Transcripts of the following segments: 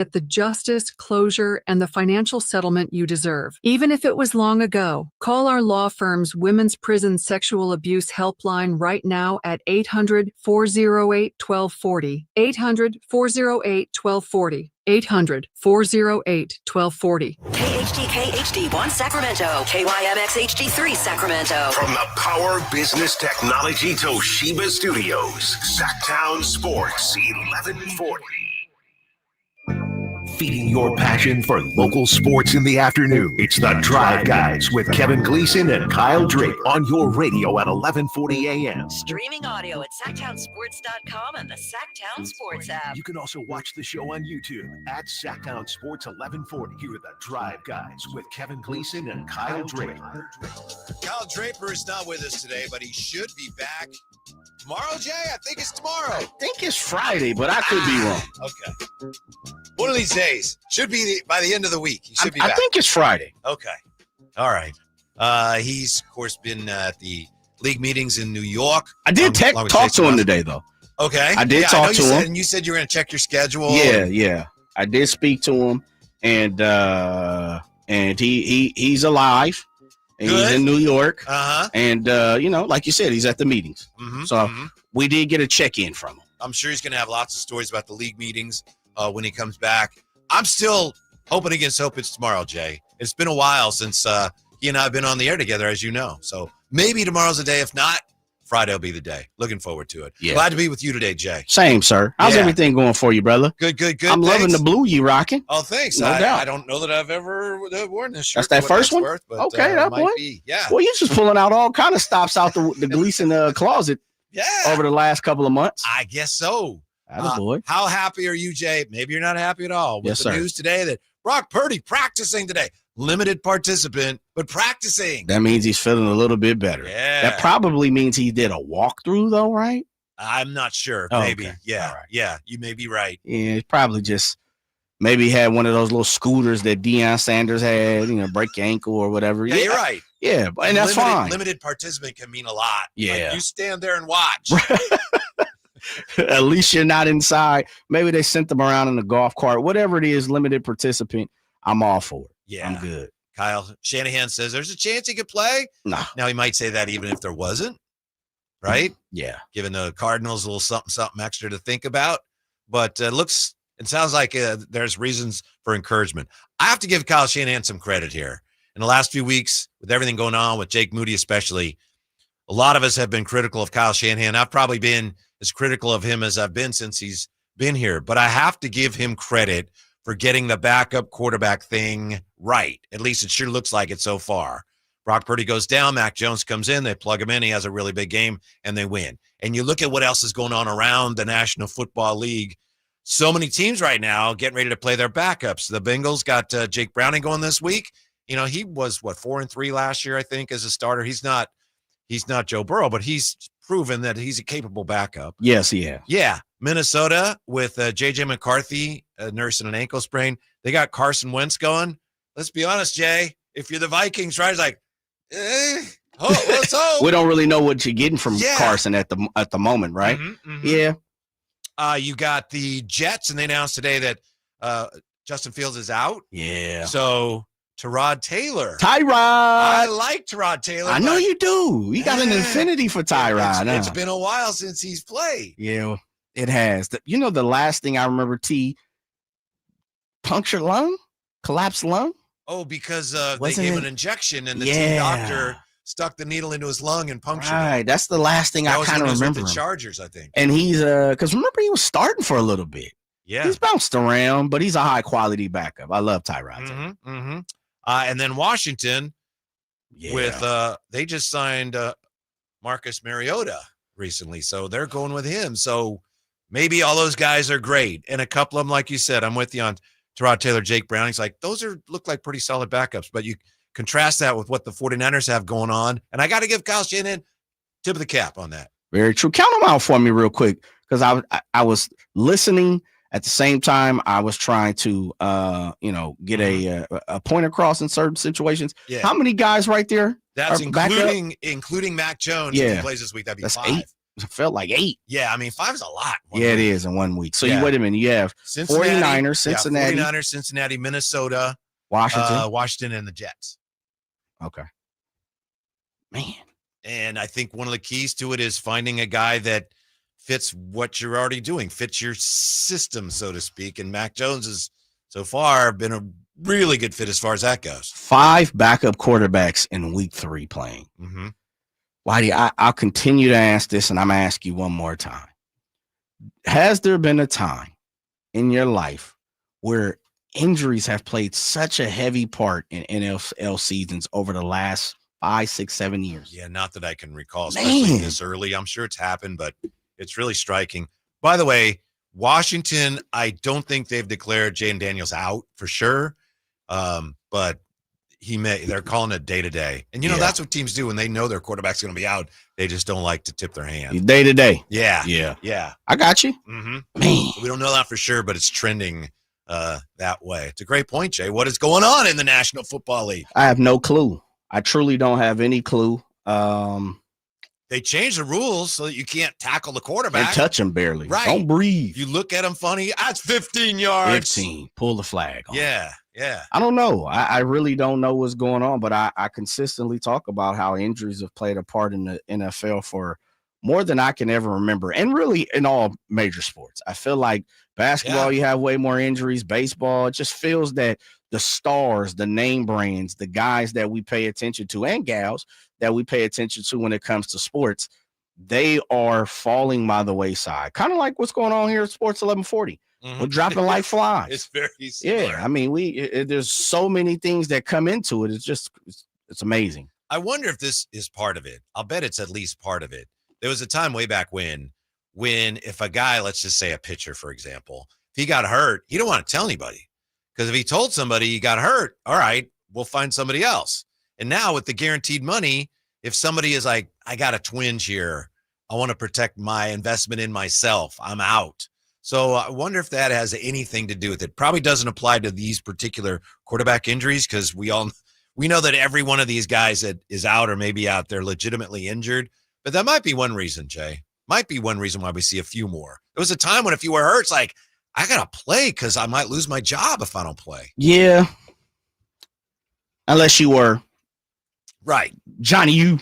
Get the justice, closure, and the financial settlement you deserve. Even if it was long ago, call our law firm's Women's Prison Sexual Abuse Helpline right now at 800-408-1240. 800-408-1240. 800-408-1240. KHD1 Sacramento. KYMX HD3 Sacramento. From the Power Business Technology Toshiba Studios, Sactown Sports 1140. Feeding your passion for local sports in the afternoon. It's the Drive Guys with Kevin Gleason and Kyle Draper on your radio at 1140 a.m. Streaming audio at SactownSports.com and the Sactown Sports app. You can also watch the show on YouTube at Sactown Sports 1140. Here are the Drive Guys with Kevin Gleason and Kyle Draper. Kyle Draper is not with us today, but he should be back tomorrow, Jay? I think it's tomorrow. I think it's Friday, but I could be wrong. Okay. One of these days. Should be by the end of the week. He should be back. I think it's Friday. Okay. All right. He's, of course, been at the league meetings in New York. I did talk to him today, though. Okay. I did talk to him. And you said you were going to check your schedule. Yeah. I did speak to him, and he's alive. And he's in New York. And, like you said, he's at the meetings. We did get a check-in from him. I'm sure he's going to have lots of stories about the league meetings when he comes back. I'm still hoping against hope it's tomorrow, Jay. It's been a while since he and I have been on the air together, as you know. So maybe tomorrow's the day. If not, Friday will be the day. Looking forward to it. Yeah. Glad to be with you today, Jay. Same, sir. How's everything going for you, brother? Good. I'm loving the blue you rocking. Oh, thanks. No doubt. I don't know that I've ever worn this shirt. That's that first one? Worth, but, okay, that might one. Be. Yeah. Well, you're just pulling out all kind of stops out the Gleason closet over the last couple of months. I guess so. Boy. How happy are you, Jay? Maybe you're not happy at all with the news today that Brock Purdy practicing today. Limited participant, but practicing. That means he's feeling a little bit better. Yeah. That probably means he did a walkthrough, though, right? I'm not sure. Oh, maybe. okay. Yeah. Right. Yeah. You may be right. Yeah, it's probably just maybe he had one of those little scooters that Deion Sanders had, break your ankle or whatever. Yeah, you're right. Yeah, and that's fine. Limited participant can mean a lot. Yeah. Like you stand there and watch. At least you're not inside. Maybe they sent them around in a golf cart. Whatever it is, limited participant, I'm all for it. Yeah. I'm good. Kyle Shanahan says there's a chance he could play. No. Now, he might say that even if there wasn't, right? Yeah. Giving the Cardinals a little something extra to think about. But it sounds like there's reasons for encouragement. I have to give Kyle Shanahan some credit here. In the last few weeks, with everything going on with Jake Moody especially, a lot of us have been critical of Kyle Shanahan. I've probably been as critical of him as I've been since he's been here. But I have to give him credit for getting the backup quarterback thing right. At least it sure looks like it so far. Brock Purdy goes down. Mac Jones comes in. They plug him in. He has a really big game, and they win. And you look at what else is going on around the National Football League. So many teams right now getting ready to play their backups. The Bengals got Jake Browning going this week. He was, 4-3 last year, I think, as a starter. He's not Joe Burrow, but he's proven that he's a capable backup. Yes, he has. Yeah. Minnesota with J.J. McCarthy nursing an ankle sprain. They got Carson Wentz going. Let's be honest, Jay. If you're the Vikings, right, it's like, let's hope. We don't really know what you're getting from Carson at the moment, right? Yeah. You got the Jets, and they announced today that Justin Fields is out. Yeah. So Tyrod Taylor. I like Tyrod Taylor. I know you do. You got an affinity for Tyrod. It's been a while since he's played. Yeah, it has. The last thing I remember, punctured lung, collapsed lung. Oh, because they gave him an injection, and the team doctor stuck the needle into his lung and punctured it. That's the last thing I kind of remember. With the Chargers, I think. And he's because remember he was starting for a little bit. Yeah, he's bounced around, but he's a high quality backup. I love Tyrod. And then Washington with they just signed Marcus Mariota recently, so they're going with him. So maybe all those guys are great, and a couple of them, like you said, I'm with you on Tyrod Taylor, Jake Browning's like those look like pretty solid backups, but you contrast that with what the 49ers have going on, and I got to give Kyle Shanahan tip of the cap on that. Very true. Count them out for me real quick, because I was listening. At the same time, I was trying to, get a point across in certain situations. Yeah. How many guys right there? That's including Mac Jones. If he plays this week, that'd be 5. felt like 8. Yeah, I mean, 5 is a lot. Yeah, it is in 1 week. So Yeah. you wait a minute. You have 49ers, Cincinnati, 49ers, Cincinnati, Minnesota, Washington. and the Jets. Okay. Man. And I think one of the keys to it is finding a guy that fits what you're already doing, fits your system, so to speak. And Mac Jones has so far been a really good fit as far as that goes. 5 backup quarterbacks in week 3 playing. Mm-hmm. Whitey, I'll continue to ask this, and I'm going to ask you one more time. Has there been a time in your life where injuries have played such a heavy part in NFL seasons over the last 5, 6, 7 years? Yeah, not that I can recall, especially Man. this early. I'm sure it's happened, but it's really striking. By the way, Washington, I don't think they've declared Jaden Daniels out for sure, but they're calling it day-to-day. And, that's what teams do when they know their quarterback's going to be out. They just don't like to tip their hand. Day-to-day. Yeah. Yeah. Yeah. I got you. Mm-hmm. Man. We don't know that for sure, but it's trending that way. It's a great point, Jay. What is going on in the National Football League? I have no clue. I truly don't have any clue. They changed the rules so that you can't tackle the quarterback. And touch him barely. Right. Don't breathe. You look at him funny. That's 15 yards. 15. Pull the flag. Yeah. I don't know. I really don't know what's going on, but I consistently talk about how injuries have played a part in the NFL for more than I can ever remember, and really in all major sports. I feel like basketball, you have way more injuries. Baseball, it just feels that the stars, the name brands, the guys that we pay attention to, and gals that we pay attention to when it comes to sports, they are falling by the wayside. Kind of like what's going on here at Sports 1140. Mm-hmm. We're dropping like flies. It's very similar. Yeah, I mean, there's so many things that come into it. It's amazing. I wonder if this is part of it. I'll bet it's at least part of it. There was a time way back when if a guy, let's just say a pitcher, for example, if he got hurt, he don't want to tell anybody. Because if he told somebody he got hurt, all right, we'll find somebody else. And now with the guaranteed money, if somebody is like, I got a twinge here, I want to protect my investment in myself, I'm out. So I wonder if that has anything to do with it. Probably doesn't apply to these particular quarterback injuries, because we know that every one of these guys that is out or maybe out, they're legitimately injured. But that might be one reason, Jay. Might be one reason why we see a few more. There was a time when if you were hurt, it's like, I got to play because I might lose my job if I don't play. Yeah. Unless you were. Right. Johnny, you.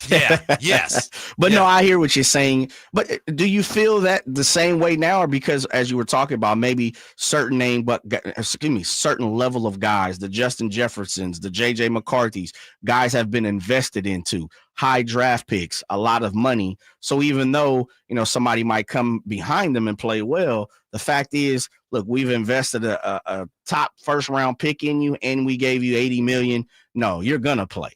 Yeah. Yes. But no, I hear what you're saying. But do you feel that the same way now, or because as you were talking about maybe certain level of guys, the Justin Jeffersons, the JJ McCarthy's, guys have been invested into, high draft picks, a lot of money. So even though, somebody might come behind them and play well, the fact is, look, we've invested a top first round pick in you and we gave you $80 million. No, you're going to play.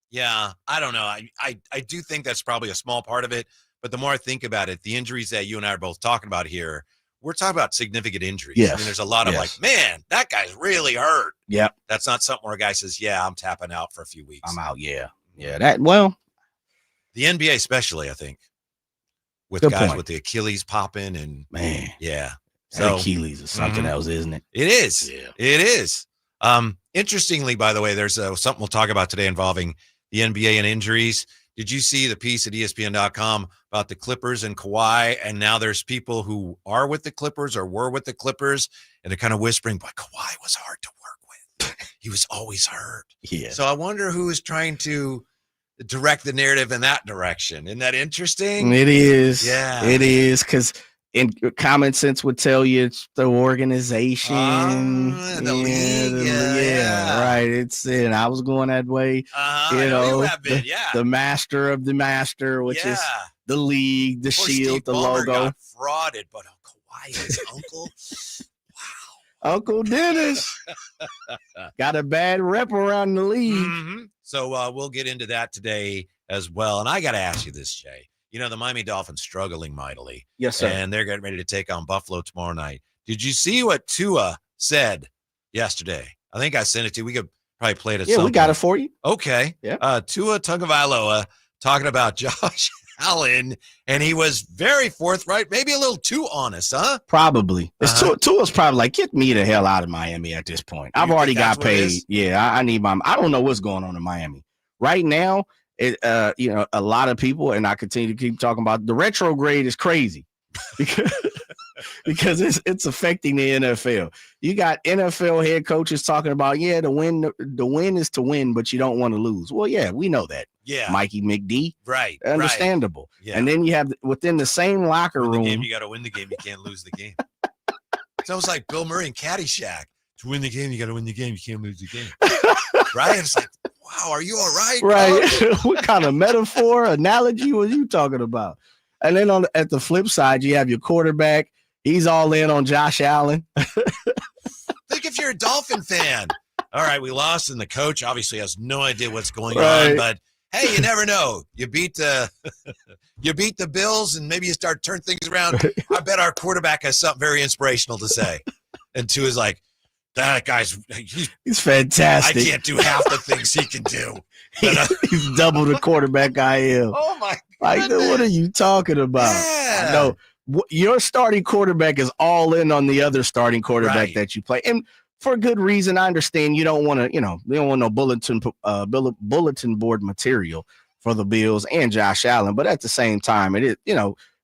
Yeah, I don't know. I do think that's probably a small part of it. But the more I think about it, the injuries that you and I are both talking about here, we're talking about significant injuries. Yes. I mean, there's a lot of like, man, that guy's really hurt. Yep. That's not something where a guy says, yeah, I'm tapping out for a few weeks. I'm out. Yeah. The NBA especially, I think, with good guys point. with the Achilles popping and man. Yeah. So Achilles is something else, isn't it? It is. Yeah. It is. Interestingly, by the way, there's something we'll talk about today involving the NBA and injuries. Did you see the piece at ESPN.com about the Clippers and Kawhi? And now there's people who are with the Clippers or were with the Clippers, and they're kind of whispering, but Kawhi was hard to work with. He was always hurt. Yeah. So I wonder who is trying to direct the narrative in that direction. Isn't that interesting? It is. Yeah. It is, because common sense would tell you it's the organization, the league. Yeah, right. And I was going that way. You have been, the master of the master, which is the league, the shield, the logo. Got frauded, but Kawhi, his uncle. Wow, Uncle Dennis got a bad rep around the league. Mm-hmm. So we'll get into that today as well. And I got to ask you this, Jay. The Miami Dolphins struggling mightily. Yes, sir. And they're getting ready to take on Buffalo tomorrow night. Did you see what Tua said yesterday? I think I sent it to you. We could probably play it at some we got point. it for you. Okay. Yeah. Tua Tagovailoa talking about Josh Allen, and he was very forthright, maybe a little too honest, huh? Probably. Tua's probably like, get me the hell out of Miami at this point. I've already got paid. Yeah, I need I don't know what's going on in Miami. Right now, A lot of people, and I continue to keep talking about the retrograde is crazy because it's affecting the NFL. You got NFL head coaches talking about, the win is to win, but you don't want to lose. Well, yeah, we know that. Yeah. Mikey McD. Right. Understandable. Right. Yeah. And then you have within the same locker room. The game, you got to win the game. You can't lose the game. Sounds like Bill Murray and Caddyshack. To win the game, you got to win the game. You can't lose the game. Right? It's like, wow, are you all right? Right. What kind of metaphor, analogy was you talking about? And then at the flip side, you have your quarterback. He's all in on Josh Allen. Think if you're a Dolphin fan. All right, we lost, and the coach obviously has no idea what's going on. But hey, you never know. You beat the Bills, and maybe you start turn things around. I bet our quarterback has something very inspirational to say. And Tua is like, that guy's he's fantastic. I can't do half the things he can do. He's double the quarterback I am. Oh my! Like, what are you talking about? Yeah. No, your starting quarterback is all in on the other starting quarterback that you play, and for good reason. I understand you don't want to, you don't want no bulletin board material for the Bills and Josh Allen, but at the same time, it is,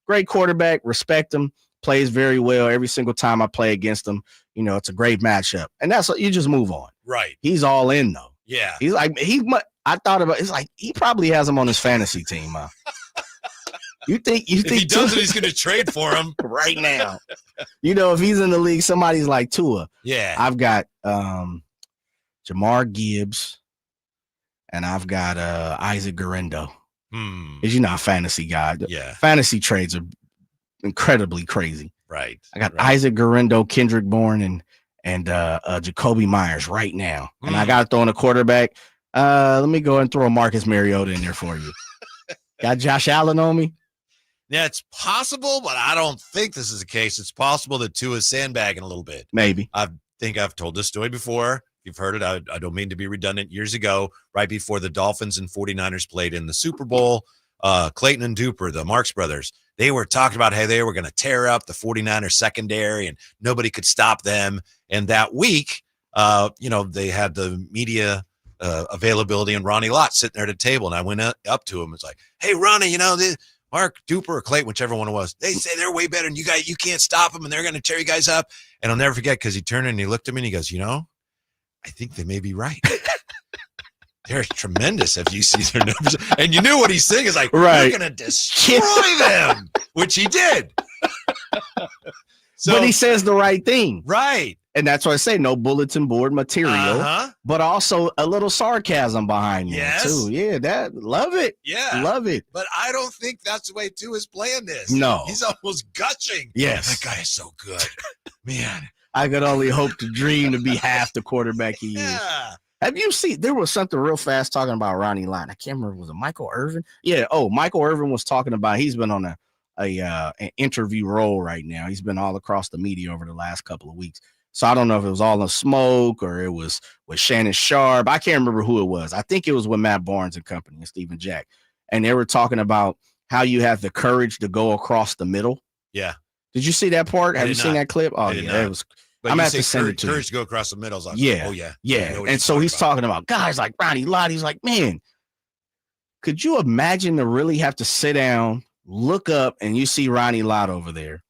great quarterback, respect him, plays very well every single time I play against him. It's a great matchup, and that's you just move on. Right. He's all in though. Yeah. He's like I thought about. It's like he probably has him on his fantasy team. You think if he doesn't, he's going to trade for him right now. If he's in the league, somebody's like Tua. Yeah. I've got Jamar Gibbs, and I've got Isaac Guerendo. Because a fantasy guy. Yeah. Fantasy trades are incredibly crazy. Right. I got Isaac Guerendo, Kendrick Bourne, and Jacoby Myers right now. And I got to throw in a quarterback. Let me go and throw a Marcus Mariota in there for you. Got Josh Allen on me? Yeah, it's possible, but I don't think this is the case. It's possible that Tua is sandbagging a little bit. Maybe. I think I've told this story before. You've heard it. I don't mean to be redundant. Years ago, right before the Dolphins and 49ers played in the Super Bowl, Clayton and Duper, the Marx brothers, they were talking about how they were going to tear up the 49ers secondary and nobody could stop them. And that week, they had the media availability and Ronnie Lott sitting there at the table. And I went up to him. It's like, hey, Ronnie, Mark Duper or Clayton, whichever one it was, they say they're way better than you guys. You can't stop them and they're going to tear you guys up. And I'll never forget because he turned and he looked at me and he goes, I think they may be right. They're tremendous if you see their numbers. And you knew what he's saying is like, we're going to destroy them, which he did. But he says the right thing. Right. And that's why I say no bulletin board material, but also a little sarcasm behind you too. Yeah, love it. Yeah. Love it. But I don't think that's the way Tua's playing this. No. He's almost gushing. Yes. That guy is so good. Man. I could only hope to dream to be half the quarterback he is. Have you seen, there was something real fast talking about Ronnie Lott. I can't remember, was it Michael Irvin? Yeah. Oh, Michael Irvin was talking about, he's been on an interview role right now. He's been all across the media over the last couple of weeks. So I don't know if it was all in smoke or it was with Shannon Sharp. I can't remember who it was. I think it was with Matt Barnes and company and Stephen Jack. And they were talking about how you have the courage to go across the middle. Yeah. Did you see that part? Have you seen that clip? Oh, yeah. It was. But I'm going going to have to send it to you. Courage to go across the middle. Like, yeah. Oh, yeah. Yeah. And so he's talking about guys like Ronnie Lott. He's like, man, could you imagine to really have to sit down, look up, and you see Ronnie Lott over there,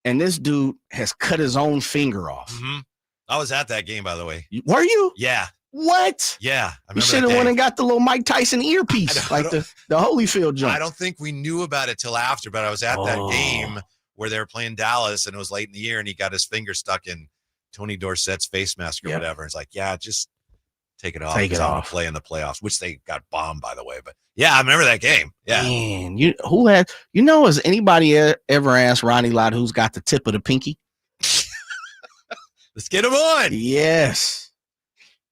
and this dude has cut his own finger off. Mm-hmm. I was at that game, by the way. Were you? Yeah. What? Yeah. You should have went and got the little Mike Tyson earpiece, like the Holyfield joint. I don't think we knew about it till after, but I was at that game where they were playing Dallas, and it was late in the year, and he got his finger stuck in Tony Dorsett's face mask or whatever. It's like, yeah, just take it off. Take it off. Play in the playoffs, which they got bombed, by the way. But yeah, I remember that game. Yeah. Man, has anybody ever asked Ronnie Lott who's got the tip of the pinky? Let's get him on. Yes.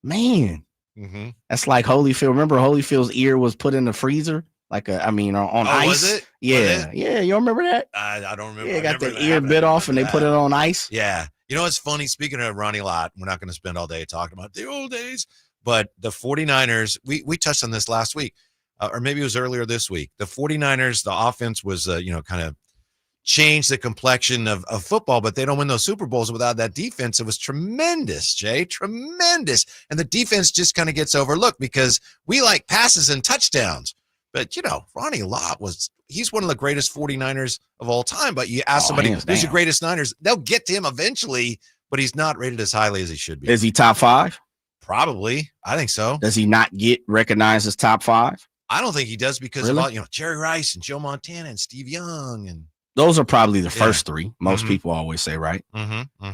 Man. Mm-hmm. That's like Holyfield. Remember Holyfield's ear was put in the freezer? On ice. Was it? Yeah. Was it? Yeah. You remember that? I don't remember. Yeah, got the ear bit off and they put it on ice. Yeah. You know what's funny? Speaking of Ronnie Lott, we're not going to spend all day talking about the old days, but the 49ers, we touched on this last week, or maybe it was earlier this week. The 49ers, the offense was, kind of changed the complexion of football, but they don't win those Super Bowls without that defense. It was tremendous, Jay, tremendous. And the defense just kind of gets overlooked because we like passes and touchdowns. But, Ronnie Lott he's one of the greatest 49ers of all time. But you ask somebody who's the greatest Niners, they'll get to him eventually, but he's not rated as highly as he should be. Is he top 5? Probably. I think so. Does he not get recognized as top 5? I don't think he does because of Jerry Rice and Joe Montana and Steve Young. And those are probably the first 3. Most people always say, right?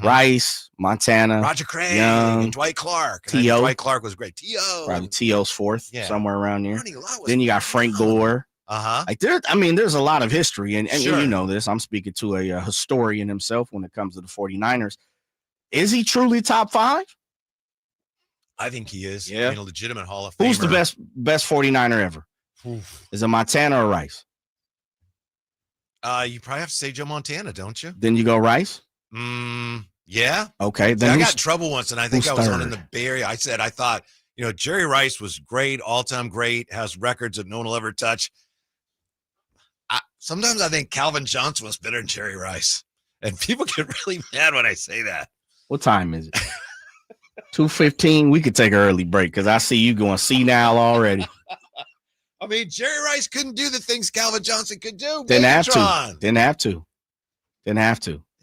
Rice, Montana, Roger Craig, Young, and Dwight Clark. T.O. Dwight Clark was great. T.O. Probably T.O.'s 4th, somewhere around there. Then you got Frank Gore. Like there's a lot of history, and sure. you know this. I'm speaking to a historian himself when it comes to the 49ers. Is he truly top 5? I think he is. Yeah. A legitimate Hall of Famer. Who's the best 49er ever? Oof. Is it Montana or Rice? You probably have to say Joe Montana, don't you? Then you go Rice? Yeah. Okay. Then I got in trouble once, and I think I was on in the Bay Area. I thought, Jerry Rice was great, all-time great, has records that no one will ever touch. Sometimes I think Calvin Johnson was better than Jerry Rice. And people get really mad when I say that. What time is it? 2:15. We could take an early break because I see you going senile already. Jerry Rice couldn't do the things Calvin Johnson could do. Didn't have to.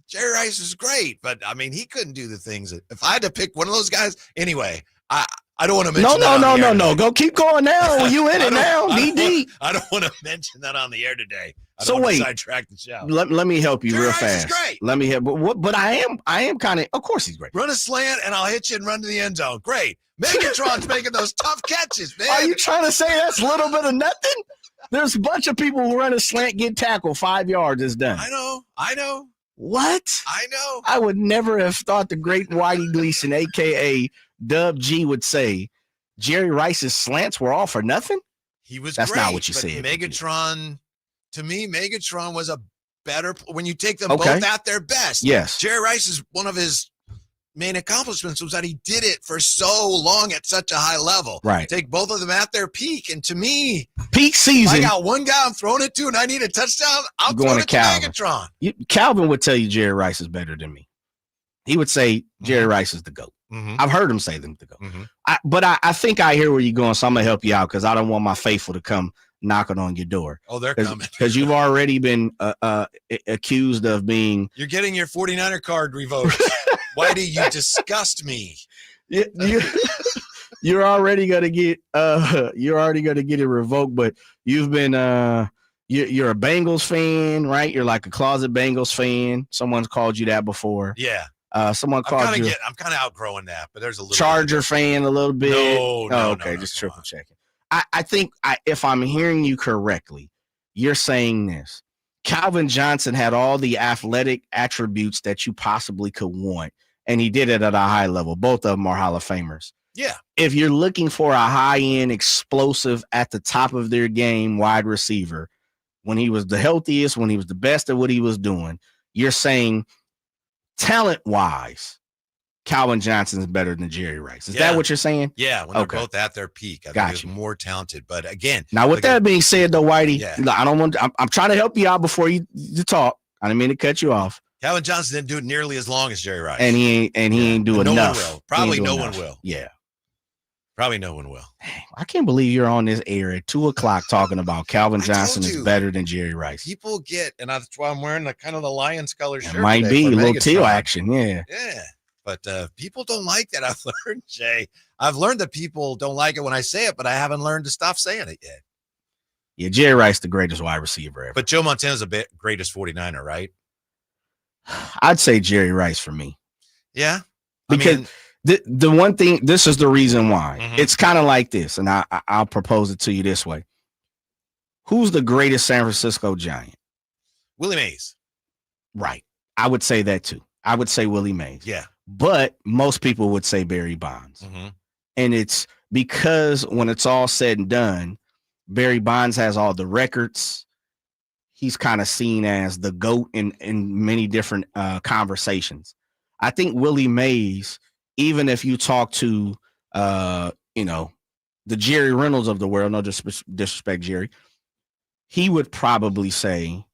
Jerry Rice is great, but he couldn't do the things. If I had to pick one of those guys, anyway, I don't want to mention No. Go keep going now. You in it now. Knee deep. I don't want to mention that on the air today. I So don't want wait. to sidetrack the show. Let me help you Jerry real Rice fast. is great. Let me help. But I am kind of course he's great. Run a slant and I'll hit you and run to the end zone. Great. Megatron's making those tough catches, man. Are you trying to say that's a little bit of nothing? There's a bunch of people who run a slant, get tackled 5 yards, is done. I know. What? I know. I would never have thought the great Whitey Gleason, a.k.a. Dub G, would say Jerry Rice's slants were all for nothing? He was That's great, not what you said. Megatron, to me, Megatron was a better – when you take them both at their best. Yes. Jerry Rice is one of his main accomplishments was that he did it for so long at such a high level. Right. Take both of them at their peak. And to me, peak season. I got one guy I'm throwing it to and I need a touchdown. I'm going throwing to it to Megatron. Calvin would tell you Jerry Rice is better than me. He would say Jerry Rice is the GOAT. I've heard him say them to go. But I think I hear where you're going, so I'm going to help you out because I don't want my faithful to come knocking on your door. Oh, they're coming. Because you've already been accused of being. You're getting your 49er card revoked. Whitey, you disgust me. You're already going to get it revoked, but you've been you're a Bengals fan, right? You're like a closet Bengals fan. Someone's called you that before. Yeah. Someone called you. I'm kind of outgrowing that, but there's a little Charger fan a little bit. No, just triple checking. I think if I'm hearing you correctly, you're saying this. Calvin Johnson had all the athletic attributes that you possibly could want, and he did it at a high level. Both of them are Hall of Famers. Yeah. If you're looking for a high-end, explosive, at the top of their game wide receiver, when he was the healthiest, when he was the best at what he was doing, you're saying talent-wise, Calvin Johnson is better than Jerry Rice. Is that what you're saying? Yeah, when they're both at their peak. I think he's more talented. But again. Now, with that being said, though, Whitey, I'm trying to help you out before you talk. I didn't mean to cut you off. Calvin Johnson didn't do it nearly as long as Jerry Rice. And he ain't doing enough. No one will. Probably no one will. Yeah. Probably no one will. I can't believe you're on this air at 2:00 talking about Calvin Johnson is better than Jerry Rice. People get, and that's why I'm wearing the kind of the Lions color shirt. It might be a little teal action, yeah. Yeah, but people don't like that. I've learned, Jay. I've learned that people don't like it when I say it, but I haven't learned to stop saying it yet. Yeah, Jerry Rice, the greatest wide receiver ever. But Joe Montana's the greatest 49er, right? I'd say Jerry Rice for me. Yeah, because the one thing, this is the reason why. It's kind of like this, and I'll propose it to you this way. Who's the greatest San Francisco Giant? Willie Mays. Right. I would say that too. I would say Willie Mays. Yeah. But most people would say Barry Bonds. And it's because when it's all said and done, Barry Bonds has all the records. He's kind of seen as the GOAT in many different conversations. I think Willie Mays, even if you talk to, the Jerry Reynolds of the world, no disrespect, Jerry, he would probably say,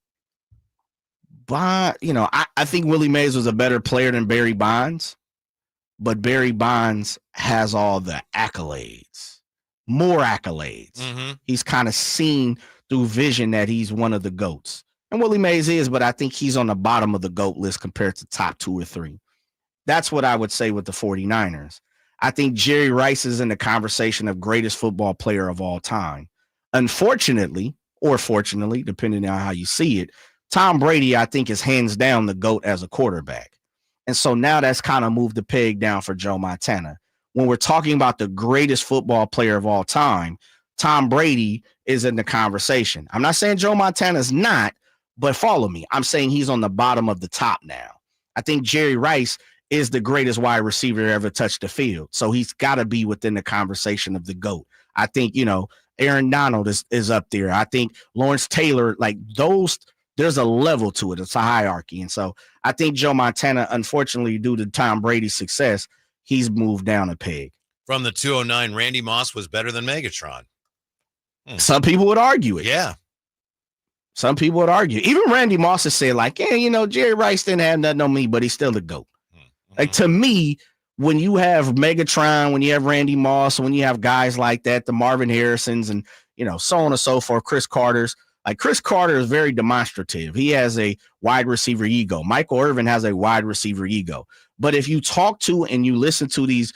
I think Willie Mays was a better player than Barry Bonds, but Barry Bonds has all the accolades more accolades. Mm-hmm. He's kind of seen through vision that he's one of the GOATs. And Willie Mays is, but I think he's on the bottom of the GOAT list compared to top 2 or 3. That's what I would say with the 49ers. I think Jerry Rice is in the conversation of greatest football player of all time. Unfortunately, or fortunately, depending on how you see it, Tom Brady, I think, is hands down the GOAT as a quarterback. And so now that's kind of moved the peg down for Joe Montana. When we're talking about the greatest football player of all time, Tom Brady is in the conversation. I'm not saying Joe Montana's not, but follow me. I'm saying he's on the bottom of the top now. I think Jerry Rice is the greatest wide receiver to ever touch the field. So he's got to be within the conversation of the GOAT. I think, Aaron Donald is up there. I think Lawrence Taylor, like those, there's a level to it. It's a hierarchy. And so I think Joe Montana, unfortunately, due to Tom Brady's success, he's moved down a peg. From the 209, Randy Moss was better than Megatron. Some people would argue it. Yeah. Some people would argue. Even Randy Moss has said, like, Jerry Rice didn't have nothing on me, but he's still the GOAT. Like, to me, when you have Megatron, when you have Randy Moss, when you have guys like that, the Marvin Harrisons and, so on and so forth, Chris Carter's, like Chris Carter is very demonstrative. He has a wide receiver ego. Michael Irvin has a wide receiver ego. But if you talk to and you listen to these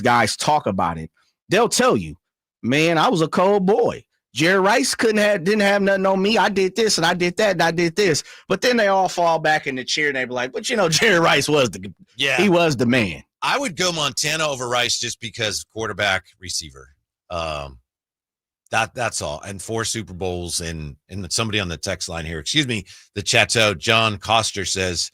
guys talk about it, they'll tell you, man, I was a cold boy. Jerry Rice didn't have nothing on me. I did this and I did that and I did this. But then they all fall back in the chair and they be like, but Jerry Rice was he was the man. I would go Montana over Rice just because quarterback, receiver. That's all. And 4 Super Bowls and somebody on the text line here, the Chateau, John Coster says,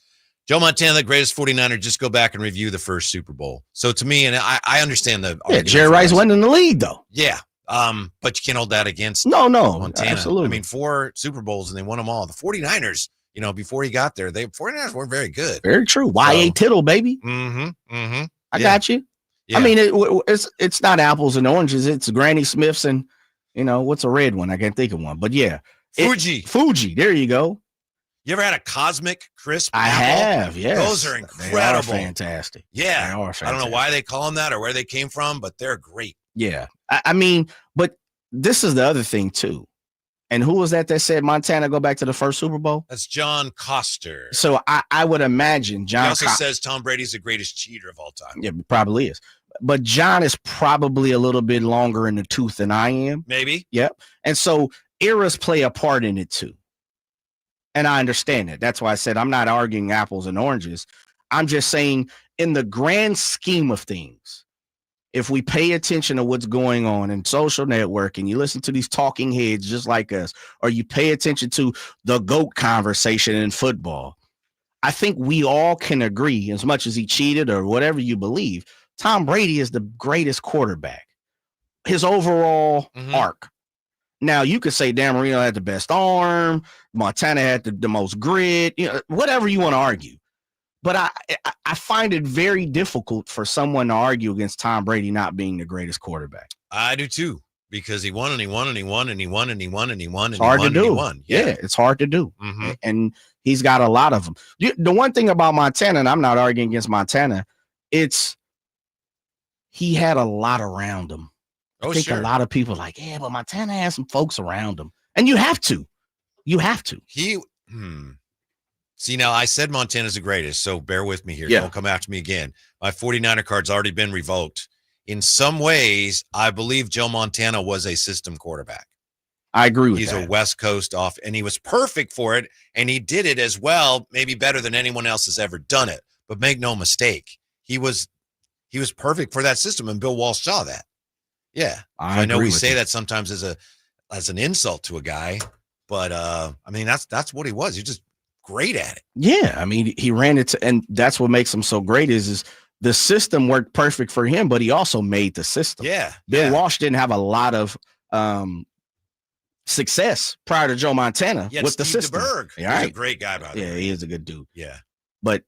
Joe Montana, the greatest 49er, just go back and review the first Super Bowl. So to me, and I understand the Jerry Rice went in the league though. Yeah. But you can't hold that against no, Montana. Absolutely. I mean, 4 Super Bowls and they won them all. The 49ers, before he got there, 49ers weren't very good. Very true. Y.A. Tittle, baby. I got you. Yeah. I mean, it's not apples and oranges. It's Granny Smiths and, what's a red one? I can't think of one. But yeah. Fuji. There you go. You ever had a Cosmic Crisp apple? I have, yes. Those are incredible. They are fantastic. Yeah. They are fantastic. I don't know why they call them that or where they came from, but they're great. Yeah. I mean, but this is the other thing, too. And who was that said Montana go back to the first Super Bowl? That's John Coster. So I would imagine John. He also says Tom Brady's the greatest cheater of all time. Yeah, probably is. But John is probably a little bit longer in the tooth than I am. Maybe. Yep. And so eras play a part in it, too. And I understand it. That's why I said I'm not arguing apples and oranges. I'm just saying in the grand scheme of things, if we pay attention to what's going on in social network and you listen to these talking heads just like us, or you pay attention to the GOAT conversation in football, I think we all can agree, as much as he cheated or whatever you believe, Tom Brady is the greatest quarterback. His overall arc. Now, you could say Dan Marino had the best arm, Montana had the most grit, whatever you want to argue. But I find it very difficult for someone to argue against Tom Brady not being the greatest quarterback. I do too, because he won and he won and he won and he won and he won and he won and it's hard to do. Yeah, it's hard to do. And he's got a lot of them. The one thing about Montana, and I'm not arguing against Montana, he had a lot around him. I think a lot of people are like, yeah, but Montana has some folks around him. And you have to. See, now I said Montana's the greatest, so bear with me here. Yeah. Don't come after me again. My 49er card's already been revoked. In some ways, I believe Joe Montana was a system quarterback. I agree with that. He's a West Coast off, and he was perfect for it, and he did it as well, maybe better than anyone else has ever done it. But make no mistake, he was perfect for that system, and Bill Walsh saw that. Yeah. I know we say that sometimes as an insult to a guy, but I mean that's what he was. He's just great at it. Yeah, I mean he ran it and that's what makes him so great is the system worked perfect for him, but he also made the system. Yeah. Bill Walsh didn't have a lot of success prior to Joe Montana with the system. He's a great guy, by the way. Yeah, he is a good dude. Yeah. But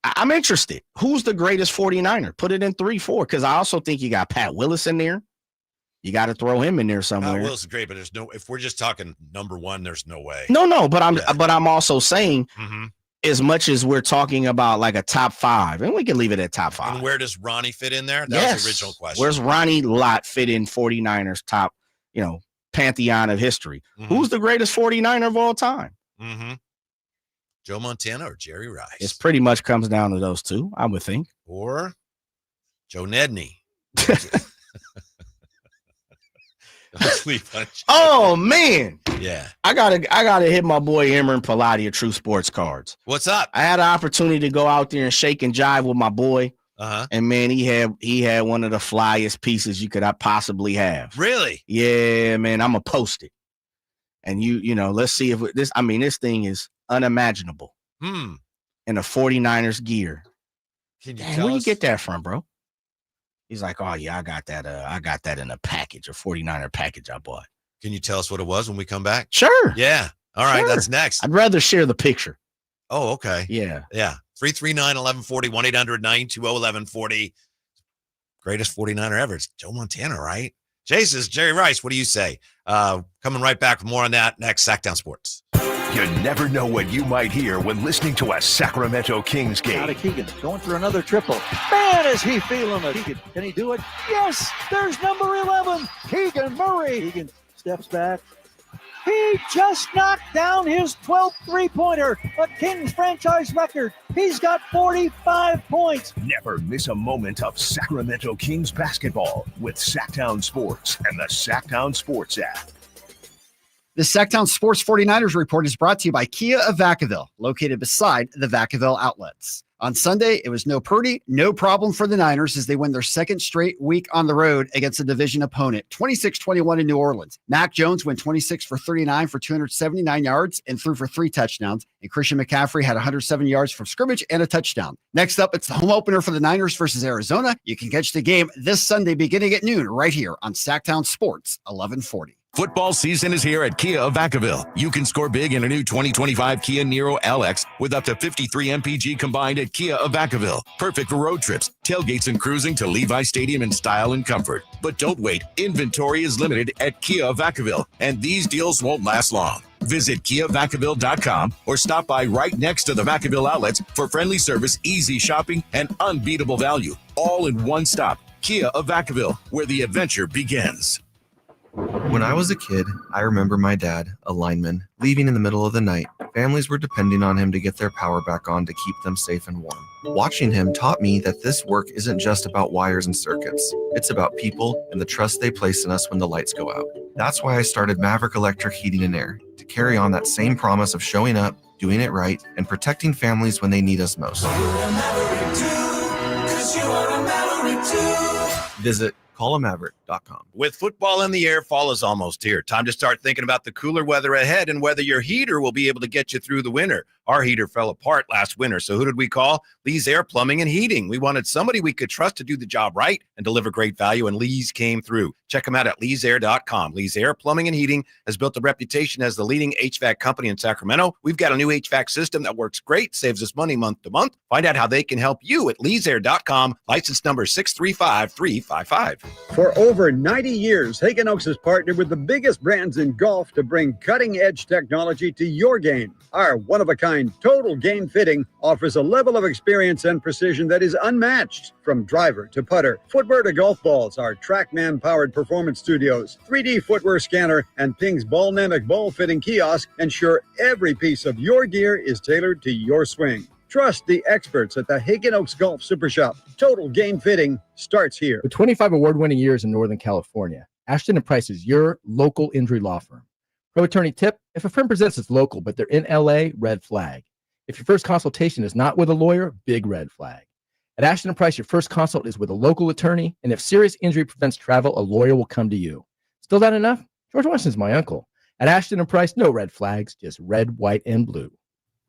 I'm interested. Who's the greatest 49er? Put it in 3-4 because I also think you got Pat Willis in there. You got to throw him in there somewhere. Pat Willis is great, but if we're just talking number one, there's no way. No, but I'm also saying as much as we're talking about like a top 5, and we can leave it at top 5. And where does Ronnie fit in there? That was the original question. Where's Ronnie Lott fit in 49ers top, pantheon of history? Mm-hmm. Who's the greatest 49er of all time? Mm-hmm. Joe Montana or Jerry Rice? It pretty much comes down to those two, I would think. Or Joe Nedney. Oh man. Yeah. I gotta hit my boy Imran Palati of True Sports Cards. What's up? I had an opportunity to go out there and shake and jive with my boy. Uh-huh. And man, he had one of the flyest pieces you could possibly have. Really? Yeah, man. I'm gonna post it. And let's see if this thing is unimaginable. In a 49ers gear. Can you where you get that from, bro? He's like, oh yeah, I got that in a package, a 49er package I bought. Can you tell us what it was when we come back? Sure. Yeah. All right, sure. That's next. I'd rather share the picture. Oh, okay. Yeah. Yeah. 339-1140, 1-800-920-1140. Greatest 49er ever. It's Joe Montana, right? Jay says, Jerry Rice, what do you say? Coming right back with more on that next. Sactown Sports. You never know what you might hear when listening to a Sacramento Kings game. Out of Keegan, going for another triple. Man, is he feeling it. Keegan, can he do it? Yes, there's number 11, Keegan Murray. Keegan steps back. He just knocked down his 12th three-pointer, a Kings franchise record. He's got 45 points. Never miss a moment of Sacramento Kings basketball with Sactown Sports and the Sactown Sports app. The Sactown Sports 49ers report is brought to you by Kia of Vacaville, located beside the Vacaville outlets. On Sunday, it was no Purdy, no problem for the Niners as they win their second straight week on the road against a division opponent, 26-21 in New Orleans. Mac Jones went 26 for 39 for 279 yards and threw for 3 touchdowns, and Christian McCaffrey had 107 yards from scrimmage and a touchdown. Next up, it's the home opener for the Niners versus Arizona. You can catch the game this Sunday beginning at noon right here on Sactown Sports, 1140. Football season is here at Kia of Vacaville. You can score big in a new 2025 Kia Niro LX with up to 53 MPG combined at Kia of Vacaville. Perfect for road trips, tailgates, and cruising to Levi Stadium in style and comfort. But don't wait. Inventory is limited at Kia of Vacaville, and these deals won't last long. Visit KiaVacaville.com or stop by right next to the Vacaville outlets for friendly service, easy shopping, and unbeatable value. All in one stop. Kia of Vacaville, where the adventure begins. When I was a kid, I remember my dad, a lineman, leaving in the middle of the night. Families were depending on him to get their power back on to keep them safe and warm. Watching him taught me that this work isn't just about wires and circuits. It's about people and the trust they place in us when the lights go out. That's why I started Maverick Electric Heating and Air, to carry on that same promise of showing up, doing it right, and protecting families when they need us most. Visit callamaverick.com. With football in the air, fall is almost here. Time to start thinking about the cooler weather ahead and whether your heater will be able to get you through the winter. Our heater fell apart last winter, so who did we call? Lee's Air Plumbing and Heating. We wanted somebody we could trust to do the job right and deliver great value, and Lee's came through. Check them out at leesair.com. Lee's Air Plumbing and Heating has built a reputation as the leading HVAC company in Sacramento. We've got a new HVAC system that works great, saves us money month to month. Find out how they can help you at leesair.com. License number 635355. For over 90 years, Hagen Oaks has partnered with the biggest brands in golf to bring cutting-edge technology to your game. Our one-of-a-kind total game fitting offers a level of experience and precision that is unmatched. From driver to putter, footwear to golf balls, our TrackMan-powered performance studios, 3D footwear scanner, and Ping's Ballnamic ball fitting kiosk ensure every piece of your gear is tailored to your swing. Trust the experts at the Hagen Oaks Golf Super Shop. Total game fitting starts here. With 25 award-winning years in Northern California, Ashton & Price is your local injury law firm. Pro attorney tip: if a firm presents as local but they're in LA, red flag. If your first consultation is not with a lawyer, big red flag. At Ashton & Price, your first consult is with a local attorney, and if serious injury prevents travel, a lawyer will come to you. Still not enough? George Washington's my uncle. At Ashton & Price, no red flags, just red, white, and blue.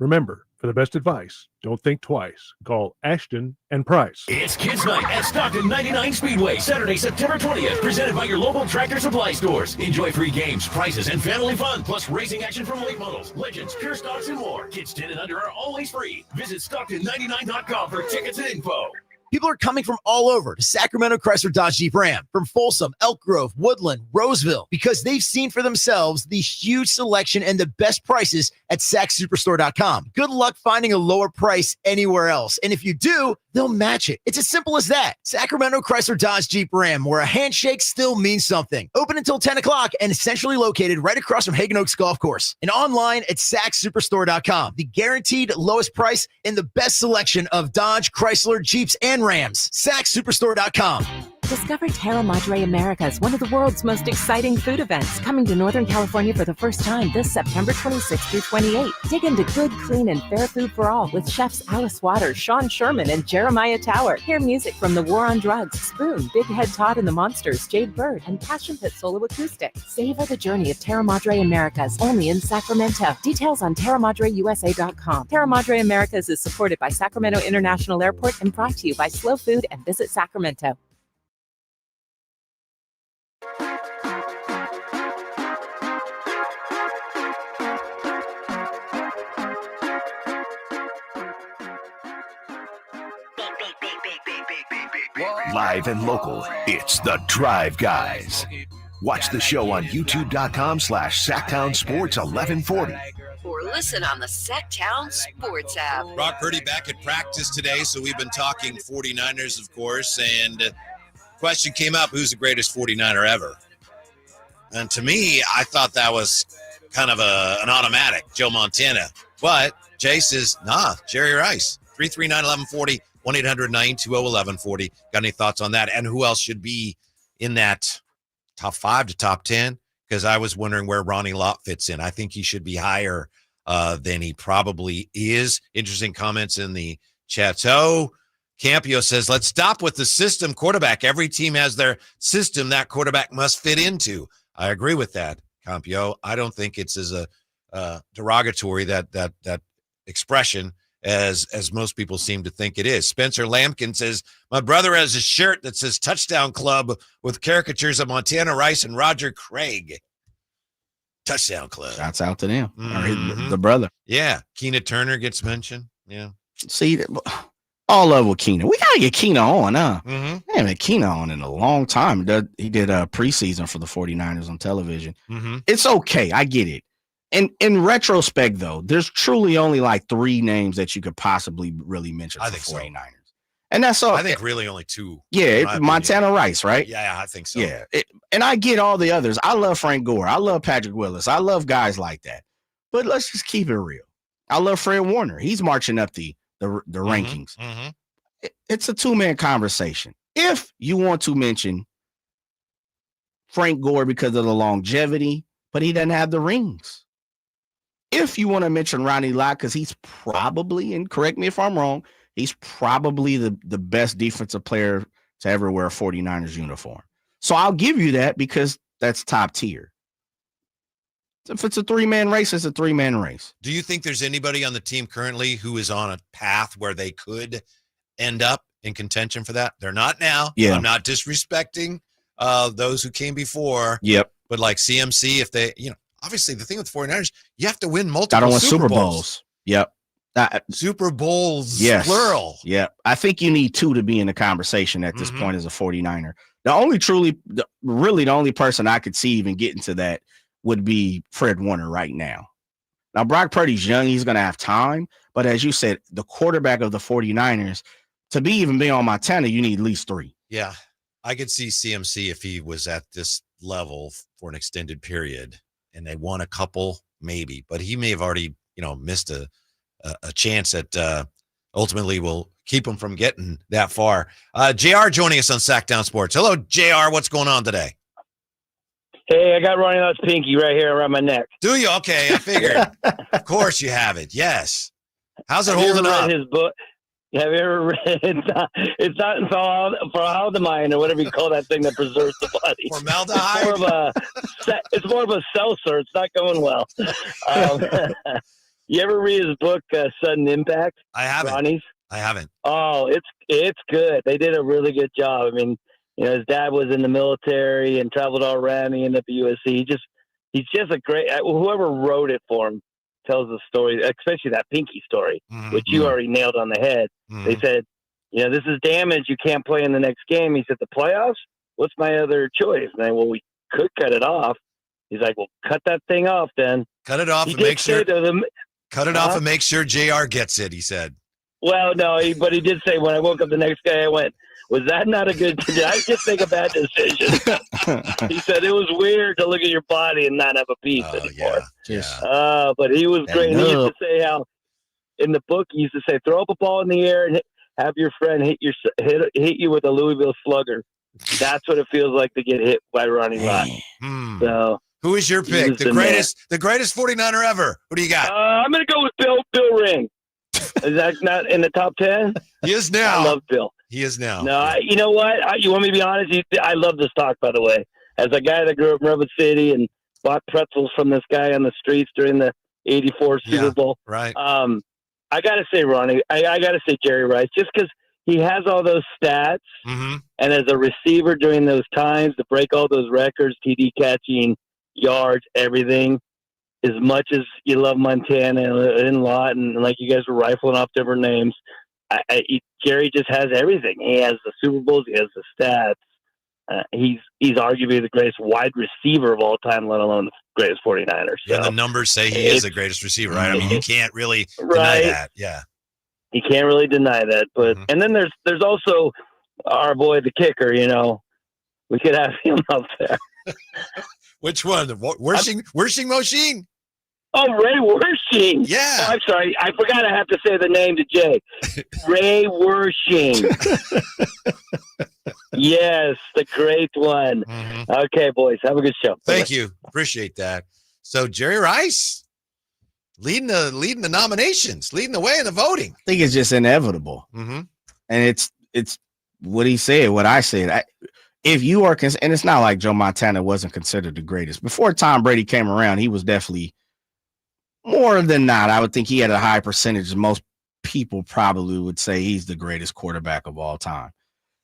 Remember, for the best advice, don't think twice. Call Ashton and Price. It's Kids Night at Stockton 99 Speedway, Saturday, September 20th, presented by your local Tractor Supply stores. Enjoy free games, prizes, and family fun, plus racing action from late models, legends, pure stocks, and more. Kids 10 and under are always free. Visit Stockton99.com for tickets and info. People are coming from all over to Sacramento Chrysler Dodge Jeep Ram, from Folsom, Elk Grove, Woodland, Roseville, because they've seen for themselves the huge selection and the best prices at SacSuperstore.com. Good luck finding a lower price anywhere else. And if you do, they'll match it. It's as simple as that. Sacramento Chrysler Dodge Jeep Ram, where a handshake still means something. Open until 10 o'clock and essentially located right across from Hagen Oaks Golf Course. And online at SacSuperstore.com. The guaranteed lowest price and the best selection of Dodge, Chrysler, Jeeps, and Rams. SacSuperstore.com. Discover Terra Madre Americas, one of the world's most exciting food events, coming to Northern California for the first time this September 26th through 28th. Dig into good, clean, and fair food for all with chefs Alice Waters, Sean Sherman, and Jeremiah Tower. Hear music from The War on Drugs, Spoon, Big Head Todd and the Monsters, Jade Bird, and Passion Pit Solo Acoustic. Savor the journey of Terra Madre Americas, only in Sacramento. Details on TerraMadreUSA.com. Terra Madre Americas is supported by Sacramento International Airport and brought to you by Slow Food and Visit Sacramento. Live and local, it's The Drive Guys. Watch the show on youtube.com/Sactown Sports 1140. Or listen on the Sactown Sports app. Brock Purdy back at practice today, so we've been talking 49ers, of course, and question came up, who's the greatest 49er ever? And to me, I thought that was kind of an automatic, Joe Montana. But Jay says, nah, Jerry Rice. 339-1140, 1-800-920-1140. Got any thoughts on that? And who else should be in that top 5 to top 10? Because I was wondering where Ronnie Lott fits in. I think he should be higher than he probably is. Interesting comments in the chat. So Campio says, let's stop with the system quarterback. Every team has their system that quarterback must fit into. I agree with that, Campio. I don't think it's as a derogatory that expression as most people seem to think it is. Spencer Lampkin says, my brother has a shirt that says Touchdown Club with caricatures of Montana Rice and Roger Craig. Touchdown Club. Shouts out to them. Mm-hmm. The brother. Yeah. Keena Turner gets mentioned. Yeah. See, all over with Keena. We got to get Keena on, huh? Mm-hmm. I haven't had Keena on in a long time. He did a preseason for the 49ers on television. Mm-hmm. It's okay. I get it. And in retrospect, though, there's truly only like 3 names that you could possibly really mention for 49ers. So. And that's all. I think really only 2. Yeah, Montana Rice, right? Yeah, I think so. Yeah. And I get all the others. I love Frank Gore. I love Patrick Willis. I love guys like that. But let's just keep it real. I love Fred Warner. He's marching up the rankings. Mm-hmm. It's a 2-man conversation. If you want to mention Frank Gore because of the longevity, but he doesn't have the rings. If you want to mention Ronnie Lott, because he's probably, and correct me if I'm wrong, he's probably the best defensive player to ever wear a 49ers uniform. So I'll give you that because that's top tier. If it's a 3-man race, it's a 3-man race. Do you think there's anybody on the team currently who is on a path where they could end up in contention for that? They're not now. Yeah. I'm not disrespecting those who came before. Yep. But like CMC, if they, obviously the thing with 49ers, you have to win multiple Gotta win Super Bowls. Yep. Super Bowls, yes. Plural. Yeah. I think you need 2 to be in the conversation at this point as a 49er. The only person I could see even getting to that would be Fred Warner right now. Now, Brock Purdy's young. He's going to have time. But as you said, the quarterback of the 49ers, to be on Montana, you need at least 3. Yeah. I could see CMC if he was at this level for an extended period and they won a couple, maybe. But he may have already, missed a chance that ultimately will keep him from getting that far. JR joining us on Sactown Sports. Hello, JR. What's going on today? Hey, I got Ronnie Lott's pinky right here around my neck. Do you? Okay, I figured. Of course you have it. Yes. How's it holding up? His book. Have you ever read it's not formaldehyde or whatever you call that thing that preserves the body. Formaldehyde? It's more of a seltzer. It's not going well. You ever read his book, Sudden Impact? I haven't. Ronnie's? I haven't. Oh, it's good. They did a really good job. I mean, his dad was in the military and traveled all around. He ended up at USC. He's just a great. Whoever wrote it for him tells the story, especially that pinky story, which you already nailed on the head. They said this is damage. You can't play in the next game. He said, the playoffs? What's my other choice? And I, well, we could cut it off. He's like, well, cut that thing off then. Cut it off and make sure. Cut it off and make sure JR gets it, he said. Well, no, but he did say when I woke up the next day, I went, was that not a good – did I just make a bad decision? He said it was weird to look at your body and not have a piece anymore. Yeah. But he was great. And he used to say how in the book he used to say, throw up a ball in the air and have your friend hit you with a Louisville Slugger. That's what it feels like to get hit by Ronnie Lott. So who is your pick? The greatest 49er ever. What do you got? I'm going to go with Bill Ring. Is that not in the top 10? He is now. I love Bill. He is now. No, you know what? You want me to be honest? I love this talk, by the way. As a guy that grew up in Redwood City and bought pretzels from this guy on the streets during the '84 Super Bowl. Right. I got to say, Ronnie, I got to say Jerry Rice, just because he has all those stats. Mm-hmm. And as a receiver during those times to break all those records, TD catching, yards, everything, as much as you love Montana and Lott, and like you guys were rifling off different names, Jerry just has everything. He has the Super Bowls. He has the stats. He's arguably the greatest wide receiver of all time, let alone the greatest 49ers. So the numbers say he is the greatest receiver, right? I mean, you can't really deny that. Yeah. You can't really deny that. But and then there's also our boy, the kicker, we could have him up there. Which one? The Wershing Moshin? Oh, Ray Wershing. Yeah. Oh, I'm sorry. I forgot I have to say the name to Jay. Ray Wershing. Yes, the great one. Mm-hmm. Okay, boys. Have a good show. Thank you. Appreciate that. So Jerry Rice leading the nominations, leading the way in the voting. I think it's just inevitable. Mm-hmm. And it's what he said, what I said. If you are, and it's not like Joe Montana wasn't considered the greatest. Before Tom Brady came around, he was definitely more than not. I would think he had a high percentage. Most people probably would say he's the greatest quarterback of all time.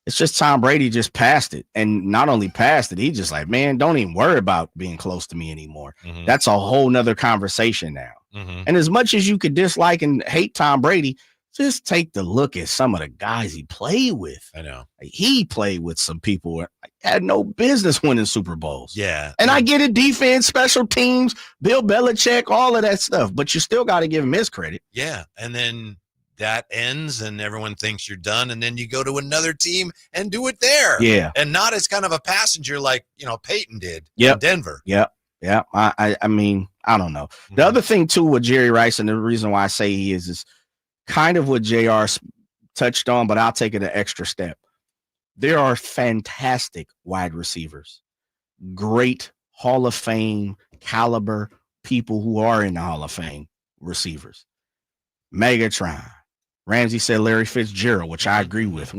It's just Tom Brady just passed it. And not only passed it, he just like, man, don't even worry about being close to me anymore. Mm-hmm. That's a whole nother conversation now. Mm-hmm. And as much as you could dislike and hate Tom Brady, just take the look at some of the guys he played with. I know. He played with some people who had no business winning Super Bowls. Yeah. And I get it, defense, special teams, Bill Belichick, all of that stuff. But you still got to give him his credit. Yeah. And then that ends and everyone thinks you're done. And then you go to another team and do it there. Yeah. And not as kind of a passenger like, Peyton did in Denver. Yep. Yeah. I mean, I don't know. Mm-hmm. The other thing, too, with Jerry Rice, and the reason why I say he is kind of what JR touched on, but I'll take it an extra step. There are fantastic wide receivers, great Hall of Fame caliber people who are in the Hall of Fame receivers. Megatron. Ramsey said Larry Fitzgerald, which I agree with.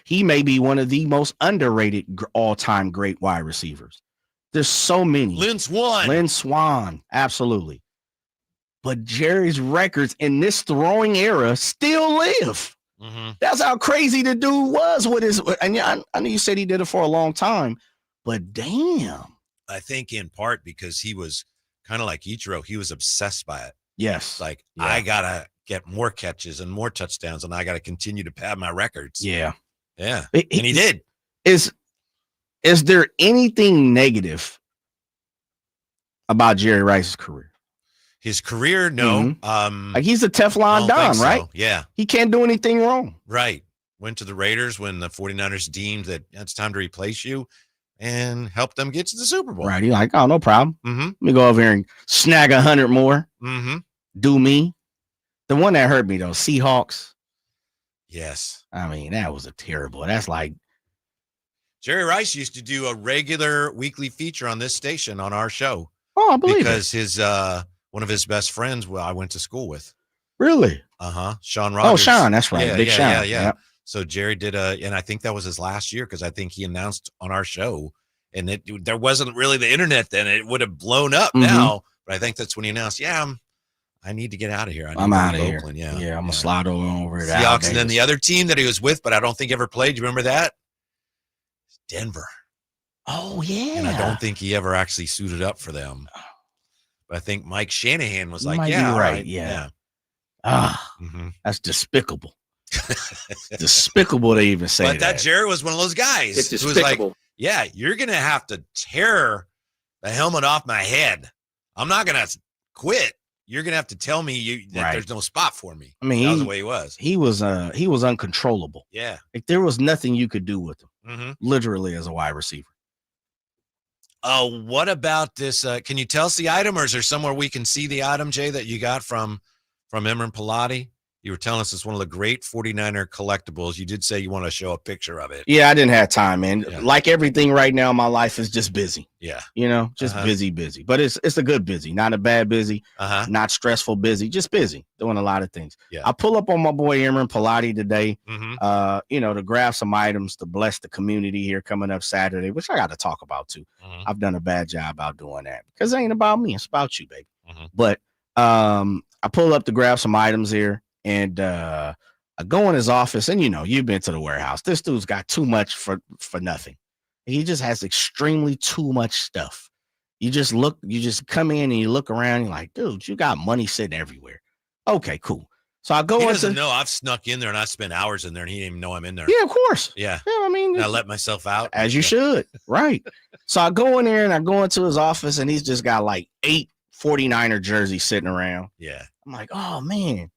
He may be one of the most underrated all-time great wide receivers. There's so many. Lynn Swann, absolutely. But Jerry's records in this throwing era still live. Mm-hmm. That's how crazy the dude was with his. And I know you said he did it for a long time, but damn. I think in part because he was kind of like Ichiro. He was obsessed by it. Yes. Like, I got to get more catches and more touchdowns, and I got to continue to pad my records. Yeah. Yeah. And he did. Is there anything negative about Jerry Rice's career? His career, no. Mm-hmm. Like he's a Teflon Don, right? Yeah. He can't do anything wrong. Right. Went to the Raiders when the 49ers deemed that it's time to replace you and helped them get to the Super Bowl. Right. He's like, oh, no problem. Mm-hmm. Let me go over here and snag 100 more. Mm-hmm. Do me. The one that hurt me, though, Seahawks. Yes. I mean, that was a terrible. That's like. Jerry Rice used to do a regular weekly feature on this station on our show. Oh, I believe because his one of his best friends, I went to school with. Really? Sean Rogers. Oh, Sean, that's right. Yeah, Big Sean. Yeah. Yep. So Jerry did and I think that was his last year because I think he announced on our show, and there wasn't really the internet then. It would have blown up now, but I think that's when he announced, I need to get out of here. I'm out of here. Oakland. Yeah, I'm gonna slide over to Seahawks, and then the other team that he was with, but I don't think ever played. Do you remember that? Denver. Oh yeah. And I don't think he ever actually suited up for them. But I think Mike Shanahan was like, right. Yeah. That's despicable. Despicable to even say But that Jared was one of those guys. It's who was like, despicable. yeah, you're going to have to tear the helmet off my head. I'm not going to quit. You're going to have to tell me that there's no spot for me. I mean, that was the way he was. He was uncontrollable. Yeah. Like there was nothing you could do with him, Mm-hmm. literally as a wide receiver. What about this? Can you tell us the item, or is there somewhere we can see the item, Jay, that you got from Imran Pilati? You were telling us it's one of the great 49er collectibles. You did say you want to show a picture of it. Yeah, I didn't have time, man. Yeah. Like everything right now, my life is just busy. Yeah. Just busy. But it's a good busy, not a bad busy, not stressful busy, just busy, doing a lot of things. Yeah. I pull up on my boy Imran Pilati today, Mm-hmm. to grab some items to bless the community here coming up Saturday, which I got to talk about too. Mm-hmm. I've done a bad job about doing that because it ain't about me, it's about you, baby. Mm-hmm. But I pull up to grab some items here. And I go in his office, and you've been to the warehouse. This dude's got too much for nothing. He just has extremely too much stuff. You just come in and you look around, and you're like, dude, you got money sitting everywhere. Okay, cool. So I go He into. doesn't know I've snuck in there and I spent hours in there, and he didn't even know I'm in there. Yeah, of course. Yeah. Yeah, I mean, and I let myself out as you should, right? So I go in there and I go into his office, and he's just got like 8 49er jerseys sitting around. Yeah. I'm like, oh man.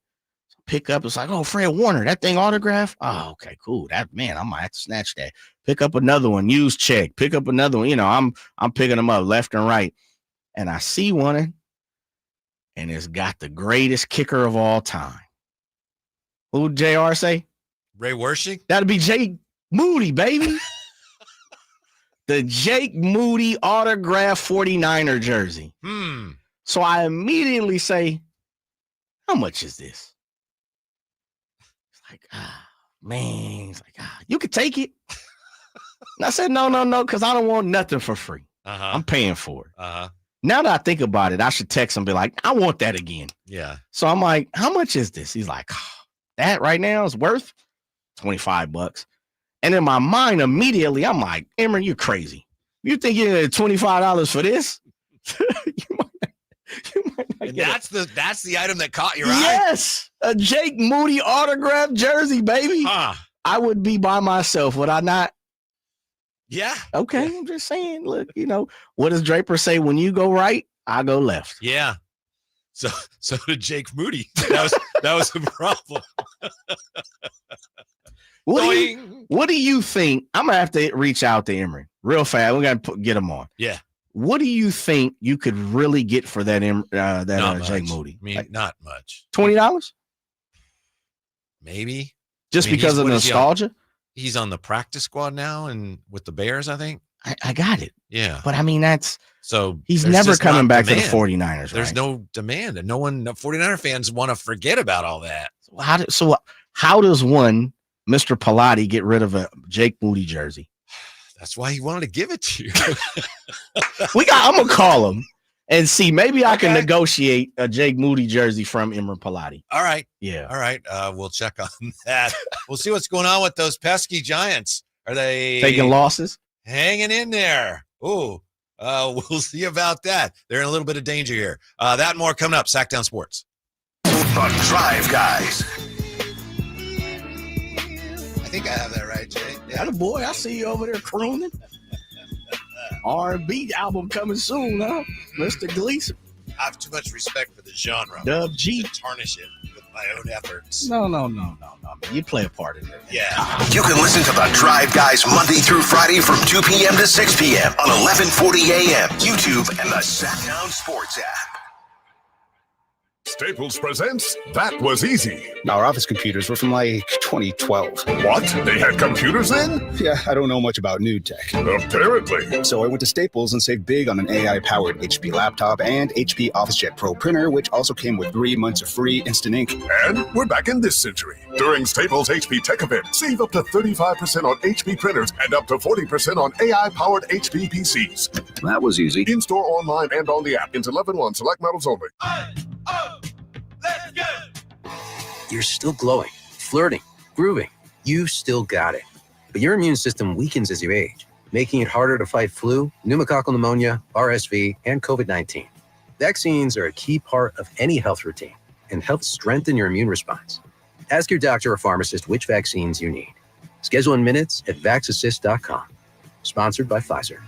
Pick up, it's like, oh, Fred Warner, that thing autographed. Oh, okay, cool. That man, I might have to snatch that. Pick up another one, use check. Pick up another one. I'm picking them up left and right, and I see one, and it's got the greatest kicker of all time. Who would JR say? Ray Wersching? That'd be Jake Moody, baby. The Jake Moody autographed 49er jersey. So I immediately say, how much is this? Like, man, he's like, you could take it. And I said, no, because I don't want nothing for free. I'm paying for it. Now that I think about it, I should text him and be like, I want that again. Yeah. So I'm like, how much is this? He's like, that right now is worth $25. And in my mind, immediately, I'm like, Imran, you're crazy. You think you get $25 for this? And that's the item that caught your eye? Yes, a Jake Moody autographed jersey, baby. I would be by myself, would I not? Yeah. Okay, I'm just saying. Look, what does Draper say? When you go right, I go left. Yeah. So did Jake Moody. That was the problem. What do you think? I'm gonna have to reach out to Imran real fast. We gotta get him on. Yeah. What do you think you could really get for that Jake Moody? I mean, not much. $20? Maybe. Just because of nostalgia? He's on the practice squad now and with the Bears, I think. I got it. Yeah. But I mean, he's there's never just coming not back to the demand. 49ers. There's right? no demand, and no 49er fans want to forget about all that. How does one, Mr. Pilati, get rid of a Jake Moody jersey? That's why he wanted to give it to you. I'm gonna call him and see. Maybe I can negotiate a Jake Moody jersey from Imran Pilati. All right. Yeah. All right. We'll check on that. We'll see what's going on with those pesky Giants. Are they taking losses? Hanging in there. Ooh. We'll see about that. They're in a little bit of danger here. That and more coming up. Sactown Sports. The Drive Guys. I think I have that right, Jay. Yeah, boy, I see you over there crooning. R&B album coming soon, huh? Mr. Gleason. I have too much respect for the genre. Dub G. To tarnish it with my own efforts. No. You play a part in it. Yeah. You can listen to The Drive Guys Monday through Friday from 2 p.m. to 6 p.m. on 1140 a.m. YouTube and the Sactown Sports app. Staples presents That Was Easy. Our office computers were from like 2012. What? They had computers then? Yeah, I don't know much about new tech. Apparently. So I went to Staples and saved big on an AI-powered HP laptop and HP OfficeJet Pro printer, which also came with 3 months of free instant ink. And we're back in this century. During Staples HP Tech Event, save up to 35% on HP printers and up to 40% on AI-powered HP PCs. That was easy. In-store, online, and on the app. Until 11/1, select models only. Let's go! You're still glowing, flirting, grooving. You still got it. But your immune system weakens as you age, making it harder to fight flu, pneumococcal pneumonia, RSV, and COVID-19. Vaccines are a key part of any health routine and help strengthen your immune response. Ask your doctor or pharmacist which vaccines you need. Schedule in minutes at vaxassist.com. Sponsored by Pfizer.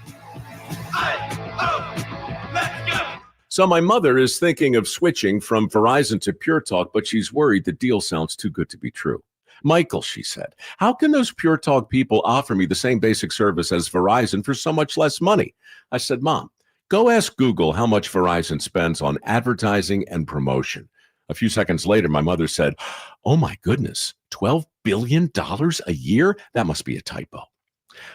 So my mother is thinking of switching from Verizon to Pure Talk, but she's worried the deal sounds too good to be true. Michael, she said, how can those Pure Talk people offer me the same basic service as Verizon for so much less money? I said, Mom, go ask Google how much Verizon spends on advertising and promotion. A few seconds later, my mother said, oh my goodness, $12 billion a year? That must be a typo.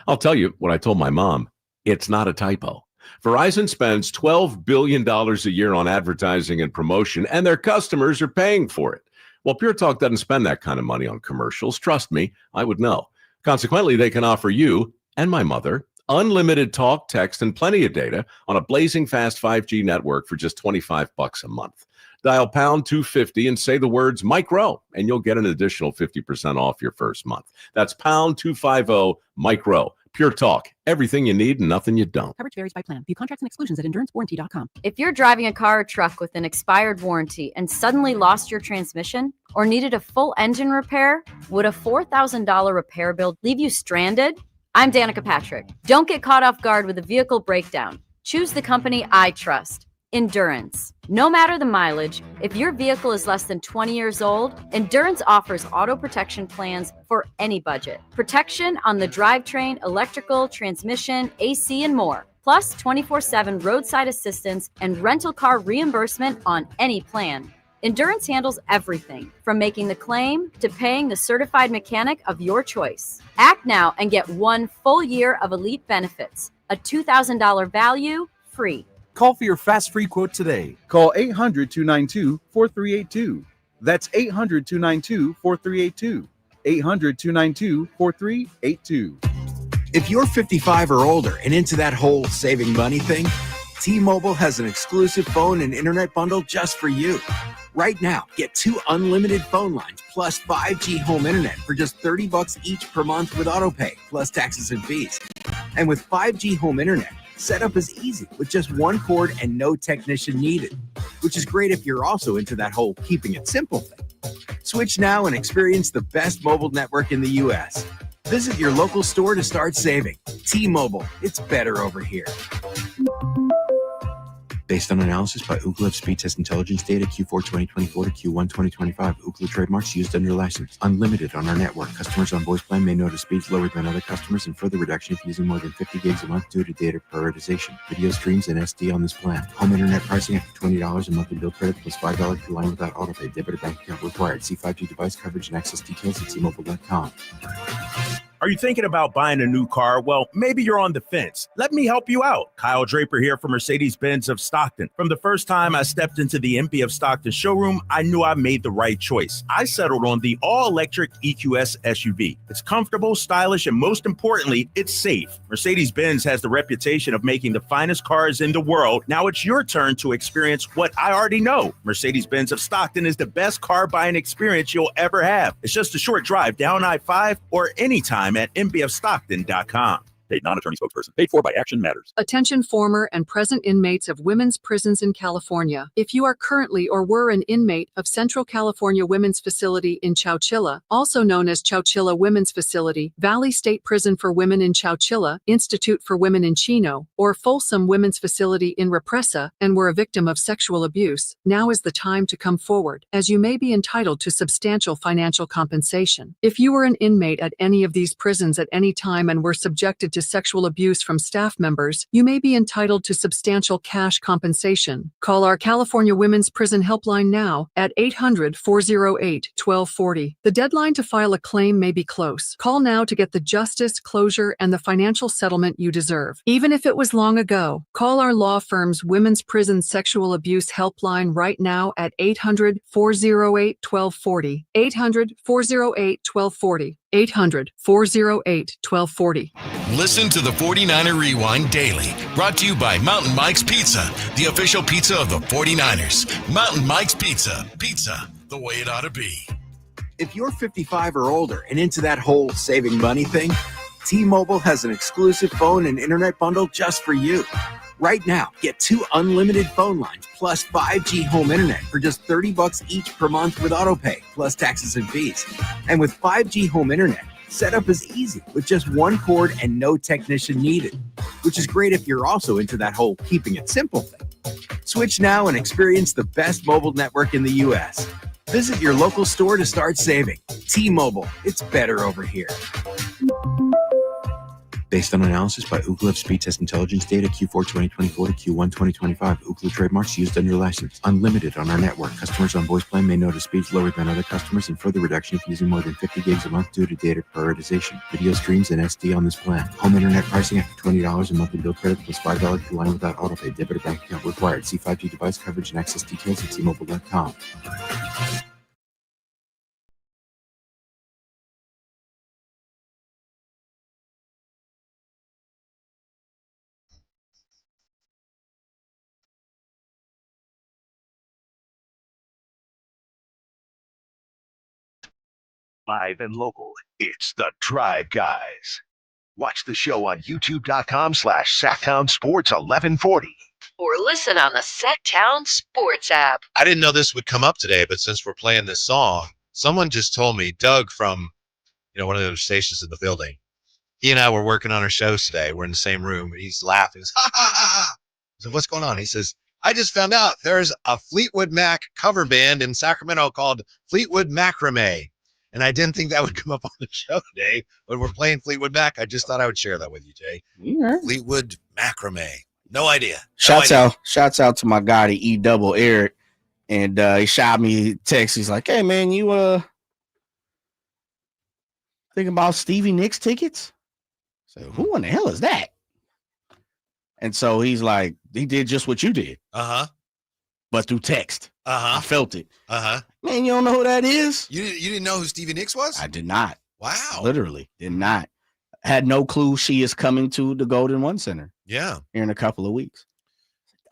I'll tell you what I told my mom. It's not a typo. Verizon spends $12 billion a year on advertising and promotion, and their customers are paying for it. Well, Pure Talk doesn't spend that kind of money on commercials. Trust me, I would know. Consequently, they can offer you and my mother unlimited talk, text, and plenty of data on a blazing fast 5G network for just $25 a month. Dial pound 250 and say the words Mike Rowe, and you'll get an additional 50% off your first month. That's pound 250 Mike Rowe. Pure Talk. Everything you need and nothing you don't. Coverage varies by plan. View contracts and exclusions at endurancewarranty.com. If you're driving a car or truck with an expired warranty and suddenly lost your transmission or needed a full engine repair, would a $4,000 repair bill leave you stranded? I'm Danica Patrick. Don't get caught off guard with a vehicle breakdown. Choose the company I trust. Endurance. No matter the mileage, if your vehicle is less than 20 years old, Endurance offers auto protection plans for any budget. Protection on the drivetrain, electrical, transmission, AC, and more. Plus 24/7 roadside assistance and rental car reimbursement on any plan. Endurance handles everything from making the claim to paying the certified mechanic of your choice. Act now and get 1 full year of elite benefits. A $2,000 value, free. Call for your fast free quote today. Call 800-292-4382. That's 800-292-4382. 800-292-4382. If you're 55 or older and into that whole saving money thing, T-Mobile has an exclusive phone and internet bundle just for you. Right now, get 2 unlimited phone lines plus 5G home internet for just $30 each per month with autopay, plus taxes and fees. And with 5G home internet, setup is easy with just 1 cord and no technician needed, which is great if you're also into that whole keeping it simple thing. Switch now and experience the best mobile network in the U.S. Visit your local store to start saving. T-Mobile, it's better over here. Based on analysis by Ookla of speed test intelligence data Q4 2024 to Q1 2025. Ookla trademarks used under license. Unlimited on our network. Customers on voice plan may notice speeds lower than other customers and further reduction if using more than 50 gigs a month due to data prioritization. Video streams and SD on this plan. Home internet pricing after $20 a monthly bill credit plus $5 per line without autopay. Debit or bank account required. See 5G device coverage and access details at T-Mobile.com. Are you thinking about buying a new car? Well, maybe you're on the fence. Let me help you out. Kyle Draper here from Mercedes-Benz of Stockton. From the first time I stepped into the MP of Stockton showroom, I knew I made the right choice. I settled on the all-electric EQS SUV. It's comfortable, stylish, and most importantly, it's safe. Mercedes-Benz has the reputation of making the finest cars in the world. Now it's your turn to experience what I already know. Mercedes-Benz of Stockton is the best car buying experience you'll ever have. It's just a short drive down I-5 or anytime at mbfstockton.com. Paid non-attorney spokesperson. Paid for by Action Matters. Attention former and present inmates of women's prisons in California. If you are currently or were an inmate of Central California Women's Facility in Chowchilla, also known as Chowchilla Women's Facility, Valley State Prison for Women in Chowchilla, Institute for Women in Chino, or Folsom Women's Facility in Represa, and were a victim of sexual abuse, now is the time to come forward, as you may be entitled to substantial financial compensation. If you were an inmate at any of these prisons at any time and were subjected to sexual abuse from staff members, you may be entitled to substantial cash compensation. Call our California Women's Prison Helpline now at 800-408-1240. The deadline to file a claim may be close. Call now to get the justice, closure, and the financial settlement you deserve. Even if it was long ago, call our law firm's Women's Prison Sexual Abuse Helpline right now at 800-408-1240. 800-408-1240. 800-408-1240. Listen to the 49er Rewind daily. Brought to you by Mountain Mike's Pizza, the official pizza of the 49ers. Mountain Mike's Pizza. Pizza, the way it ought to be. If you're 55 or older and into that whole saving money thing, T-Mobile has an exclusive phone and internet bundle just for you. Right now, get 2 unlimited phone lines plus 5G home internet for just $30 each per month with AutoPay, plus taxes and fees. And with 5G home internet, setup is easy with just 1 cord and no technician needed, which is great if you're also into that whole keeping it simple thing. Switch now and experience the best mobile network in the U.S. Visit your local store to start saving. T-Mobile, it's better over here. Based on analysis by Ookla Speed Test Intelligence data Q4 2024 to Q1 2025, Ookla trademarks used under license. Unlimited on our network. Customers on voice plan may notice speeds lower than other customers and further reduction if using more than 50 gigs a month due to data prioritization. Video streams and SD on this plan. Home internet pricing after $20 a monthly bill credit plus $5 per line without autopay. Debit or bank account required. See 5G device coverage and access details at T-Mobile.com. Live and local, it's the Drive Guys. Watch the show on youtube.com/Sactown Sports 1140. Or listen on the Sactown Sports app. I didn't know this would come up today, but since we're playing this song, someone just told me, Doug from one of those stations in the building, he and I were working on our shows today. We're in the same room, and he's laughing. He's, ha, ha, ha, ha. I said, what's going on? He says, I just found out there's a Fleetwood Mac cover band in Sacramento called Fleetwood Macrame. And I didn't think that would come up on the show today. When we're playing Fleetwood Mac, I just thought I would share that with you, Jay. Yeah. Fleetwood Macrame. No idea. Shouts out to my guy, the E-double Eric. And he shot me a text. He's like, hey, man, you thinking about Stevie Nicks tickets? So who in the hell is that? And so he's like, he did just what you did. Uh-huh. But through text. Uh-huh. I felt it. Uh-huh. Man, you don't know who that is? You didn't know who Stevie Nicks was? I did not. Wow. Literally did not. Had no clue she is coming to the Golden One Center. Yeah. Here in a couple of weeks.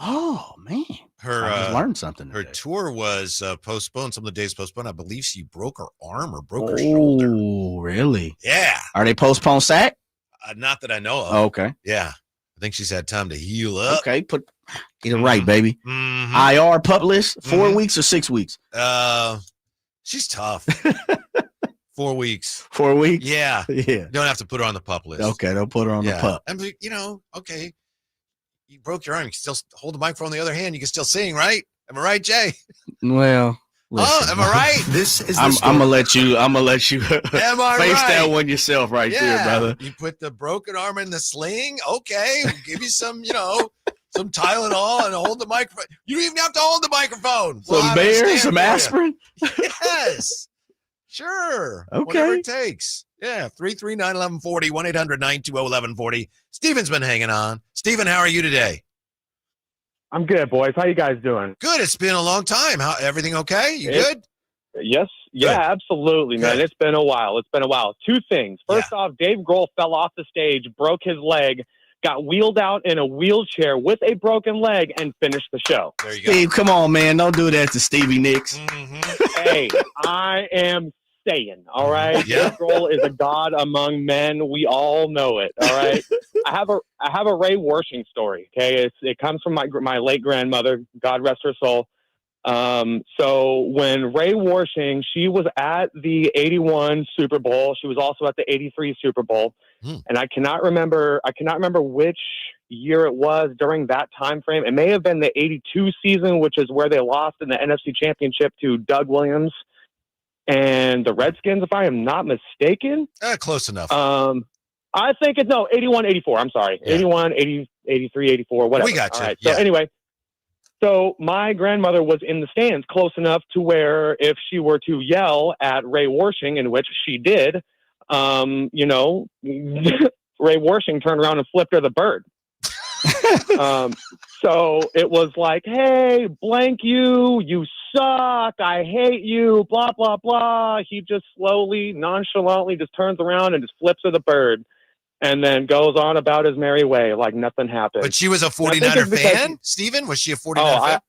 Oh, man. I just learned something Her today. tour was postponed. Some of the days postponed. I believe she broke her arm or broke her shoulder. Oh, really? Yeah. Are they postponed Sac? Not that I know of. Oh, okay. Yeah. I think she's had time to heal up. Okay. Get it right, baby. Mm-hmm. IR pup list, 4 weeks or 6 weeks? She's tough. 4 weeks. 4 weeks? Yeah. Yeah. You don't have to put her on the pup list. Okay. Don't put her on the pup. I mean, okay. You broke your arm. You can still hold the microphone in the other hand. You can still sing, right? Am I right, Jay? Well, listen, am I right? This is I'm gonna let you Am I face right? that one yourself right there, brother. You put the broken arm in the sling. Okay. We'll give you some, some Tylenol and hold the microphone. You don't even have to hold the microphone. Some beer, some aspirin. Yes. Sure. Okay. Whatever it takes. Yeah. 339-1140, 1-800-920-1140. Steven's been hanging on. Steven, how are you today? I'm good, boys. How you guys doing? Good. It's been a long time. How everything okay? You good? Yes. Yeah, Good. absolutely, man. Good. It's been a while. Two things. First off, Dave Grohl fell off the stage, broke his leg, got wheeled out in a wheelchair with a broken leg, and finished the show. There you go. Steve, come on, man. Don't do that to Stevie Nicks. Hey, I am saying, all right? Yeah. Dave Grohl is a god among men. We all know it, all right? I have a Ray Warshing story, okay? It comes from my late grandmother, God rest her soul. So when Ray Warshing, she was at the 81 Super Bowl. She was also at the 83 Super Bowl. And I cannot remember which year it was during that time frame. It may have been the 82 season, which is where they lost in the NFC Championship to Doug Williams and the Redskins, if I am not mistaken. Close enough. I think it's 81, 84. I'm sorry. Yeah. 81, 80, 83, 84, whatever. We got you. All right. Yeah. So anyway, so my grandmother was in the stands close enough to where if she were to yell at Ray Warshing, in which she did, Ray Warshing turned around and flipped her the bird. So it was like, hey, blank you suck, I hate you, blah, blah, blah. He just slowly, nonchalantly just turns around and just flips her the bird and then goes on about his merry way like nothing happened. But she was a 49er fan, Steven? Was she a 49er fan?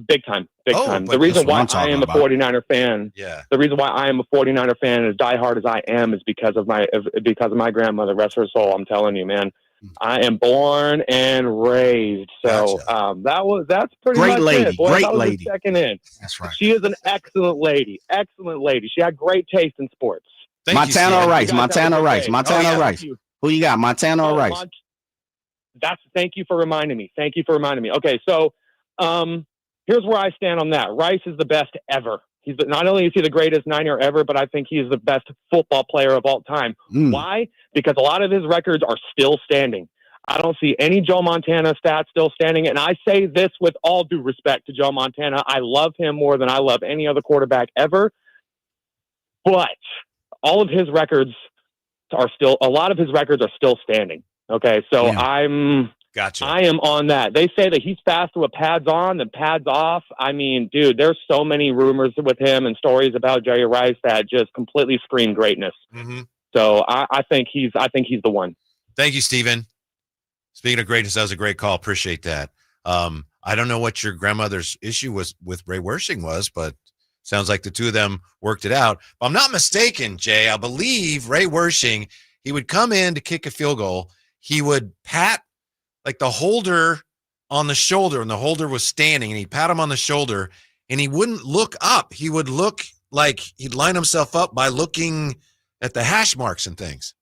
Big time. The reason why I am a 49er fan, the reason why I am a 49er fan as diehard as I am is because of my grandmother, rest her soul. I'm telling you, man. I am born and raised. So that's pretty great much lady. it. Boy, Great that was lady. Checking in. That's right. She is an excellent lady. Excellent lady. She had great taste in sports. Montana or Rice? Montana or Rice? Montana or Rice? Who you got? Montana or Rice? Thank you for reminding me. Okay, so here's where I stand on that. Rice is the best ever. Not only is he the greatest Niner ever, but I think he is the best football player of all time. Why? Because a lot of his records are still standing. I don't see any Joe Montana stats still standing. And I say this with all due respect to Joe Montana. I love him more than I love any other quarterback ever. But all of his records are still standing. Okay, so Gotcha. I am on that. They say that he's faster with pads on than pads off. I mean, dude, there's so many rumors with him and stories about Jerry Rice that just completely scream greatness. Mm-hmm. So I think he's the one. Thank you, Steven. Speaking of greatness, that was a great call. Appreciate that. I don't know what your grandmother's issue was with Ray Wersching was, but sounds like the two of them worked it out. If I'm not mistaken, Jay, I believe Ray Wersching, he would come in to kick a field goal. He would pat like the holder on the shoulder, and the holder was standing, and he'd pat him on the shoulder, and he wouldn't look up. He would look like he'd line himself up by looking at the hash marks and things.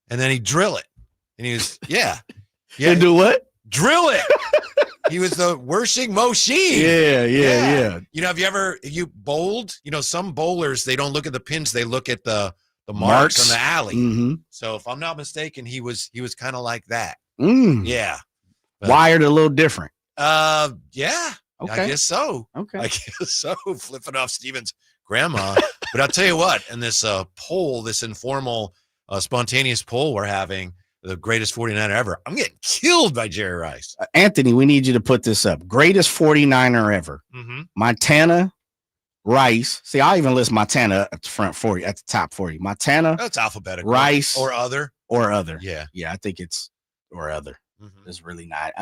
And then he'd drill it. And he was, yeah. You do what? Drill it. He was the Wersching machine. Yeah. You know, have you bowled? You know, some bowlers, they don't look at the pins, they look at the marks on the alley. Mm-hmm. So if I'm not mistaken, he was kind of like that. Yeah. But, wired a little different. Yeah. Okay. I guess so. Okay. I guess so. Flipping off Steven's grandma. But I'll tell you what, in this poll, this informal, spontaneous poll we're having, the greatest 49er ever, I'm getting killed by Jerry Rice. Anthony, we need you to put this up. Greatest 49er ever. Mm-hmm. Montana, Rice. See, I even list Montana at the front for you, at the top for you. Montana. That's alphabetical. Rice. Or other. Yeah. Yeah, I think it's or other. Mm-hmm. It's really not.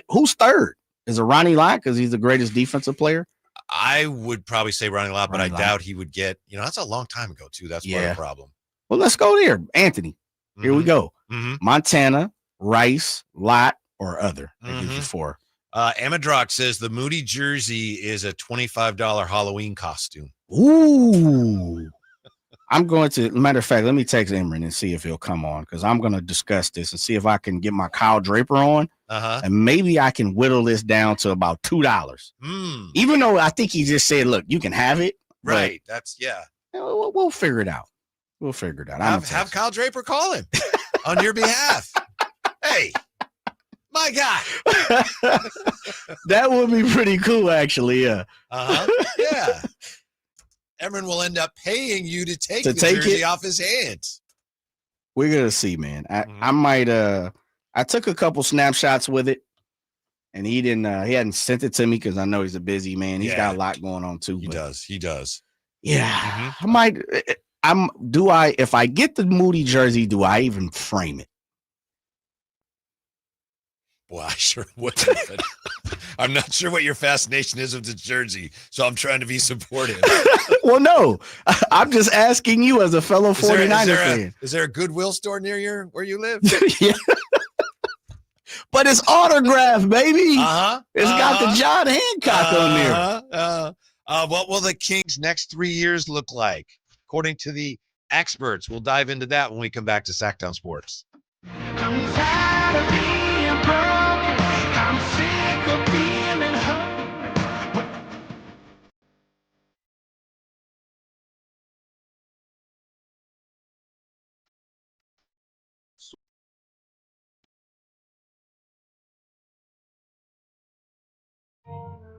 Who's third? Is it Ronnie Lott because he's the greatest defensive player? I would probably say Ronnie Lott, but I doubt he would get, that's a long time ago, too. That's part of the problem. Well, let's go there. Anthony, here we go. Mm-hmm. Montana, Rice, Lott, or other. That gives you four. Amadrock says the Moody jersey is a $25 Halloween costume. Ooh. I'm going to, matter of fact, let me text Imran and see if he'll come on because I'm going to discuss this and see if I can get my Kyle Draper on. And maybe I can whittle this down to about $2. Even though I think he just said, look, you can have it. Right. That's, We'll figure it out. Have Kyle Draper call him on your behalf. Hey, my guy. That would be pretty cool, actually. Yeah. Yeah. Emron will end up paying you to take the jersey off his hands. We're going to see, man. I might, I took a couple snapshots with it and he hadn't sent it to me because I know he's a busy man. He's got a lot going on too. He does. Yeah. I might, if I get the Moody jersey, do I even frame it? Well, I sure would. I'm not sure what your fascination is with the jersey, so I'm trying to be supportive. Well, no, I'm just asking you as a fellow 49er fan. Is there a Goodwill store near where you live? Yeah. But it's autographed, baby. It's got the John Hancock on there. What will the Kings' next 3 years look like? According to the experts, we'll dive into that when we come back to Sactown Sports. I'm tired of being broken. I'm sick of feeling hurt.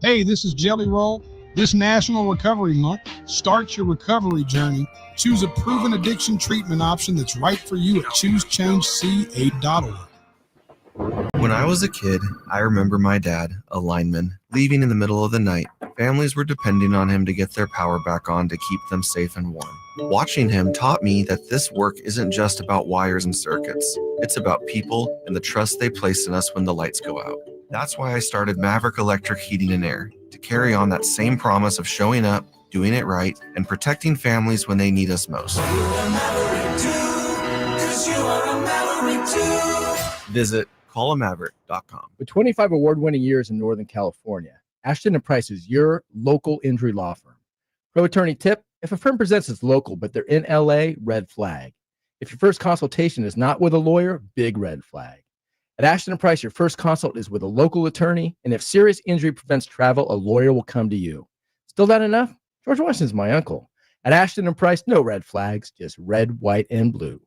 Hey, this is Jelly Roll. This National Recovery Month, start your recovery journey. Choose a proven addiction treatment option that's right for you at choosechangeca.org. When I was a kid, I remember my dad, a lineman, leaving in the middle of the night. Families were depending on him to get their power back on to keep them safe and warm. Watching him taught me that this work isn't just about wires and circuits. It's about people and the trust they place in us when the lights go out. That's why I started Maverick Electric Heating and Air, to carry on that same promise of showing up, doing it right, and protecting families when they need us most. Visit callamaverick.com. With 25 award-winning years in Northern California, Ashton & Price is your local injury law firm. Pro attorney tip: if a firm presents as local but they're in LA, red flag. If your first consultation is not with a lawyer, big red flag. At Ashton & Price, your first consult is with a local attorney, and if serious injury prevents travel, a lawyer will come to you. Still not enough? George Washington's my uncle. At Ashton & Price, no red flags, just red, white, and blue.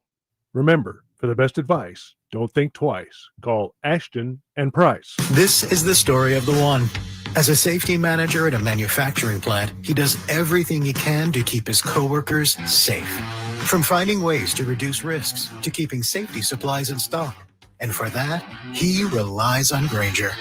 Remember, for the best advice, don't think twice. Call Ashton and Price. This is the story of the one. As a safety manager at a manufacturing plant, he does everything he can to keep his coworkers safe. From finding ways to reduce risks to keeping safety supplies in stock. And for that, he relies on Grainger.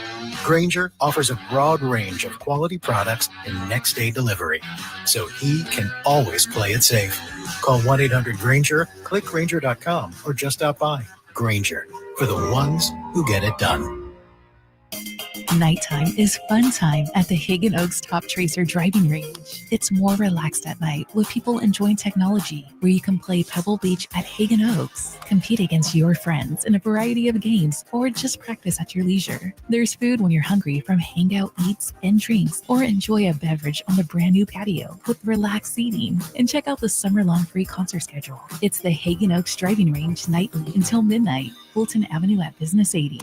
Grainger offers a broad range of quality products and next-day delivery, so he can always play it safe. Call 1-800-GRAINGER, click Grainger.com, or just stop by. Grainger, for the ones who get it done. Nighttime is fun time at the Hagen Oaks Top Tracer driving range. It's more relaxed at night with people enjoying technology, where you can play Pebble Beach at Hagen Oaks, compete against your friends in a variety of games, or just practice at your leisure. There's food when you're hungry from hangout eats and drinks, or enjoy a beverage on the brand new patio with relaxed seating. And check out the summer-long free concert schedule. It's the Hagen Oaks driving range nightly until midnight, Fulton Avenue at Business 80.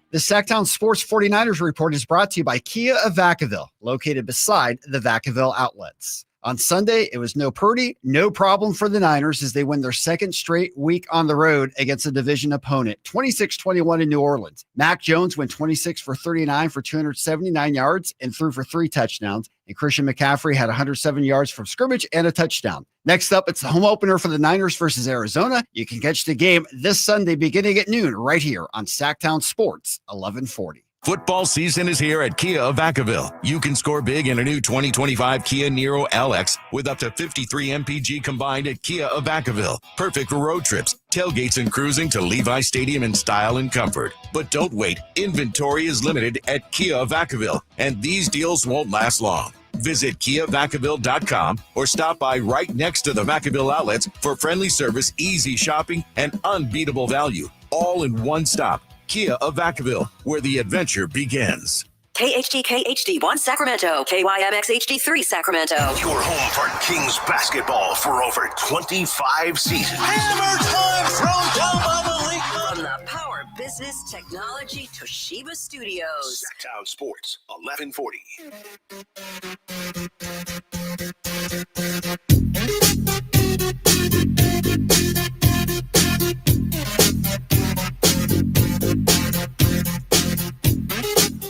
The Sactown Sports 49ers report is brought to you by Kia of Vacaville, located beside the Vacaville outlets. On Sunday, it was no Purdy, no problem for the Niners as they win their second straight week on the road against a division opponent, 26-21 in New Orleans. Mac Jones went 26 for 39 for 279 yards and threw for 3 touchdowns. And Christian McCaffrey had 107 yards from scrimmage and a touchdown. Next up, it's the home opener for the Niners versus Arizona. You can catch the game this Sunday beginning at noon right here on Sactown Sports, 1140. Football season is here at Kia of Vacaville. You can score big in a new 2025 Kia Niro LX with up to 53 MPG combined at Kia of Vacaville. Perfect for road trips, tailgates, and cruising to Levi Stadium in style and comfort. But don't wait. Inventory is limited at Kia of Vacaville, and these deals won't last long. Visit KiaVacaville.com or stop by right next to the Vacaville outlets for friendly service, easy shopping, and unbeatable value. All in one stop. Kia of Vacaville, where the adventure begins. KHTK HD1 Sacramento, KYMX HD3 Sacramento. Your home for Kings basketball for over 25 seasons. Hammer time thrown down by the league. From the Power Business Technology Toshiba Studios. Sactown Sports, 1140.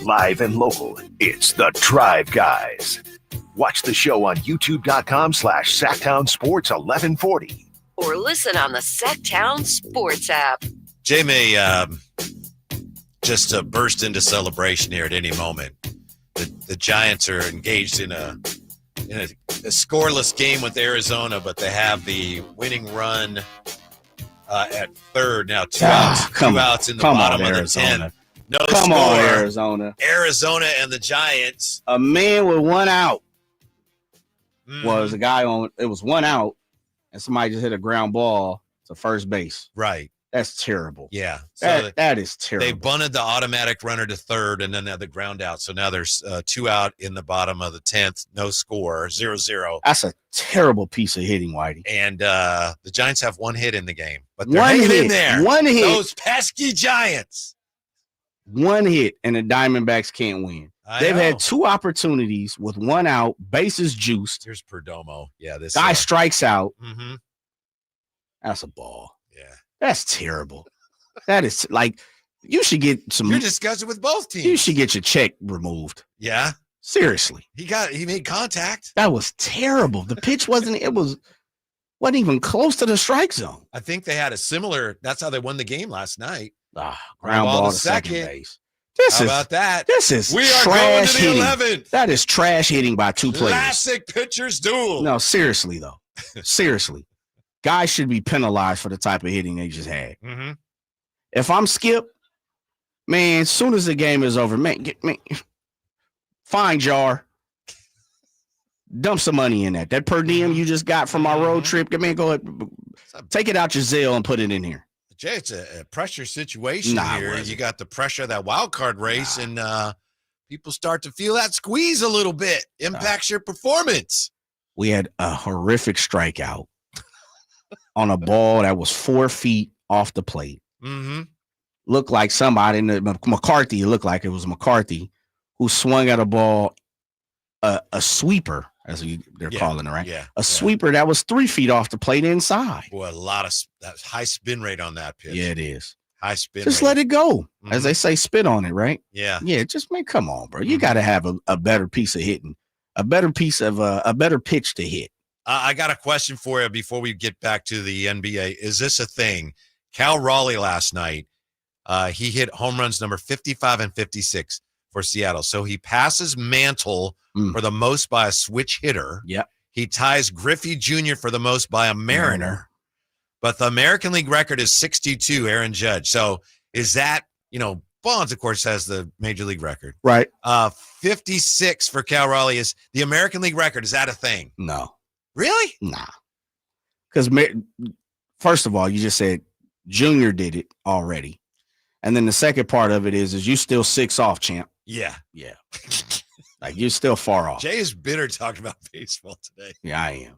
Live and local, it's the Drive Guys. Watch the show on youtube.com/Sactown Sports 1140. Or listen on the Sactown Sports app. Jay may just burst into celebration here at any moment. The Giants are engaged in a scoreless game with Arizona, but they have the winning run at third. Now two outs in the bottom of the 10th. No Come score. on, Arizona. Arizona and the Giants. A man with one out was a guy on. It was one out, and somebody just hit a ground ball to first base. Right. That's terrible. Yeah. That is terrible. They bunted the automatic runner to third, and then they had the ground out. So now there's 2 out in the bottom of the 10th. No score, 0-0. That's a terrible piece of hitting, Whitey. And the Giants have 1 hit in the game, but they're hanging in there. 1 hit. Those pesky Giants. 1 hit, and the Diamondbacks can't win. They've had 2 opportunities with 1 out, bases juiced. Here's Perdomo. Yeah, this guy strikes out. Mm-hmm. That's a ball. Yeah, that's terrible. That is like you should get some. You're discussing with both teams. You should get your check removed. Yeah, seriously. He made contact. That was terrible. The pitch wasn't even close to the strike zone. I think they had a similar. That's how they won the game last night. Ground ball to second base. How about that? This is we are trash going to the hitting. 11th. That is trash hitting by 2 players. Classic pitcher's duel. No, seriously though. Seriously, guys should be penalized for the type of hitting they just had. Mm-hmm. If I'm Skip, man, as soon as the game is over, man, find Jar. Dump some money in that. That per diem you just got from our road trip, man, go ahead, take it out your Zelle and put it in here. The Jay, it's a pressure situation here. You got the pressure of that wild card race, and people start to feel that squeeze a little bit. Impacts your performance. We had a horrific strikeout on a ball that was 4 feet off the plate. Mm-hmm. Looked like somebody McCarthy. It looked like it was McCarthy who swung at a ball, a sweeper, as they're calling it, right? Yeah. A sweeper that was 3 feet off the plate inside. Boy, a lot of that high spin rate on that pitch. Yeah, it is. High spin Just rate. let it go. As they say, spit on it, right? Yeah. Yeah, just come on, bro. You got to have a better piece of hitting, a better piece of a better pitch to hit. I got a question for you before we get back to the NBA. Is this a thing? Cal Raleigh last night, he hit home runs number 55 and 56 for Seattle. So he passes Mantle for the most by a switch hitter. Yep. He ties Griffey Jr. for the most by a Mariner. But the American League record is 62, Aaron Judge. So is that, Bonds, of course, has the Major League record. Right. 56 for Cal Raleigh is the American League record. Is that a thing? No. Really? Nah. Because first of all, you just said Junior did it already. And then the second part of it is you still 6 off, champ. Yeah. Yeah. Like you're still far off. Jay is bitter talking about baseball today. Yeah, I am.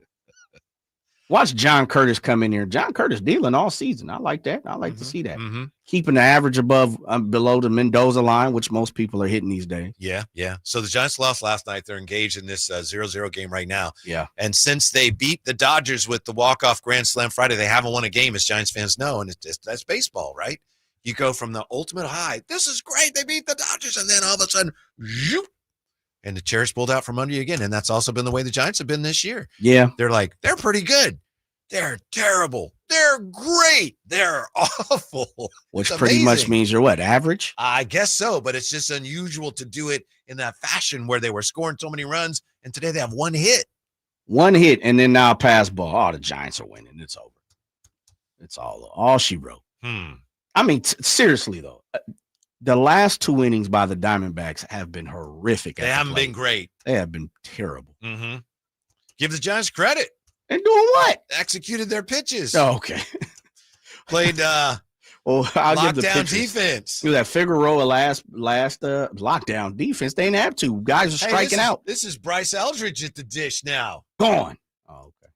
Watch John Curtis come in here. John Curtis dealing all season. I like that. I like to see that. Keeping the average below the Mendoza line, which most people are hitting these days. Yeah, yeah. So the Giants lost last night. They're engaged in this 0-0 game right now. Yeah. And since they beat the Dodgers with the walk-off Grand Slam Friday, they haven't won a game, as Giants fans know, and that's baseball, right? You go from the ultimate high, this is great, they beat the Dodgers, and then all of a sudden, zoop, and the chair's pulled out from under you again. And that's also been the way the Giants have been this year. Yeah. They're like, they're pretty good. They're terrible. They're great. They're awful. Which It's pretty much amazing. means you're what, average? I guess so, but it's just unusual to do it in that fashion where they were scoring so many runs, and today they have one hit. One hit, and then now pass ball. Oh, the Giants are winning. It's over. It's all she wrote. I mean, seriously, though. The last 2 innings by the Diamondbacks have been horrific. They haven't been great. They have been terrible. Give the Giants credit. And doing what? Executed their pitches. Oh, okay. Played well, I'll give the lockdown pitchers. defense. That Figueroa last lockdown defense. They didn't have to. Guys are striking out. This is Bryce Eldridge at the dish now. Gone. Oh, okay.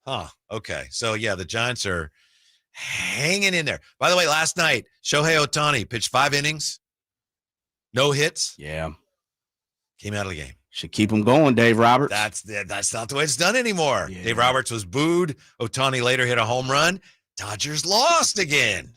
Huh. Okay. So, yeah, the Giants are hanging in there. By the way, last night, Shohei Ohtani pitched 5 innings, no hits. Yeah. Came out of the game. Should keep them going, Dave Roberts. That's not the way it's done anymore. Yeah. Dave Roberts was booed. Ohtani later hit a home run. Dodgers lost again.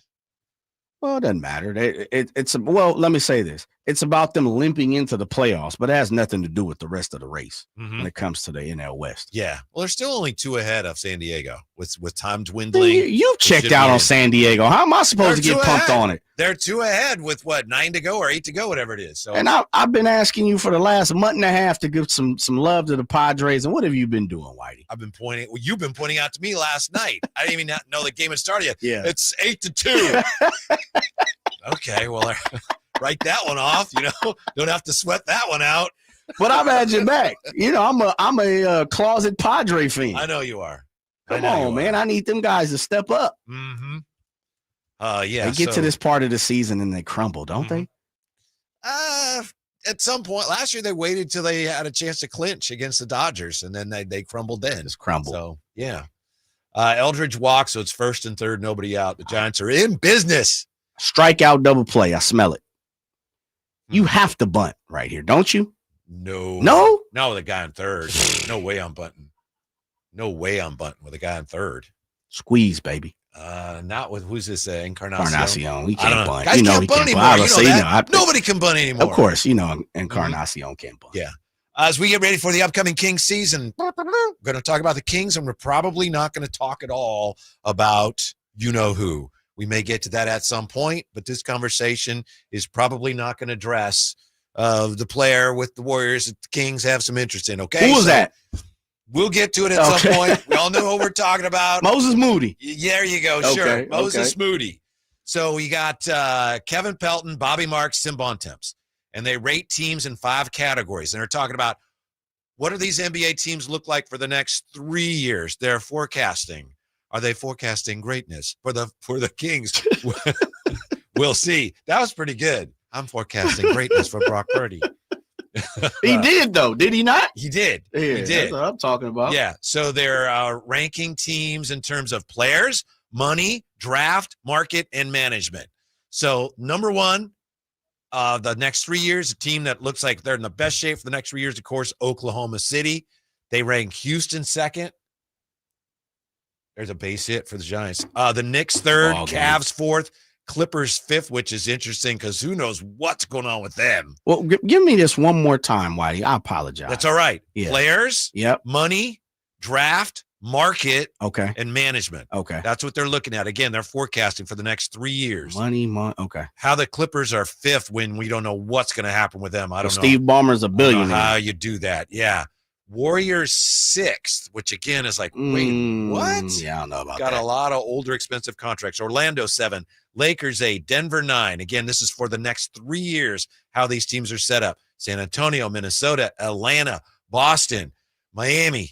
Well, it doesn't matter. Let me say this. It's about them limping into the playoffs, but it has nothing to do with the rest of the race when it comes to the NL West. Yeah. Well, they're still only 2 ahead of San Diego with time dwindling. You've checked out on San Diego. How am I supposed to get pumped on it? They're 2 ahead with 9 to go or 8 to go, whatever it is. So, and I've been asking you for the last month and a half to give some love to the Padres. And what have you been doing, Whitey? I've been you've been pointing out to me last night. I didn't even know the game had started yet. Yeah. It's 8-2. Okay, well, write that one off. Don't have to sweat that one out. But I've had your back. I'm a closet Padre fan. I know you are. Come on, man. I need them guys to step up. Yeah. They get to this part of the season and they crumble, don't they? At some point last year, they waited till they had a chance to clinch against the Dodgers, and then they crumbled then. Just crumbled. So, yeah. Eldridge walks, so it's 1st and 3rd, nobody out. The Giants are in business. Strikeout double play. I smell it. You have to bunt right here, don't you? No. No? No, with a guy on 3rd. No way I'm bunting. No way I'm bunting with a guy on 3rd. Squeeze, baby. Not with who's this? Encarnacion. Encarnacion. He can't bunt. Guys can't bunt anymore. Nobody can bunt anymore. Of course, Encarnacion can't bunt. Yeah. As we get ready for the upcoming Kings season, we're going to talk about the Kings, and we're probably not going to talk at all about you-know-who. We may get to that at some point, but this conversation is probably not going to address the player with the Warriors that the Kings have some interest in, okay? Who was that? We'll get to it at some point. We all know who we're talking about. Moses Moody. Yeah, there you go. Sure. Moses Moody. So we got Kevin Pelton, Bobby Marks, Tim Bontemps, and they rate teams in 5 categories. And they're talking about what do these NBA teams look like for the next 3 years? They're forecasting Are they forecasting greatness for the Kings? We'll see. That was pretty good. I'm forecasting greatness for Brock Purdy. He did, though. Did he not? He did. Yeah, He did. That's what I'm talking about. Yeah. So they're ranking teams in terms of players, money, draft, market, and management. So number one, the next 3 years, a team that looks like they're in the best shape for the next 3 years, of course, Oklahoma City. They rank Houston second. There's a base hit for the Giants. The Knicks third, Cavs fourth, Clippers fifth, which is interesting because who knows what's going on with them. Well, give me this one more time, Whitey. I apologize. That's all right. Yeah. Players, money, draft, market, and management. Okay. That's what they're looking at. Again, they're forecasting for the next 3 years. Money, okay. How the Clippers are fifth when we don't know what's going to happen with them. I don't know. Steve Ballmer's a billionaire. I don't know how you do that. Yeah. Warriors sixth, which again is like, wait, what? Yeah, I don't know about Got that. a lot of older, expensive contracts. Orlando 7, Lakers 8, Denver 9. Again, this is for the next 3 years, how these teams are set up. San Antonio, Minnesota, Atlanta, Boston, Miami.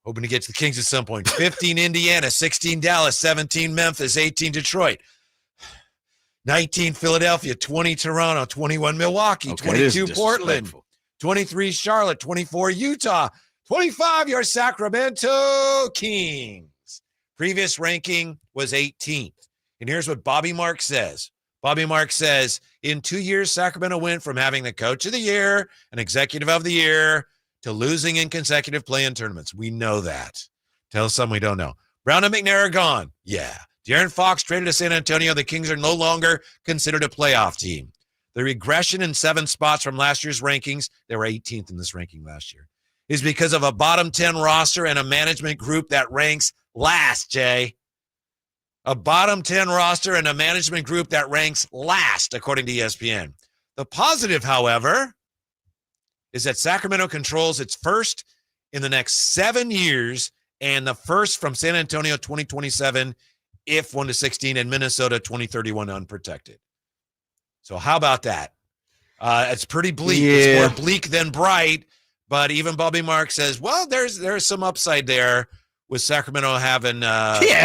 Hoping to get to the Kings at some point. 15, Indiana, 16, Dallas, 17, Memphis, 18, Detroit. 19, Philadelphia, 20, Toronto, 21, Milwaukee, 22, Portland. 23, Charlotte, 24, Utah, 25, your Sacramento Kings. Previous ranking was 18th. And here's what Bobby Mark says. Bobby Mark says, in 2 years, Sacramento went from having the coach of the year and executive of the year to losing in consecutive play-in tournaments. We know that. Tell us something we don't know. Brown and McNair are gone. Yeah. De'Aaron Fox traded to San Antonio. The Kings are no longer considered a playoff team. The regression in 7 spots from last year's rankings, they were 18th in this ranking last year, is because of a bottom 10 roster and a management group that ranks last, Jay. A bottom 10 roster and a management group that ranks last, according to ESPN. The positive, however, is that Sacramento controls its first in the next 7 years and the first from San Antonio 2027 if 1-16 and Minnesota 2031 unprotected. So how about that? It's pretty bleak. Yeah. It's more bleak than bright, but even Bobby Mark says, well, there's some upside there with Sacramento having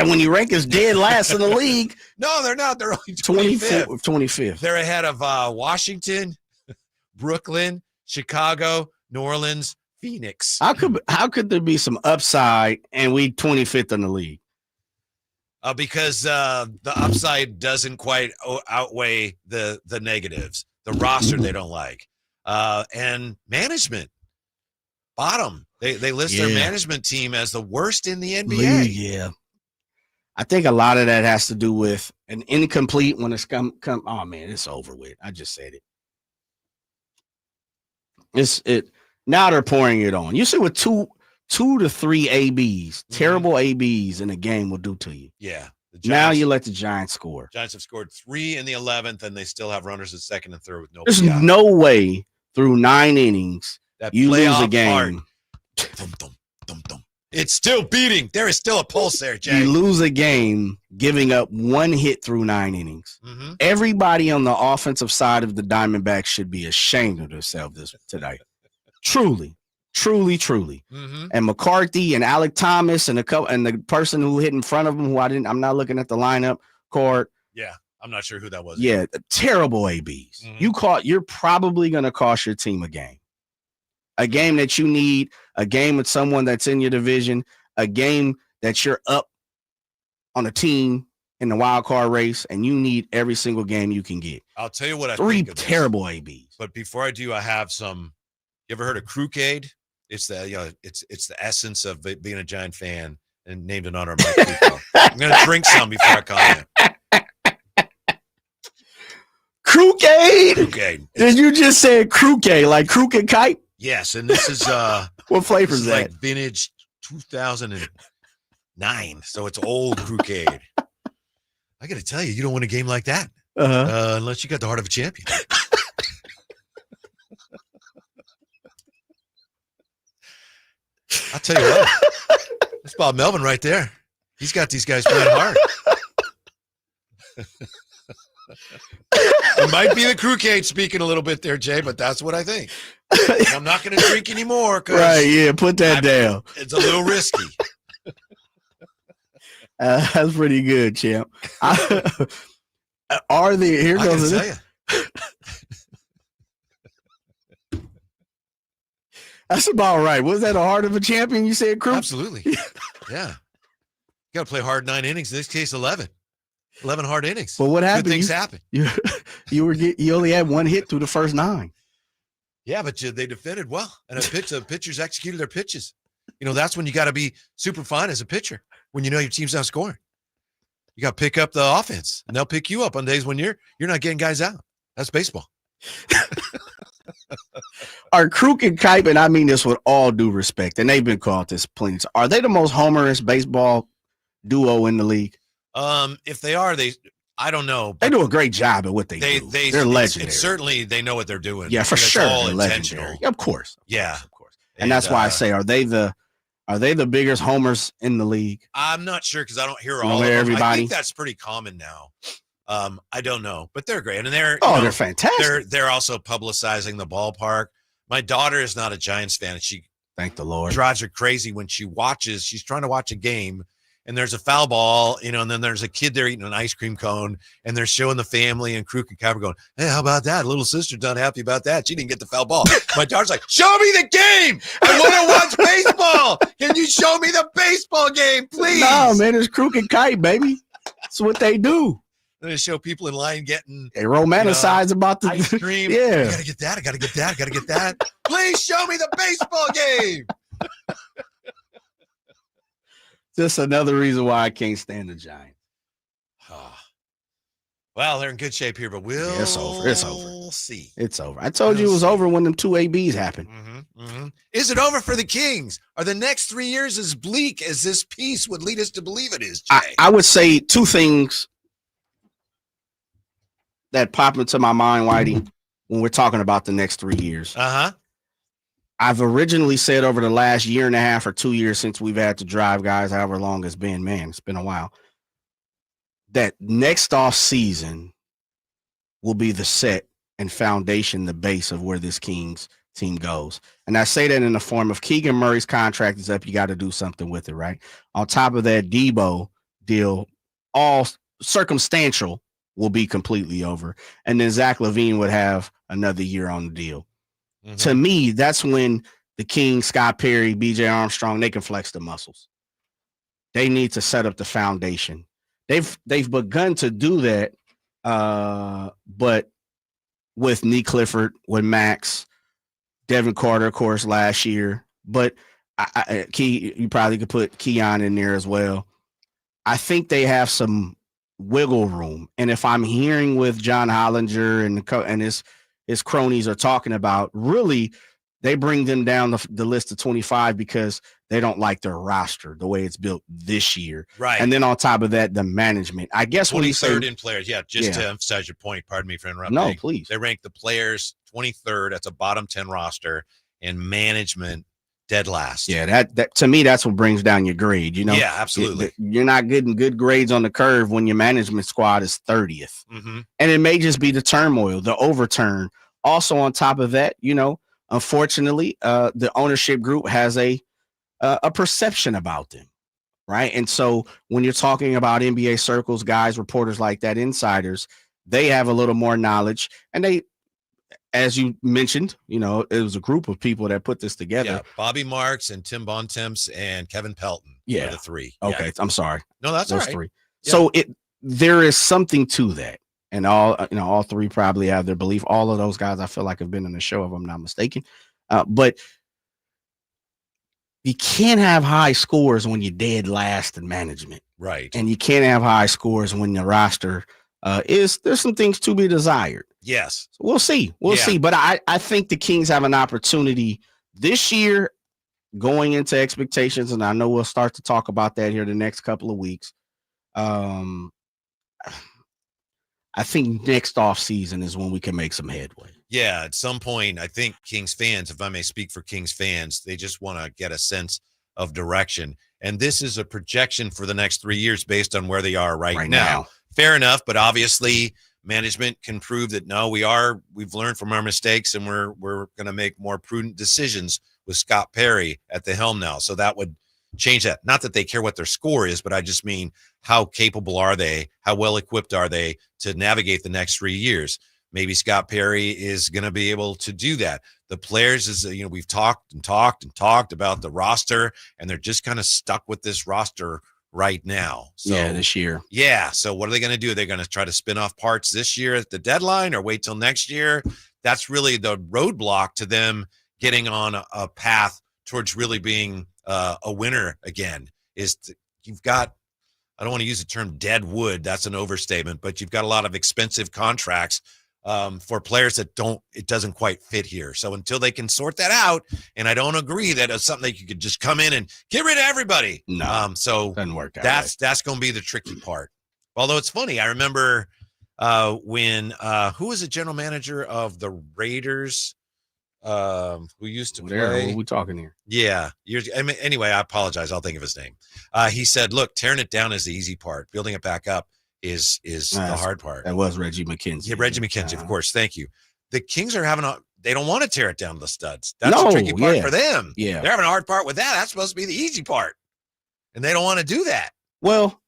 when you rank as dead last in the league. No, they're not. They're only 25th. They're ahead of Washington, Brooklyn, Chicago, New Orleans, Phoenix. How could there be some upside and we 25th in the league? Because the upside doesn't quite outweigh the negatives. The roster they don't like. And management, bottom. They list their management team as the worst in the NBA. Yeah. I think a lot of that has to do with an incomplete when it's come. Oh, man, it's over with. I just said it. Now they're pouring it on. You see what two to three ABs, terrible ABs in a game will do to you. Yeah. Now you let the Giants score. Giants have scored 3 in the 11th, and they still have runners at second and third with no. There's no way through 9 innings that you lose a playoff game. It's still beating. There is still a pulse there, Jay. You lose a game giving up 1 hit through 9 innings. Mm-hmm. Everybody on the offensive side of the Diamondbacks should be ashamed of themselves today. Truly. Mm-hmm. And McCarthy and Alec Thomas and the person who hit in front of him, who I'm not looking at the lineup card. Yeah, I'm not sure who that was. Yeah, terrible ABs. Mm-hmm. You're probably going to cost your team a game that you need, a game with someone that's in your division, a game that you're up on a team in the wild card race, and you need every single game you can get. I'll tell you what I 3 think of this. terrible ABs. But before I do, I have some. You ever heard of Crewcade? It's the it's the essence of being a Giant fan, and named in honor of Mike Krukow. I'm gonna drink some before I comment. Crewcade. Did you just say Crewcade, like crooked kite? Yes, and this is what flavor is that? Like vintage 2009, so it's old Crewcade. I got to tell you, you don't win a game like that unless you got the heart of a champion. I'll tell you what, that's Bob Melvin right there. He's got these guys playing hard. It might be the Crewcade speaking a little bit there, Jay, but that's what I think. I'm not going to drink anymore. Right, yeah, put that down. It's a little risky. That's pretty good, champ. Here goes it. That's about right. Was that a heart of a champion? You said, Crew? Absolutely. Yeah. You got to play hard 9 innings. In this case, 11. 11 hard innings. But what happened? Good things happen. You only had 1 hit through the first 9. Yeah, but they defended well, and the pitchers executed their pitches. That's when you got to be super fine as a pitcher when you know your team's not scoring. You got to pick up the offense, and they'll pick you up on days when you're not getting guys out. That's baseball. Are Kruk and Kipe, and I mean this with all due respect, and they've been called this plenty. Are they the most homerous baseball duo in the league? If they are, I don't know. They do a great job at what they do. They're legendary. Certainly, they know what they're doing. Yeah, for sure. All they're intentional. Legendary. Of course. Yeah, of course. And that's why I say, are they the biggest homers in the league? I'm not sure because I don't hear all of them. Everybody. I think that's pretty common now. I don't know, but they're great, and they're they're fantastic. They're also publicizing the ballpark. My daughter is not a Giants fan, and she thank the Lord drives her crazy when she's trying to watch a game, and there's a foul ball, and then there's a kid there eating an ice cream cone, and they're showing the family and Kruk and Kipe going, "Hey, how about that? Little sister's not happy about that. She didn't get the foul ball." My daughter's like, "Show me the game. I want to watch baseball. Can you show me the baseball game, please?" No, man, it's Kruk and Kipe, baby. That's what they do. They show people in line getting they romanticize about the ice cream. Yeah, I gotta get that. I gotta get that. I gotta get that. Please show me the baseball game. Just another reason why I can't stand the Giants. Well, they're in good shape here, but it's over. It's over. We'll see. It's over. I told you it was over when them 2 ABs happened. Is it over for the Kings? Are the next 3 years as bleak as this piece would lead us to believe it is, Jay? I would say 2 things that pop into my mind, Whitey, when we're talking about the next 3 years. I've originally said over the last year and a half or 2 years since we've had to drive guys, however long it's been, man, it's been a while, that next off season will be the set and foundation, the base of where this Kings team goes. And I say that in the form of Keegan Murray's contract is up. You got to do something with it, right? On top of that, Debo deal, all circumstantial, will be completely over. And then Zach LaVine would have another year on the deal. To me, that's when the Kings, Scott Perry, BJ Armstrong, they can flex the muscles. They need to set up the foundation. They've begun to do that, but with Nee Clifford, with Max, Devin Carter, of course, last year. But you probably could put Keon in there as well. I think they have some wiggle room. And if I'm hearing with John Hollinger and his cronies are talking about, really, they bring them down the list of 25 because they don't like their roster, the way it's built this year. Right. And then on top of that, the management. I guess when you say 23rd in players, to emphasize your point, pardon me for interrupting. No, please. They rank the players 23rd. That's a bottom 10 roster, and management dead last. Yeah, that to me, that's what brings down your grade. Yeah, absolutely. You're not getting good grades on the curve when your management squad is 30th. And it may just be the turmoil, the overturn. Also, on top of that, unfortunately, the ownership group has a perception about them, right? And so when you're talking about NBA circles, guys, reporters like that, insiders, they have a little more knowledge, and they, as you mentioned, it was a group of people that put this together. Yeah, Bobby Marks and Tim Bontemps and Kevin Pelton. Yeah, are the 3. Okay, yeah. I'm sorry. No, that's those all right. 3. Yeah. So there is something to that, and all 3 probably have their belief. All of those guys, I feel like, have been on the show, if I'm not mistaken. But you can't have high scores when you're dead last in management, right? And you can't have high scores when the roster there's some things to be desired. Yes. So we'll see. We'll see. But I think the Kings have an opportunity this year going into expectations, and I know we'll start to talk about that here the next couple of weeks. I think next off season is when we can make some headway. Yeah, at some point, I think Kings fans, if I may speak for Kings fans, they just want to get a sense of direction. And this is a projection for the next 3 years based on where they are right now. Fair enough, but obviously management can prove that we've learned from our mistakes, and we're going to make more prudent decisions with Scott Perry at the helm now. So that would change that. Not that they care what their score is, but I just mean how capable are they? How well equipped are they to navigate the next 3 years? Maybe Scott Perry is going to be able to do that. The players is, we've talked about the roster, and they're just kind of stuck with this roster right now. So, this year. Yeah. So what are they going to do? They're going to try to spin off parts this year at the deadline or wait till next year? That's really the roadblock to them getting on a path towards really being a winner again. You've got, I don't want to use the term dead wood. That's an overstatement, but you've got a lot of expensive contracts for players that it doesn't quite fit here. So until they can sort that out, and I don't agree that it's something that you could just come in and get rid of everybody. No, so doesn't work out. That's going to be the tricky part. Although it's funny, I remember when who was the general manager of the Raiders who used to play? What are we talking here? Yeah. Anyway, I apologize. I'll think of his name. He said, look, tearing it down is the easy part. Building it back up is the hard part. That was Reggie McKenzie. Yeah, Reggie McKenzie, of course. Thank you. The Kings are they don't want to tear it down to the studs. That's the tricky part for them. Yeah. They're having a hard part with that. That's supposed to be the easy part. And they don't want to do that. Well,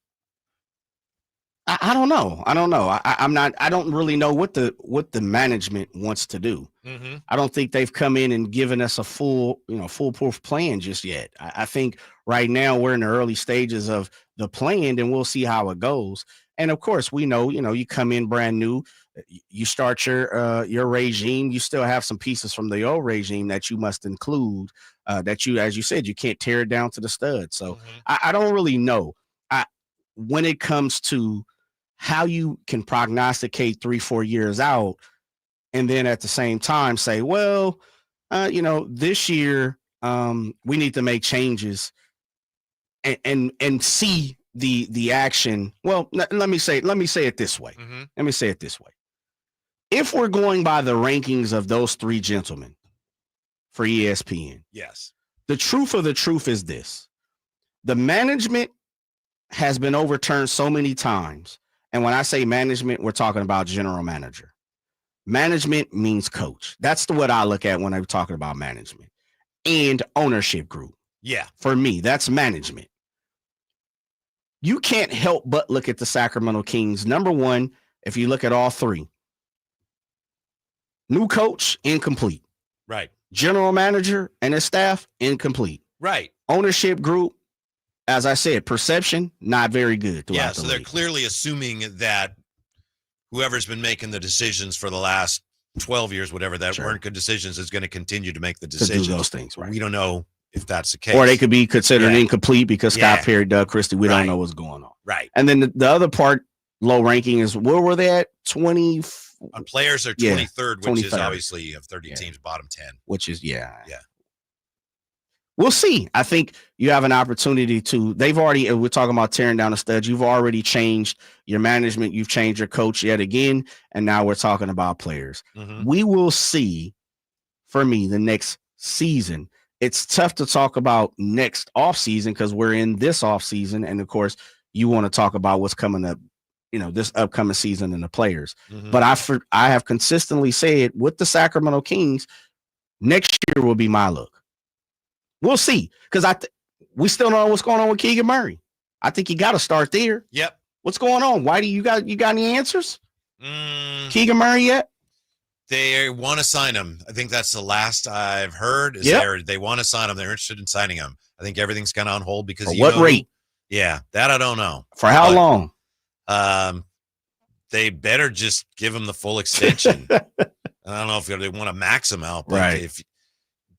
I don't know. I don't really know what the management wants to do. Mm-hmm. I don't think they've come in and given us a foolproof plan just yet. I think right now we're in the early stages of the plan, and we'll see how it goes. And of course, we know, you come in brand new, you start your regime. You still have some pieces from the old regime that you must include. That you, as you said, you can't tear it down to the stud. So I don't really know. When it comes to how you can prognosticate 3-4 years out, and then at the same time say, well, this year we need to make changes and see the action. Well, let me say it this way. Mm-hmm. Let me say it this way. If we're going by the rankings of those three gentlemen for ESPN, yes, the truth of the truth is this: the management has been overturned so many times. And when I say management, we're talking about general manager. Management means coach. That's what I look at when I'm talking about management. And ownership group. Yeah. For me, that's management. You can't help but look at the Sacramento Kings. Number one, if you look at all three, new coach, incomplete. Right. General manager and his staff, incomplete. Right. Ownership group, as I said, perception, not very good. Yeah, so they're clearly assuming that whoever's been making the decisions for the last 12 years, whatever, that weren't good decisions, is going to continue to make the decisions. To do those things, right. We don't know if that's the case. Or they could be considered incomplete because Scott Perry, Doug Christie, we don't know what's going on. Right. And then the other part, low ranking, is where were they at? 20? On players are 23rd, which is 23rd. Obviously of 30 teams, bottom 10. Which is, Yeah. We'll see. I think you have an opportunity we're talking about tearing down the studs. You've already changed your management. You've changed your coach yet again. And now we're talking about players. Mm-hmm. We will see, for me, the next season. It's tough to talk about next offseason because we're in this offseason. And of course, you want to talk about what's coming up, this upcoming season and the players. Mm-hmm. But I have consistently said with the Sacramento Kings, next year will be my look. We'll see, because we still don't know what's going on with Keegan Murray. I think you got to start there. Yep. What's going on? Whitey, you got any answers? Keegan Murray yet? They want to sign him. I think that's the last I've heard. They want to sign him. They're interested in signing him. I think everything's kind of on hold because For what rate? Yeah, that I don't know. For how long? They better just give him the full extension. I don't know if they want to max him out, but right.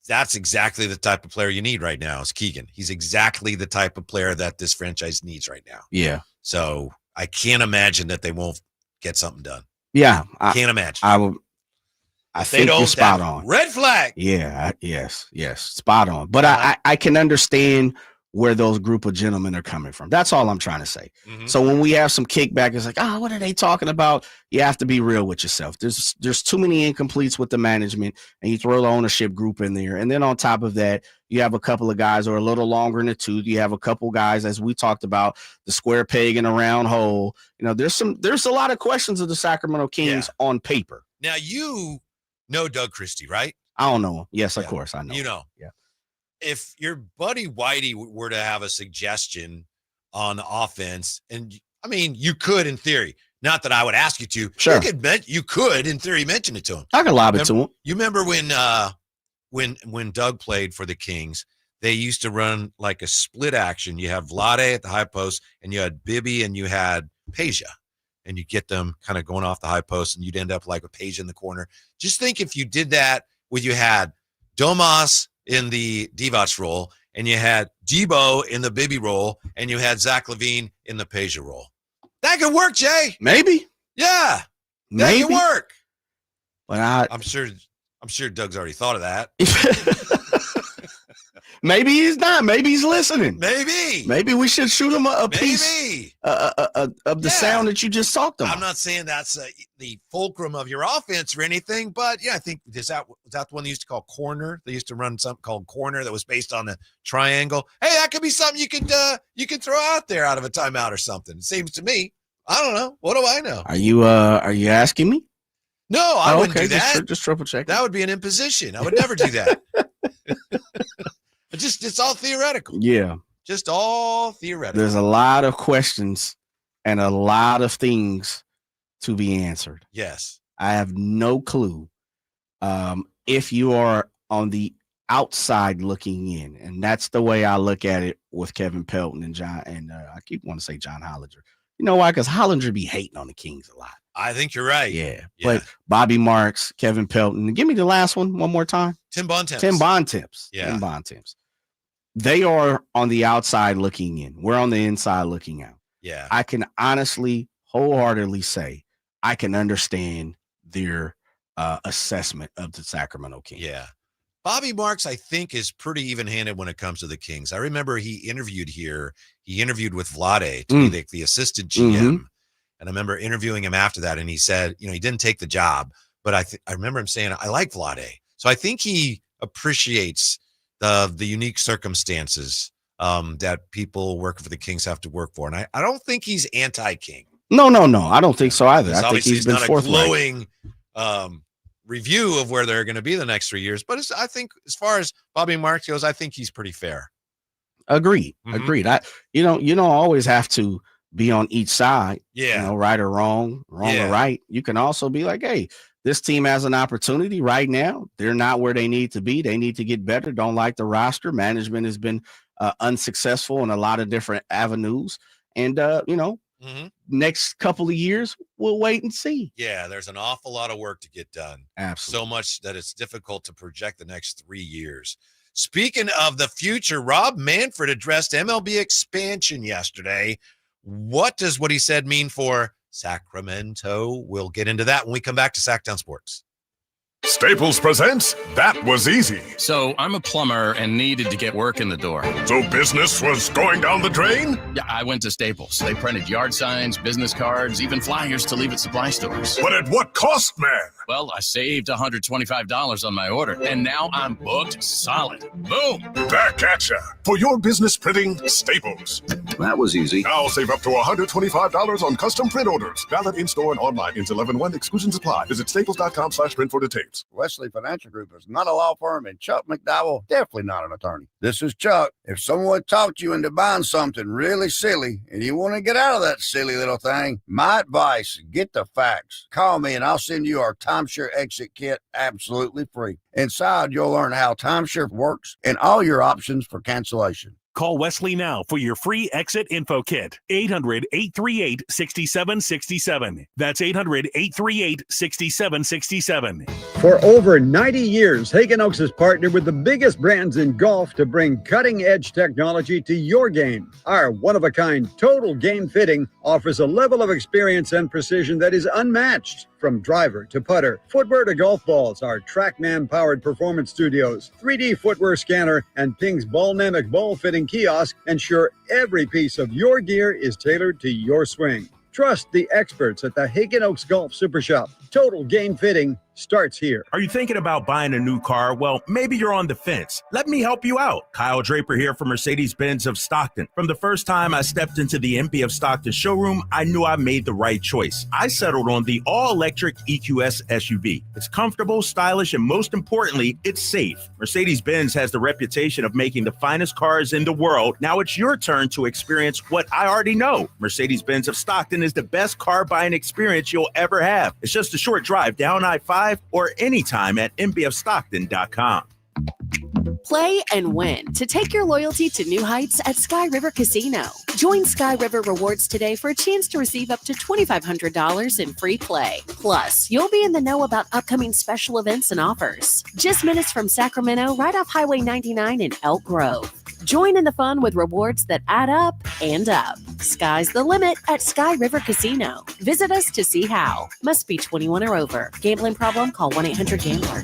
That's exactly the type of player you need right now is Keegan. He's exactly the type of player that this franchise needs right now. Yeah. So I can't imagine that they won't get something done. Yeah. I can't imagine. I think you're spot on. Red flag. Yeah. Yes. Spot on. But I can understand where those group of gentlemen are coming from. That's all I'm trying to say. Mm-hmm. So when we have some kickback, it's like, what are they talking about? You have to be real with yourself. There's too many incompletes with the management, and you throw the ownership group in there. And then on top of that, you have a couple of guys who are a little longer in the tooth. You have a couple guys, as we talked about, the square peg in a round hole. There's a lot of questions of the Sacramento Kings on paper. Now you know Doug Christie, right? I don't know him. Yes, of course I know. You know. Yeah. if your buddy Whitey were to have a suggestion on offense, and I mean, you could in theory, not that I would ask you to. Sure. You could in theory mention it to him. I could lob it to him. You remember when Doug played for the Kings, they used to run like a split action. You have Vlade at the high post, and you had Bibby, and you had Peja, and you get them kind of going off the high post, and you'd end up like a Peja in the corner. Just think if you did that where you had Domas in the Divac role, and you had Debo in the Bibby role, and you had Zach LaVine in the Peja role. That could work, Jay. Maybe. Yeah. Maybe. That could work. But I'm sure Doug's already thought of that. Maybe he's not. Maybe he's listening. Maybe we should shoot him a piece of the sound that you just talked about. I'm not saying that's the fulcrum of your offense or anything, but yeah, I think was that the one they used to call corner? They used to run something called corner that was based on the triangle. Hey, that could be something you could throw out there out of a timeout or something. It seems to me. I don't know. What do I know? Are you asking me? No, I wouldn't do that. Just triple check. That would be an imposition. I would never do that. It's all theoretical. Yeah. Just all theoretical. There's a lot of questions and a lot of things to be answered. Yes. I have no clue if you are on the outside looking in, and that's the way I look at it with Kevin Pelton and John, and I keep wanting to say John Hollinger. You know why? Because Hollinger be hating on the Kings a lot. I think you're right. Yeah. But Bobby Marks, Kevin Pelton, give me the last one more time. Tim Bontemps. Yeah. Tim Bontemps. They are on the outside looking in. We're on the inside looking out. Yeah. I can honestly, wholeheartedly say I can understand their assessment of the Sacramento Kings. Yeah. Bobby Marks, I think, is pretty even-handed when it comes to the Kings. I remember he interviewed here. He interviewed with Vlade to be the assistant GM. Mm-hmm. And I remember interviewing him after that, and he said, he didn't take the job, but I remember him saying, I like Vlade. So I think he appreciates the unique circumstances that people working for the Kings have to work for. And I don't think he's anti-King. No. I don't think so either. I think he's been not forthright. a glowing review of where they're going to be the next 3 years. But I think as far as Bobby Marks goes, I think he's pretty fair. Agreed. You don't always have to be on each side. Yeah. Right or wrong or right. You can also be like, hey, this team has an opportunity right now. They're not where they need to be. They need to get better. Don't like the roster. Management has been unsuccessful in a lot of different avenues. And, next couple of years, we'll wait and see. Yeah, there's an awful lot of work to get done. Absolutely. So much that it's difficult to project the next 3 years. Speaking of the future, Rob Manfred addressed MLB expansion yesterday. What does what he said mean for Sacramento? We'll get into that when we come back to Sactown Sports. Staples presents That Was Easy. So I'm a plumber and needed to get work in the door. So business was going down the drain? Yeah, I went to Staples. They printed yard signs, business cards, even flyers to leave at supply stores. But at what cost, man? Well, I saved $125 on my order, and now I'm booked solid. Boom! Back at ya. For your business printing, Staples. That was easy. Now save up to $125 on custom print orders. Valid in-store and online. Ends 11/1. Exclusions apply. Visit staples.com/print for details. Wesley Financial Group is not a law firm, and Chuck McDowell definitely not an attorney. This is Chuck. If someone talked you into buying something really silly and you want to get out of that silly little thing, my advice, get the facts. Call me and I'll send you our timeshare exit kit absolutely free. Inside, you'll learn how timeshare works and all your options for cancellation. Call Wesley now for your free exit info kit. 800-838-6767. That's 800-838-6767. For over 90 years, Hagen Oaks has partnered with the biggest brands in golf to bring cutting-edge technology to your game. Our one-of-a-kind total game fitting offers a level of experience and precision that is unmatched. From driver to putter, footwear to golf balls, our TrackMan-powered performance studios, 3D footwear scanner, and Ping's Ballnamic ball fitting kiosk ensure every piece of your gear is tailored to your swing. Trust the experts at the Hagen Oaks Golf Super Shop. Total game fitting starts here. Are you thinking about buying a new car? Well, maybe you're on the fence. Let me help you out. Kyle Draper here from Mercedes-Benz of Stockton. From the first time I stepped into the MP of Stockton showroom, I knew I made the right choice. I settled on the all-electric EQS SUV. It's comfortable, stylish, and most importantly, it's safe. Mercedes-Benz has the reputation of making the finest cars in the world. Now it's your turn to experience what I already know. Mercedes-Benz of Stockton is the best car buying experience you'll ever have. It's just a short drive down I-5 or anytime at mbfstockton.com. Play and win to take your loyalty to new heights at Sky River Casino. Join Sky River Rewards today for a chance to receive up to $2,500 in free play. Plus, you'll be in the know about upcoming special events and offers. Just minutes from Sacramento, right off Highway 99 in Elk Grove. Join in the fun with rewards that add up and up. Sky's the limit at Sky River Casino. Visit us to see how. Must be 21 or over. Gambling problem? Call 1-800-GAMBLER.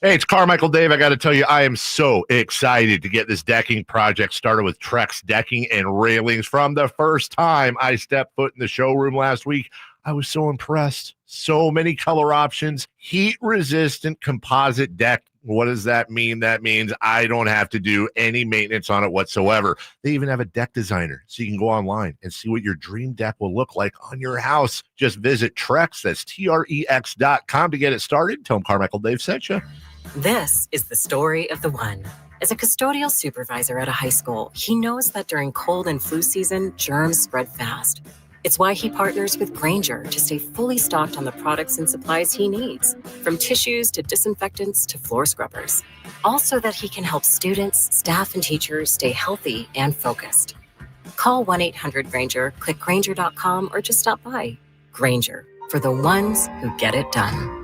Hey, it's Carmichael Dave. I got to tell you, I am so excited to get this decking project started with Trex Decking and Railings. From the first time I stepped foot in the showroom last week, I was so impressed. So many color options, heat-resistant composite deck. What does that mean? That means I don't have to do any maintenance on it whatsoever. They even have a deck designer, so you can go online and see what your dream deck will look like on your house. Just visit Trex, that's Trex.com to get it started. Tell them Carmichael Dave sent you. This is the story of the one. As a custodial supervisor at a high school, he knows that during cold and flu season, germs spread fast. It's why he partners with Grainger to stay fully stocked on the products and supplies he needs, from tissues to disinfectants to floor scrubbers. All so that he can help students, staff, and teachers stay healthy and focused. Call 1-800-GRAINGER, click Grainger.com, or just stop by. Grainger, for the ones who get it done.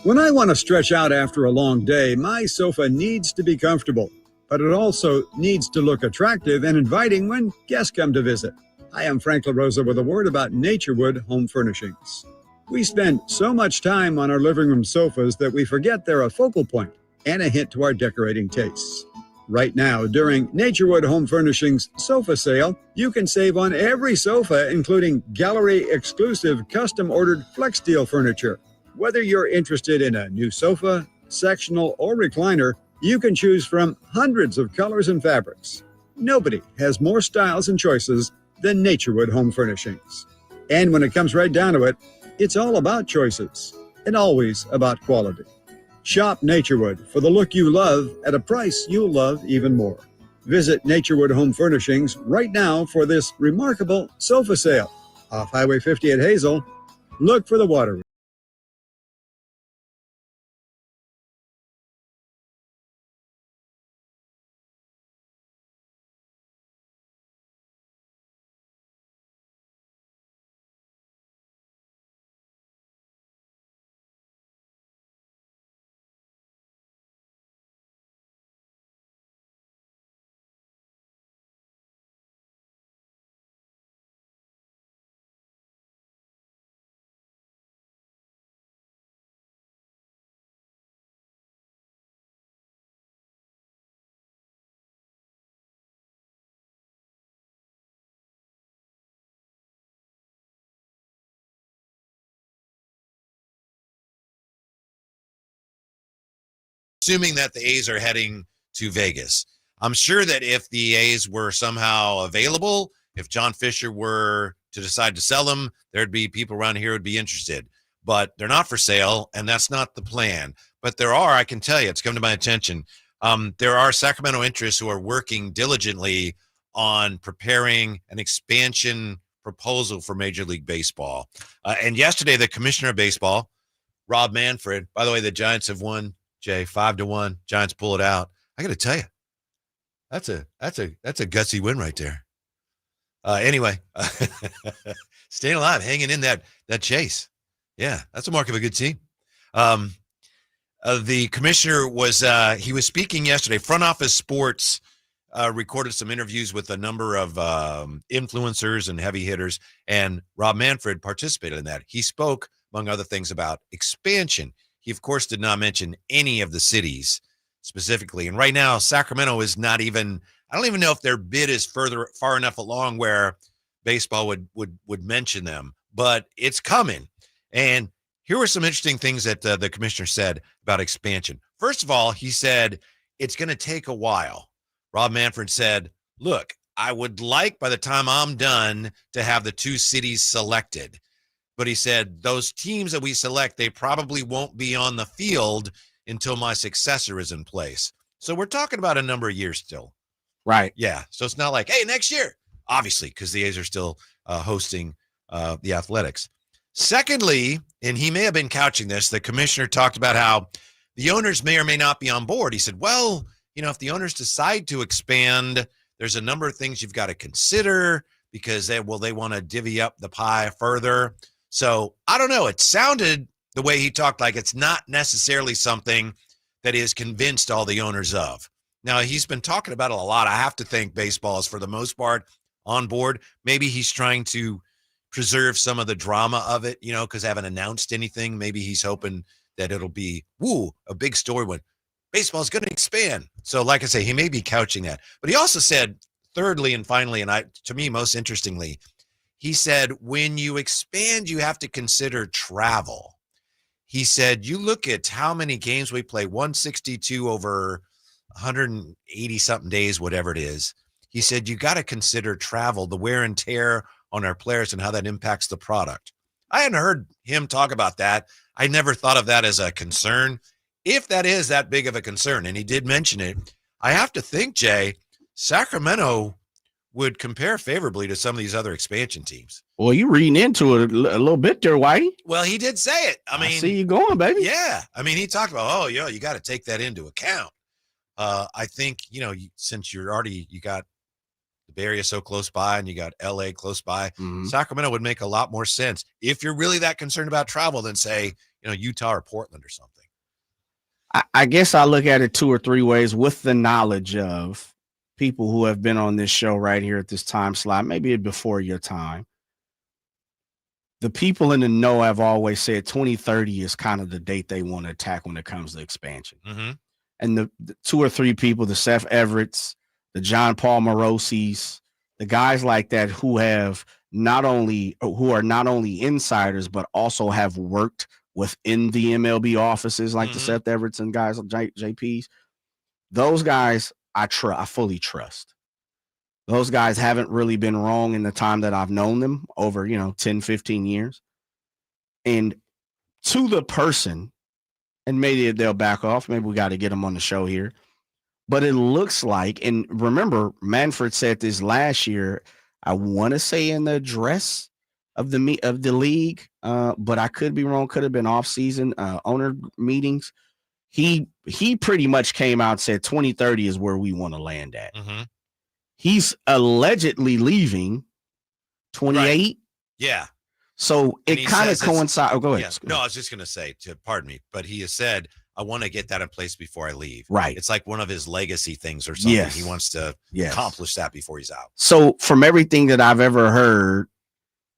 When I want to stretch out after a long day, my sofa needs to be comfortable, but it also needs to look attractive and inviting when guests come to visit. Hi, I'm Frank LaRosa with a word about Naturewood Home Furnishings. We spend so much time on our living room sofas that we forget they're a focal point and a hint to our decorating tastes. Right now, during Naturewood Home Furnishings sofa sale, you can save on every sofa, including gallery-exclusive custom-ordered FlexSteel furniture. Whether you're interested in a new sofa, sectional, or recliner, you can choose from hundreds of colors and fabrics. Nobody has more styles and choices than Naturewood Home Furnishings. And when it comes right down to it, it's all about choices and always about quality. Shop Naturewood for the look you love at a price you'll love even more. Visit Naturewood Home Furnishings right now for this remarkable sofa sale. Off Highway 50 at Hazel, look for the water. Assuming that the A's are heading to Vegas. I'm sure that if the A's were somehow available, if John Fisher were to decide to sell them, there'd be people around here who would be interested. But they're not for sale, and that's not the plan. But there are, I can tell you, it's come to my attention, there are Sacramento interests who are working diligently on preparing an expansion proposal for Major League Baseball. And yesterday, the commissioner of baseball, Rob Manfred, by the way, the Giants have won, Jay, 5-1. Giants pull it out. I got to tell you, that's a gutsy win right there. Anyway, staying alive, hanging in that chase. Yeah, that's a mark of a good team. The commissioner was he was speaking yesterday. Front Office Sports recorded some interviews with a number of influencers and heavy hitters, and Rob Manfred participated in that. He spoke, among other things, about expansion. He, of course, did not mention any of the cities specifically. And right now, Sacramento is not even, I don't even know if their bid is far enough along where baseball would mention them, but it's coming. And here were some interesting things that the commissioner said about expansion. First of all, he said it's going to take a while. Rob Manfred said, look, I would like by the time I'm done to have the 2 cities selected. But he said those teams that we select, they probably won't be on the field until my successor is in place. So we're talking about a number of years still. Right. Yeah. So it's not like, hey, next year, obviously, because the A's are still hosting the Athletics. Secondly, and he may have been couching this, the commissioner talked about how the owners may or may not be on board. He said, well, if the owners decide to expand, there's a number of things you've got to consider because they want to divvy up the pie further. So I don't know. It sounded the way he talked like it's not necessarily something that is convinced all the owners of. Now, he's been talking about it a lot. I have to think baseball is, for the most part, on board. Maybe he's trying to preserve some of the drama of it, because they haven't announced anything. Maybe he's hoping that it'll be, a big story when baseball is going to expand. So like I say, he may be couching that. But he also said, thirdly and finally, and to me, most interestingly, he said, when you expand, you have to consider travel. He said, you look at how many games we play, 162 over 180 something days, whatever it is. He said, you got to consider travel, the wear and tear on our players and how that impacts the product. I hadn't heard him talk about that. I never thought of that as a concern. If that is that big of a concern, and he did mention it, I have to think, Jay, Sacramento would compare favorably to some of these other expansion teams. Well, you reading into it a little bit there, Whitey. Well, he did say it. I see you going, baby. Yeah. I mean, he talked about, you got to take that into account. I think, since you got the Bay Area so close by and you got LA close by, Sacramento would make a lot more sense if you're really that concerned about travel than say, Utah or Portland or something. I guess I look at it 2 or 3 ways with the knowledge of people who have been on this show right here at this time slot, maybe before your time. The people in the know have always said 2030 is kind of the date they want to attack when it comes to expansion. Mm-hmm. And the 2 or 3 people, the Seth Everetts, the John Paul Morosi's, the guys like that who are not only insiders, but also have worked within the MLB offices, like the Seth Everetts and guys like JPs. Those guys, I fully trust. Those guys haven't really been wrong in the time that I've known them over, 10, 15 years. And to the person, and maybe they'll back off. Maybe we got to get them on the show here. But it looks like, and remember, Manfred said this last year, I want to say in the address of the league, but I could be wrong. Could have been off-season owner meetings. He pretty much came out and said 2030 is where we want to land at. Mm-hmm. He's allegedly leaving 28. Right. Yeah. So it kind of coincides. Oh, go ahead. Yeah. No, I was just going to say, pardon me, but he has said, I want to get that in place before I leave. Right. It's like one of his legacy things or something. Yes. He wants to accomplish that before he's out. So from everything that I've ever heard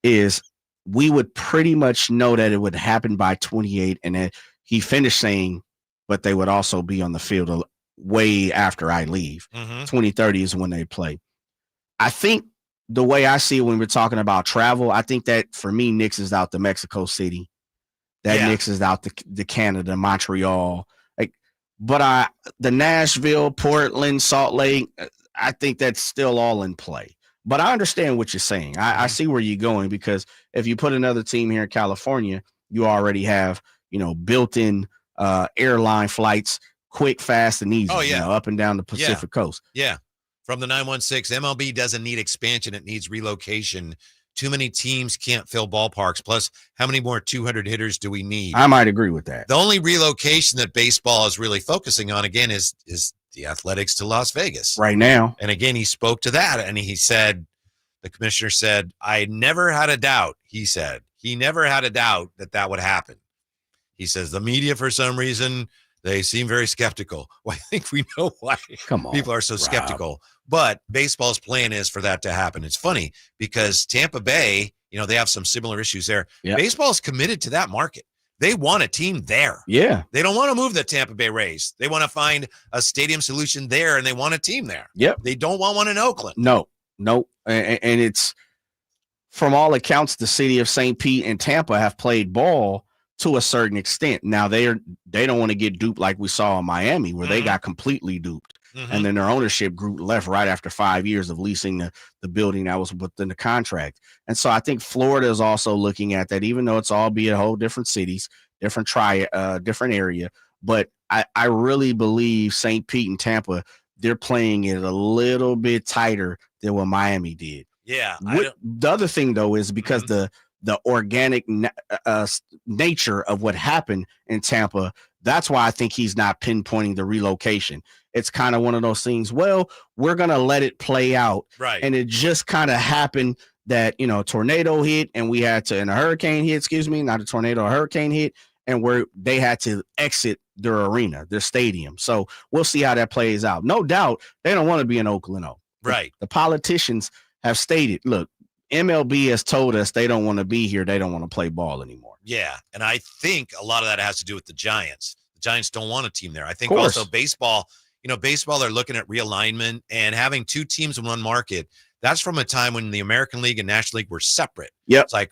is we would pretty much know that it would happen by 28. And then he finished saying, but they would also be on the field way after I leave. 2030 is when they play. I think the way I see it when we're talking about travel, I think that for me, nixes out to Mexico City. That nixes out the Canada, Montreal. But the Nashville, Portland, Salt Lake, I think that's still all in play. But I understand what you're saying. I see where you're going, because if you put another team here in California, you already have, built-in airline flights, quick, fast, and easy. Oh, yeah. Up and down the Pacific Coast. Yeah. From the 916, MLB doesn't need expansion. It needs relocation. Too many teams can't fill ballparks. Plus, how many more 200 hitters do we need? I might agree with that. The only relocation that baseball is really focusing on, again, is the Athletics to Las Vegas. Right now. And again, he spoke to that, and he said, the commissioner said, I never had a doubt, he said. He never had a doubt that would happen. He says, the media, for some reason, they seem very skeptical. Well, I think we know why people are so skeptical. But baseball's plan is for that to happen. It's funny because Tampa Bay, they have some similar issues there. Yep. Baseball's committed to that market. They want a team there. Yeah. They don't want to move the Tampa Bay Rays. They want to find a stadium solution there, and they want a team there. Yep. They don't want one in Oakland. No. And it's from all accounts, the city of St. Pete and Tampa have played ball to a certain extent. Now they don't want to get duped like we saw in Miami, where they got completely duped. And then their ownership group left right after 5 years of leasing the building that was within the contract. And so I think Florida is also looking at that, even though it's all be a whole different cities, different area. But I really believe St. Pete and Tampa, they're playing it a little bit tighter than what Miami did. Yeah. The other thing, though, is because the organic nature of what happened in Tampa, that's why I think he's not pinpointing the relocation. It's kind of one of those things, well, we're going to let it play out. Right. And it just kind of happened that, a tornado hit and and a hurricane hit, not a tornado, a hurricane hit, and where they had to exit their arena, their stadium. So we'll see how that plays out. No doubt they don't want to be in Oakland. Right. The politicians have stated, look, MLB has told us they don't want to be here. They don't want to play ball anymore. Yeah. And I think a lot of that has to do with the Giants. The Giants don't want a team there. I think also baseball, baseball, they're looking at realignment and having two teams in one market. That's from a time when the American League and National League were separate. Yep. It's like,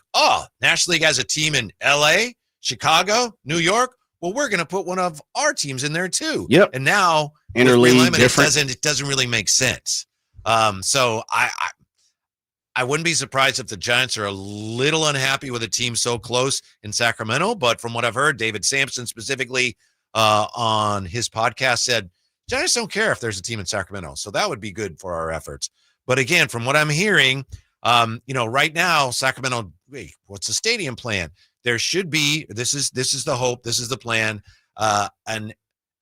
National League has a team in LA, Chicago, New York. Well, we're going to put one of our teams in there too. Yep. And now interleague, it doesn't really make sense. So I wouldn't be surprised if the Giants are a little unhappy with a team so close in Sacramento. But from what I've heard, David Sampson specifically on his podcast said, Giants don't care if there's a team in Sacramento. So that would be good for our efforts. But again, from what I'm hearing, right now, Sacramento, what's the stadium plan? There should be, this is the hope, this is the plan, an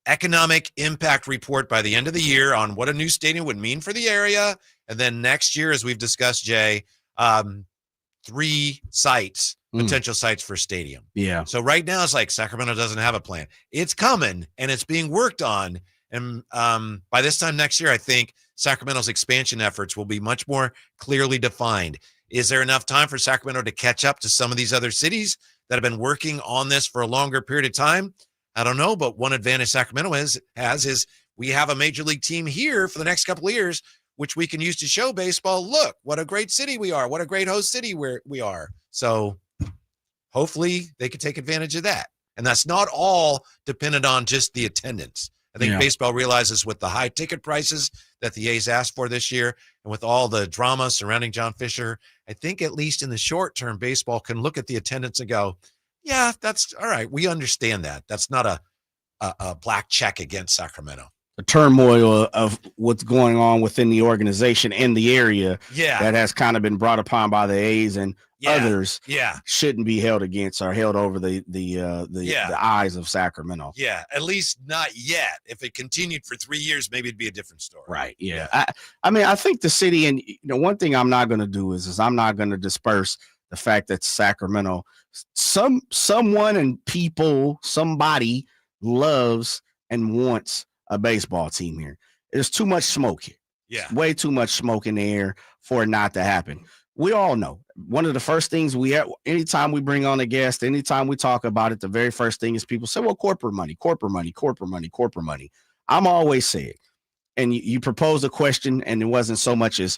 economic impact report by the end of the year on what a new stadium would mean for the area. And then next year, as we've discussed, Jay, 3 sites, potential sites for stadium. Yeah. So right now it's like Sacramento doesn't have a plan. It's coming and it's being worked on. And by this time next year, I think Sacramento's expansion efforts will be much more clearly defined. Is there enough time for Sacramento to catch up to some of these other cities that have been working on this for a longer period of time? I don't know, but one advantage Sacramento has is we have a major league team here for the next couple of years, which we can use to show baseball. Look, what a great city we are. What a great host city we are. So hopefully they can take advantage of that. And that's not all dependent on just the attendance. I think baseball realizes with the high ticket prices that the A's asked for this year and with all the drama surrounding John Fisher, I think at least in the short term, baseball can look at the attendance and go, yeah, that's all right. We understand that. That's not a black check against Sacramento. The turmoil of what's going on within the organization in the area that has kind of been brought upon by the A's and others shouldn't be held against or held over the eyes of Sacramento. Yeah, at least not yet. If it continued for 3 years, maybe it'd be a different story. Right. Yeah. I mean, I think the city, and one thing I'm not going to do is I'm not going to disperse the fact that Sacramento, someone and people, somebody loves and wants a baseball team here. There's too much smoke here. Yeah. Way too much smoke in the air for it not to happen. We all know one of the first things anytime we bring on a guest, anytime we talk about it, the very first thing is people say, well, corporate money. I'm always saying, and you proposed a question and it wasn't so much as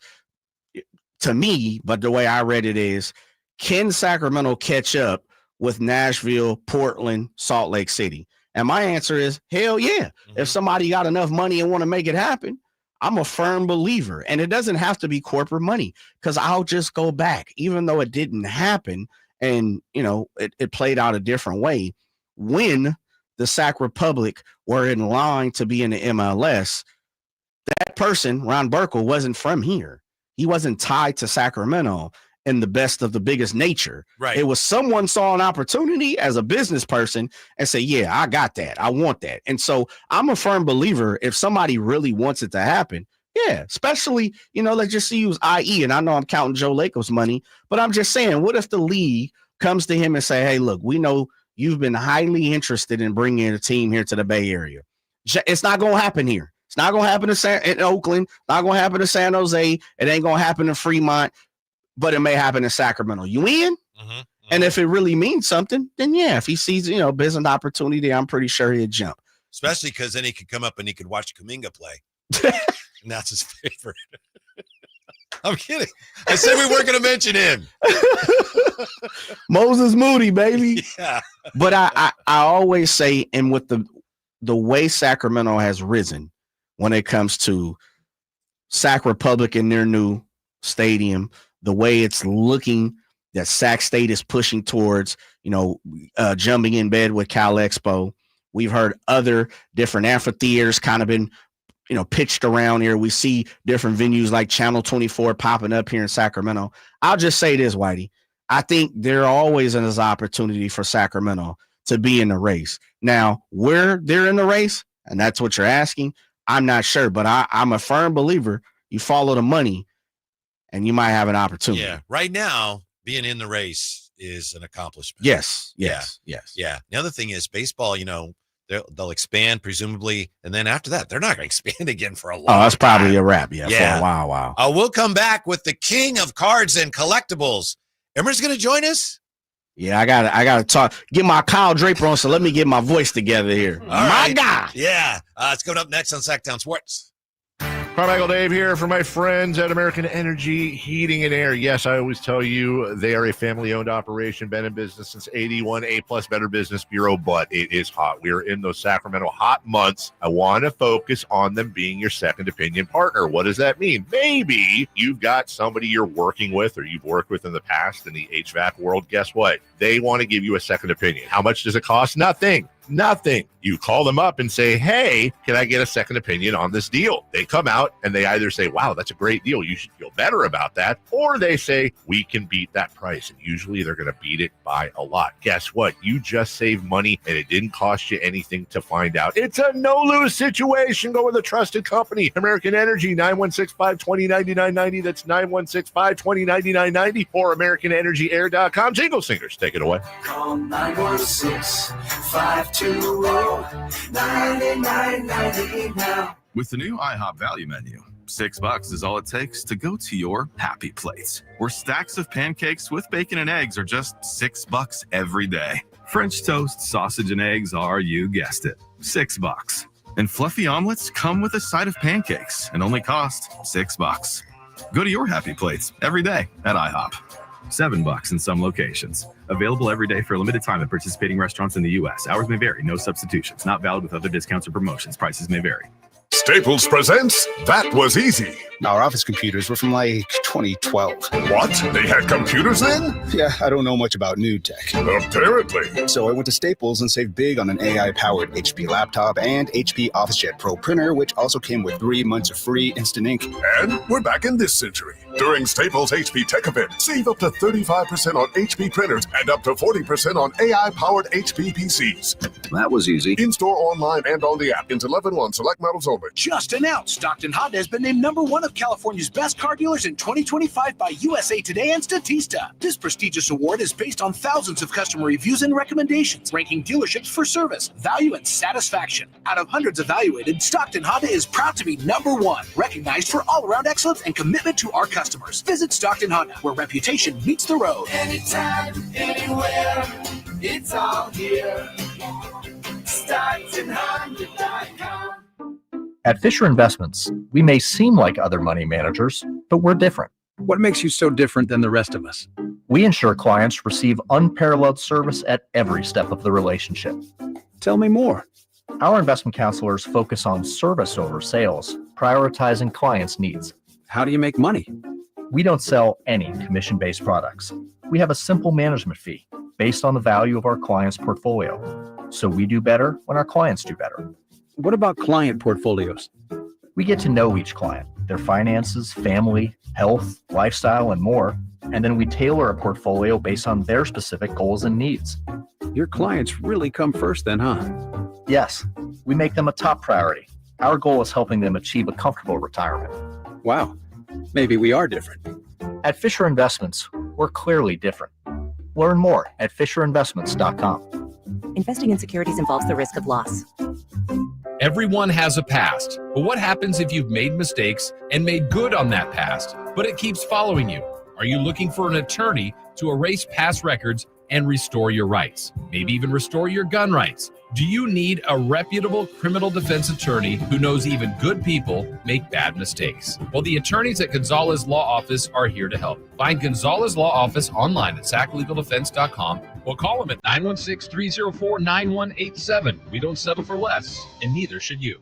to me, but the way I read it is, can Sacramento catch up with Nashville, Portland, Salt Lake City? And my answer is, hell yeah. If somebody got enough money and want to make it happen, I'm a firm believer. And it doesn't have to be corporate money, because I'll just go back, even though it didn't happen and, it played out a different way. When the Sac Republic were in line to be in the MLS, that person, Ron Burkle, wasn't from here. He wasn't tied to Sacramento in the best of the biggest nature. Right. It was someone saw an opportunity as a business person and say, yeah, I got that. I want that. And so I'm a firm believer, if somebody really wants it to happen, yeah, especially, let's just use IE. And I know I'm counting Joe Laco's money, but I'm just saying, what if the league comes to him and say, hey, look, we know you've been highly interested in bringing a team here to the Bay Area. It's not going to happen here. It's not going to happen in Oakland. Not going to happen in San Jose. It ain't going to happen in Fremont. But it may happen in Sacramento. You in? And if it really means something, then yeah, if he sees, business opportunity, I'm pretty sure he'd jump. Especially because then he could come up and he could watch Kuminga play. And that's his favorite. I'm kidding. I said we weren't going to mention him. Moses Moody, baby. Yeah. But I always say, and with the way Sacramento has risen when it comes to Sac Republic in their new stadium, the way it's looking that Sac State is pushing towards, jumping in bed with Cal Expo. We've heard other different amphitheaters kind of been, pitched around here. We see different venues like Channel 24 popping up here in Sacramento. I'll just say this, Whitey. I think there always is an opportunity for Sacramento to be in the race. Now, where they're in the race, and that's what you're asking, I'm not sure, but I'm a firm believer. You follow the money, and you might have an opportunity. Yeah. Right now, being in the race is an accomplishment. Yes. Yeah. The other thing is baseball, they'll expand presumably, and then after that, they're not going to expand again for a long time. Oh, that's probably a wrap. Yeah. For a while. Wow. We'll come back with the king of cards and collectibles. Emmer's going to join us. Yeah, I got to get my Kyle Draper on. So let me get my voice together here. My guy. Yeah. It's coming up next on Sactown Sports. Carmichael Dave here for my friends at American Energy Heating and Air. Yes, I always tell you they are a family-owned operation, been in business since 81, A-plus Better Business Bureau, but it is hot. We are in those Sacramento hot months. I want to focus on them being your second opinion partner. What does that mean? Maybe you've got somebody you're working with or you've worked with in the past in the HVAC world. Guess what? They want to give you a second opinion. How much does it cost? Nothing. You call them up and say, hey, can I get a second opinion on this deal? They come out and they either say, wow, that's a great deal. You should feel better about that. Or they say, we can beat that price. And usually they're going to beat it by a lot. Guess what? You just saved money and it didn't cost you anything to find out. It's a no-lose situation. Go with a trusted company. American Energy, 916-520-9990. That's 916-520-9990 or AmericanEnergyAir.com. Jingle singers, take it away. Call 916-520-9990 now. With the new IHOP value menu, $6 is all it takes to go to your happy place, where stacks of pancakes with bacon and eggs are just $6 every day. French toast, sausage, and eggs are, you guessed it, $6. And fluffy omelets come with a side of pancakes and only cost $6. Go to your happy plates every day at IHOP. $7 in some locations. Available every day for a limited time at participating restaurants in the U.S. Hours may vary. No substitutions. Not valid with other discounts or promotions. Prices may vary. Staples presents That Was Easy. Our office computers were from like 2012. What? They had computers then? Yeah, I don't know much about new tech. Apparently. So I went to Staples and saved big on an AI-powered HP laptop and HP OfficeJet Pro printer, which also came with 3 months of free instant ink. And we're back in this century. During Staples HP Tech Event, save up to 35% on HP printers and up to 40% on AI-powered HP PCs. That was easy. In-store, online, and on the app. Until 11/1, select models only. Just announced, Stockton Honda has been named #1 of California's best car dealers in 2025 by USA Today and Statista. This prestigious award is based on thousands of customer reviews and recommendations, ranking dealerships for service, value, and satisfaction. Out of hundreds evaluated, Stockton Honda is proud to be #1, recognized for all-around excellence and commitment to our customers. Visit Stockton Honda, where reputation meets the road. Anytime, anywhere, it's all here. StocktonHonda.com. At Fisher Investments, we may seem like other money managers, but we're different. What makes you so different than the rest of us? We ensure clients receive unparalleled service at every step of the relationship. Tell me more. Our investment counselors focus on service over sales, prioritizing clients' needs. How do you make money? We don't sell any commission-based products. We have a simple management fee based on the value of our client's portfolio. So we do better when our clients do better. What about client portfolios? We get to know each client, their finances, family, health, lifestyle, and more, and then we tailor a portfolio based on their specific goals and needs. Your clients really come first then, huh? Yes, we make them a top priority. Our goal is helping them achieve a comfortable retirement. Wow, maybe we are different. At Fisher Investments, we're clearly different. Learn more at FisherInvestments.com. Investing in securities involves the risk of loss. Everyone has a past, but what happens if you've made mistakes and made good on that past, but it keeps following you? Are you looking for an attorney to erase past records and restore your rights? Maybe even restore your gun rights? Do you need a reputable criminal defense attorney who knows even good people make bad mistakes? Well, the attorneys at Gonzalez Law Office are here to help. Find Gonzalez Law Office online at saclegaldefense.com or call them at 916-304-9187. We don't settle for less, and neither should you.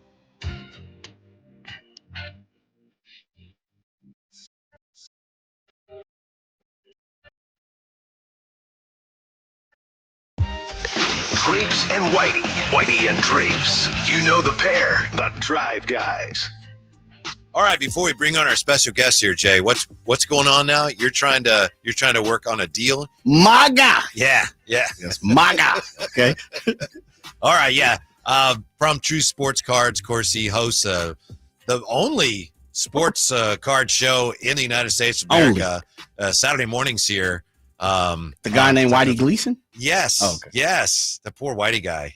Drapes and Whitey. Whitey and Drapes. You know the pair, the Drive Guys. All right, before we bring on our special guest here, Jay, what's going on now? You're trying to work on a deal? My guy. Yeah. Yes, my guy. Okay. All right, yeah. From True Sports Cards, of course, he hosts the only sports card show in the United States of America. Saturday mornings here. The guy named Whitey Gleason? Yes. Oh, okay. Yes. The poor Whitey guy.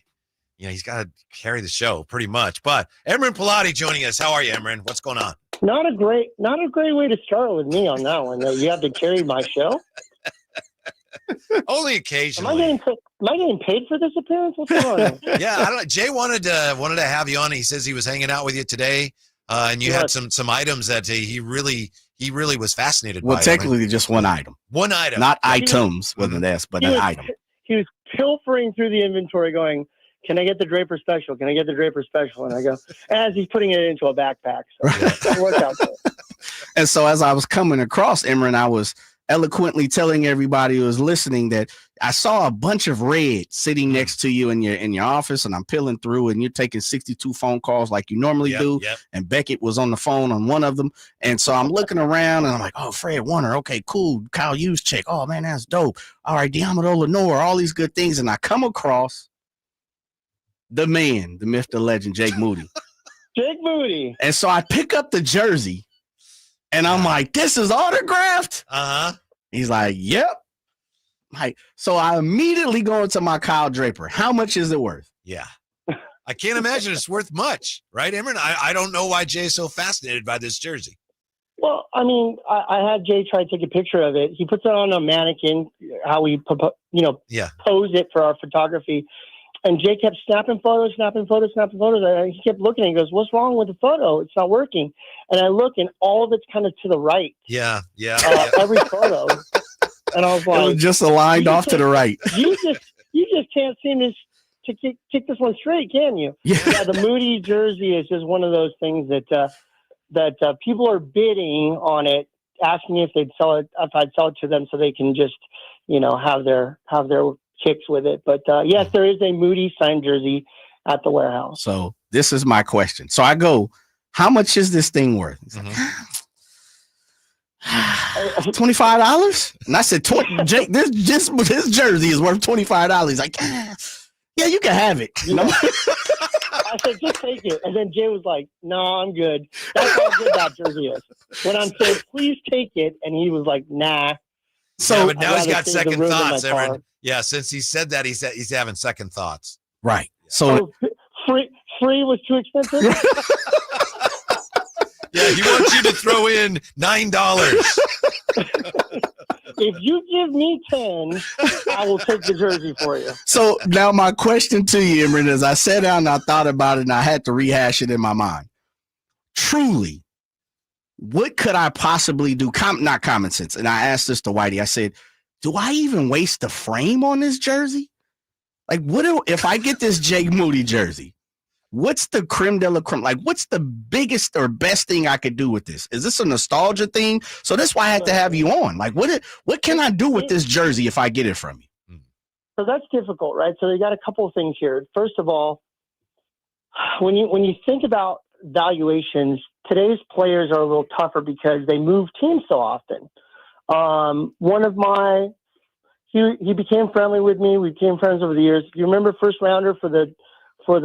You know, he's got to carry the show pretty much. But Emran Pilati joining us. How are you, Emran? What's going on? Not a great way to start with me on that one. You have to carry my show. Only occasionally. Am I getting paid for this appearance? What's going on? Yeah, I don't know. Jay wanted to have you on. He says he was hanging out with you today, and you had some items that he really was fascinated by. Well, technically, just one item. One item. Not items with an S, but an item. He was pilfering through the inventory going, can I get the Draper special? Can I get the Draper special? And I go, as he's putting it into a backpack. So it worked out good. And so as I was coming across, Emran, I was eloquently telling everybody who was listening that I saw a bunch of red sitting next to you in your office, and I'm peeling through, and you're taking 62 phone calls like you normally do. Yep. And Beckett was on the phone on one of them. And so I'm looking around, and I'm like, oh, Fred Warner. Okay, cool. Kyle Hughes check. Oh, man, that's dope. All right, Diamondo Lenore, all these good things. And I come across the man, the myth, the legend, Jake Moody. Jake Moody. And so I pick up the jersey, and I'm like, this is autographed? Uh-huh. He's like, yep. So I immediately go into my Kyle Draper. How much is it worth? Yeah. I can't imagine it's worth much, right, Emran? I don't know why Jay's so fascinated by this jersey. Well, I mean, I had Jay try to take a picture of it. He puts it on a mannequin, how we, pose it for our photography. And Jay kept snapping photos. And he kept looking and he goes, what's wrong with the photo? It's not working. And I look, and all of it's kind of to the right. Yeah. Every photo. And I was like, it was just aligned off to the right. You just can't seem to kick this one straight, can you? Yeah. The Moody jersey is just one of those things that people are bidding on it, asking if I'd sell it to them so they can just, have their kicks with it. But yes, there is a Moody signed jersey at the warehouse. So this is my question. So I go, how much is this thing worth? He's like, $25. And I said, Jake, this jersey is worth $25. He's like, yeah, you can have it. I said, just take it. And then Jay was like, no, I'm good. That's how good that jersey is. When I'm saying, please take it, and he was like, nah. So yeah, but now he's got second thoughts, Emran. Yeah, since he said that, he's having second thoughts. Right. So free was too expensive. Yeah, he wants you to throw in $9. If you give me 10, I will take the jersey for you. So now my question to you, Emran, is I sat down and I thought about it and I had to rehash it in my mind. Truly, what could I possibly do? Not common sense. And I asked this to Whitey. I said, do I even waste the frame on this jersey? Like, if I get this Jake Moody jersey, what's the creme de la creme? Like, what's the biggest or best thing I could do with this? Is this a nostalgia thing? So that's why I had to have you on. Like, what can I do with this jersey if I get it from you? So that's difficult, right? So you got a couple of things here. First of all, when you think about valuations, today's players are a little tougher because they move teams so often. He became friendly with me. We became friends over the years. You remember first rounder for the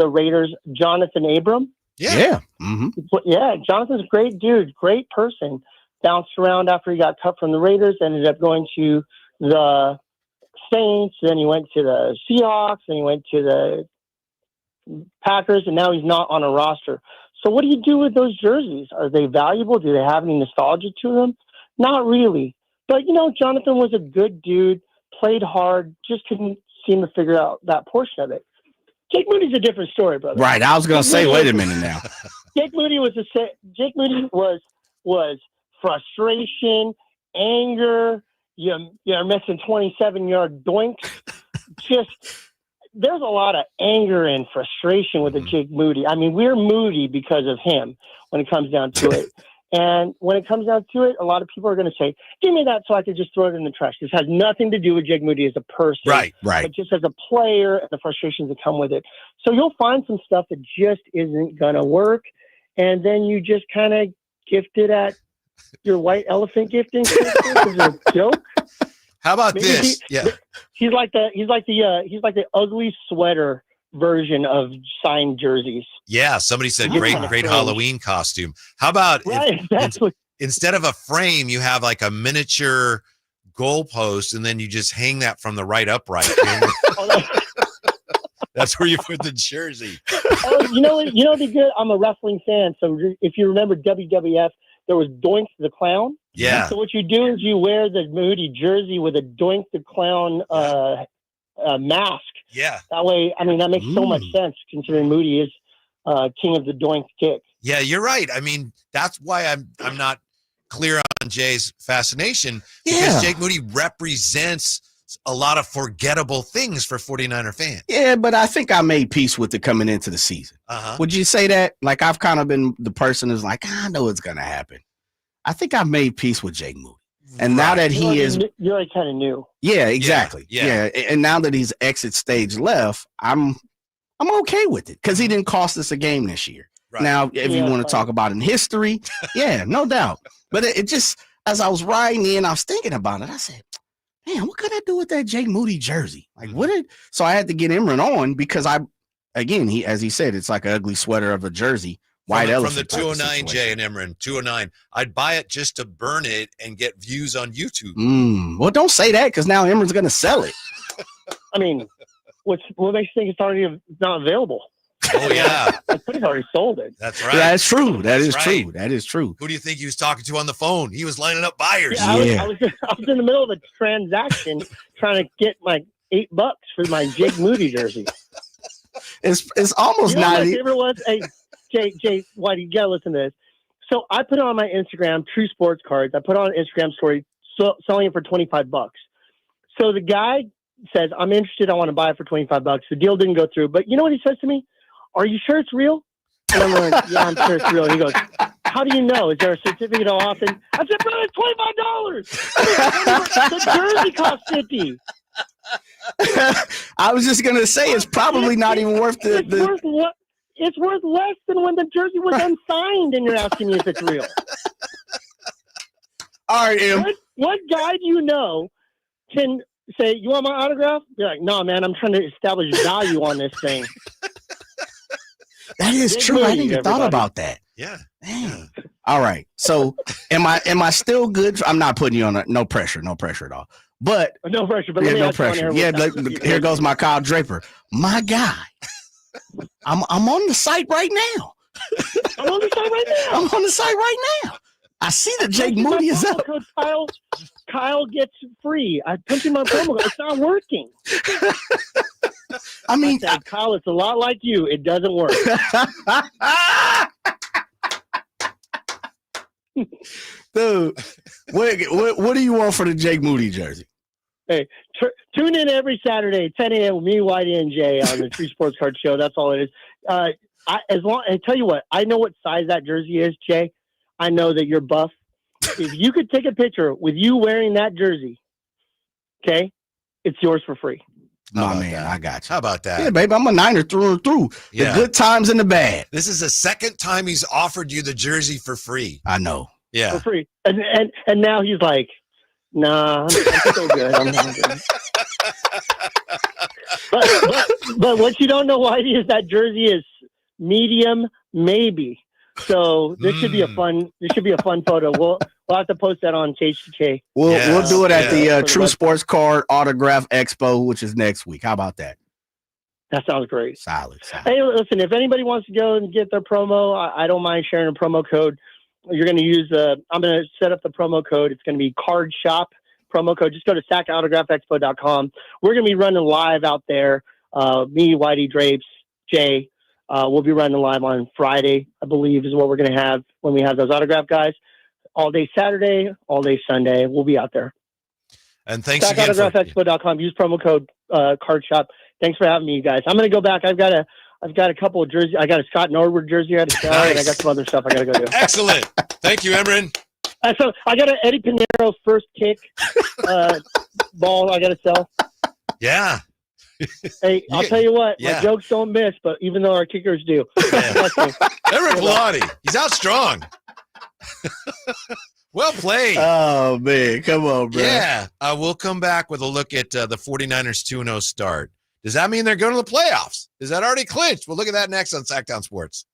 Raiders, Jonathan Abram? Yeah. Mm-hmm. Yeah, Jonathan's a great dude, great person. Bounced around after he got cut from the Raiders, ended up going to the Saints, then he went to the Seahawks, then he went to the Packers, and now he's not on a roster. So what do you do with those jerseys? Are they valuable? Do they have any nostalgia to them? Not really. But, Jonathan was a good dude, played hard, just couldn't seem to figure out that portion of it. Jake Moody's a different story, brother. Right. I was going to say, wait a minute now. Jake Moody was frustration, anger. You're missing 27-yard doinks. Just there's a lot of anger and frustration with the Jake Moody. I mean, we're moody because of him when it comes down to it. And when it comes down to it, a lot of people are going to say, give me that so I can just throw it in the trash. This has nothing to do with Jake Moody as a person. Right. But just as a player and the frustrations that come with it. So you'll find some stuff that just isn't going to work. And then you just kind of gift it at your white elephant gifting as a joke. How about this? He's like the ugly sweater version of signed jerseys. Yeah, somebody said great Halloween costume. How about instead of a frame, you have like a miniature goalpost, and then you just hang that from the right upright. That's where you put the jersey. Oh, you know, it'd be good. I'm a wrestling fan, so if you remember WWF, there was Doink the Clown. Yeah. So what you do is you wear the Moody jersey with a Doink the Clown mask. Yeah. That way, I mean, that makes so much sense considering Moody is king of the Doink kick. Yeah, you're right. I mean, that's why I'm not clear on Jay's fascination, because Jake Moody represents a lot of forgettable things for 49er fans. Yeah, but I think I made peace with it coming into the season. Would you say that? Like, I've kind of been the person who's like, I know it's going to happen. I think I've made peace with Jake Moody. And now that you're like kind of new. Yeah, exactly. Yeah. And now that he's exit stage left, I'm okay with it because he didn't cost us a game this year. Right. Now, if you want to talk about in history, no doubt. But it just, as I was riding in, I was thinking about it. I said, man, what could I do with that Jake Moody jersey? Like, so I had to get Imran on because he, as he said, it's like an ugly sweater of a jersey. White elephant. From the 209, Jay and Imran, 209. I'd buy it just to burn it and get views on YouTube. Well, don't say that because now Imran's going to sell it. I mean, what makes you think it's already not available? Oh, yeah. I think he's already sold it. That's right. That's true. That is true. That is true. Who do you think he was talking to on the phone? He was lining up buyers. I was in the middle of a transaction trying to get my $8 for my Jake Moody jersey. It's almost you know not. My favorite was, hey, Jay, Whitey, you gotta listen to this. So I put it on my Instagram, True Sports Cards. I put it on an Instagram story, selling it for $25. So the guy says, I'm interested. I want to buy it for $25. The deal didn't go through. But you know what he says to me? Are you sure it's real? And I'm like, yeah, I'm sure it's real. And he goes, how do you know? Is there a certificate of author? I said, bro, it's $25. The jersey costs $50. I was just gonna say it's probably not even worth it's worth less than when the jersey was unsigned, and you're asking me if it's real. All right, Em. What guy do you know can say, you want my autograph? You're like, no, man, I'm trying to establish value on this thing. That is true. I didn't even thought about that. Yeah. Damn. All right. So am I still good? I'm not putting you on no pressure at all. But no pressure. But no pressure. Here goes my Kyle Draper. My guy. I'm on the site right now. I'm on the site right now. I see that Jake Moody is up. Kyle gets free. I put him on promo code. It's not working. I mean, Kyle, it's a lot like you. It doesn't work. Dude, what do you want for the Jake Moody jersey? Hey, tune in every Saturday, 10 a.m. with me, Whitey, and Jay on the True Sports Card Show. That's all it is. I tell you what, I know what size that jersey is, Jay. I know that you're buff. If you could take a picture with you wearing that jersey, okay, it's yours for free. My man, I got you. How about that? Yeah, baby, I'm a Niner through and through. Yeah. The good times and the bad. This is the second time he's offered you the jersey for free. I know. Yeah. For free. And now he's like, nah, I'm still good. I'm good. But what you don't know, Whitey, is that jersey is medium, maybe. So this should be a fun. This should be a fun photo. We'll have to post that on KHK. We'll do it at the True Sports Card Autograph Expo, which is next week. How about that? That sounds great. Solid. Hey, listen, if anybody wants to go and get their promo, I don't mind sharing a promo code. You're going to use I'm going to set up the promo code. It's going to be Card Shop promo code. Just go to SacAutographExpo.com. We're going to be running live out there. Me, Whitey Drapes, Jay. We'll be running live on Friday, I believe, is what we're going to have when we have those autograph guys. All day Saturday, all day Sunday. We'll be out there. And thanks again. SacAutographExpo.com. Use promo code Card Shop. Thanks for having me, you guys. I'm going to go back. I've got a couple of jerseys. I got a Scott Norwood jersey I had to sell, Nice. and I got some other stuff I got to go do. Excellent. Thank you, Emran. So I got an Eddie Pinero's first kick ball I got to sell. Yeah. Hey, I'll tell you what, yeah. my jokes don't miss, but even though our kickers do. Emran Pilati, he's out strong. Well played. Oh, man. Come on, bro. Yeah. We'll come back with a look at the 49ers 2-0 start. Does that mean they're going to the playoffs? Is that already clinched? We'll look at that next on Sactown Sports.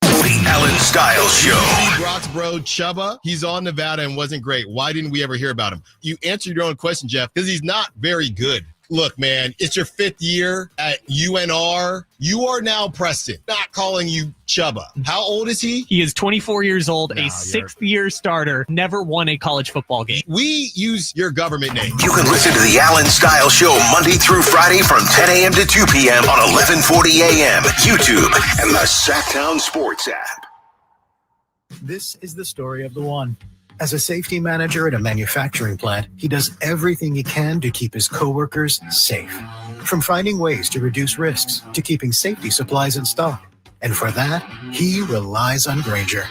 The Allen Styles Show. Brock's bro, Chubba, he's on Nevada and wasn't great. Why didn't we ever hear about him? You answered your own question, Jeff, because he's not very good. Look, man, it's your 5th year at UNR. You are now Preston, not calling you Chubba. How old is he? He is 24 years old, a 6th-year starter, never won a college football game. We use your government name. You can listen to the Allen Styles Show Monday through Friday from 10 a.m. to 2 p.m. on 1140 a.m., YouTube, and the Sactown Sports app. This is the story of the one. As a safety manager at a manufacturing plant, he does everything he can to keep his coworkers safe. From finding ways to reduce risks to keeping safety supplies in stock. And for that, he relies on Grainger.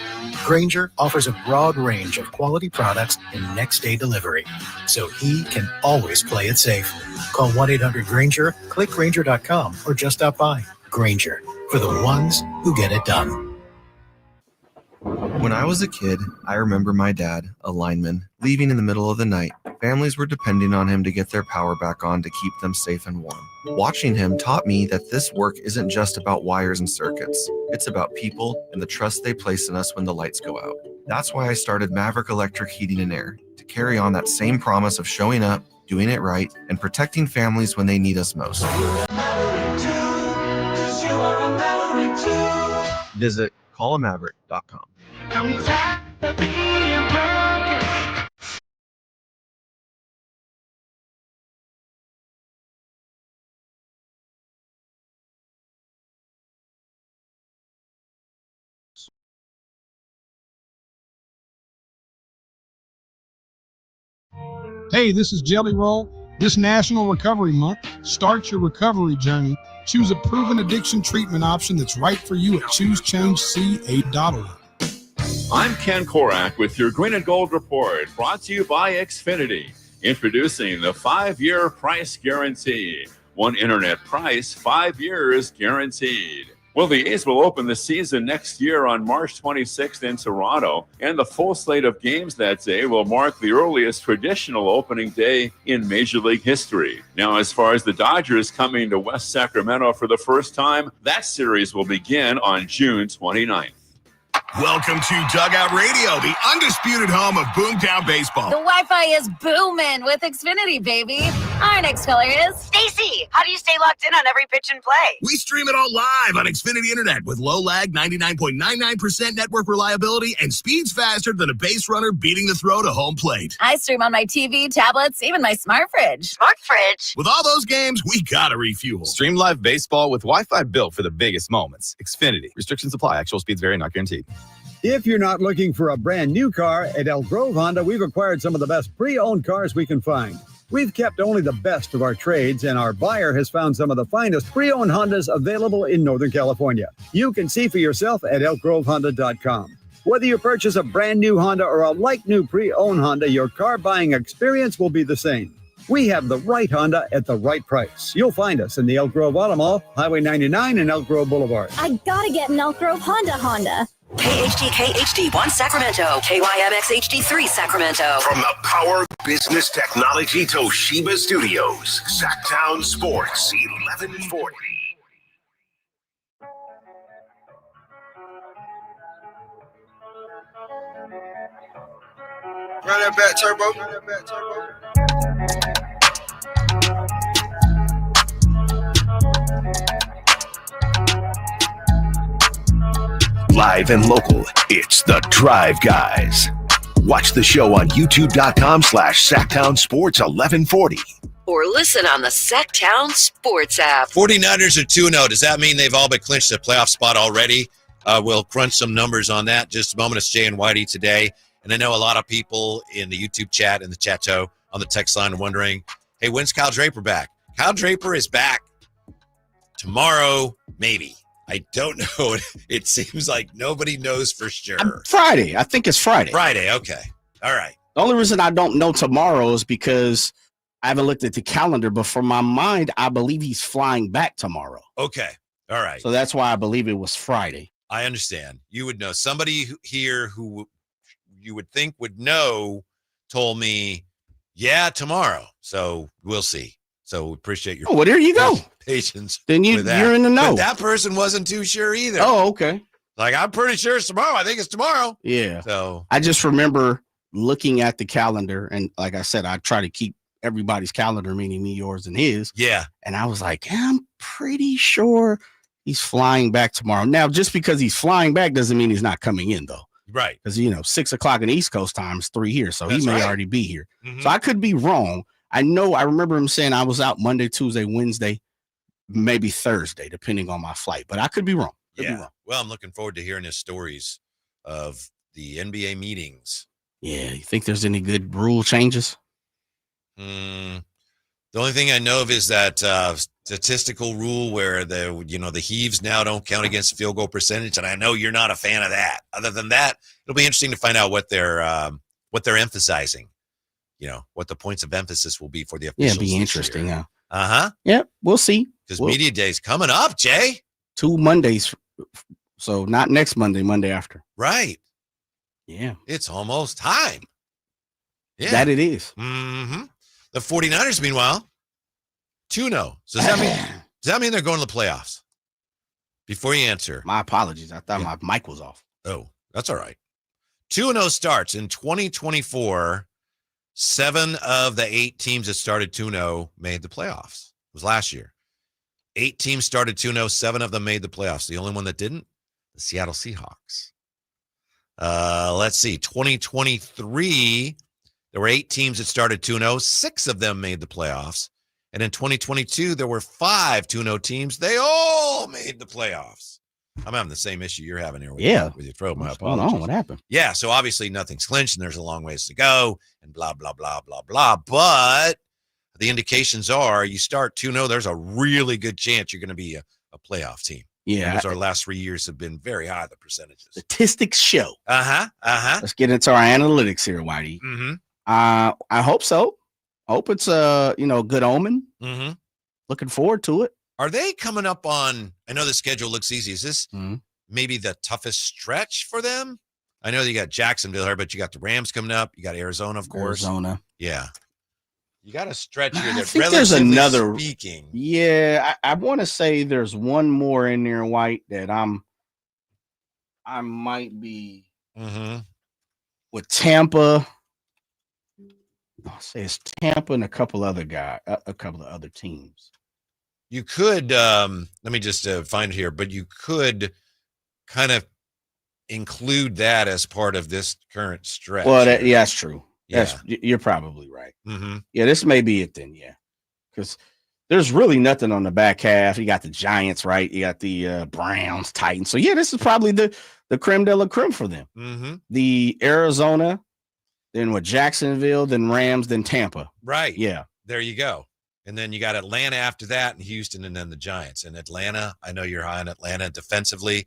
Grainger offers a broad range of quality products and next-day delivery, so he can always play it safe. Call 1-800-GRAINGER, click Grainger.com, or just stop by. Grainger, for the ones who get it done. When I was a kid, I remember my dad, a lineman, leaving in the middle of the night. Families were depending on him to get their power back on to keep them safe and warm. Watching him taught me that this work isn't just about wires and circuits. It's about people and the trust they place in us when the lights go out. That's why I started Maverick Electric Heating and Air, to carry on that same promise of showing up, doing it right, and protecting families when they need us most. Visit callamaverick.com. Hey, this is Jelly Roll. This National Recovery Month, start your recovery journey. Choose a proven addiction treatment option that's right for you at ChooseChangeCA.org. I'm Ken Korak with your Green and Gold Report, brought to you by Xfinity. Introducing the 5-year price guarantee. One internet price, 5 years guaranteed. Well, the A's will open the season next year on March 26th in Toronto, and the full slate of games that day will mark the earliest traditional opening day in Major League history. Now, as far as the Dodgers coming to West Sacramento for the first time, that series will begin on June 29th. Welcome to Dugout Radio, the undisputed home of Boomtown Baseball. The Wi-Fi is booming with Xfinity, baby. Our next caller is Stacy. How do you stay locked in on every pitch and play? We stream it all live on Xfinity Internet with low lag, 99.99% network reliability, and speeds faster than a base runner beating the throw to home plate. I stream on my TV, tablets, even my smart fridge. Smart fridge? With all those games, we gotta refuel. Stream live baseball with Wi-Fi built for the biggest moments. Xfinity. Restrictions apply. Actual speeds vary, not guaranteed. If you're not looking for a brand new car, at Elk Grove Honda, we've acquired some of the best pre-owned cars we can find. We've kept only the best of our trades, and our buyer has found some of the finest pre-owned Hondas available in Northern California. You can see for yourself at elkgrovehonda.com. Whether you purchase a brand new Honda or a like-new pre-owned Honda, your car buying experience will be the same. We have the right Honda at the right price. You'll find us in the Elk Grove Auto Mall, Highway 99 and Elk Grove Boulevard. I gotta get an Elk Grove Honda. KHD1 Sacramento, KYMX HD3 Sacramento. From the Power Business Technology Toshiba Studios, Sactown Sports, 1140. Run that back, Turbo. Live and local, it's the Drive Guys. Watch the show on youtube.com/Sactown Sports 1140. or listen on the Sactown Sports app. 49ers are 2-0. Does that mean they've all but clinched a playoff spot already? We'll crunch some numbers on that in just a moment. It's Jay and Whitey today. And I know a lot of people in the YouTube chat and the chateau on the text line are wondering, hey, when's Kyle Draper back? Kyle Draper is back tomorrow, maybe. I don't know. It seems like nobody knows for sure. Friday. I think it's Friday. Friday. Okay. All right. The only reason I don't know tomorrow is because I haven't looked at the calendar, but from my mind, I believe he's flying back tomorrow. Okay. All right. So that's why I believe it was Friday. I understand. You would know. Somebody here who you would think would know told me, yeah, tomorrow. So we'll see. So we appreciate your well, there you go. Patience. Then you're in the know. But that person wasn't too sure either. Oh, okay. Like, I'm pretty sure it's tomorrow. I think it's tomorrow. Yeah. So I just remember looking at the calendar, and like I said, I try to keep everybody's calendar, meaning me, yours, and his. Yeah. And I was like, I'm pretty sure he's flying back tomorrow. Now, just because he's flying back doesn't mean he's not coming in, though. Right. Because, 6 o'clock in East Coast time is 3 here. So That's he may right. already be here. Mhm. So I could be wrong. I remember him saying I was out Monday, Tuesday, Wednesday, maybe Thursday, depending on my flight. But I could be wrong. Could be wrong. Well, I'm looking forward to hearing his stories of the NBA meetings. Yeah. You think there's any good rule changes? The only thing I know of is that statistical rule where the heaves now don't count against field goal percentage, and I know you're not a fan of that. Other than that, it'll be interesting to find out what they're emphasizing. What the points of emphasis will be for the officials. Yeah, it'd be interesting. Yeah, we'll see. Because media day's coming up, Jay. 2 Mondays. So not next Monday, Monday after. Right. Yeah. It's almost time. Yeah. That it is. Mm-hmm. The 49ers, meanwhile, 2-0. So does that mean they're going to the playoffs? Before you answer. My apologies. I thought my mic was off. Oh, that's all right. 2-0 starts in 2024. 7 of the 8 teams that started 2-0 made the playoffs. It was last year. 8 teams started 2-0. 7 of them made the playoffs. The only one that didn't, the Seattle Seahawks. Let's see. 2023, there were 8 teams that started 2-0. 6 of them made the playoffs. And in 2022, there were 5 2-0 teams. They all made the playoffs. I'm having the same issue you're having here with your throat. My apologies. What happened? Yeah, so obviously nothing's clinched and there's a long ways to go and blah, blah, blah, blah, blah. But the indications are you start 2-0, there's a really good chance you're going to be a playoff team. Yeah. Because our last 3 years have been very high, the percentages. Statistics show. Let's get into our analytics here, Whitey. Mm-hmm. I hope so. I hope it's a good omen. Mm-hmm. Looking forward to it. Are they coming up on, I know the schedule looks easy. Is this maybe the toughest stretch for them? I know you got Jacksonville here, but you got the Rams coming up. You got Arizona, of course. Arizona. Yeah. You got a stretch here. I think there's another. Speaking. Yeah, I want to say there's one more in there, White, that I might be with Tampa. I'll say it's Tampa and a couple other teams. You could, let me just find it here, but you could kind of include that as part of this current stretch. Well, that's true. Yeah. You're probably right. Mm-hmm. Yeah, this may be it then, yeah. Because there's really nothing on the back half. You got the Giants, right? You got the Browns, Titans. So, yeah, this is probably the creme de la creme for them. Mm-hmm. The Arizona, then with Jacksonville, then Rams, then Tampa. Right. Yeah. There you go. And then you got Atlanta after that and Houston and then the Giants. And Atlanta, I know you're high on Atlanta defensively.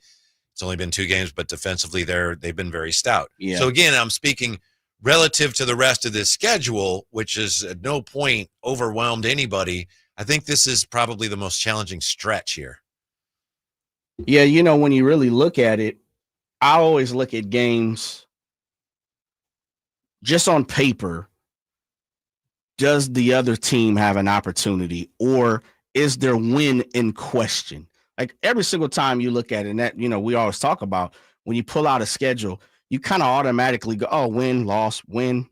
It's only been 2 games, but defensively they've been very stout. Yeah. So, again, I'm speaking relative to the rest of this schedule, which is at no point overwhelmed anybody. I think this is probably the most challenging stretch here. Yeah, when you really look at it, I always look at games just on paper. Does the other team have an opportunity, or is their win in question? Like every single time you look at it, and that, we always talk about when you pull out a schedule, you kind of automatically go, oh, win, loss, win,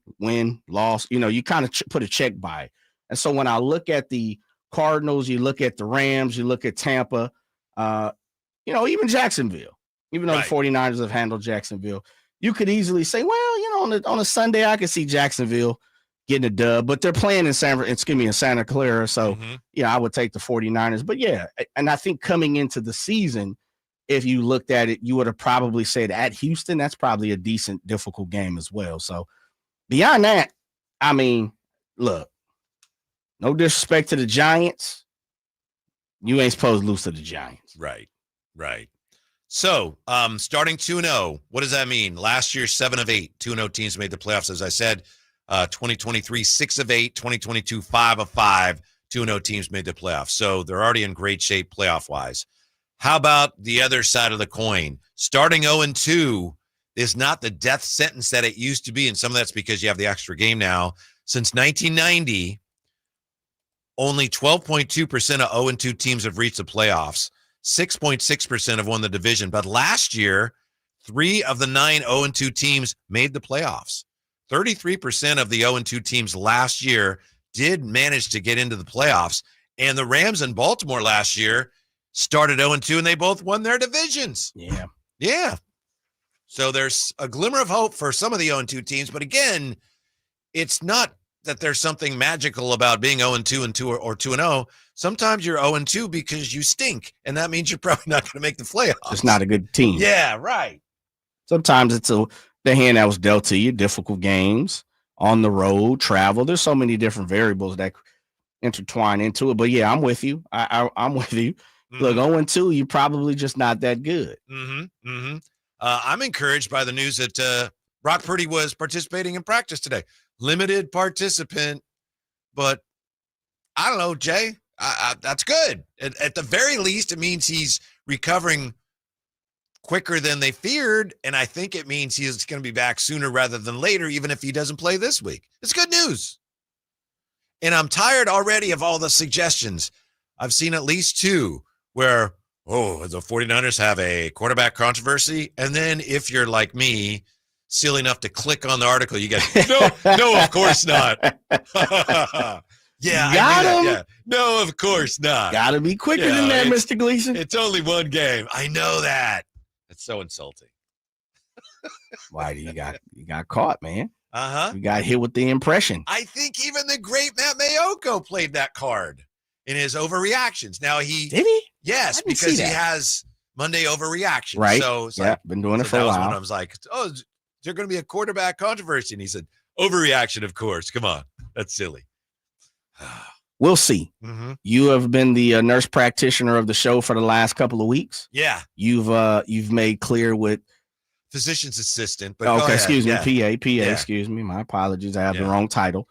loss. You kind of put a check by it. And so when I look at the Cardinals, you look at the Rams, you look at Tampa, even Jacksonville, even though the 49ers have handled Jacksonville, you could easily say, well, on a Sunday, I could see Jacksonville getting a dub, but they're playing in Santa Clara. So, I would take the 49ers. But, and I think coming into the season, if you looked at it, you would have probably said at Houston, that's probably a decent, difficult game as well. So, beyond that, I mean, look, no disrespect to the Giants. You ain't supposed to lose to the Giants. Right. So, starting 2-0, what does that mean? Last year, 7 of 8, 2-0 teams made the playoffs, as I said. 2023, 6 of 8, 2022, 5 of 5, 2-0 teams made the playoffs. So they're already in great shape playoff-wise. How about the other side of the coin? Starting 0-2 is not the death sentence that it used to be, and some of that's because you have the extra game now. Since 1990, only 12.2% of 0-2 teams have reached the playoffs. 6.6% have won the division. But last year, 3 of the 9 0-2 teams made the playoffs. 33% of the 0-2 teams last year did manage to get into the playoffs. And the Rams and Baltimore last year started 0-2, and they both won their divisions. Yeah. So there's a glimmer of hope for some of the 0-2 teams. But again, it's not that there's something magical about being 0-2 or 2-0. Sometimes you're 0-2 because you stink, and that means you're probably not going to make the playoffs. It's not a good team. Yeah, right. Sometimes it's the hand that was dealt to you, difficult games, on the road, travel. There's so many different variables that intertwine into it. But, I'm with you. I'm with you. Look, 0-2, you're probably just not that good. I'm encouraged by the news that Brock Purdy was participating in practice today. Limited participant, but I don't know, Jay. That's good. At the very least, it means he's recovering quicker than they feared, and I think it means he's going to be back sooner rather than later, even if he doesn't play this week. It's good news. And I'm tired already of all the suggestions. I've seen at least 2 where, the 49ers have a quarterback controversy, and then if you're like me, silly enough to click on the article, you get, no, of course not. Yeah, got him. Yeah. No, of course not. Got to be quicker than that, Mr. Gleason. It's only one game. I know that. It's so insulting. Whitey, you got caught, man. Uh-huh. You got hit with the impression. I think even the great Matt Mayoko played that card in his overreactions. Now did he? Yes, because he has Monday overreaction. Right. So been doing it for a while. When I was like, is there going to be a quarterback controversy? And he said, overreaction, of course. Come on. That's silly. We'll see. You have been the nurse practitioner of the show for the last couple of weeks. Yeah. You've made clear with physician's assistant. But okay, excuse me, yeah. PA. Excuse me, my apologies. I have the wrong title.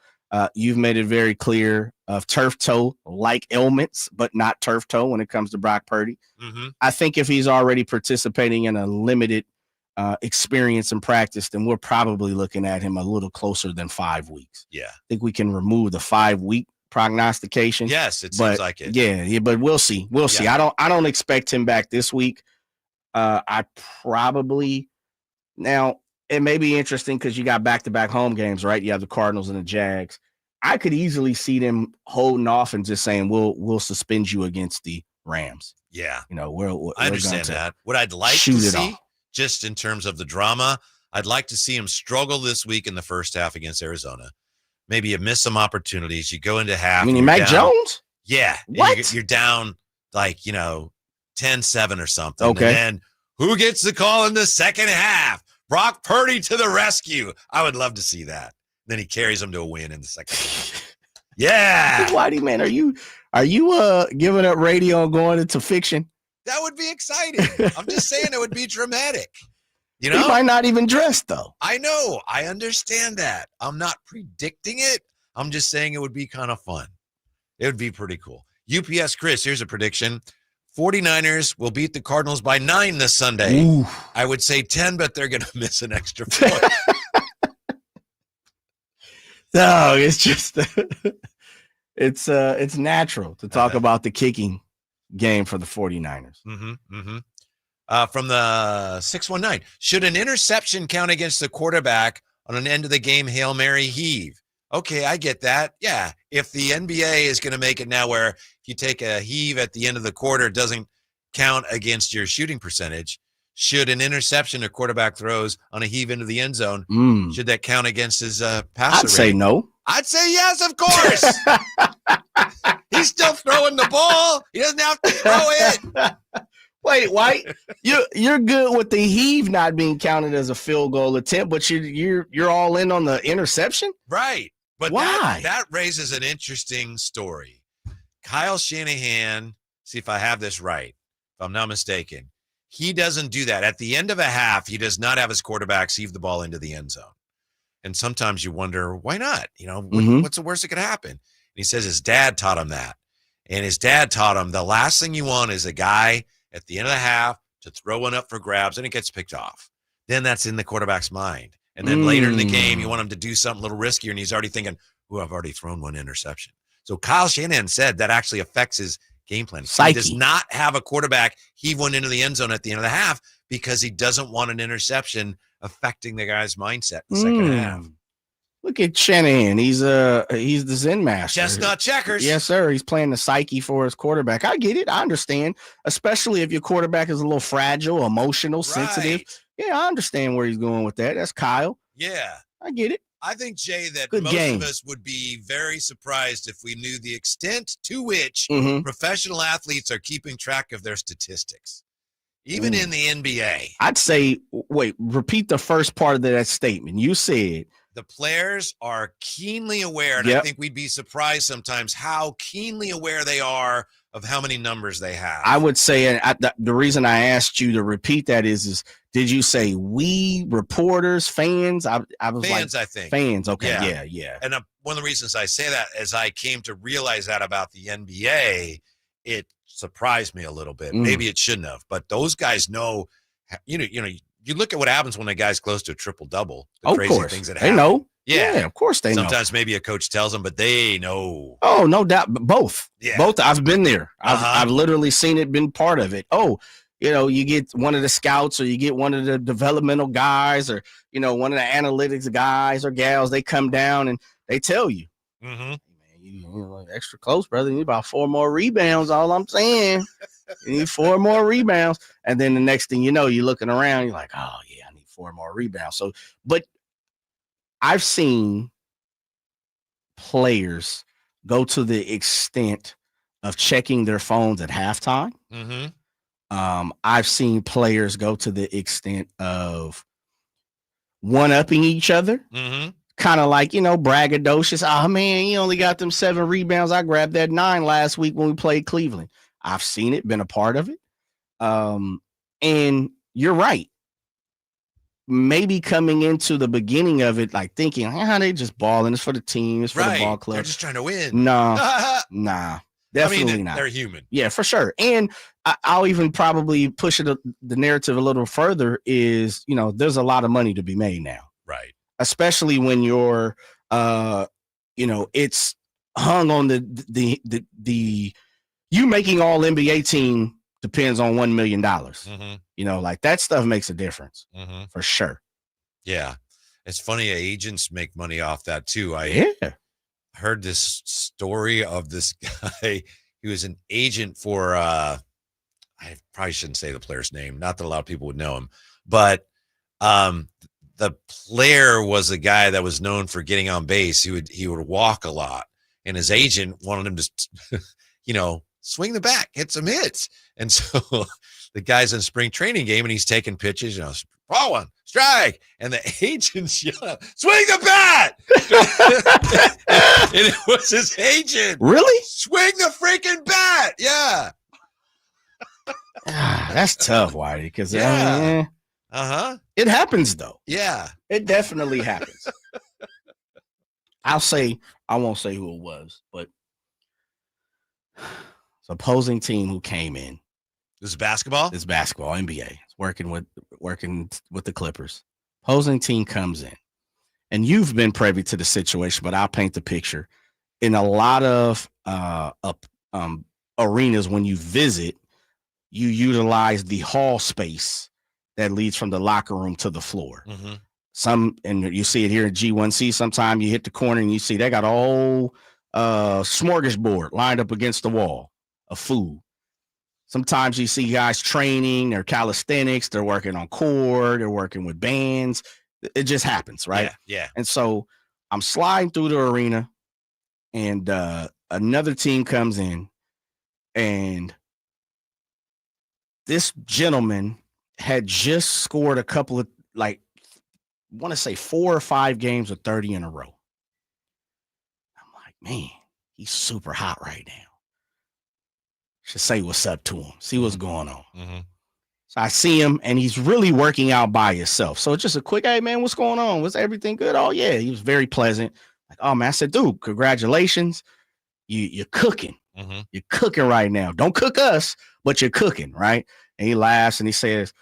You've made it very clear of turf toe like ailments, but not turf toe when it comes to Brock Purdy. I think if he's already participating in a limited experience and practice, then we're probably looking at him a little closer than 5 weeks. Yeah. I think we can remove the 5-week prognostication. Yes, it seems like it. Yeah, but we'll see. We'll see. I don't expect him back this week. I probably now it may be interesting because you got back-to-back home games, right? You have the Cardinals and the Jags. I could easily see them holding off and just saying we'll suspend you against the Rams. Yeah. We're I understand that. What I'd like to see, just in terms of the drama, I'd like to see him struggle this week in the first half against Arizona. Maybe you miss some opportunities. You go into half. You mean Mac Jones? Yeah. What? You're down 10-7 or something. Okay. And then who gets the call in the second half? Brock Purdy to the rescue. I would love to see that. Then he carries them to a win in the second half. Yeah. Whitey, man, are you giving up radio and going into fiction? That would be exciting. I'm just saying it would be dramatic. He might not even dress, though. I know. I understand that. I'm not predicting it. I'm just saying it would be kind of fun. It would be pretty cool. UPS Chris, here's a prediction. 49ers will beat the Cardinals by 9 this Sunday. Ooh. I would say 10, but they're going to miss an extra point. No, it's just it's natural to talk about the kicking game for the 49ers. From the 619, should an interception count against the quarterback on an end of the game Hail Mary heave? Okay, I get that. Yeah, if the NBA is going to make it now where if you take a heave at the end of the quarter, it doesn't count against your shooting percentage. Should an interception a quarterback throws on a heave into the end zone, should that count against his passer I'd say rating? no. I'd say yes, of course. He's still throwing the ball. He doesn't have to throw it. Wait, White, you're good with the heave not being counted as a field goal attempt, but you're all in on the interception? Right. But why? That raises an interesting story. Kyle Shanahan, see if I have this right, if I'm not mistaken, he doesn't do that. At the end of a half, he does not have his quarterbacks heave the ball into the end zone. And sometimes you wonder, why not? What's the worst that could happen? And he says his dad taught him that. And his dad taught him the last thing you want is a guy at the end of the half to throw one up for grabs and it gets picked off. Then that's in the quarterback's mind. And then later in the game, you want him to do something a little riskier, and he's already thinking, I've already thrown one interception. So Kyle Shanahan said that actually affects his game plan. Psyche. He does not have a quarterback heave one into the end zone at the end of the half because he doesn't want an interception affecting the guy's mindset in the second half. Look at Shanahan. He's the Zen master. Chestnut checkers. Yes, sir. He's playing the psyche for his quarterback. I get it. I understand, especially if your quarterback is a little fragile, emotional, sensitive. Yeah, I understand where he's going with that. That's Kyle. Yeah. I get it. I think, Jay, that Good most game. of us would be very surprised if we knew the extent to which professional athletes are keeping track of their statistics, even in the NBA. I'd say, wait, repeat the first part of that statement. You said the players are keenly aware, and I think we'd be surprised sometimes how keenly aware they are of how many numbers they have. I would say, and the reason I asked you to repeat that is did you say we, reporters, fans? I was fans, like, I think. Fans, okay, yeah. And one of the reasons I say that is I came to realize that about the NBA, it surprised me a little bit. Maybe it shouldn't have, but those guys know, you look at what happens when a guy's close to a triple-double. The crazy things that happen. They know. Yeah, of course they know. Sometimes maybe a coach tells them, but they know. Oh, no doubt. Both. Yeah. Both. I've been there. I've literally seen it, been part of it. Oh, you get one of the scouts or you get one of the developmental guys or, one of the analytics guys or gals, they come down and they tell you. Man, you're extra close, brother. You need about 4 more rebounds, all I'm saying. You need 4 more rebounds. And then the next thing you know, you're looking around, you're like, oh, yeah, I need 4 more rebounds. So, but I've seen players go to the extent of checking their phones at halftime. I've seen players go to the extent of one-upping each other. Kind of like, braggadocious. Oh, man, you only got them 7 rebounds. I grabbed that 9 last week when we played Cleveland. I've seen it, been a part of it. And you're right. Maybe coming into the beginning of it, like thinking, they just balling. It's for the team. It's for the ball club. They're just trying to win. Nah. Definitely not. They're human. Yeah, for sure. And I'll even probably push it the narrative a little further is, there's a lot of money to be made now. Right. Especially when you're, it's hung on the you making all NBA team depends on $1 million. Like that stuff makes a difference for sure. Yeah. It's funny. Agents make money off that too. I heard this story of this guy. He was an agent for, I probably shouldn't say the player's name. Not that a lot of people would know him, but the player was a guy that was known for getting on base. He would walk a lot, and his agent wanted him to, swing the bat, hit some hits. And so the guy's in spring training game and he's taking pitches, ball one, strike. And the agents yell out, swing the bat. And it was his agent. Really? Swing the freaking bat. Yeah. That's tough, Whitey, because it happens though. Yeah. It definitely happens. I won't say who it was, but it's opposing team who came in. This is basketball? It's basketball, NBA. It's working with the Clippers. Opposing team comes in. And you've been privy to the situation, but I'll paint the picture. In a lot of arenas, when you visit, you utilize the hall space that leads from the locker room to the floor. And you see it here at G1C. Sometimes you hit the corner and you see they got a whole smorgasbord lined up against the wall of food. Sometimes you see guys training, they're calisthenics, they're working on core, they're working with bands. It just happens, right? Yeah. And so I'm sliding through the arena, and another team comes in, and this gentleman had just scored a couple of, like, I want to say 4 or 5 games of 30 in a row. I'm like, man, he's super hot right now. Should say what's up to him, see what's going on. Mm-hmm. So I see him, and he's really working out by himself. So it's just a quick, hey, man, what's going on? Was everything good? Oh, yeah. He was very pleasant. Like, oh, man, I said, dude, congratulations. You're cooking. Mm-hmm. You're cooking right now. Don't cook us, but you're cooking, right? And he laughs, and he says,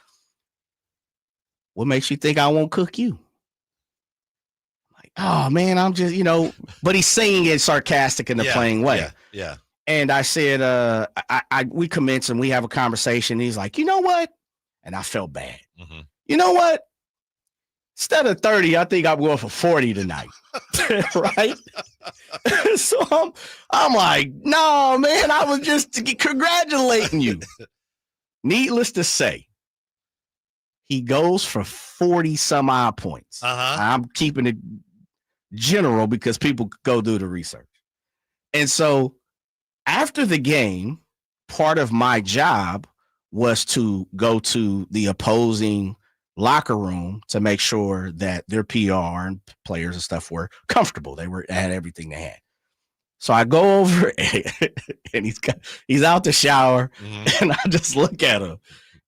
what makes you think I won't cook you? I'm like, oh, man, I'm just, but he's saying it sarcastic in a playing way. Yeah. And I said, we commence and we have a conversation. He's like, you know what? And I felt bad. Mm-hmm. You know what? Instead of 30, I think I'm going for 40 tonight. Right? So I'm like, no, man, I was just congratulating you. Needless to say, he goes for 40 some odd points. I'm keeping it general because people go do the research. And so after the game, part of my job was to go to the opposing locker room to make sure that their PR and players and stuff were comfortable. They had everything they had. So I go over and he's out the shower, and I just look at him,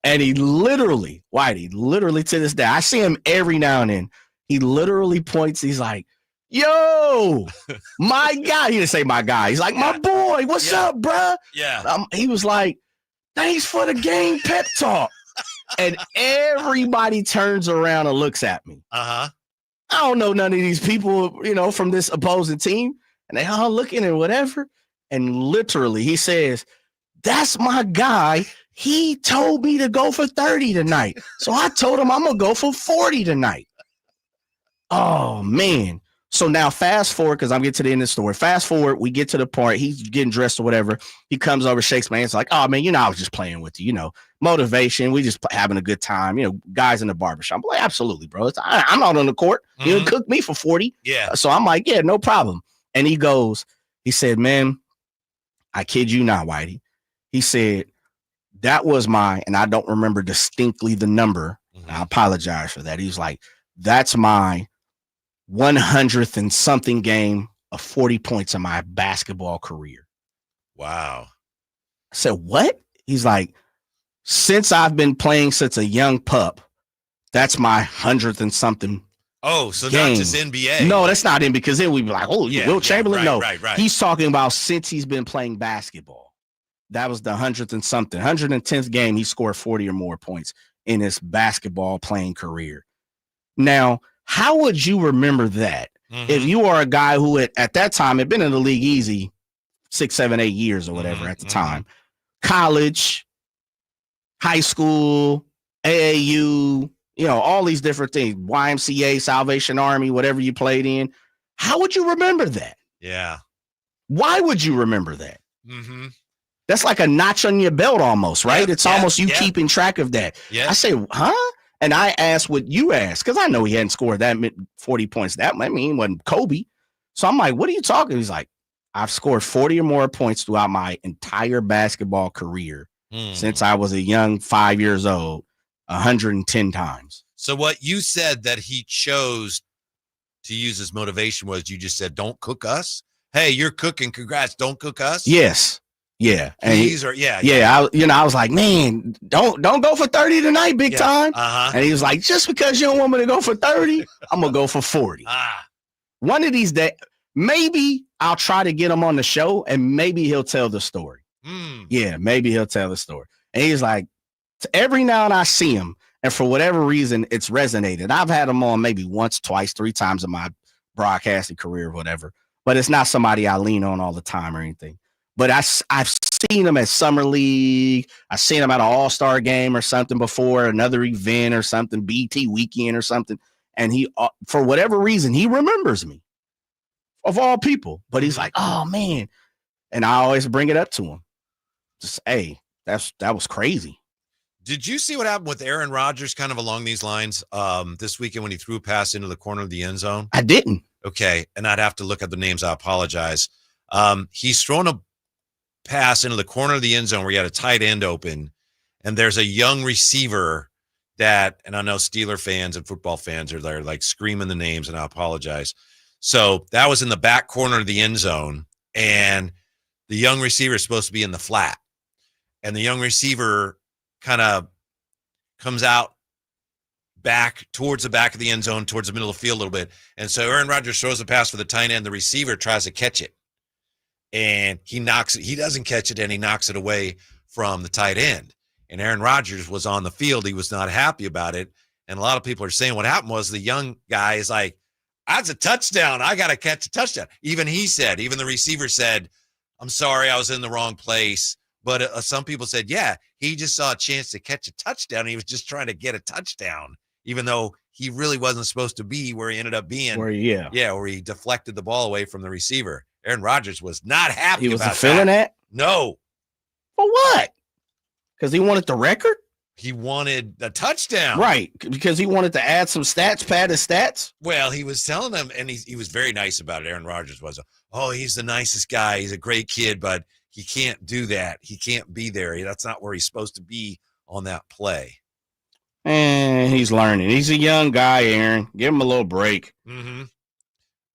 and he literally, Whitey, literally to this day, I see him every now and then. He literally points. He's like, yo, my guy. He didn't say my guy. He's like, my boy, what's up, bruh? Yeah. He was like, thanks for the game pep talk. And everybody turns around and looks at me. I don't know none of these people, from this opposing team. And they all looking and whatever. And literally, he says, that's my guy. He told me to go for 30 tonight. So I told him I'm going to go for 40 tonight. Oh, man. So now fast forward, because I'm getting to the end of the story. Fast forward, we get to the part. He's getting dressed or whatever. He comes over, shakes my hand. It's like, oh, man, I was just playing with you. Motivation. We just having a good time. Guys in the barbershop. I'm like, absolutely, bro. I'm not on the court. You cook me for 40. Yeah. So I'm like, yeah, no problem. And he said, man, I kid you not, Whitey. He said, that was and I don't remember distinctly the number. I apologize for that. He was like, that's my 100th and something game of 40 points in my basketball career. Wow. I said, what? He's like, since I've been playing since a young pup, that's my 100th and something. Oh, so game. Not just NBA. No, that's not him, because then we'd be like, oh, Will Chamberlain? Right, no, right. He's talking about since he's been playing basketball. That was the 100th and something. 110th game, he scored 40 or more points in his basketball playing career. Now, how would you remember that if you are a guy who at that time had been in the league easy 6, 7, 8 years or whatever at the time, college, high school, AAU, all these different things, YMCA, Salvation Army, whatever you played in. How would you remember that? Yeah. Why would you remember that? Mm-hmm. That's like a notch on your belt almost, right? It's almost you keeping track of that. Yeah. I say, huh? And I asked what you asked, because I know he hadn't scored that 40 points. That wasn't Kobe. So I'm like, what are you talking? He's like, I've scored 40 or more points throughout my entire basketball career since I was a young 5 years old, 110 times. So what you said that he chose to use as motivation was, you just said, don't cook us. Hey, you're cooking. Congrats. Don't cook us. Yes. Yeah. And I was like, man, don't go for 30 tonight, big time. And he was like, just because you don't want me to go for 30, I'm going to go for 40. One of these days, maybe I'll try to get him on the show, and maybe he'll tell the story. Yeah, maybe he'll tell the story. And he's like, every now and I see him, and for whatever reason, it's resonated. I've had him on maybe once, twice, 3 times in my broadcasting career or whatever, but it's not somebody I lean on all the time or anything. But I've seen him at Summer League. I've seen him at an All-Star game or something before, another event or something, BT weekend or something. And he, for whatever reason, he remembers me, of all people. But he's like, oh, man. And I always bring it up to him. Just, hey, that was crazy. Did you see what happened with Aaron Rodgers kind of along these lines this weekend when he threw a pass into the corner of the end zone? I didn't. Okay, and I'd have to look at the names. I apologize. He's thrown a pass into the corner of the end zone where he had a tight end open, and there's a young receiver that, and I know Steeler fans and football fans are there like screaming the names, and I apologize. So that was in the back corner of the end zone, and the young receiver is supposed to be in the flat, and the young receiver kind of comes out back towards the back of the end zone, towards the middle of the field a little bit. And so Aaron Rodgers throws a pass for the tight end. The receiver tries to catch it, and he knocks it. He doesn't catch it, and he knocks it away from the tight end. And Aaron Rodgers was on the field. He was not happy about it. And a lot of people are saying what happened was the young guy is like, that's a touchdown. I got to catch a touchdown. Even the receiver said, I'm sorry, I was in the wrong place. But some people said, yeah, he just saw a chance to catch a touchdown. He was just trying to get a touchdown, even though he really wasn't supposed to be where he ended up being. Where he deflected the ball away from the receiver. Aaron Rodgers was not happy He about wasn't feeling that? No. For what? Because he wanted the record? He wanted a touchdown. Right, because he wanted to add some stats, pad his stats. Well, he was telling them, and he was very nice about it. Aaron Rodgers was, he's the nicest guy. He's a great kid, but he can't do that. He can't be there. That's not where he's supposed to be on that play. And he's learning. He's a young guy, Aaron. Give him a little break. Mm-hmm.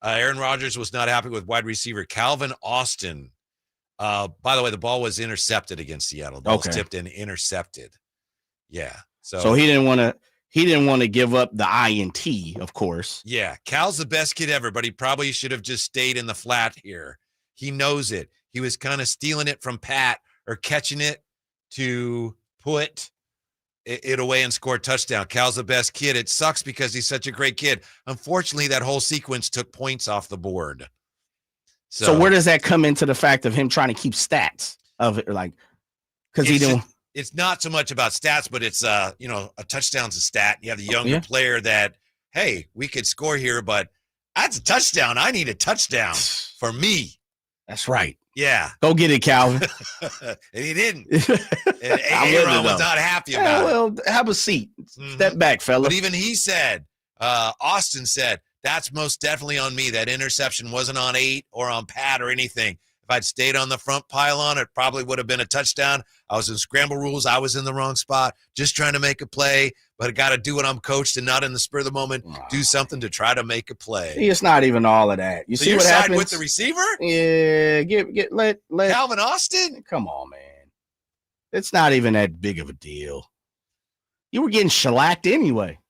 Aaron Rodgers was not happy with wide receiver Calvin Austin. By the way, the ball was intercepted against Seattle. The ball was tipped and intercepted. Yeah. So he didn't want to give up the INT, of course. Yeah. Cal's the best kid ever, but he probably should have just stayed in the flat here. He knows it. He was kind of stealing it from Pat or catching it to put it away and score a touchdown. Cal's the best kid. It sucks because he's such a great kid. Unfortunately, that whole sequence took points off the board. So where does that come into the fact of him trying to keep stats of it? Like, because he didn't. It's not so much about stats, but it's a touchdown's a stat. You have the younger player that, hey, we could score here, but that's a touchdown. I need a touchdown for me. That's right. Yeah. Go get it, Calvin. And he didn't. And Aaron was not happy about it. Well, have a seat. Step back, fella. But even he said, Austin said, that's most definitely on me. That interception wasn't on 8 or on Pat or anything. If I'd stayed on the front pylon, it probably would have been a touchdown. I was in scramble rules. I was in the wrong spot, just trying to make a play. But I got to do what I'm coached and not in the spur of the moment. Do something to try to make a play. It's not even all of that. You see what happens with the receiver? Yeah, let Calvin Austin. Come on, man. It's not even that big of a deal. You were getting shellacked anyway.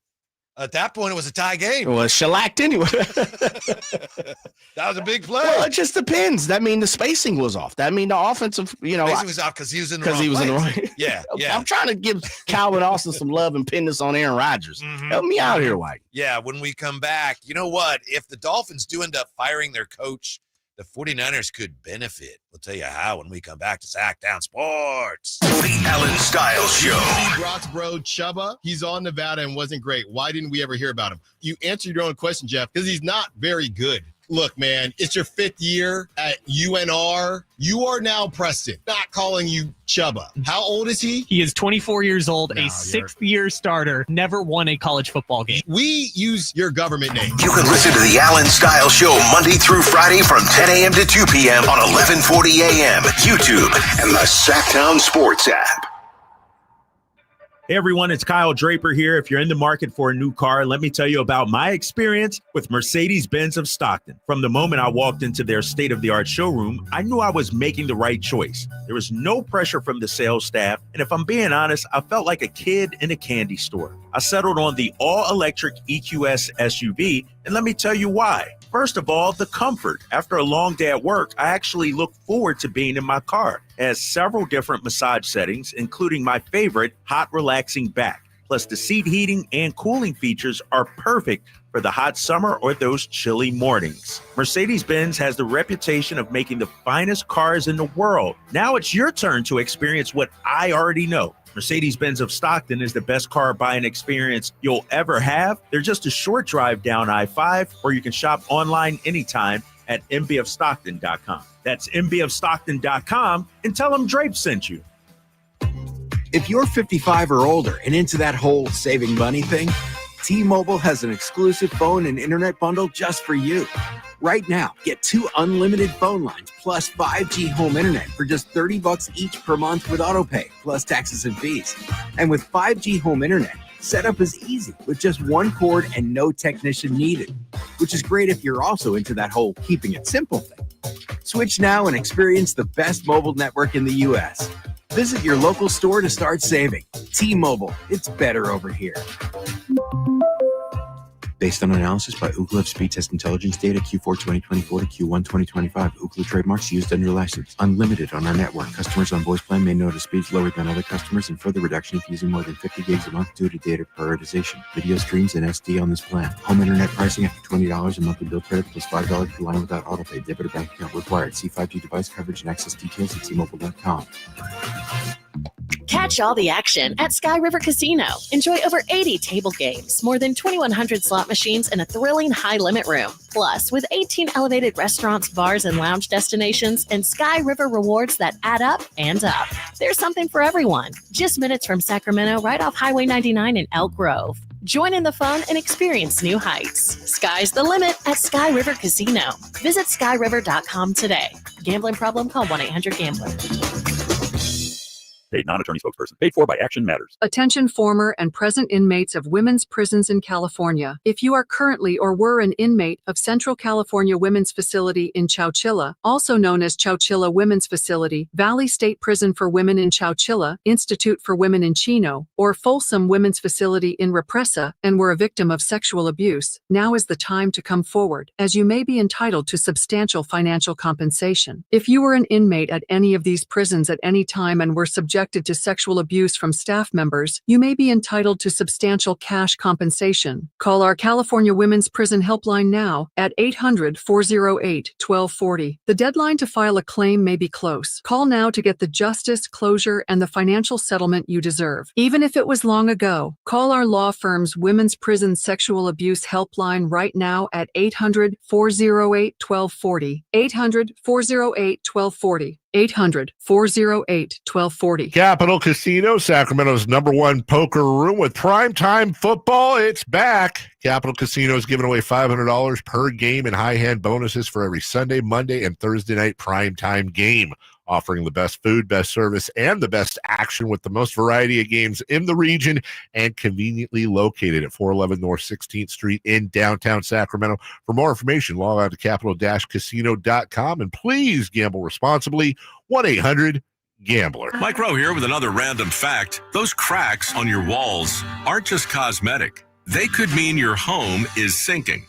At that point, it was a tie game. It was shellacked anyway. That was a big play. Well, it just depends. That mean the spacing was off. That mean the offensive, spacing was off because he was in the wrong place. Yeah. I'm trying to give Calvin Austin some love and pin this on Aaron Rodgers. Help me out here, White. Yeah, when we come back, you know what? If the Dolphins do end up firing their coach, the 49ers could benefit. We'll tell you how when we come back to Sactown Sports. The Allen Style Show. Brock's bro, Chubba, he's on Nevada and wasn't great. Why didn't we ever hear about him? You answered your own question, Jeff, because he's not very good. Look, man, it's your 5th year at UNR. You are now Preston, not calling you Chubba. How old is he? He is 24 years old, a 6th-year starter, never won a college football game. We use your government name. You can listen to the Allen Style Show Monday through Friday from 10 a.m. to 2 p.m. on 1140 a.m., YouTube, and the Sactown Sports app. Hey everyone, it's Kyle Draper here. If you're in the market for a new car, let me tell you about my experience with Mercedes-Benz of Stockton. From the moment I walked into their state-of-the-art showroom, I knew I was making the right choice. There was no pressure from the sales staff, and if I'm being honest, I felt like a kid in a candy store. I settled on the all-electric EQS SUV, and let me tell you why. First of all, the comfort. After a long day at work, I actually look forward to being in my car. It has several different massage settings, including my favorite, hot relaxing back. Plus, the seat heating and cooling features are perfect for the hot summer or those chilly mornings. Mercedes-Benz has the reputation of making the finest cars in the world. Now it's your turn to experience what I already know. Mercedes-Benz of Stockton is the best car buying experience you'll ever have. They're just a short drive down I-5, or you can shop online anytime at mbofstockton.com. That's mbofstockton.com, and tell them Drape sent you. If you're 55 or older and into that whole saving money thing, T-Mobile has an exclusive phone and internet bundle just for you. Right now, get 2 unlimited phone lines plus 5G home internet for just $30 each per month with autopay, plus taxes and fees. And with 5G home internet, setup is easy with just 1 cord and no technician needed, which is great if you're also into that whole keeping it simple thing. Switch now and experience the best mobile network in the U.S. Visit your local store to start saving. T-Mobile, it's better over here. Based on analysis by Ookla of speed test intelligence data Q4 2024 to Q1 2025. Ookla trademarks used under license. Unlimited on our network. Customers on voice plan may notice speeds lower than other customers and further reduction if using more than 50 gigs a month due to data prioritization. Video streams and SD on this plan. Home internet pricing after $20 a monthly bill credit plus $5 per line without autopay. Debit or bank account required. See 5G device coverage and access details at T-Mobile.com. Catch all the action at Sky River Casino. Enjoy over 80 table games, more than 2,100 slot machines, and a thrilling high-limit room. Plus, with 18 elevated restaurants, bars, and lounge destinations, and Sky River rewards that add up and up. There's something for everyone. Just minutes from Sacramento, right off Highway 99 in Elk Grove. Join in the fun and experience new heights. Sky's the limit at Sky River Casino. Visit skyriver.com today. Gambling problem? Call 1-800-GAMBLER. Paid non-attorney spokesperson. Paid for by Action Matters. Attention former and present inmates of women's prisons in California. If you are currently or were an inmate of Central California Women's Facility in Chowchilla, also known as Chowchilla Women's Facility, Valley State Prison for Women in Chowchilla, Institute for Women in Chino, or Folsom Women's Facility in Represa, and were a victim of sexual abuse, now is the time to come forward, as you may be entitled to substantial financial compensation. If you were an inmate at any of these prisons at any time and were subjected to sexual abuse from staff members, you may be entitled to substantial cash compensation. Call our California Women's Prison Helpline now at 800-408-1240. The deadline to file a claim may be close. Call now to get the justice, closure, and the financial settlement you deserve. Even if it was long ago, call our law firm's Women's Prison Sexual Abuse Helpline right now at 800-408-1240. 800-408-1240. 800-408-1240. Capital Casino, Sacramento's #1 poker room with primetime football. It's back. Capital Casino is giving away $500 per game in high hand bonuses for every Sunday, Monday, and Thursday night primetime game. Offering the best food, best service, and the best action with the most variety of games in the region and conveniently located at 411 North 16th Street in downtown Sacramento. For more information, log on to capital-casino.com and please gamble responsibly. 1-800-GAMBLER. Mike Rowe here with another random fact. Those cracks on your walls aren't just cosmetic. They could mean your home is sinking.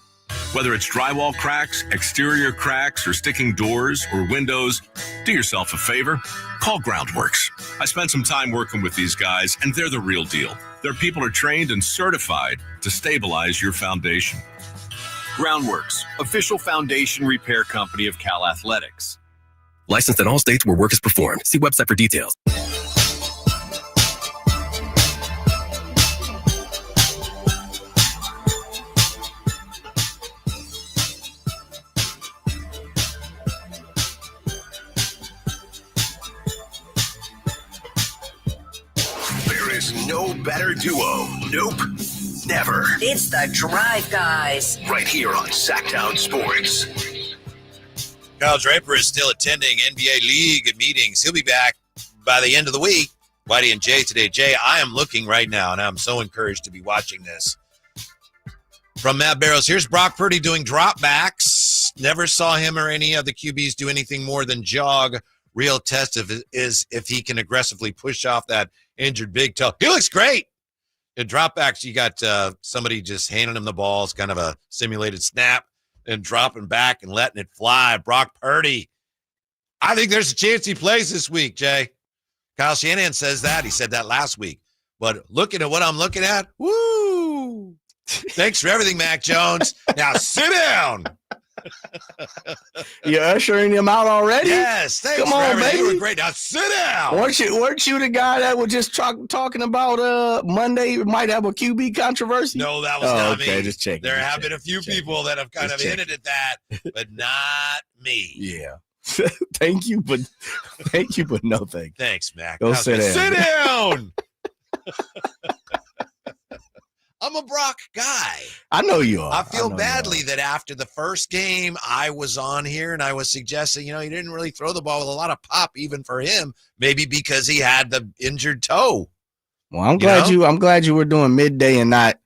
Whether it's drywall cracks, exterior cracks, or sticking doors or windows, do yourself a favor. Call Groundworks. I spent some time working with these guys, and they're the real deal. Their people are trained and certified to stabilize your foundation. Groundworks, official foundation repair company of Cal Athletics. Licensed in all states where work is performed. See website for details. No better duo. Nope. Never. It's the Drive Guys. Right here on Sactown Sports. Kyle Draper is still attending NBA League meetings. He'll be back by the end of the week. Whitey and Jay today. Jay, I am looking right now, and I'm so encouraged to be watching this. From Matt Barrows, here's Brock Purdy doing dropbacks. Never saw him or any of the QBs do anything more than jog. Real test is if he can aggressively push off that injured big toe. He looks great. In dropbacks, you got somebody just handing him the ball. It's kind of a simulated snap and dropping back and letting it fly. Brock Purdy. I think there's a chance he plays this week, Jay. Kyle Shanahan says that. He said that last week. But looking at what I'm looking at, woo! Thanks for everything, Mac Jones. Now sit down. You're ushering him out already? Yes. Thanks. Come on, baby. You were great. Now sit down. Weren't you the guy that was just talking about Monday might have a QB controversy? No, that was not okay, me. Just checking. There have been a few people that have kind of hinted at that, but not me. Yeah. Thank you, but no thank you. Thanks, Mac. Go sit down. Sit down. I'm a Brock guy. I know you are. I feel badly that after the first game, I was on here and I was suggesting, he didn't really throw the ball with a lot of pop, even for him, maybe because he had the injured toe. Well, I'm glad you were doing midday and not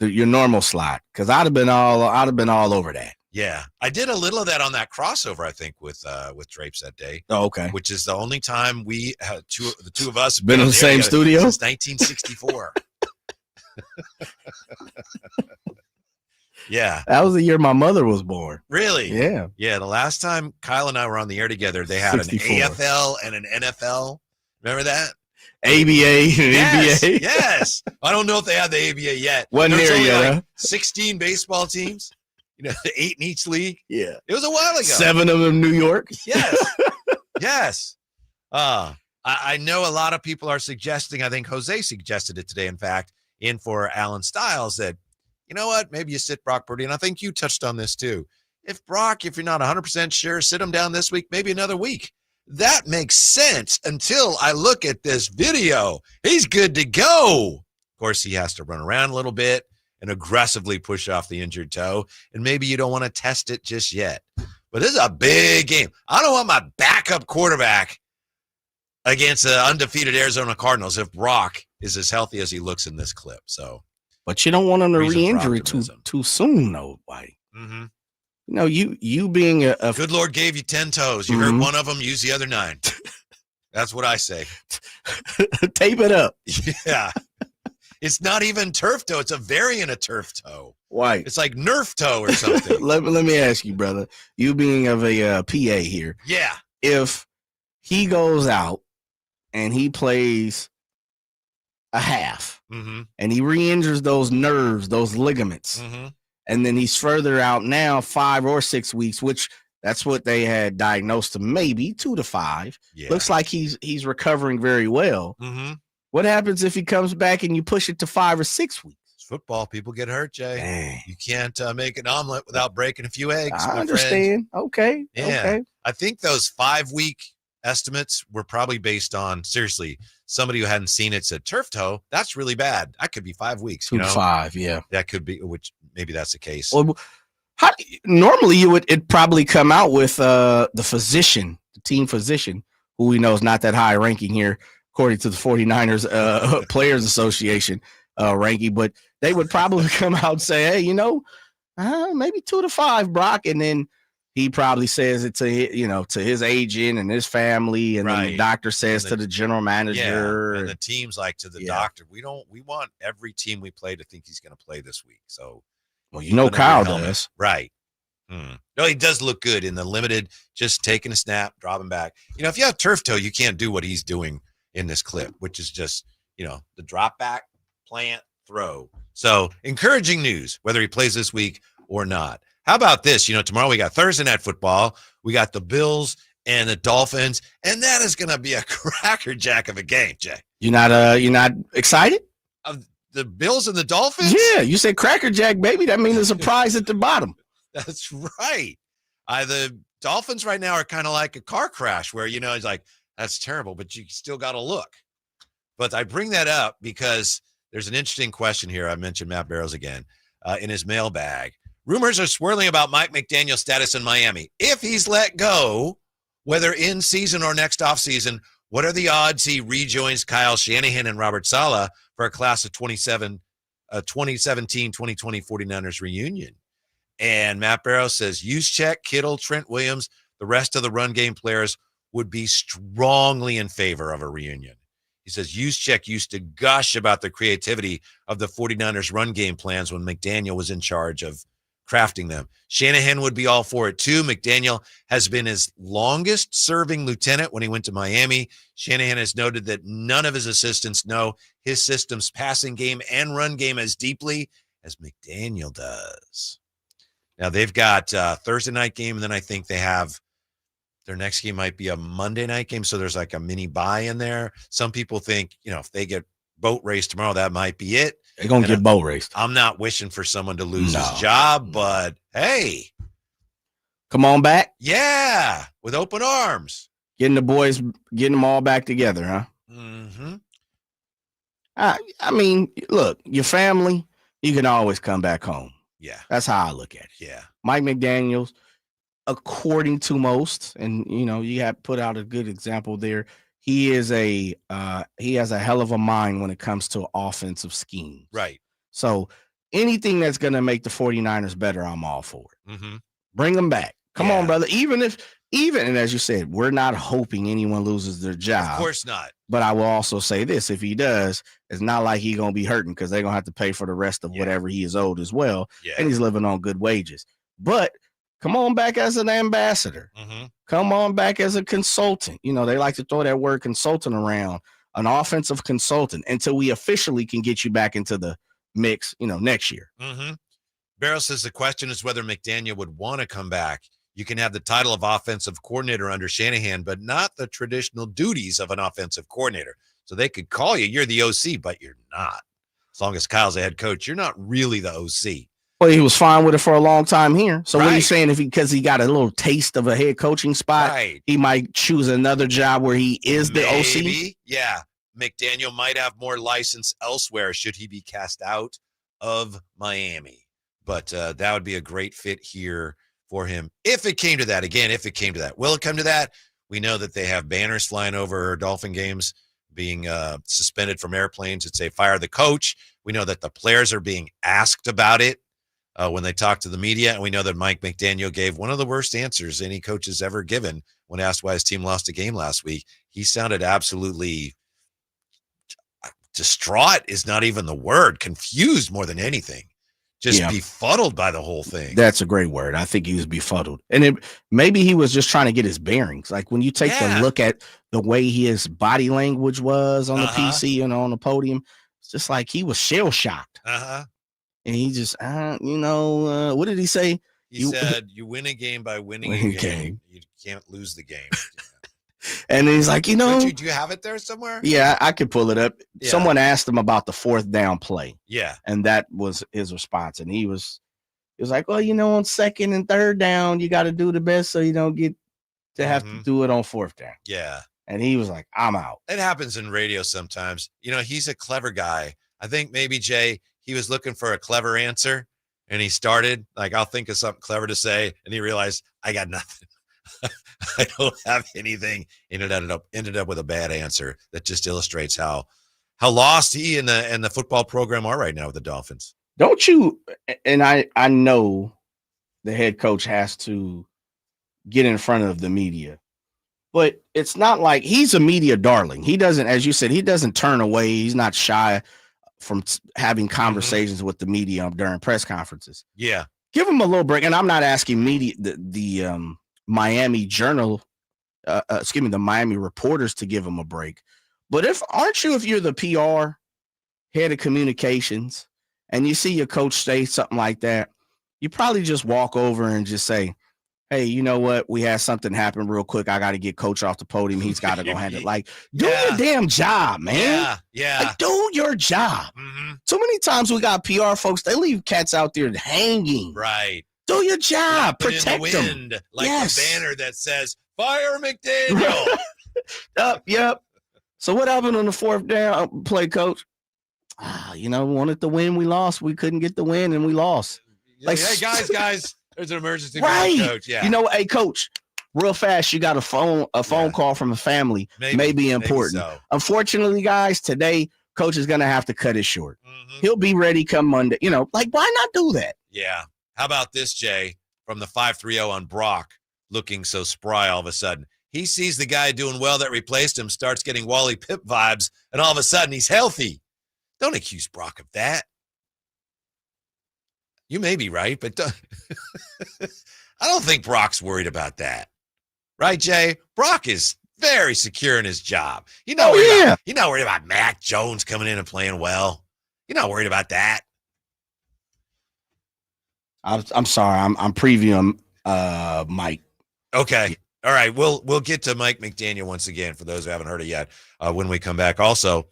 your normal slot, because I'd have been all over that. Yeah, I did a little of that on that crossover, I think, with Drapes that day. Oh, okay. Which is the only time we the two of us been in the same studio since 1964. Yeah, that was the year my mother was born. Really? Yeah. Yeah. The last time Kyle and I were on the air together, they had 64. An AFL and an NFL. Remember that? ABA and NBA. Yes. I don't know if they had the ABA yet. Wasn't near yet. 16 baseball teams. 8 in each league. Yeah. It was a while ago. 7 of them in New York. Yes. Yes. I know a lot of people are suggesting, I think Jose suggested it today, in fact, in for Alan Stiles, that, you know what, maybe you sit Brock Purdy. And I think you touched on this too. If you're not 100% sure, sit him down this week, maybe another week. That makes sense until I look at this video. He's good to go. Of course, he has to run around a little bit and aggressively push off the injured toe. And maybe you don't want to test it just yet. But this is a big game. I don't want my backup quarterback against the undefeated Arizona Cardinals if Brock is as healthy as he looks in this clip. But you don't want him to re-injury too soon, though, Whitey. Mm-hmm. You being a good Lord gave you 10 toes. You hurt one of them, use the other 9. That's what I say. Tape it up. Yeah. It's not even turf toe. It's a variant of turf toe. Why? It's like Nerf toe or something. let me ask you, brother. You being of a PA here. Yeah. If he goes out and he plays a half and he re-injures those nerves, those ligaments, and then he's further out now 5 or 6 weeks, which that's what they had diagnosed him, maybe 2 to 5. Yeah. Looks like he's recovering very well. What happens if he comes back and you push it to 5 or 6 weeks? It's football. People get hurt, Jay. Dang. You can't make an omelet without breaking a few eggs. I understand. Friend. Okay. Yeah. Okay. I think those 5-week estimates were probably based on, seriously, somebody who hadn't seen it said turf toe. That's really bad. That could be 5 weeks. 2 to 5. Yeah. That could be, which maybe that's the case. Well, normally it'd probably come out with the physician, the team physician, who we know is not that high ranking here, according to the 49ers Players Association ranking, but they would probably come out and say, hey, maybe 2 to 5, Brock. And then he probably says it to his agent and his family. And then the doctor says to the general manager. And the team's like to the doctor, we want every team we play to think he's going to play this week. So, well, Kyle does. Right. No, he does look good in the limited, just taking a snap, dropping back. If you have turf toe, you can't do what he's doing in this clip, which is just, the drop back, plant, throw. So encouraging news, whether he plays this week or not. How about this? Tomorrow we got Thursday Night Football. We got the Bills and the Dolphins, and that is going to be a crackerjack of a game, Jay. You're not excited? The Bills and the Dolphins? Yeah, you say crackerjack, baby. That means a surprise at the bottom. That's right. The Dolphins right now are kind of like a car crash where, it's like, that's terrible, but you still got to look. But I bring that up because there's an interesting question here. I mentioned Matt Barrows again in his mailbag. Rumors are swirling about Mike McDaniel's status in Miami. If he's let go, whether in season or next offseason, what are the odds he rejoins Kyle Shanahan and Robert Saleh for a class of 2017-2020 49ers reunion? And Matt Barrows says, Juszczyk, Kittle, Trent Williams, the rest of the run game players would be strongly in favor of a reunion. He says Juszczyk used to gush about the creativity of the 49ers run game plans when McDaniel was in charge of crafting them. Shanahan would be all for it too. McDaniel has been his longest serving lieutenant when he went to Miami. Shanahan has noted that none of his assistants know his system's passing game and run game as deeply as McDaniel does. Now they've got a Thursday night game, and then I think they have their next game might be a Monday night game. So there's like a mini bye in there. Some people think, if they get boat race tomorrow, that might be it. They're going to get boat raced. I'm not wishing for someone to lose his job, but hey. Come on back. Yeah. With open arms. Getting them all back together, huh? Mm-hmm. I mean, look, your family, you can always come back home. Yeah. That's how I look at it. Yeah. Mike McDaniel, according to most, and you have put out a good example there. He has a hell of a mind when it comes to offensive schemes. Right. So anything that's going to make the 49ers better, I'm all for it. Mm-hmm. Bring them back. Come on, brother. Even and as you said, we're not hoping anyone loses their job. Of course not. But I will also say this: if he does, it's not like he's going to be hurting because they're going to have to pay for the rest of whatever he is owed as well. Yeah. And he's living on good wages. But come on back as an ambassador. Mm-hmm. Come on back as a consultant. They like to throw that word consultant around, an offensive consultant, until we officially can get you back into the mix, next year. Mm-hmm. Barrow says the question is whether McDaniel would want to come back. You can have the title of offensive coordinator under Shanahan, but not the traditional duties of an offensive coordinator. So they could call you, you're the OC, but you're not. As long as Kyle's a head coach, you're not really the OC. Well, he was fine with it for a long time here. So what are you Right. saying? Because he got a little taste of a head coaching spot, Right. he might choose another job where he is the OC? Maybe, yeah. McDaniel might have more license elsewhere should he be cast out of Miami. But that would be a great fit here for him if it came to that. Again, if it came to that. Will it come to that? We know that they have banners flying over Dolphin games being suspended from airplanes that say fire the coach. We know that the players are being asked about it when they talk to the media. And we know that Mike McDaniel gave one of the worst answers any coach has ever given when asked why his team lost a game last week. He sounded absolutely distraught is not even the word. Confused more than anything. Just befuddled by the whole thing. That's a great word. I think he was befuddled. And maybe he was just trying to get his bearings. Like when you take a look at the way his body language was on the PC and on the podium, it's just like he was shell-shocked. And he just, what did he say? He said, you win a game by winning a game. You can't lose the game. And he's like, do you have it there somewhere? Yeah, I could pull it up. Yeah. Someone asked him about the fourth down play. Yeah. And that was his response. And he was like, well, on second and third down, you got to do the best so you don't get to have to do it on fourth down. Yeah. And he was like, I'm out. It happens in radio sometimes. He's a clever guy. I think maybe, Jay, he was looking for a clever answer and he started like, I'll think of something clever to say. And he realized I got nothing. I don't have anything. And it ended up with a bad answer that just illustrates how lost he and the football program are right now with the Dolphins. Don't you? And I know the head coach has to get in front of the media, but it's not like he's a media darling. He doesn't, as you said, he doesn't turn away. He's not shy from having conversations with the media during press conferences. Yeah. Give him a little break. And I'm not asking media, the Miami Journal, the Miami reporters to give him a break. But if you're the PR head of communications and you see your coach say something like that, you probably just walk over and just say, hey, you know what? We had something happen real quick. I got to get coach off the podium. He's got to go handle it. Like, do your damn job, man. Yeah. Like, do your job. So many times we got PR folks, they leave cats out there hanging. Right. Do your job. Flapping Protect in the wind, them. like the banner that says, fire McDaniel. Yep. So what happened on the fourth down play, coach? We wanted to win. We lost. We couldn't get the win, and we lost. Like, hey, guys, there's an emergency. Right. Coach. Yeah. Hey, coach, real fast, you got a phone call from a family. Maybe important. So. Unfortunately, guys, today, coach is going to have to cut it short. He'll be ready come Monday. Why not do that? Yeah. How about this, Jay, from the 530 on Brock, looking so spry all of a sudden? He sees the guy doing well that replaced him, starts getting Wally Pipp vibes, and all of a sudden he's healthy. Don't accuse Brock of that. You may be right, but I don't think Brock's worried about that. Right, Jay? Brock is very secure in his job. He's not worried about Mac Jones coming in and playing well. You're not worried about that. I'm sorry. I'm previewing Mike. Okay. All right. We'll get to Mike McDaniel once again for those who haven't heard it yet when we come back. Also,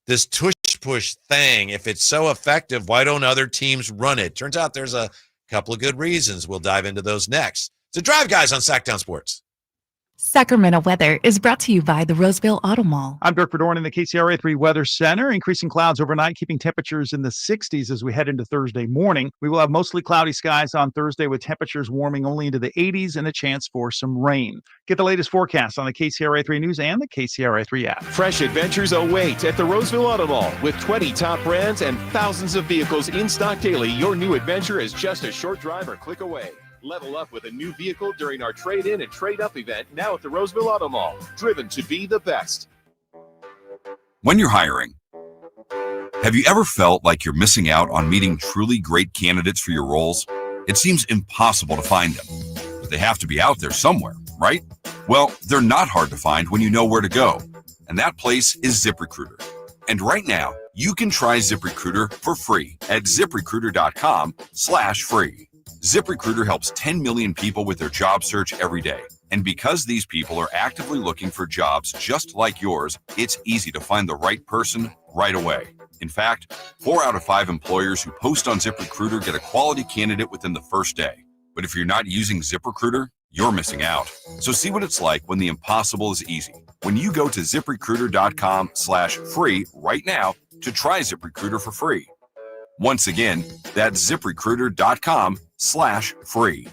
this tush-push thing, if it's so effective, why don't other teams run it? Turns out there's a couple of good reasons. We'll dive into those next. So Drive Guys on Sactown Sports. Sacramento weather is brought to you by the Roseville Auto Mall. I'm Dirk Verdorn in the KCRA3 Weather Center. Increasing clouds overnight, keeping temperatures in the 60s as we head into Thursday morning. We will have mostly cloudy skies on Thursday with temperatures warming only into the 80s and a chance for some rain. Get the latest forecast on the KCRA3 News and the KCRA3 app. Fresh adventures await at the Roseville Auto Mall. With 20 top brands and thousands of vehicles in stock daily, your new adventure is just a short drive or click away. Level up with a new vehicle during our trade-in and trade-up event now at the Roseville Auto Mall. Driven to be the best. When you're hiring, have you ever felt like you're missing out on meeting truly great candidates for your roles? It seems impossible to find them, but they have to be out there somewhere, right? Well, they're not hard to find when you know where to go, and that place is ZipRecruiter. And right now, you can try ZipRecruiter for free at ZipRecruiter.com/free. ZipRecruiter helps 10 million people with their job search every day. And because these people are actively looking for jobs just like yours, it's easy to find the right person right away. In fact, 4 out of 5 employers who post on ZipRecruiter get a quality candidate within the first day. But if you're not using ZipRecruiter, you're missing out. So see what it's like when the impossible is easy. When you go to ZipRecruiter.com/free right now to try ZipRecruiter for free. Once again, that's ZipRecruiter.com/free.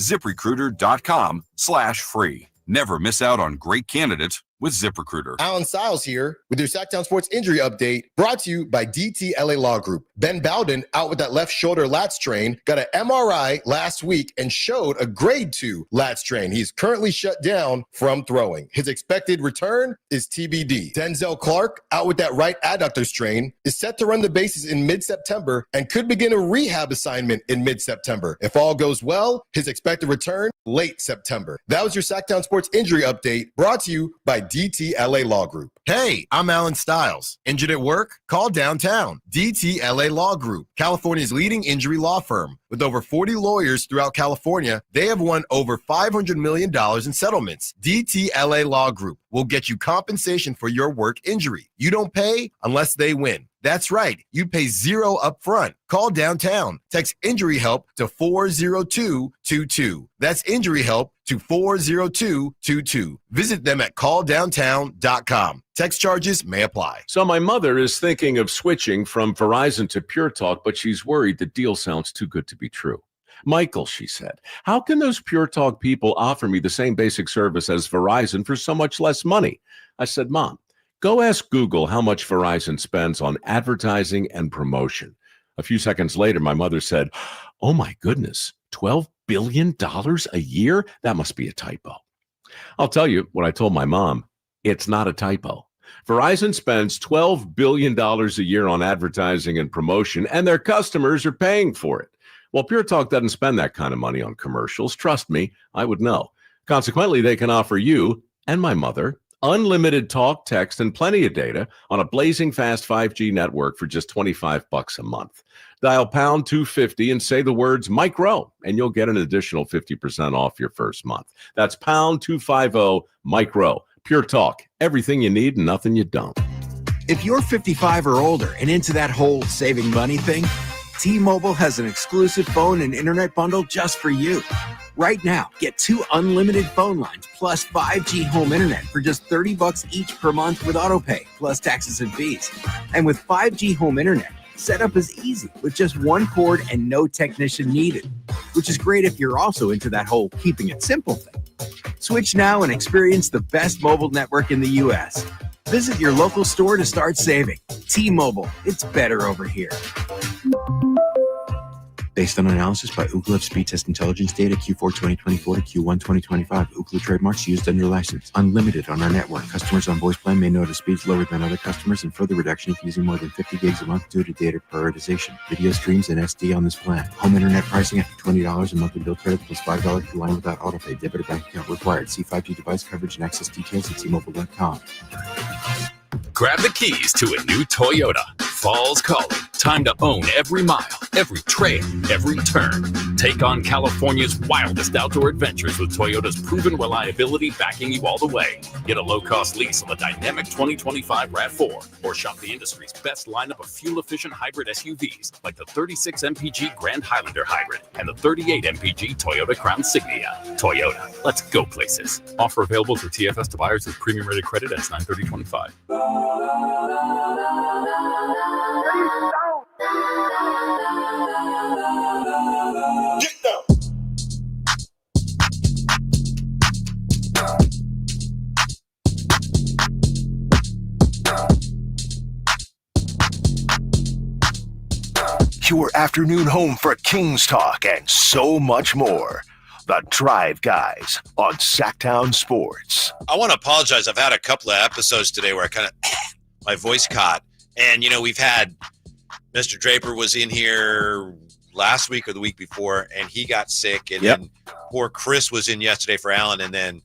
ZipRecruiter.com/free. Never miss out on great candidates with ZipRecruiter. Alan Stiles here with your Sactown Sports injury update, brought to you by DTLA Law Group. Ben Bowden, out with that left shoulder lat strain, got an MRI last week and showed a grade 2 lat strain. He's currently shut down from throwing. His expected return is TBD. Denzel Clark, out with that right adductor strain, is set to run the bases in mid-September and could begin a rehab assignment in mid-September. If all goes well, his expected return late September. That was your Sactown Sports injury update, brought to you by DTLA Law Group. Hey, I'm Alan Stiles. Injured at work? Call downtown. DTLA Law Group, California's leading injury law firm. With over 40 lawyers throughout California, they have won over $500 million in settlements. DTLA Law Group will get you compensation for your work injury. You don't pay unless they win. That's right. You pay zero up front. Call downtown. Text injury help to 40222. That's injury help to 40222. Visit them at calldowntown.com. Text charges may apply. So my mother is thinking of switching from Verizon to Pure Talk, but she's worried the deal sounds too good to be true. Michael, she said, how can those Pure Talk people offer me the same basic service as Verizon for so much less money? I said, Mom, go ask Google how much Verizon spends on advertising and promotion. A few seconds later, my mother said, oh my goodness, $12 billion a year? That must be a typo. I'll tell you what I told my mom. It's not a typo. Verizon spends $12 billion a year on advertising and promotion, and their customers are paying for it. Well, Pure Talk doesn't spend that kind of money on commercials. Trust me, I would know. Consequently, they can offer you and my mother unlimited talk, text, and plenty of data on a blazing fast 5G network for just $25 a month. Dial pound 250 and say the words Mike Rowe, and you'll get an additional 50% off your first month. That's pound 250 Mike Rowe. Pure Talk, everything you need and nothing you don't. If you're 55 or older and into that whole saving money thing, T-Mobile has an exclusive phone and internet bundle just for you. Right now, get 2 unlimited phone lines plus 5G home internet for just $30 each per month with autopay, plus taxes and fees. And with 5G home internet, setup is easy with just 1 cord and no technician needed, which is great if you're also into that whole keeping it simple thing. Switch now and experience the best mobile network in the U.S. Visit your local store to start saving. T-Mobile, it's better over here. Based on analysis by Ookla Speed Test Intelligence data Q4 2024 to Q1 2025, Ookla trademarks used under license. Unlimited on our network. Customers on voice plan may notice speeds lower than other customers and further reduction if using more than 50 gigs a month due to data prioritization. Video streams and SD on this plan. Home internet pricing after $20 a monthly bill credit plus $5 per line without autopay. Debit or bank account required. See 5G device coverage and access details at T-Mobile.com. Grab the keys to a new Toyota. Fall's calling. Time to own every mile, every trail, every turn. Take on California's wildest outdoor adventures with Toyota's proven reliability backing you all the way. Get a low-cost lease on the dynamic 2025 RAV4 or shop the industry's best lineup of fuel-efficient hybrid SUVs like the 36 MPG Grand Highlander Hybrid and the 38 MPG Toyota Crown Signia. Toyota, let's go places. Offer available through TFS to buyers with premium rated credit as 9/30/25. Your afternoon home for Kings talk and so much more. The Drive Guys on Sactown Sports. I want to apologize. I've had a couple of episodes today where I kind of my voice caught. And, we've had Mr. Draper was in here last week or the week before, and he got sick. And then poor Chris was in yesterday for Alan. And then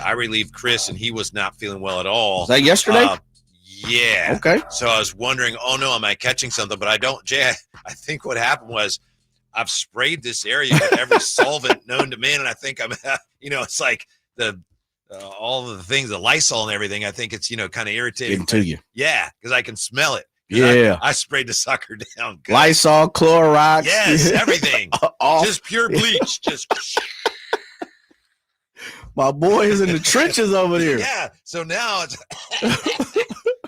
I relieved Chris, and he was not feeling well at all. Was that yesterday? Yeah. Okay. So I was wondering, oh no, am I catching something? But I don't, Jay. I think what happened was I've sprayed this area with every solvent known to man, and I think I'm, it's like the all of the things, the Lysol and everything. I think it's kind of irritating. Getting to you. Yeah, because I can smell it. Yeah. I sprayed the sucker down. Good. Lysol, Clorox. Yes, everything. Just pure bleach. Just. My boy is in the trenches over there. Yeah. So now it's.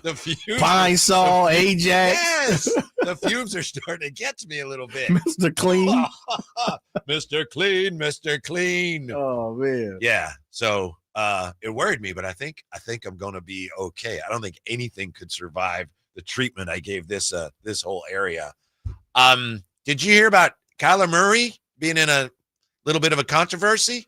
The fumes, Pine Sol, Ajax. Yes, the fumes are starting to get to me a little bit. Mr. Clean. Mr. Clean, Mr. Clean. Oh man. Yeah. So it worried me, but I think I'm going to be okay. I don't think anything could survive the treatment I gave this whole area. Did you hear about Kyler Murray being in a little bit of a controversy?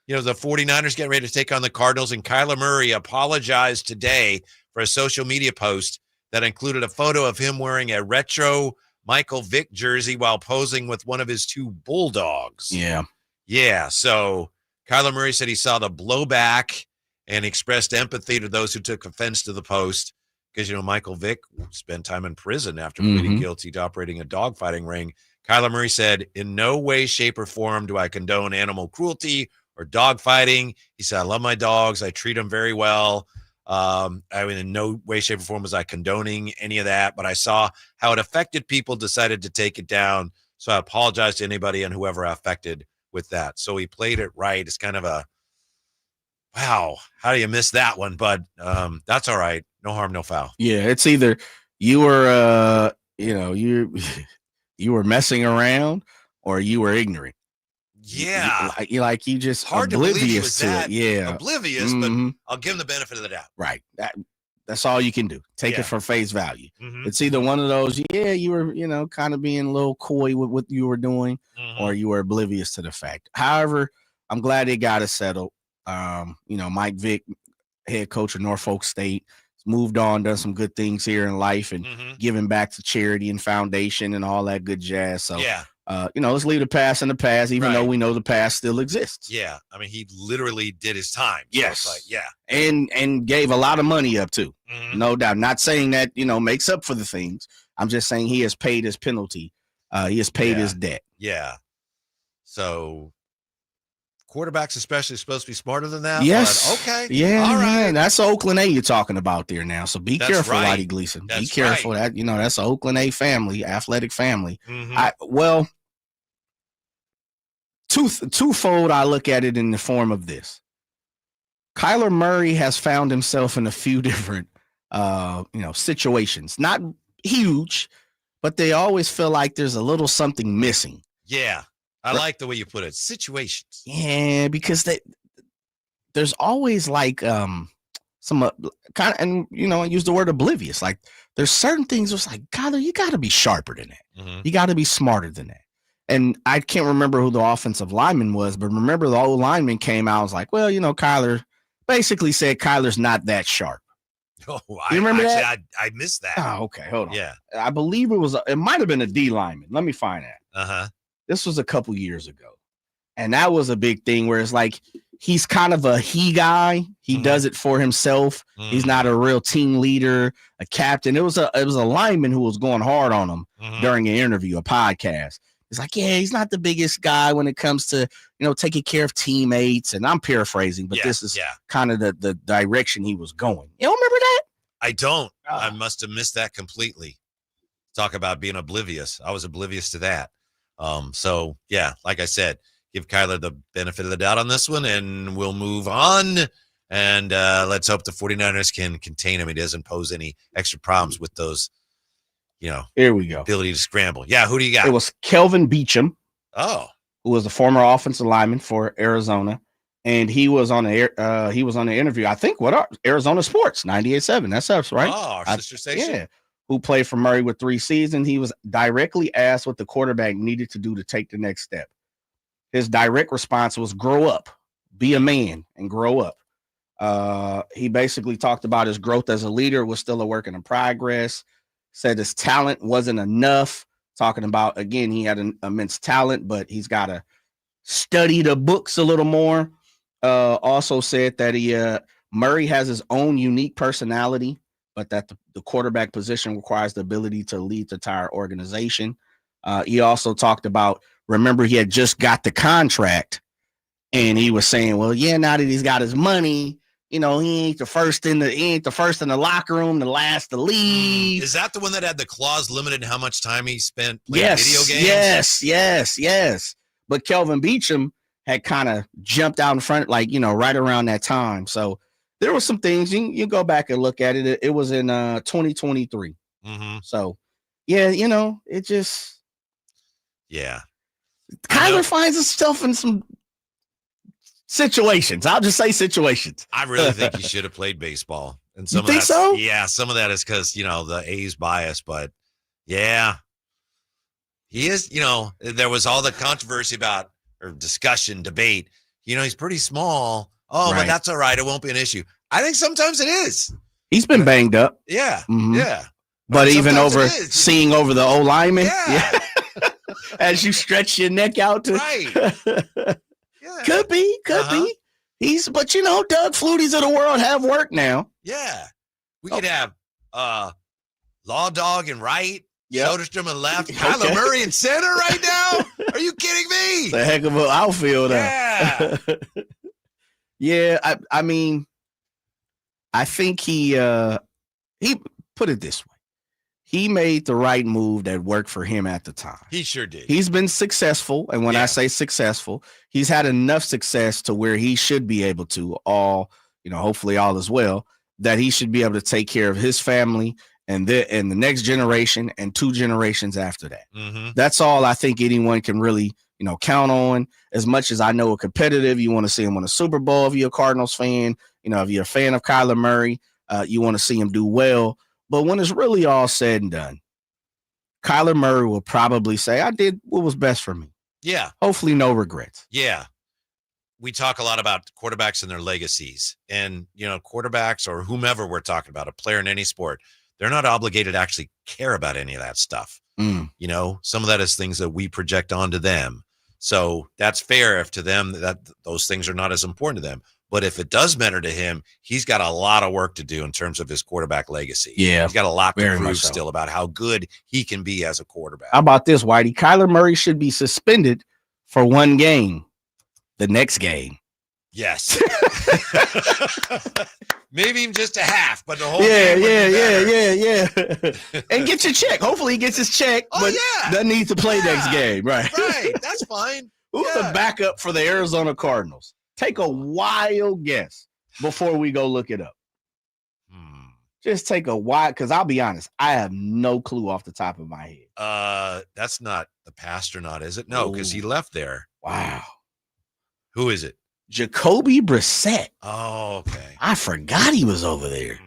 The 49ers getting ready to take on the Cardinals, and Kyler Murray apologized today for a social media post that included a photo of him wearing a retro Michael Vick jersey while posing with one of his two bulldogs. Yeah. Yeah. So Kyler Murray said he saw the blowback and expressed empathy to those who took offense to the post because, Michael Vick spent time in prison after pleading guilty to operating a dogfighting ring. Kyler Murray said, in no way, shape, or form do I condone animal cruelty or dogfighting. He said, I love my dogs. I treat them very well. In no way, shape, or form was I condoning any of that, but I saw how it affected people, decided to take it down. So I apologize to anybody and whoever affected with that. So he played it right. It's kind of a, wow, how do you miss that one? But that's all right. No harm, no foul. Yeah. It's either you were, you were messing around or you were ignorant. Yeah. You just hard oblivious to it. Yeah. Oblivious, but I'll give him the benefit of the doubt. Right. That's all you can do. Take it for face value. Mm-hmm. It's either one of those, you were, kind of being a little coy with what you were doing, or you were oblivious to the fact. However, I'm glad they got it settled. Mike Vick, head coach of Norfolk State, moved on, done some good things here in life and giving back to charity and foundation and all that good jazz. So, let's leave the past in the past, even though we know the past still exists. Yeah. I mean, he literally did his time. So yes. And gave a lot of money up too. No doubt. Not saying that, makes up for the things. I'm just saying he has paid his penalty. He has paid his debt. Yeah. So quarterbacks especially supposed to be smarter than that. Yes. But okay. Yeah. All right. That's Oakland A you're talking about there now. So be careful, right. Whitey Gleason. That's be careful. right. That that's an Oakland A family, athletic family. Twofold. I look at it in the form of this. Kyler Murray has found himself in a few different, situations. Not huge, but they always feel like there's a little something missing. Yeah. I like the way you put it. Situations. Yeah, because there's always like some kind of, and I use the word oblivious. Like there's certain things where it's like, Kyler, you got to be sharper than that. You got to be smarter than that. And I can't remember who the offensive lineman was, but remember the old lineman came out and was like, well, Kyler basically said Kyler's not that sharp. Oh, you remember that? I missed that. Oh, okay. Hold on. Yeah. I believe it might have been a D lineman. Let me find that. Uh-huh. This was a couple years ago. And that was a big thing where it's like, he's kind of a he guy. He does it for himself. He's not a real team leader, a captain. It was a lineman who was going hard on him during an interview, a podcast. He's like, yeah, he's not the biggest guy when it comes to, taking care of teammates. And I'm paraphrasing, but this is kind of the direction he was going. You don't remember that? I don't. I must have missed that completely. Talk about being oblivious. I was oblivious to that. So, yeah, like I said, give Kyler the benefit of the doubt on this one, and we'll move on. And let's hope the 49ers can contain him. He doesn't pose any extra problems with those, here we go. Ability to scramble. Yeah, who do you got? It was Kelvin Beachum. Oh. Who was a former offensive lineman for Arizona. And he was on the interview, I think, Arizona Sports, 98.7. That's us, right? Oh, our sister station. Yeah. Who played for Murray with 3 seasons. He was directly asked what the quarterback needed to do to take the next step. His direct response was grow up, be a man, and grow up. He basically talked about his growth as a leader was still a work in progress. Said his talent wasn't enough. Talking about, again, he had an immense talent, but he's got to study the books a little more. Also said that Murray has his own unique personality, but that the quarterback position requires the ability to lead the entire organization. He also talked about, remember, he had just got the contract, and he was saying, well, yeah, now that he's got his money, he ain't the first in the locker room, the last to leave. Is that the one that had the clause limited how much time he spent playing video games? Yes. But Kelvin Beachum had kind of jumped out in front, right around that time. So there were some things you go back and look at it. It was in 2023. Mm-hmm. So yeah, it just Kyler finds himself in some situations. I'll just say situations. I really think he should have played baseball. And some you think so? Yeah, some of that is because the A's bias, but yeah, he is. There was all the controversy about or discussion, debate. He's pretty small. Oh, right. But that's all right. It won't be an issue. I think sometimes it is. He's been banged up. Yeah, yeah. But even seeing over the O lineman, as you stretch your neck out to, right. Could be. But Doug Flutie's of the world have work now. Yeah. We could have Law Dog and right, Soderstrom and left, Kyler Murray in center right now. Are you kidding me? It's a heck of an outfield. Yeah. Yeah, I mean, I think he put it this way. He made the right move that worked for him at the time. He sure did. He's been successful. And when I say successful, he's had enough success to where he should be able to hopefully all is well, that he should be able to take care of his family and the next generation and 2 generations after that. Mm-hmm. That's all I think anyone can really, count on. As much as I know a competitive, you want to see him win a Super Bowl if you're a Cardinals fan. If you're a fan of Kyler Murray, you want to see him do well. But when it's really all said and done, Kyler Murray will probably say, I did what was best for me. Yeah. Hopefully no regrets. Yeah. We talk a lot about quarterbacks and their legacies. And, quarterbacks or whomever we're talking about, a player in any sport, they're not obligated to actually care about any of that stuff. Some of that is things that we project onto them. So that's fair if to them that those things are not as important to them. But if it does matter to him, he's got a lot of work to do in terms of his quarterback legacy. Yeah. He's got a lot to prove still about how good he can be as a quarterback. How about this, Whitey? Kyler Murray should be suspended for 1 game. The next game. Yes. Maybe even just a half, but the whole yeah. game And get your check. Hopefully he gets his check, but doesn't need to play next game. Right. Right. That's fine. Who's the backup for the Arizona Cardinals? Take a wild guess before we go look it up. Just take a wild, because I'll be honest, I have no clue off the top of my head. That's not the Pasternaut, is it? No, because he left there. Wow. Who is it? Jacoby Brissett. Oh, okay. I forgot he was over there.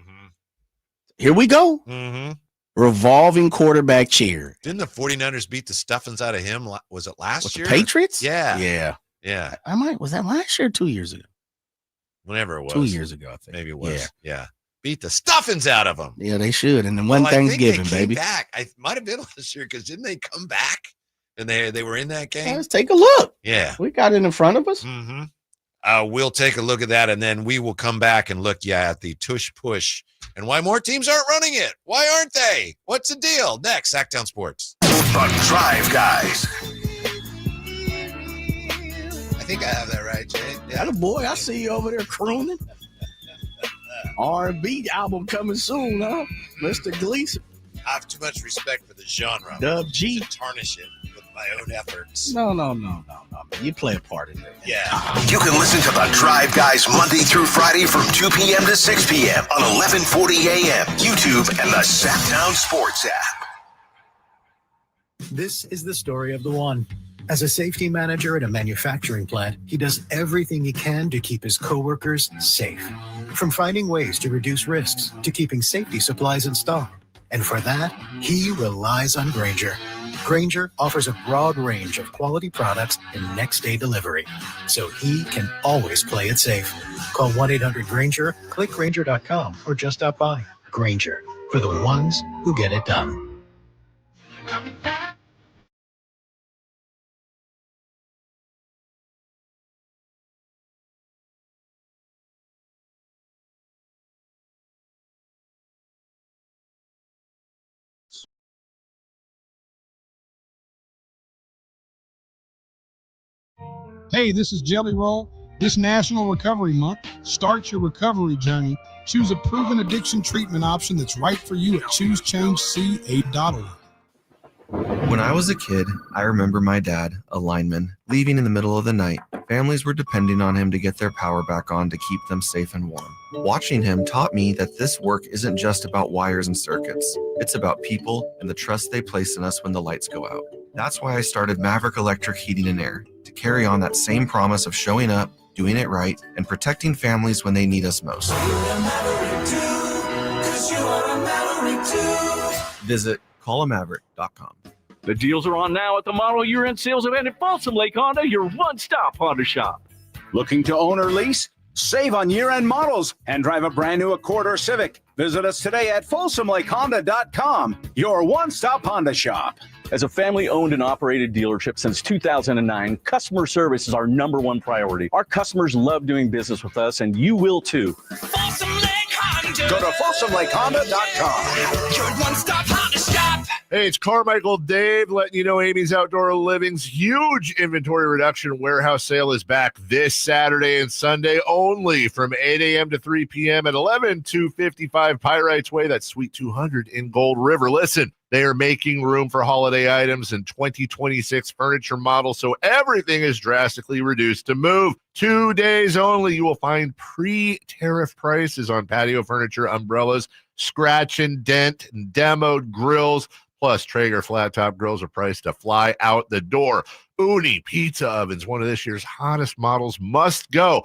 Here we go. Mm-hmm. Revolving quarterback chair. Didn't the 49ers beat the stuffings out of him? Was it last year? The Patriots? Yeah. Was that last year or 2 years ago? Whenever it was. 2 years ago, I think. Maybe it was. Yeah. Beat the stuffings out of them. Yeah, they should. And then Thanksgiving, baby. Back. I might have been last year because didn't they come back? And they were in that game? Let's take a look. Yeah. We got it in front of us. Mm-hmm. We'll take a look at that, and then we will come back and look at the tush push and why more teams aren't running it. Why aren't they? What's the deal? Next, Sactown Sports. The Drive Guys. I think I have that right, Jay. Yeah, boy, I see you over there crooning. R&B album coming soon, huh? Mr. Gleason. I have too much respect for the genre. Dub G. To tarnish it with my own efforts. No. You play a part in it. Yeah. You can listen to The Drive Guys Monday through Friday from 2 p.m. to 6 p.m. on 1140 a.m., YouTube, and the Sactown Sports app. This is the story of the one. As a safety manager at a manufacturing plant, he does everything he can to keep his coworkers safe. From finding ways to reduce risks to keeping safety supplies in stock. And for that, he relies on Grainger. Grainger offers a broad range of quality products and next-day delivery, so he can always play it safe. Call 1-800-GRAINGER, click Grainger.com, or just stop by. Grainger, for the ones who get it done. Hey, this is Jelly Roll. This National Recovery Month, start your recovery journey. Choose a proven addiction treatment option that's right for you at choosechangeca.org. When I was a kid, I remember my dad, a lineman, leaving in the middle of the night. Families were depending on him to get their power back on to keep them safe and warm. Watching him taught me that this work isn't just about wires and circuits. It's about people and the trust they place in us when the lights go out. That's why I started Maverick Electric Heating and Air, to carry on that same promise of showing up, doing it right, and protecting families when they need us most. Visit callamaverick.com. The deals are on now at the model year-end sales event at Folsom Lake Honda, your one-stop Honda shop. Looking to own or lease? Save on year-end models and drive a brand new Accord or Civic. Visit us today at folsomlakehonda.com, your one-stop Honda shop. As a family-owned and operated dealership since 2009, customer service is our number one priority. Our customers love doing business with us, and you will too. Go to folsomlakehonda.com. Your one-stop Honda shop. Hey, it's Carmichael Dave letting you know Amy's Outdoor Living's huge inventory reduction warehouse sale is back this Saturday and Sunday only from 8 a.m. to 3 p.m. at 11255 Pyrites Way. That's Suite 200 in Gold River. Listen, they are making room for holiday items and 2026 furniture models, so everything is drastically reduced to move. 2 days only. You will find pre-tariff prices on patio furniture, umbrellas, scratch and dent, and demoed grills, plus Traeger flat-top grills are priced to fly out the door. Uni pizza ovens, one of this year's hottest models, must go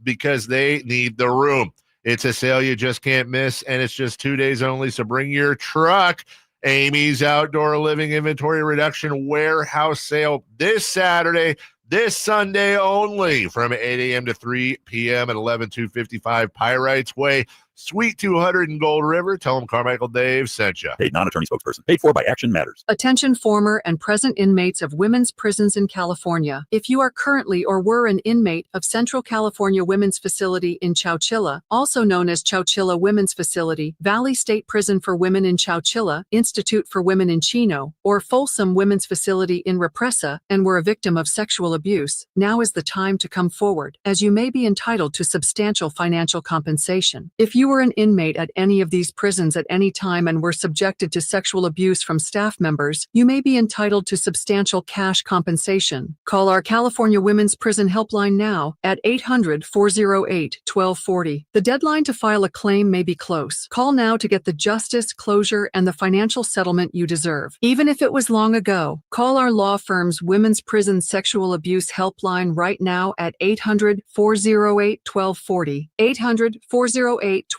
because they need the room. It's a sale you just can't miss, and it's just 2 days only, so bring your truck. Amy's Outdoor Living Inventory Reduction Warehouse Sale this Saturday, this Sunday only from 8 a.m. to 3 p.m. at 11255 Pyrites Way, Suite 200 in Gold River. Tell them Carmichael Dave sent you. Paid non-attorney spokesperson. Paid for by Action Matters. Attention former and present inmates of women's prisons in California. If you are currently or were an inmate of Central California Women's Facility in Chowchilla, also known as Chowchilla Women's Facility, Valley State Prison for Women in Chowchilla, Institute for Women in Chino, or Folsom Women's Facility in Represa, and were a victim of sexual abuse, now is the time to come forward, as you may be entitled to substantial financial compensation. If you were an inmate at any of these prisons at any time and were subjected to sexual abuse from staff members, you may be entitled to substantial cash compensation. Call our California Women's Prison Helpline now at 800-408-1240. The deadline to file a claim may be close. Call now to get the justice, closure, and the financial settlement you deserve. Even if it was long ago, call our law firm's Women's Prison Sexual Abuse Helpline right now at 800-408-1240. 800-408-1240.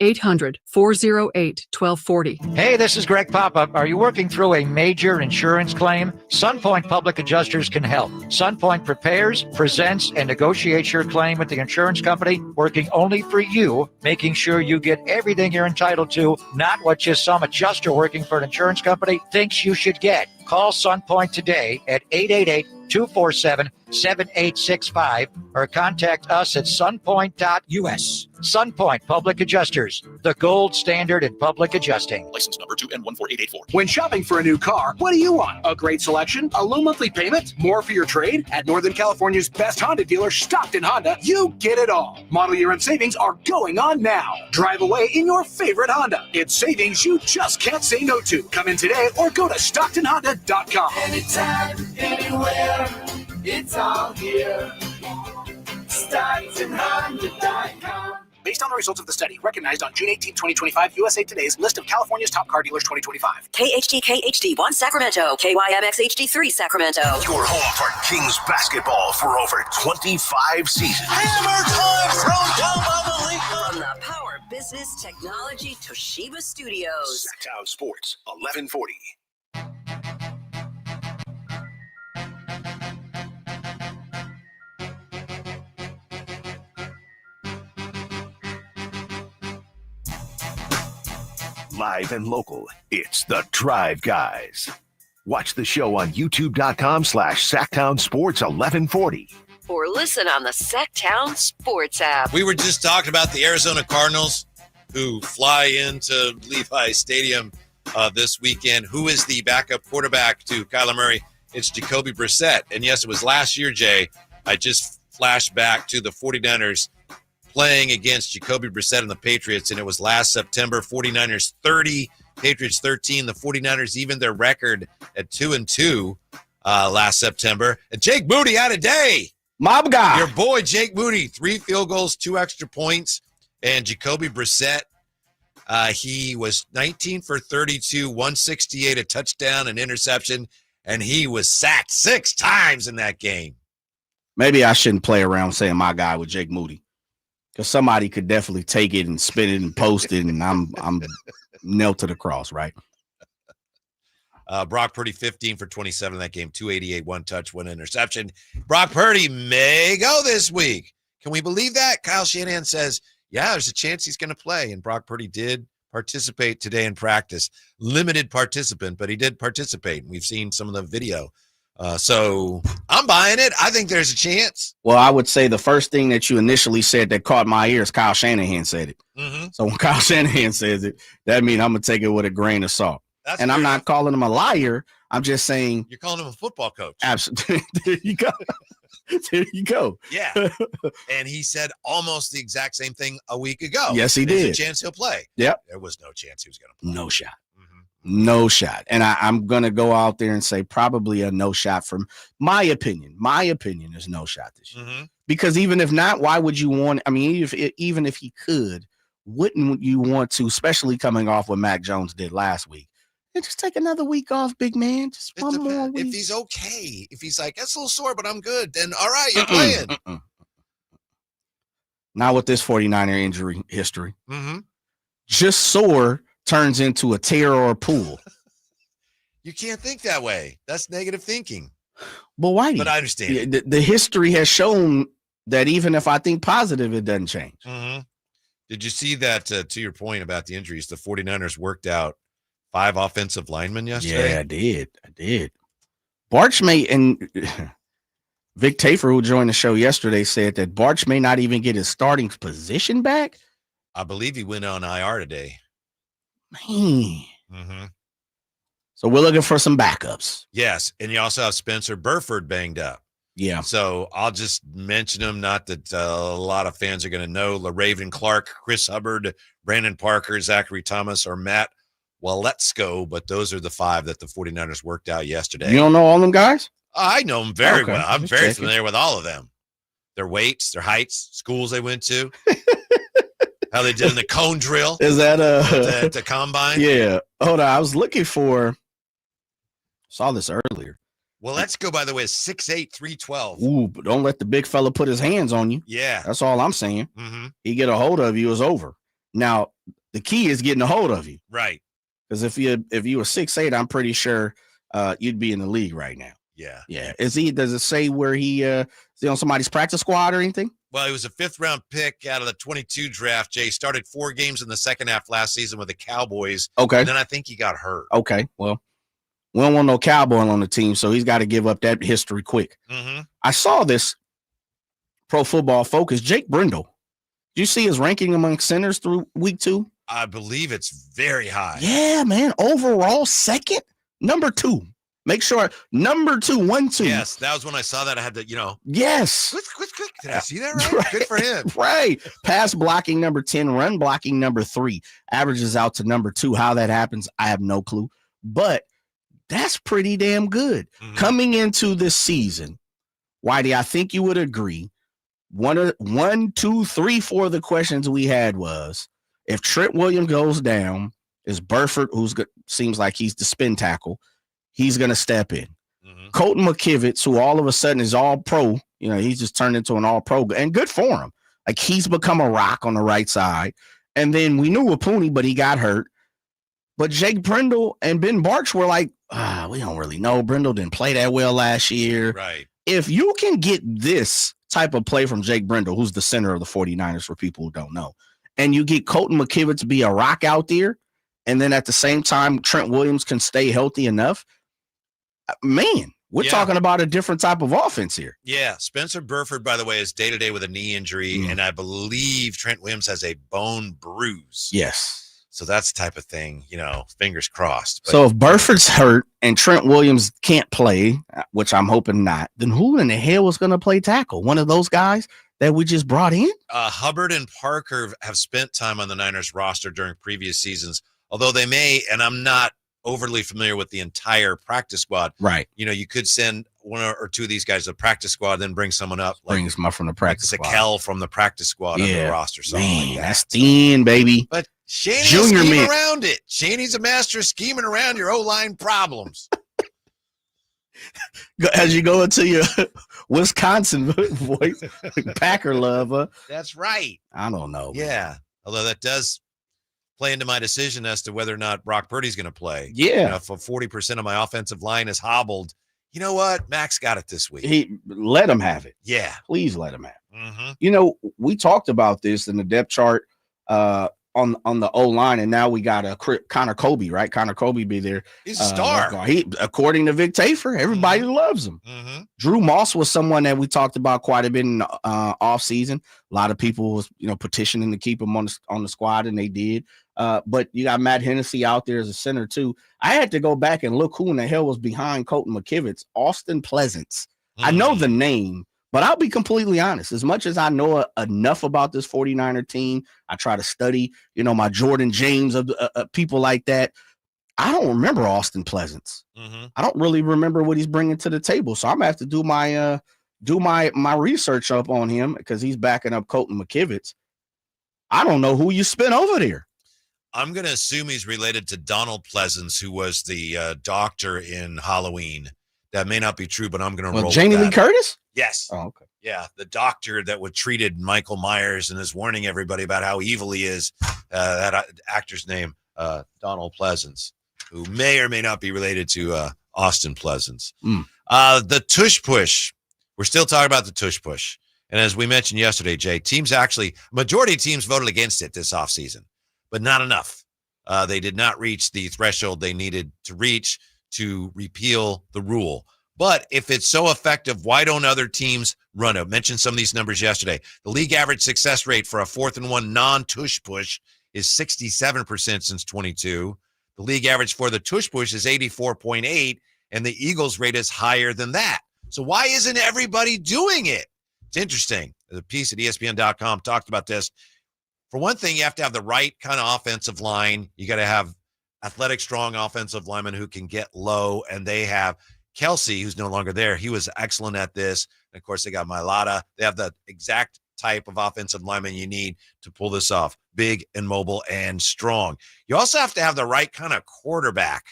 800-408-1240. Hey, this is Greg Papa. Are you working through a major insurance claim? Sunpoint Public Adjusters can help. Sunpoint prepares, presents, and negotiates your claim with the insurance company, working only for you, making sure you get everything you're entitled to, not what just some adjuster working for an insurance company thinks you should get. Call Sunpoint today at 888-247-7865 or contact us at sunpoint.us. SunPoint Public Adjusters, the gold standard in public adjusting. License number 2N14884. When shopping for a new car, what do you want? A great selection? A low monthly payment? More for your trade? At Northern California's best Honda dealer, Stockton Honda, you get it all. Model year-end savings are going on now. Drive away in your favorite Honda. It's savings you just can't say no to. Come in today or go to StocktonHonda.com. Anytime, anywhere, it's all here. StocktonHonda.com. Based on the results of the study, recognized on June 18, 2025, USA Today's list of California's top car dealers 2025. KHD1 Sacramento, KYMX HD3 Sacramento. Your home for Kings basketball for over 25 seasons. Hammer time thrown down by the league. From the Power Business Technology Toshiba Studios. Sactown Sports, 1140. Live and local, it's the Drive Guys. Watch the show on youtube.com/Sactown Sports 1140. Or listen on the Sactown Sports app. We were just talking about the Arizona Cardinals who fly into Levi Stadium this weekend. Who is the backup quarterback to Kyler Murray? It's Jacoby Brissett. And yes, it was last year, Jay. I just flashed back to the 49ers playing against Jacoby Brissett and the Patriots, and it was last September. 49ers 30, Patriots 13. The 49ers evened their record at 2-2 last September. And Jake Moody had a day. Mob guy. Your boy, Jake Moody, 3 field goals, 2 extra points. And Jacoby Brissett, he was 19 for 32, 168, a touchdown, an interception, and he was sacked 6 times in that game. Maybe I shouldn't play around saying my guy with Jake Moody, because somebody could definitely take it and spin it and post it, and I'm nailed to the cross, right? Brock Purdy, 15 for 27 in that game, 288, 1 touch, 1 interception. Brock Purdy may go this week. Can we believe that? Kyle Shanahan says, yeah, there's a chance he's going to play, and Brock Purdy did participate today in practice. Limited participant, but he did participate. We've seen some of the video. So I'm buying it. I think there's a chance. Well, I would say the first thing that you initially said that caught my ears, Kyle Shanahan said it. Mm-hmm. So when Kyle Shanahan says it, that means I'm going to take it with a grain of salt. And I'm not calling him a liar. I'm just saying. You're calling him a football coach. Absolutely. There you go. There you go. Yeah. And he said almost the exact same thing a week ago. Yes, he There's did. a chance he'll play. Yep. There was no chance he was going to play. No shot. No shot. And I'm going to go out there and say probably a no shot from my opinion. My opinion is no shot this year. Mm-hmm. Because even if not, why would you want, I mean, even if he could, wouldn't you want to, especially coming off what Mac Jones did last week, and just take another week off, big man? Just one more week. If he's okay, if he's like, that's a little sore, but I'm good, then all right, you're playing. Not with this 49er injury history. Mm-hmm. Just sore turns into a tear or a pull. You can't think that way. That's negative thinking. But why? But I understand. The history has shown that even if I think positive, it doesn't change. Mm-hmm. Did you see that, to your point about the injuries, the 49ers worked out 5 offensive linemen yesterday? Yeah, I did. Barch may, and Vic Tafer, who joined the show yesterday, said that Barch may not even get his starting position back. I believe he went on IR today. Man. Mm-hmm. So we're looking for some backups. Yes, and you also have Spencer Burford banged up. Yeah. So I'll just mention them, not that a lot of fans are going to know. LaRaven Clark, Chris Hubbard, Brandon Parker, Zachary Thomas, or Matt Waletsko, but those are the 5 that the 49ers worked out yesterday. You don't know all them guys? I know them very Okay, well. I'm just very checking. familiar with all of them. Their weights, their heights, schools they went to, how they did in the cone drill. Is that at the combine? Yeah. Hold on. I was looking for, saw this earlier. Well, let's go, by the way, 6'8", 312. Ooh, but don't let the big fella put his hands on you. Yeah. That's all I'm saying. Mm-hmm. He get a hold of you, it's over. Now, the key is getting a hold of you. Right. Because if you were 6'8", I'm pretty sure you'd be in the league right now. Yeah. Yeah. Does it say where is he on somebody's practice squad or anything? Well, he was a 5th-round pick out of the 22 draft, Jay. Started 4 games in the second half last season with the Cowboys. Okay. And then I think he got hurt. Okay. Well, we don't want no cowboy on the team, so he's got to give up that history quick. Mm-hmm. I saw this Pro Football Focus. Jake Brindle Do you see his ranking among centers through week 2? I believe it's very high. Yeah, man. Overall, second, number 2. Make sure number 2, 1, 2. Yes, that was when I saw that. I had to, Yes. Quick. Did I see that right? Good for him. Right. Pass blocking number 10, run blocking number 3. Averages out to number 2. How that happens, I have no clue. But that's pretty damn good. Mm-hmm. Coming into this season, Whitey, I think you would agree. 1, 2, 3, 4 of the questions we had was, if Trent Williams goes down, is Burford, seems like he's the spin tackle, he's going to step in. Mm-hmm. Colton McKivitz, who all of a sudden is all pro, he's just turned into an all pro, and good for him. Like, he's become a rock on the right side. And then we knew Apuni, but he got hurt. But Jake Brindle and Ben Barch were like, we don't really know. Brindle didn't play that well last year. Right. If you can get this type of play from Jake Brindle, who's the center of the 49ers for people who don't know, and you get Colton McKivitz to be a rock out there, and then at the same time, Trent Williams can stay healthy enough, man, we're talking about a different type of offense here. Yeah. Spencer Burford, by the way, is day-to-day with a knee injury, and I believe Trent Williams has a bone bruise. Yes. So that's the type of thing, fingers crossed. But So if Burford's hurt and Trent Williams can't play, which I'm hoping not, then who in the hell is going to play tackle? One of those guys that we just brought in? Hubbard and Parker have spent time on the Niners roster during previous seasons, although they may, and I'm not overly familiar with the entire practice squad. Right. You could send one or two of these guys to the practice squad, then bring someone up. Bring someone from the practice squad. Sakel from the practice squad on the roster. Something like that. That's thin, baby. But Shaney Junior will scheme mint. around it. Shaney's a master of scheming around your O-line problems. As you go into your Wisconsin voice, Packer lover. That's right. I don't know. Yeah. Although that does play into my decision as to whether or not Brock Purdy's going to play. Yeah. If 40% of my offensive line is hobbled, you know what? Max got it this week. Let him have it. Yeah. Please let him have it. Mm-hmm. We talked about this in the depth chart on the O-line, and now we got a Connor Kobe, right? Connor Kobe be there. He's a star. According to Vic Tafer, everybody loves him. Mm-hmm. Drew Moss was someone that we talked about quite a bit in the offseason. A lot of people was, petitioning to keep him on the squad, and they did. But you got Matt Hennessy out there as a center too. I had to go back and look who in the hell was behind Colton McKivitz. Austin Pleasance. I know the name, but I'll be completely honest. As much as I know enough about this 49er team, I try to study, my Jordan James of people like that. I don't remember Austin Pleasance. Mm-hmm. I don't really remember what he's bringing to the table. So I'm gonna have to do my research up on him because he's backing up Colton McKivitz. I don't know who you spent over there. I'm going to assume he's related to Donald Pleasance, who was the doctor in Halloween. That may not be true, but I'm going to roll Jamie with Lee that. Curtis? Yes. Oh, okay. Yeah, the doctor that treated Michael Myers and is warning everybody about how evil he is. That actor's name, Donald Pleasance, who may or may not be related to Austin Pleasance. The tush push. We're still talking about the tush push. And as we mentioned yesterday, Jay, majority of teams voted against it this offseason, but not enough. They did not reach the threshold they needed to reach to repeal the rule. But if it's so effective, why don't other teams run it? I mentioned some of these numbers yesterday. The league average success rate for a 4th and 1 non-tush push is 67% since 22. The league average for the tush push is 84.8, and the Eagles rate is higher than that. So why isn't everybody doing it? It's interesting. The piece at ESPN.com talked about this. For one thing, you have to have the right kind of offensive line. You got to have athletic, strong offensive linemen who can get low, and they have Kelsey, who's no longer there. He was excellent at this. And, of course, they got Mailata. They have the exact type of offensive lineman you need to pull this off, big and mobile and strong. You also have to have the right kind of quarterback,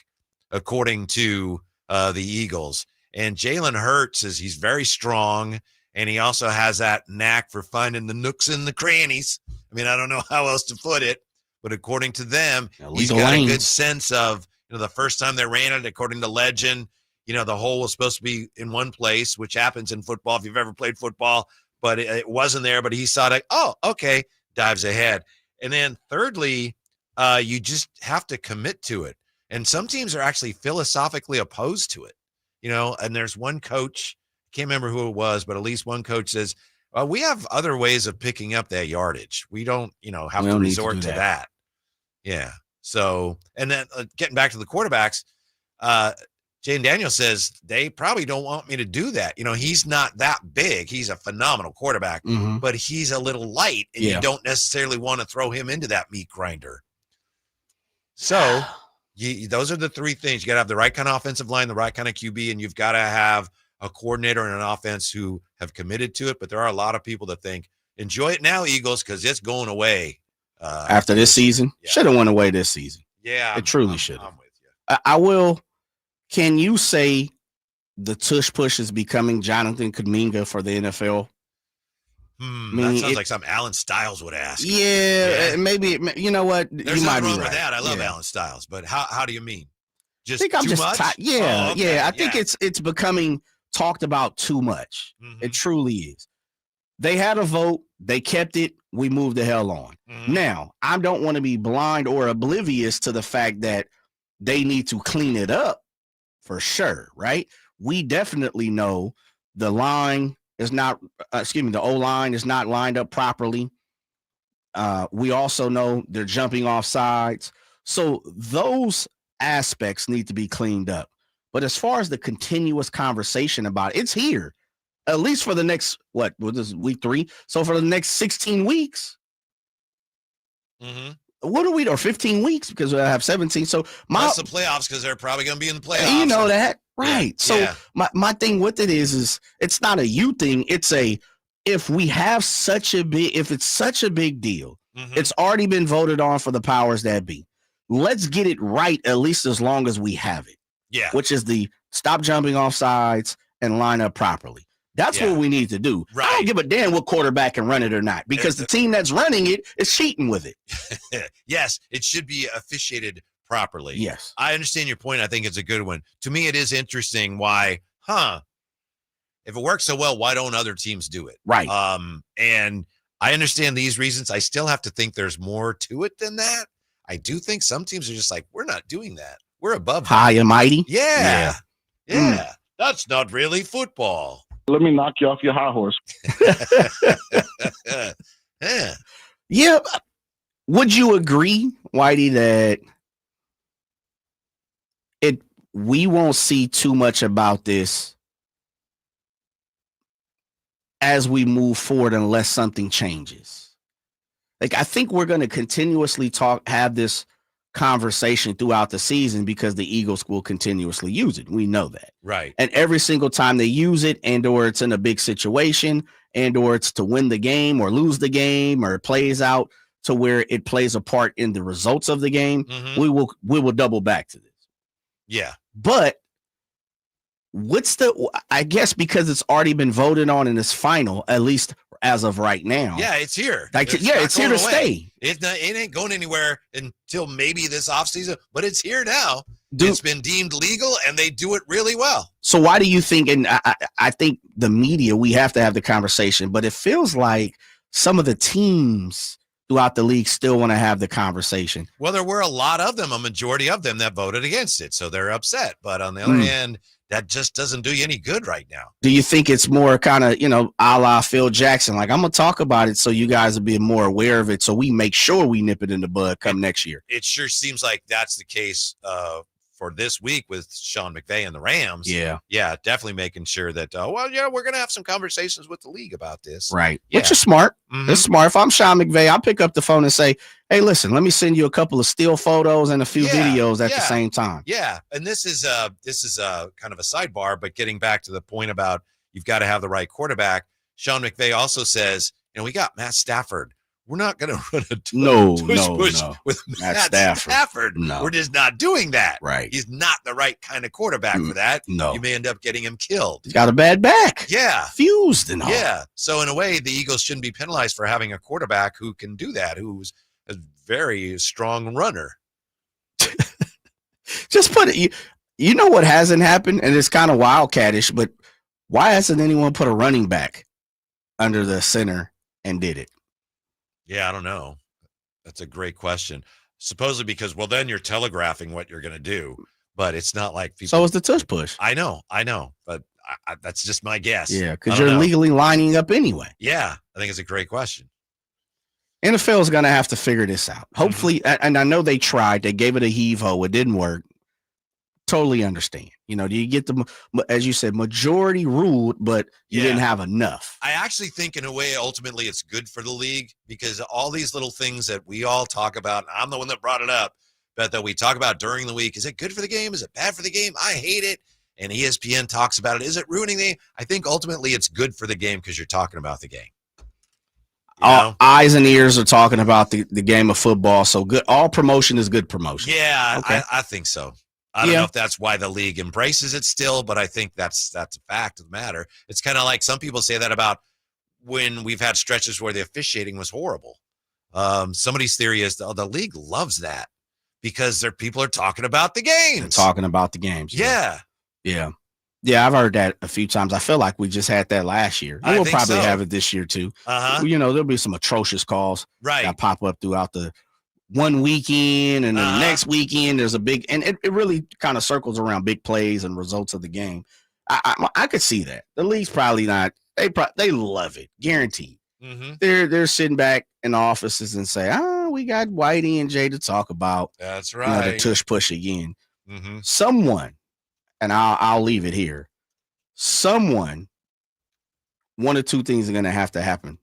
according to the Eagles. And Jalen Hurts he's very strong, and he also has that knack for finding the nooks and the crannies. I mean, I don't know how else to put it, but according to them, he's got a good sense of, the first time they ran it, according to legend, the hole was supposed to be in one place, which happens in football if you've ever played football, but it wasn't there. But he saw it, oh, okay, dives ahead. And then thirdly, you just have to commit to it. And some teams are actually philosophically opposed to it, and there's one coach, can't remember who it was, but at least one coach says, We have other ways of picking up that yardage. We don't, have We to don't need to resort do to that. that. Yeah. So, and then getting back to the quarterbacks, Jane Daniel says they probably don't want me to do that. He's not that big. He's a phenomenal quarterback, Mhm. but he's a little light, and you don't necessarily want to throw him into that meat grinder. So those are the three things. You got to have the right kind of offensive line, the right kind of QB, and you've got to have a coordinator and an offense who have committed to it. But there are a lot of people that think, enjoy it now, Eagles, because it's going away. After this season, should have went away this season. Yeah. It truly should. I will. Can you say the tush push is becoming Jonathan Kuminga for the NFL? That sounds like something Alan Stiles would ask. Yeah, maybe. You know what? There's you might nothing be wrong right. with that. I love Yeah. Alan Stiles, but how do you mean? I Just think I'm too just much? yeah, Oh, okay. yeah. I think it's becoming talked about too much. Mm-hmm. It truly is. They had a vote. They kept it. We moved the hell on. Mm-hmm. Now, I don't want to be blind or oblivious to the fact that they need to clean it up for sure, right? We definitely know the line is not, the O-line is not lined up properly. We also know they're jumping off sides. So those aspects need to be cleaned up. But as far as the continuous conversation about it, it's here, at least for the next, what is week 3? So for the next 16 weeks, what are we, or 15 weeks, because we have 17. So Plus the playoffs, because they're probably going to be in the playoffs. you know that, right? Yeah. So Yeah. my thing with it is it's not a you thing. It's if we have if it's such a big deal, it's already been voted on for the powers that be. Let's get it right, at least as long as we have it. Yeah. Which is the stop jumping off sides and line up properly. That's what we need to do. I don't give a damn what quarterback can run it or not, because the team that's running it is cheating with it. Yes, it should be officiated properly. Yes. I understand your point. I think it's a good one. To me, it is interesting why, if it works so well, why don't other teams do it? Right. And I understand these reasons. I still have to think there's more to it than that. I do think some teams are just like, we're not doing that. We're above High and mighty. Yeah. Yeah. That's not really football. Let me knock you off your high horse. Yeah. Yeah. Would you agree, Whitey, that we won't see too much about this as we move forward unless something changes? Like, I think we're going to continuously have this conversation throughout the season because the Eagles will continuously use it. We know that. Right. And every single time they use it, and or it's in a big situation, and or it's to win the game or lose the game, or it plays out to where it plays a part in the results of the game, we will double back to this. Yeah. But I guess because it's already been voted on in this final, at least as of right now. Yeah, it's here. Like, It's yeah, not it's here to going away. stay. It ain't going anywhere until maybe this offseason, but it's here now. Dude. It's been deemed legal, and they do it really well. So why do you think, and I think the media, we have to have the conversation, but it feels like some of the teams throughout the league still want to have the conversation. Well, there were a lot of them, a majority of them, that voted against it, so they're upset. But on the other hand, that just doesn't do you any good right now. Do you think it's more kind of, a la Phil Jackson? Like, I'm going to talk about it so you guys will be more aware of it, so we make sure we nip it in the bud come next year. It sure seems like that's the case for this week with Sean McVay and the Rams. Yeah. Yeah, definitely making sure that, we're going to have some conversations with the league about this. Right. Yeah. Which is smart. It's smart. If I'm Sean McVay, I'll pick up the phone and say, hey, listen, let me send you a couple of still photos and a few videos at the same time. Yeah. And this is kind of a sidebar, but getting back to the point about you've got to have the right quarterback. Sean McVay also says, we got Matt Stafford. We're not going to run a push with Matt Stafford. No. We're just not doing that. Right. He's not the right kind of quarterback for that. No. You may end up getting him killed. He's got a bad back. Yeah. Fused and all. Yeah. So in a way, the Eagles shouldn't be penalized for having a quarterback who can do that, who's a very strong runner. Just put it, you know what hasn't happened, and it's kind of wildcatish, but why hasn't anyone put a running back under the center and did it? Yeah, I don't know. That's a great question. Supposedly because, then you're telegraphing what you're going to do, but it's not like people. So is the tush push. I know, but That's just my guess. Yeah, because you're legally lining up anyway. Yeah, I think it's a great question. NFL is going to have to figure this out. Hopefully, and I know they tried. They gave it a heave-ho. It didn't work. Totally understand. Do you get as you said, majority ruled, but you didn't have enough. I actually think in a way, ultimately, it's good for the league because all these little things that we all talk about, I'm the one that brought it up, but that we talk about during the week. Is it good for the game? Is it bad for the game? I hate it. And ESPN talks about it. Is it ruining the game? I think ultimately it's good for the game because you're talking about the game. All eyes and ears are talking about the game of football. So good. All promotion is good promotion. Yeah, okay. I think so. I don't know if that's why the league embraces it still, but I think that's a fact of the matter. It's kind of like some people say that about when we've had stretches where the officiating was horrible. Somebody's theory is the league loves that because people are talking about the games. They're talking about the games. Yeah. Yeah, I've heard that a few times. I feel like we just had that last year. We'll probably have it this year too. There'll be some atrocious calls that pop up throughout the one weekend, and then the next weekend there's a big, and it really kind of circles around big plays and results of the game. I could see that. The league's probably not. They love it, guaranteed. They're sitting back in the offices and say, we got Whitey and Jay to talk about. That's right. The tush push again. Someone. And I'll leave it here. One of two things are going to have to happen.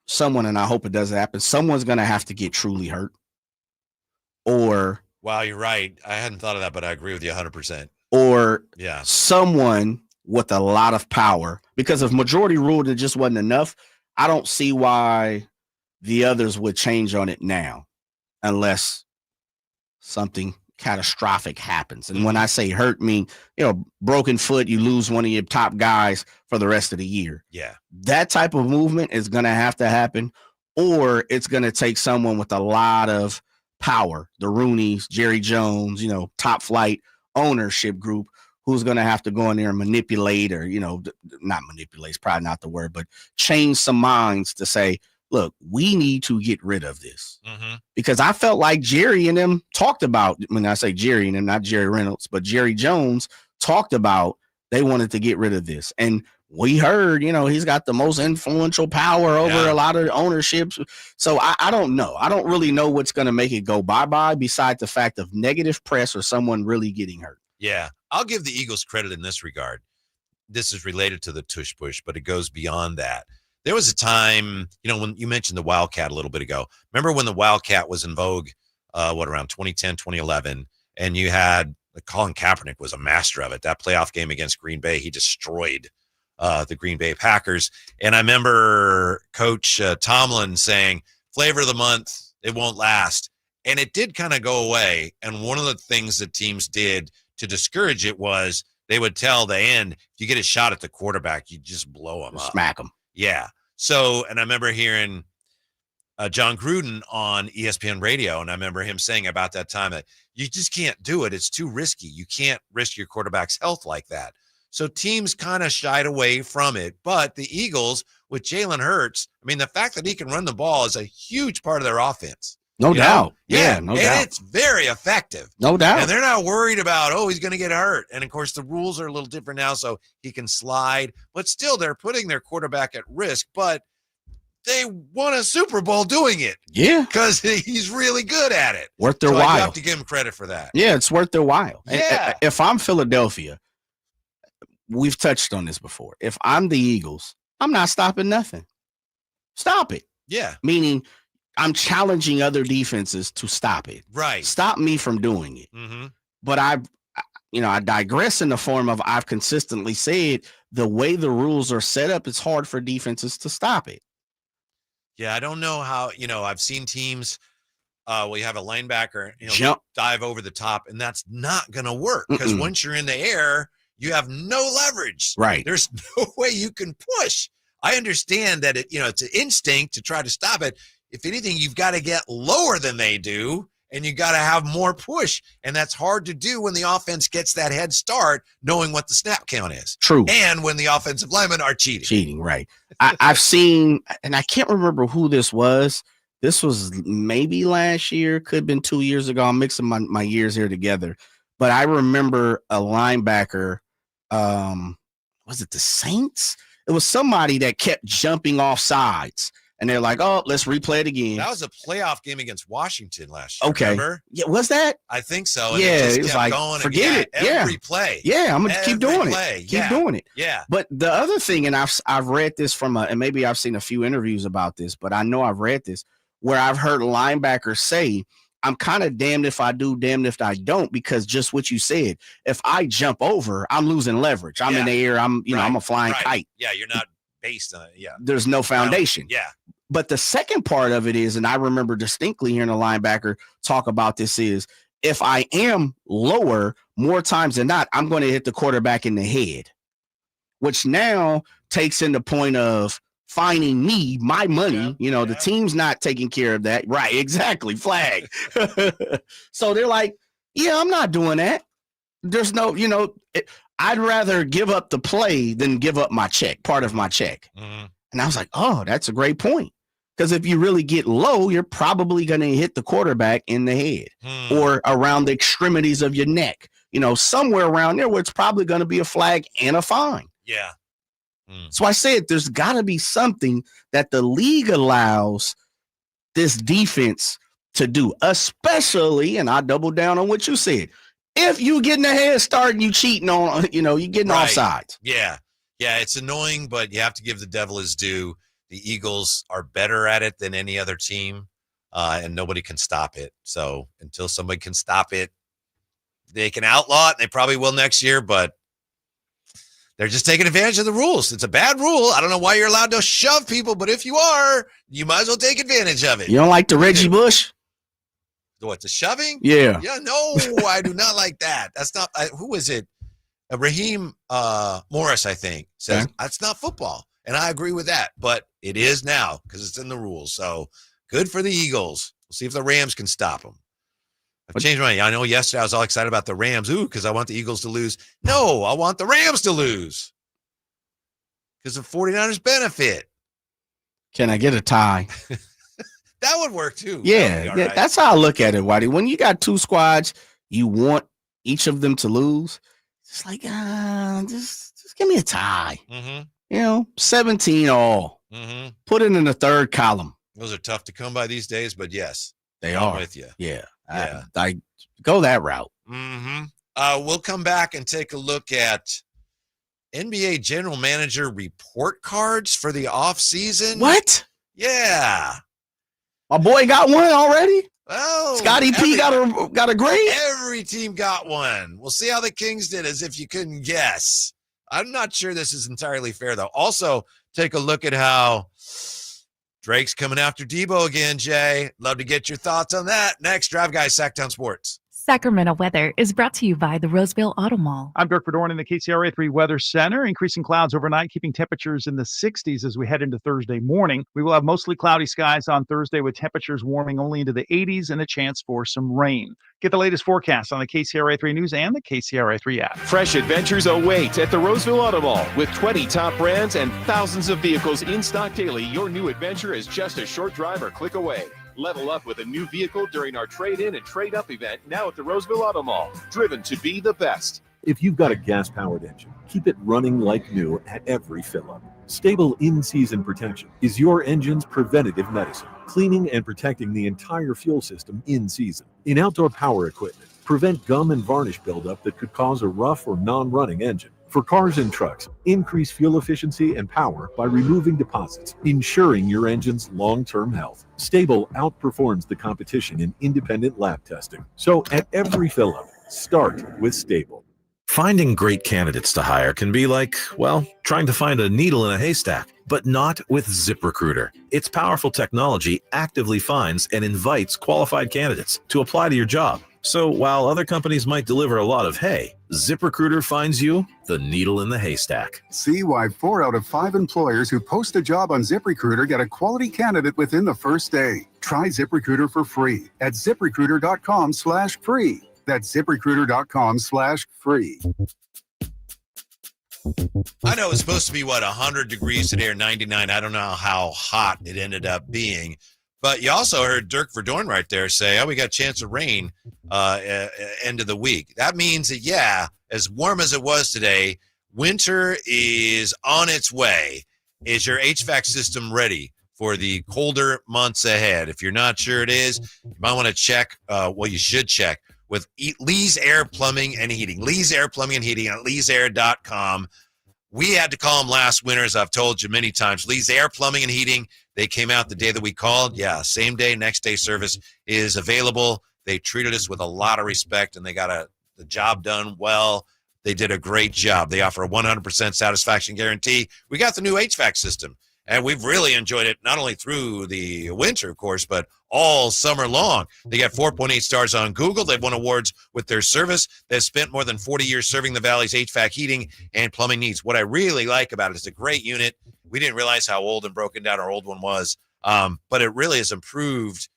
Someone, and I hope it doesn't happen, someone's going to have to get truly hurt. Or. Wow, you're right. I hadn't thought of that, but I agree with you 100%. Or someone with a lot of power. Because if majority ruled it just wasn't enough, I don't see why the others would change on it now. Unless something catastrophic happens. And when I say hurt, mean, broken foot, you lose one of your top guys for the rest of the year. Yeah. That type of movement is going to have to happen, or it's going to take someone with a lot of power, the Rooneys, Jerry Jones, top flight ownership group, who's going to have to go in there and manipulate, or, not manipulate, it's probably not the word, but change some minds to say, look, we need to get rid of this. Because I felt like Jerry and them talked about, when I say Jerry and them, not Jerry Reynolds, but Jerry Jones talked about they wanted to get rid of this. And we heard, he's got the most influential power over a lot of ownerships. So I don't know. I don't really know what's going to make it go bye-bye besides the fact of negative press or someone really getting hurt. Yeah. I'll give the Eagles credit in this regard. This is related to the tush push, but it goes beyond that. There was a time, when you mentioned the Wildcat a little bit ago. Remember when the Wildcat was in vogue, around 2010, 2011, and you had Colin Kaepernick was a master of it. That playoff game against Green Bay, he destroyed the Green Bay Packers. And I remember Coach Tomlin saying, flavor of the month, it won't last. And it did kind of go away. And one of the things that teams did to discourage it was they would tell the end, if you get a shot at the quarterback, you just blow him up. Smack him. Yeah. So, and I remember hearing John Gruden on ESPN radio, and I remember him saying about that time that you just can't do it. It's too risky. You can't risk your quarterback's health like that. So teams kind of shied away from it. But the Eagles with Jalen Hurts, the fact that he can run the ball is a huge part of their offense. No doubt. Yeah, no and doubt. It's very effective. No doubt. And they're not worried about, he's going to get hurt. And, of course, the rules are a little different now, so he can slide. But still, they're putting their quarterback at risk. But they won a Super Bowl doing it. Yeah. Because he's really good at it. Worth their while. I have to give him credit for that. Yeah, it's worth their while. Yeah. If I'm Philadelphia, we've touched on this before. If I'm the Eagles, I'm not stopping nothing. Stop it. Yeah. Meaning – I'm challenging other defenses to stop it. Right. Stop me from doing it. But I digress in the form of I've consistently said the way the rules are set up, it's hard for defenses to stop it. Yeah, I don't know how, I've seen teams where you have a linebacker, jump, dive over the top, and that's not going to work because once you're in the air, you have no leverage. Right. There's no way you can push. I understand that it's an instinct to try to stop it. If anything, you've got to get lower than they do, and you got to have more push. And that's hard to do when the offense gets that head start, knowing what the snap count is. True. And when the offensive linemen are cheating. Cheating, right. I've seen, and I can't remember who this was. This was maybe last year, could have been 2 years ago. I'm mixing my years here together. But I remember a linebacker was it the Saints? It was somebody that kept jumping off sides. And they're like, oh, let's replay it again. That was a playoff game against Washington last year. Okay. Remember? Yeah, was that? I think so. And Yeah, it was kept like, going forget it. Every play. Yeah, I'm going to keep doing it. Keep doing it. Yeah. But the other thing, and I've read this and maybe I've seen a few interviews about this, but I know I've read this, where I've heard linebackers say, I'm kind of damned if I do, damned if I don't, because just what you said, if I jump over, I'm losing leverage. I'm in the air. I'm a flying kite. Yeah, you're not based on it. Yeah. There's no foundation. Yeah. But the second part of it is, and I remember distinctly hearing a linebacker talk about this, is if I am lower, more times than not, I'm going to hit the quarterback in the head, which now takes in the point of finding me my money. The team's not taking care of that. Right. Exactly. Flag. So they're like, yeah, I'm not doing that. There's no, I'd rather give up the play than give up my check, part of my check. Mm-hmm. And I was like, oh, that's a great point. Because if you really get low, you're probably going to hit the quarterback in the head or around the extremities of your neck, somewhere around there where it's probably going to be a flag and a fine. Yeah. So I said there's got to be something that the league allows this defense to do, especially, and I double down on what you said, if you getting a head start and you cheating on, you're getting offsides. Yeah. Yeah, it's annoying, but you have to give the devil his due. The Eagles are better at it than any other team, and nobody can stop it. So until somebody can stop it, they can outlaw it, and they probably will next year, but they're just taking advantage of the rules. It's a bad rule. I don't know why you're allowed to shove people, but if you are, you might as well take advantage of it. You don't like the Reggie Bush? What, the shoving? Yeah. Yeah, no, I do not like that. That's not who is it? Raheem Morris, I think, says that's not football. And I agree with that, but it is now because it's in the rules. So good for the Eagles. We'll see if the Rams can stop them. I've changed my mind. I know yesterday I was all excited about the Rams. Because I want the Eagles to lose. No, I want the Rams to lose because of 49ers benefit. Can I get a tie? That would work too. Yeah, right. That's how I look at it, Whitey. When you got two squads, you want each of them to lose. It's like, just give me a tie. Mm-hmm. 17 all. Mm-hmm. Put it in the third column. Those are tough to come by these days, but yes, they I'm are. with you. Yeah. I go that route. Mm-hmm. We'll come back and take a look at NBA general manager report cards for the offseason. What? Yeah. My boy got one already? Oh, Scotty P got a grade? Every team got one. We'll see how the Kings did, as if you couldn't guess. I'm not sure this is entirely fair, though. Also, take a look at how Drake's coming after Debo again, Jay. Love to get your thoughts on that. Next, Drive Guys, Sactown Sports. Sacramento weather is brought to you by the Roseville Auto Mall. I'm Dirk Verdorn in the KCRA 3 Weather Center. Increasing clouds overnight, keeping temperatures in the 60s as we head into Thursday morning. We will have mostly cloudy skies on Thursday with temperatures warming only into the 80s and a chance for some rain. Get the latest forecast on the KCRA 3 News and the KCRA 3 app. Fresh adventures await at the Roseville Auto Mall. With 20 top brands and thousands of vehicles in stock daily, your new adventure is just a short drive or click away. Level up with a new vehicle during our trade-in and trade-up event now at the Roseville Auto Mall. Driven to be the best. If you've got a gas-powered engine, keep it running like new at every fill-up. Stable in-season protection is your engine's preventative medicine, cleaning and protecting the entire fuel system in season. In outdoor power equipment, prevent gum and varnish buildup that could cause a rough or non-running engine. For cars and trucks, increase fuel efficiency and power by removing deposits, ensuring your engine's long-term health. Stable outperforms the competition in independent lab testing. So at every fill-up, start with Stable. Finding great candidates to hire can be like, well, trying to find a needle in a haystack, but not with ZipRecruiter. Its powerful technology actively finds and invites qualified candidates to apply to your job. So while other companies might deliver a lot of hay, ZipRecruiter finds you the needle in the haystack. See why 4 out of 5 employers who post a job on ZipRecruiter get a quality candidate within the first day. Try ZipRecruiter for free at ZipRecruiter.com/free. That's ZipRecruiter.com/free. I know it's supposed to be, 100 degrees today or 99. I don't know how hot it ended up being. But you also heard Dirk Verdorn right there say, we got a chance of rain end of the week. That means that, as warm as it was today, winter is on its way. Is your HVAC system ready for the colder months ahead? If you're not sure it is, you might want to check. You should check with Lee's Air Plumbing and Heating. Lee's Air Plumbing and Heating at leesair.com. We had to call them last winter, as I've told you many times. Lee's Air Plumbing and Heating, they came out the day that we called. Yeah, same day, next day service is available. They treated us with a lot of respect, and they got the job done well. They did a great job. They offer a 100% satisfaction guarantee. We got the new HVAC system, and we've really enjoyed it, not only through the winter, of course, but all summer long. They got 4.8 stars on Google. They've won awards with their service. They've spent more than 40 years serving the Valley's HVAC heating and plumbing needs. What I really like about it is a great unit. We didn't realize how old and broken down our old one was, but it really has improved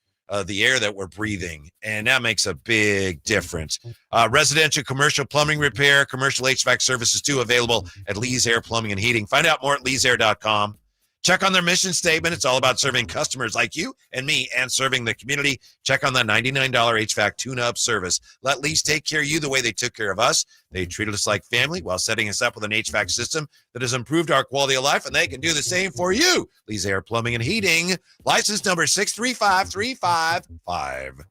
the air that we're breathing, and that makes a big difference. Residential, commercial plumbing repair, commercial HVAC services too, available at Lee's Air Plumbing and Heating. Find out more at leesair.com. Check on their mission statement. It's all about serving customers like you and me and serving the community. Check on that $99 HVAC tune-up service. Let Lee's take care of you the way they took care of us. They treated us like family while setting us up with an HVAC system that has improved our quality of life, and they can do the same for you. Lee's Air Plumbing and Heating, license number 635355.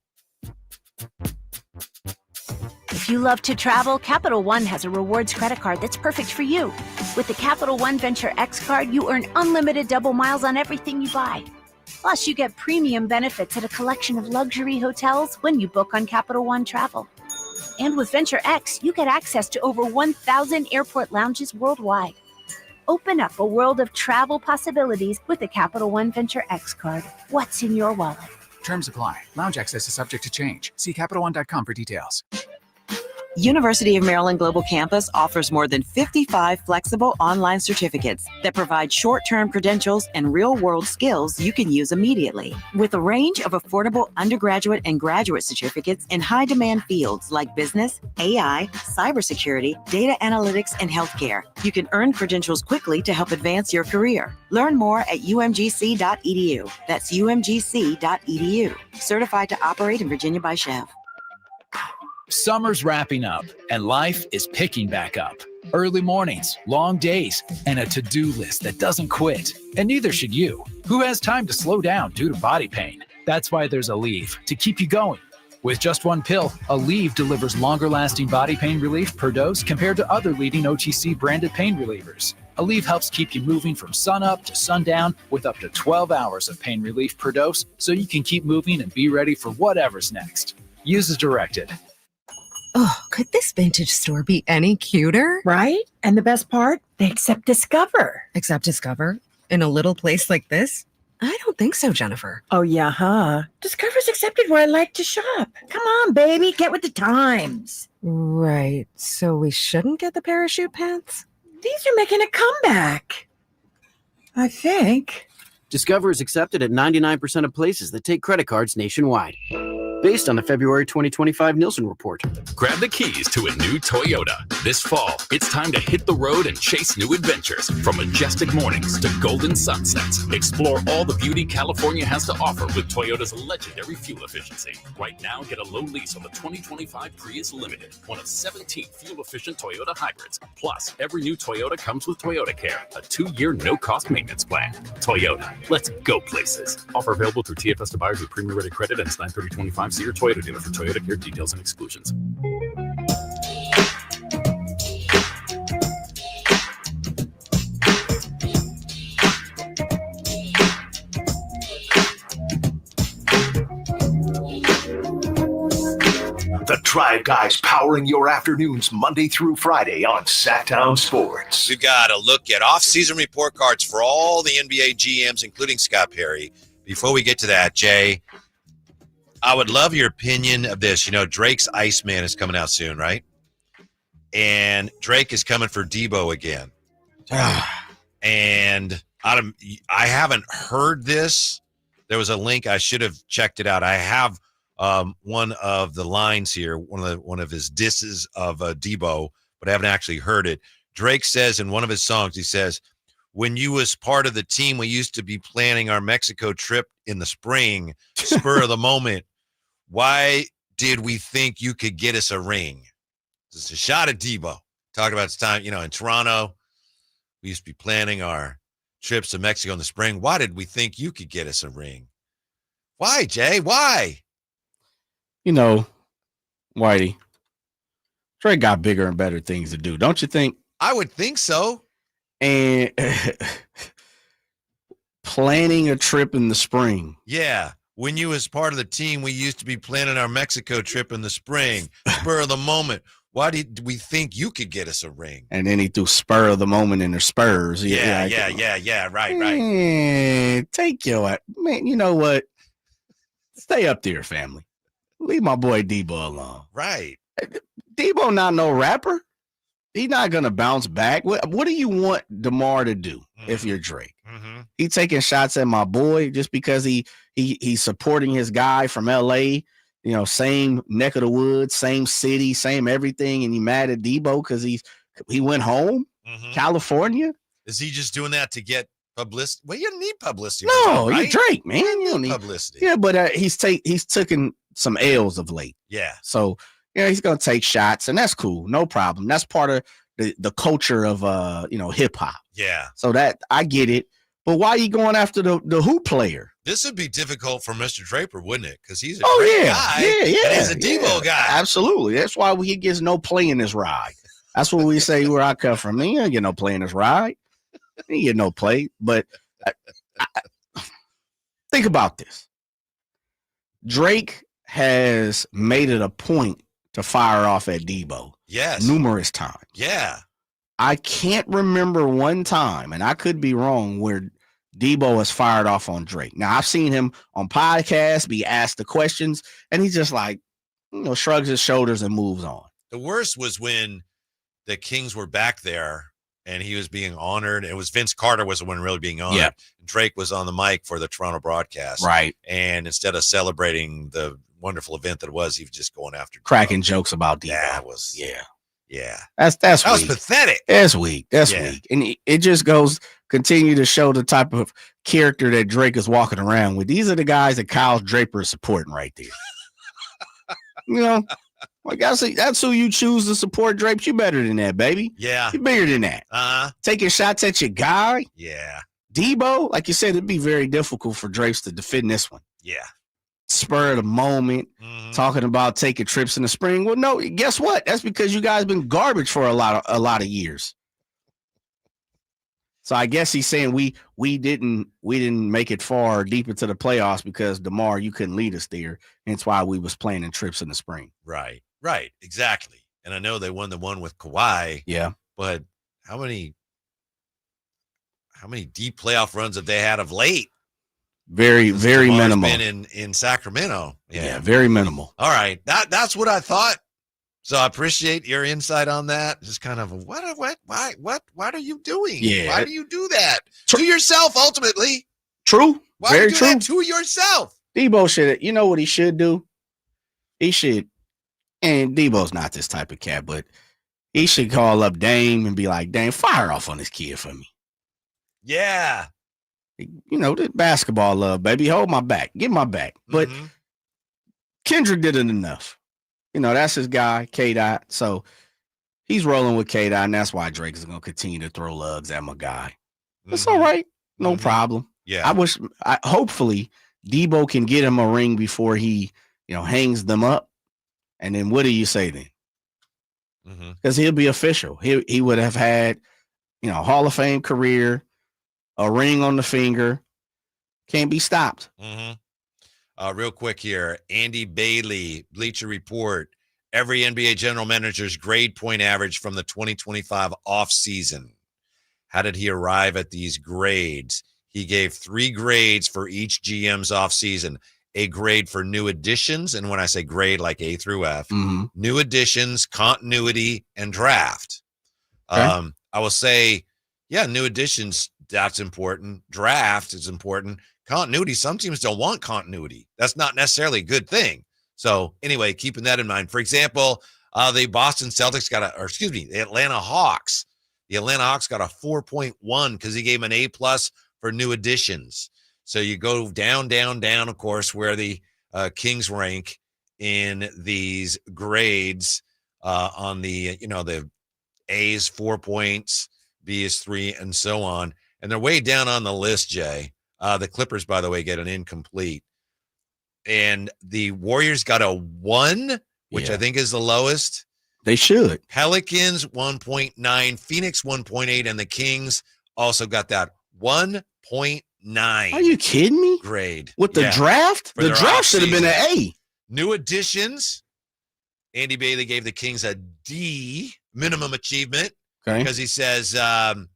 If you love to travel, Capital One has a rewards credit card that's perfect for you. With the Capital One Venture X card, you earn unlimited double miles on everything you buy. Plus, you get premium benefits at a collection of luxury hotels when you book on Capital One Travel. And with Venture X, you get access to over 1,000 airport lounges worldwide. Open up a world of travel possibilities with the Capital One Venture X card. What's in your wallet? Terms apply. Lounge access is subject to change. See CapitalOne.com for details. University of Maryland Global Campus offers more than 55 flexible online certificates that provide short-term credentials and real-world skills you can use immediately. With a range of affordable undergraduate and graduate certificates in high-demand fields like business, AI, cybersecurity, data analytics, and healthcare, you can earn credentials quickly to help advance your career. Learn more at umgc.edu. That's umgc.edu. Certified to operate in Virginia by Chev. Summer's wrapping up, and life is picking back up. Early mornings, long days, and a to-do list that doesn't quit. And neither should you. Who has time to slow down due to body pain? That's why there's Aleve, to keep you going. With just one pill, Aleve delivers longer-lasting body pain relief per dose compared to other leading OTC branded pain relievers. Aleve helps keep you moving from sunup to sundown with up to 12 hours of pain relief per dose, so you can keep moving and be ready for whatever's next. Use as directed. Oh, could this vintage store be any cuter? Right? And the best part? They accept Discover. Accept Discover? In a little place like this? I don't think so, Jennifer. Oh, yeah, huh? Discover's accepted where I like to shop. Come on, baby, get with the times. Right. So we shouldn't get the parachute pants? These are making a comeback. I think. Discover is accepted at 99% of places that take credit cards nationwide. Based on the February 2025 Nielsen report. Grab the keys to a new Toyota. This fall, it's time to hit the road and chase new adventures. From majestic mornings to golden sunsets, explore all the beauty California has to offer with Toyota's legendary fuel efficiency. Right now, get a low lease on the 2025 Prius Limited, one of 17 fuel-efficient Toyota hybrids. Plus, every new Toyota comes with Toyota Care, a 2-year no-cost maintenance plan. Toyota, let's go places. Offer available through TFS to buyers with premium rated credit and 9/30/25. See your Toyota dealer for Toyota Care details and exclusions. The Drive Guys powering your afternoons Monday through Friday on Sactown Sports. We've got a look at off-season report cards for all the NBA GMs, including Scott Perry. Before we get to that, Jay, I would love your opinion of this. You know, Drake's Iceman is coming out soon, right? And Drake is coming for Debo again. And I haven't heard this. There was a link. I should have checked it out. I have one of the lines here, one of his disses of Debo, but I haven't actually heard it. Drake says in one of his songs, he says, "When you was part of the team, we used to be planning our Mexico trip in the spring, spur of the moment. Why did we think you could get us a ring?" This is a shot at Debo. Talked about this time, in Toronto, we used to be planning our trips to Mexico in the spring. Why did we think you could get us a ring? Why, Jay? Why? Whitey, Drake got bigger and better things to do, don't you think? I would think so. And planning a trip in the spring. Yeah. When you was part of the team, we used to be planning our Mexico trip in the spring. Spur of the moment. Why did we think you could get us a ring? And then he threw spur of the moment in the Spurs. Yeah. Right. Take your man. You know what? Stay up there, family. Leave my boy Debo alone. Right. Debo not no rapper. He's not gonna bounce back. What do you want DeMar to do if you're Drake? Mm-hmm. He taking shots at my boy just because he's supporting his guy from LA. Same neck of the woods, same city, same everything, and he mad at Debo because he went home, California. Is he just doing that to get publicity? Well, you don't need publicity. No, right? you're Drake, man. You don't need publicity. Yeah, but he's taken some L's of late. Yeah. So he's gonna take shots, and that's cool, no problem. That's part of the culture of hip hop. Yeah. So that I get it. But why are you going after the hoop player? This would be difficult for Mr. Draper, wouldn't it? Because he's a guy. Yeah. And he's a Debo guy. Absolutely. That's why he gets no play in his ride. That's what we say where I come from. He ain't get no play in his ride. He ain't get no play. But think about this. Drake has made it a point to fire off at Debo. Yes. Numerous times. Yeah. I can't remember one time, and I could be wrong, where Debo has fired off on Drake. Now, I've seen him on podcasts be asked the questions, and he's just like, shrugs his shoulders and moves on. The worst was when the Kings were back there and he was being honored. It was Vince Carter was the one really being honored. Yeah. Drake was on the mic for the Toronto broadcast. Right. And instead of celebrating the wonderful event that it was, he was just going after cracking jokes about Debo. That was Yeah. That weak. was pathetic. That's weak. Weak. And it just continue to show the type of character that Drake is walking around with. These are the guys that Kyle Draper is supporting right there. That's who you choose to support, Drake. You better than that, baby. Yeah. You're bigger than that. Taking shots at your guy. Yeah. Debo, like you said, it'd be very difficult for Drake to defend this one. Yeah. Spur of the moment, talking about taking trips in the spring. Well, no, guess what? That's because you guys been garbage for a lot of years. So I guess he's saying we didn't make it far deep into the playoffs because DeMar, you couldn't lead us there. Hence why we was planning trips in the spring. Right. Exactly. And I know they won the one with Kawhi. Yeah. But how many deep playoff runs have they had of late? Very, very minimal. Been in Sacramento. Yeah, very minimal. All right. That's what I thought. So I appreciate your insight on that. Just kind of what are you doing? Yeah. Why do you do that? To yourself, ultimately. True. Why very do you true. do that to yourself? Debo should, you know what he should do? He should, and Debo's not this type of cat, but he should call up Dame and be like, Dame, fire off on this kid for me. Yeah. The basketball love, baby. Hold my back. Get my back. But Kendrick didn't enough. That's his guy, K-Dot. So he's rolling with K-Dot, and that's why Drake is going to continue to throw lugs at my guy. It's all right. No problem. Yeah. Hopefully Debo can get him a ring before he, hangs them up. And then what do you say then? Because he'll be official. He would have had, Hall of Fame career, a ring on the finger, can't be stopped. Real quick here, Andy Bailey, Bleacher Report. Every NBA general manager's grade point average from the 2025 offseason. How did he arrive at these grades? He gave 3 grades for each GM's offseason. A grade for new additions, and when I say grade, like A through F, new additions, continuity, and draft. Okay. I will say, new additions, that's important. Draft is important. Continuity, some teams don't want continuity. That's not necessarily a good thing. So anyway, keeping that in mind. For example, the Boston Celtics the Atlanta Hawks. The Atlanta Hawks got a 4.1 because he gave him an A+ for new additions. So you go down, of course, where the Kings rank in these grades on the A is 4 points, B is 3, and so on. And they're way down on the list, Jay. The Clippers, by the way, get an incomplete. And the Warriors got a 1, which I think is the lowest. They should. Pelicans 1.9, Phoenix 1.8, and the Kings also got that 1.9. Are you kidding me? Grade. With the draft? The draft should have been an A. New additions. Andy Bailey gave the Kings a D, minimum achievement, because he says the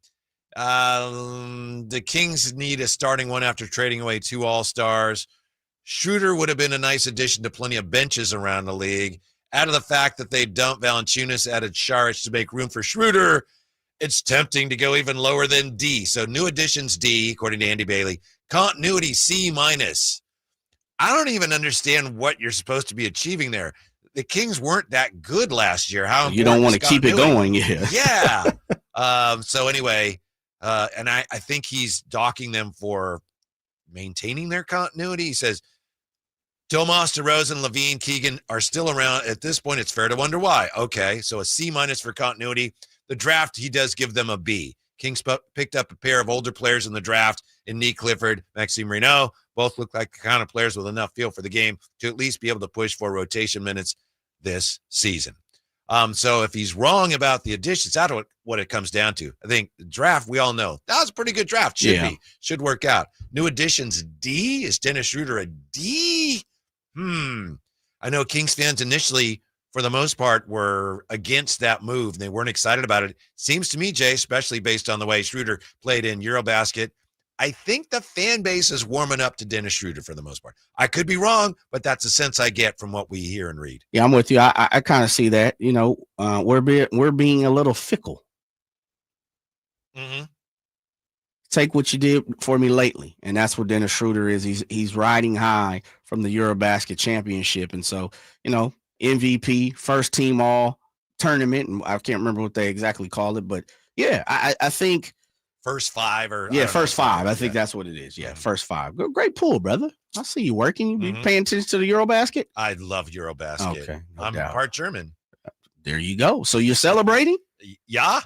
Kings need a starting one after trading away 2 All-Stars. Schroeder would have been a nice addition to plenty of benches around the league. Out of the fact that they dumped Valanciunas, added Šarić to make room for Schroeder, it's tempting to go even lower than D. So new additions D, according to Andy Bailey. Continuity C-. I don't even understand what you're supposed to be achieving there. The Kings weren't that good last year. How you don't want to keep it going, yeah. So anyway, and I think he's docking them for maintaining their continuity. He says Domas, DeRozan, Levine, Keegan are still around. At this point, it's fair to wonder why. Okay, so a C- for continuity. The draft, he does give them a B. Kings picked up a pair of older players in the draft in Nick Clifford, Maxime Renaud. Both look like the kind of players with enough feel for the game to at least be able to push for rotation minutes this season. So if he's wrong about the additions, that's what it comes down to. I think the draft, we all know, that was a pretty good draft. Should work out. New additions D. Is Dennis Schroeder a D? I know Kings fans initially, for the most part, were against that move. They weren't excited about it. Seems to me, Jay, especially based on the way Schroeder played in Eurobasket, I think the fan base is warming up to Dennis Schroeder for the most part. I could be wrong, but that's the sense I get from what we hear and read. Yeah, I'm with you. I kind of see that. You know, we're being a little fickle. Mm-hmm. Take what you did for me lately, and that's what Dennis Schroeder is. He's riding high from the Eurobasket championship, and so MVP, first team all tournament, and I can't remember what they exactly called it, but yeah, I think first 5 or first 5. I think that's what it is. Yeah, first 5. Great pool, brother. I see you working. You be paying attention to the Eurobasket. I love Eurobasket. Okay, I'm part German. There you go. So you're celebrating? Yeah.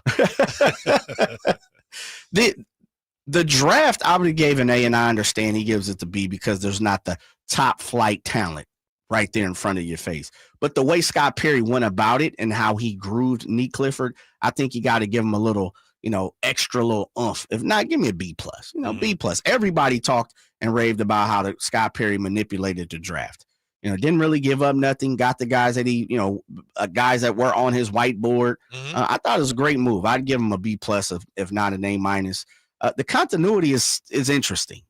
The draft, I would have gave an A, and I understand he gives it the B because there's not the top flight talent right there in front of your face. But the way Scott Perry went about it and how he grooved Nick Clifford, I think you got to give him a little, extra little oomph. If not, give me a B+. B+. Everybody talked and raved about how Scott Perry manipulated the draft. Didn't really give up nothing. Got the guys that he, guys that were on his whiteboard. I thought it was a great move. I'd give him a B+, if not an A-. The continuity is interesting.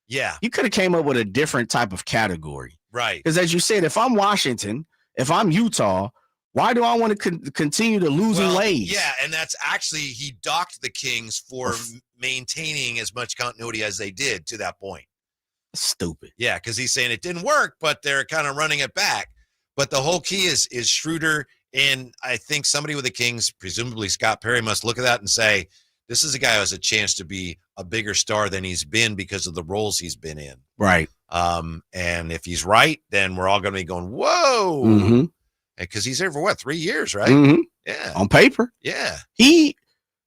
Yeah. You could have came up with a different type of category. Right. Because as you said, if I'm Washington, if I'm Utah, why do I want to continue to losing ways? Yeah, and that's actually, he docked the Kings for maintaining as much continuity as they did to that point. Stupid. Yeah, because he's saying it didn't work, but they're kind of running it back. But the whole key is Schroeder, and I think somebody with the Kings, presumably Scott Perry, must look at that and say, this is a guy who has a chance to be a bigger star than he's been because of the roles he's been in. Right. And if he's right, then we're all going to be going, whoa. Because he's there for 3 years, right? Yeah. On paper. Yeah.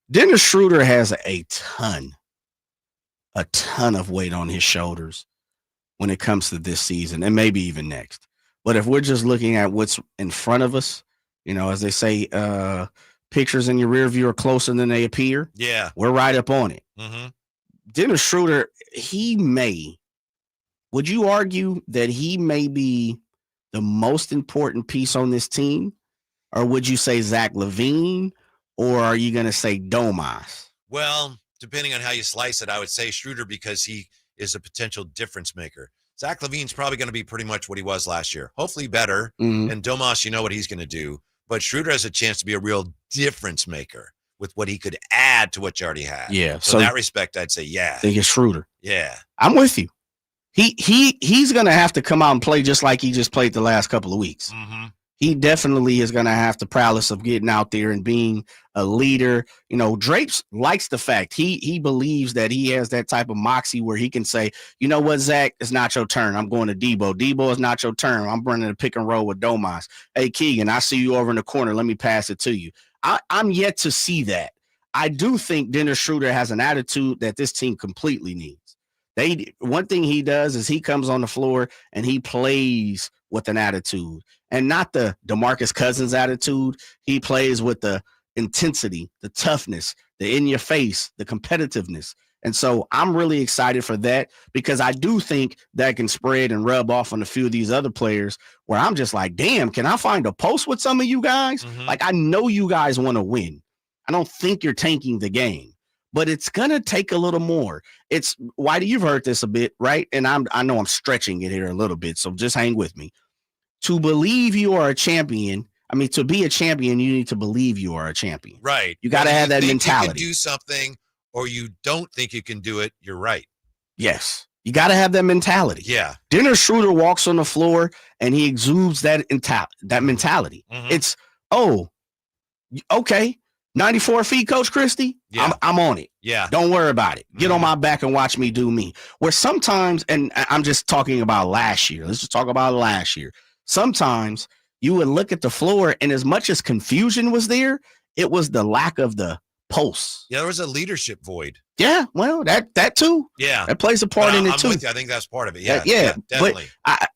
Dennis Schroeder has a ton of weight on his shoulders when it comes to this season and maybe even next. But if we're just looking at what's in front of us, as they say, pictures in your rear view are closer than they appear. Yeah. We're right up on it. Dennis Schroeder, would you argue that he may be the most important piece on this team? Or would you say Zach LaVine? Or are you going to say Domas? Well, depending on how you slice it, I would say Schroeder because he is a potential difference maker. Zach LaVine's probably going to be pretty much what he was last year. Hopefully better. And Domas, you know what he's going to do. But Schroeder has a chance to be a real difference maker with what he could add to what you already have. Yeah. So in that respect, I'd say, yeah. I think it's Schroeder. Yeah. I'm with you. He's going to have to come out and play just like he just played the last couple of weeks. He definitely is going to have the prowess of getting out there and being a leader. Drapes likes the fact he believes that he has that type of moxie where he can say, you know what, Zach, it's not your turn. I'm going to Debo. Debo, it's not your turn. I'm running a pick and roll with Domas. Hey, Keegan, I see you over in the corner. Let me pass it to you. I'm yet to see that. I do think Dennis Schroeder has an attitude that this team completely needs. One thing he does is he comes on the floor and he plays with an attitude, and not the DeMarcus Cousins attitude. He plays with the intensity, the toughness, the in your face, the competitiveness. And so I'm really excited for that, because I do think that can spread and rub off on a few of these other players where I'm just like, damn, can I find a post with some of you guys? Like, I know you guys want to win. I don't think you're tanking the game, but it's going to take a little more. It's Whitey, you've heard this a bit, right? And I know I'm stretching it here a little bit, so just hang with me. To believe you are a champion, to be a champion, you need to believe you are a champion. Right. You got to have that mentality. You can do something, or you don't think you can do it, you're right. Yes. You got to have that mentality. Yeah. Dennis Schroeder walks on the floor and he exudes that mentality. It's, okay, 94 feet, Coach Christie. Yeah. I'm on it. Yeah. Don't worry about it. Get on my back and watch me do me. Where sometimes, and I'm just talking about last year. Let's just talk about last year. Sometimes you would look at the floor, and as much as confusion was there, it was the lack of the pulse. Yeah, there was a leadership void. Yeah, well, that too. Yeah. That plays a part in it too. With you. I think that's part of it. Yeah, yeah, definitely. But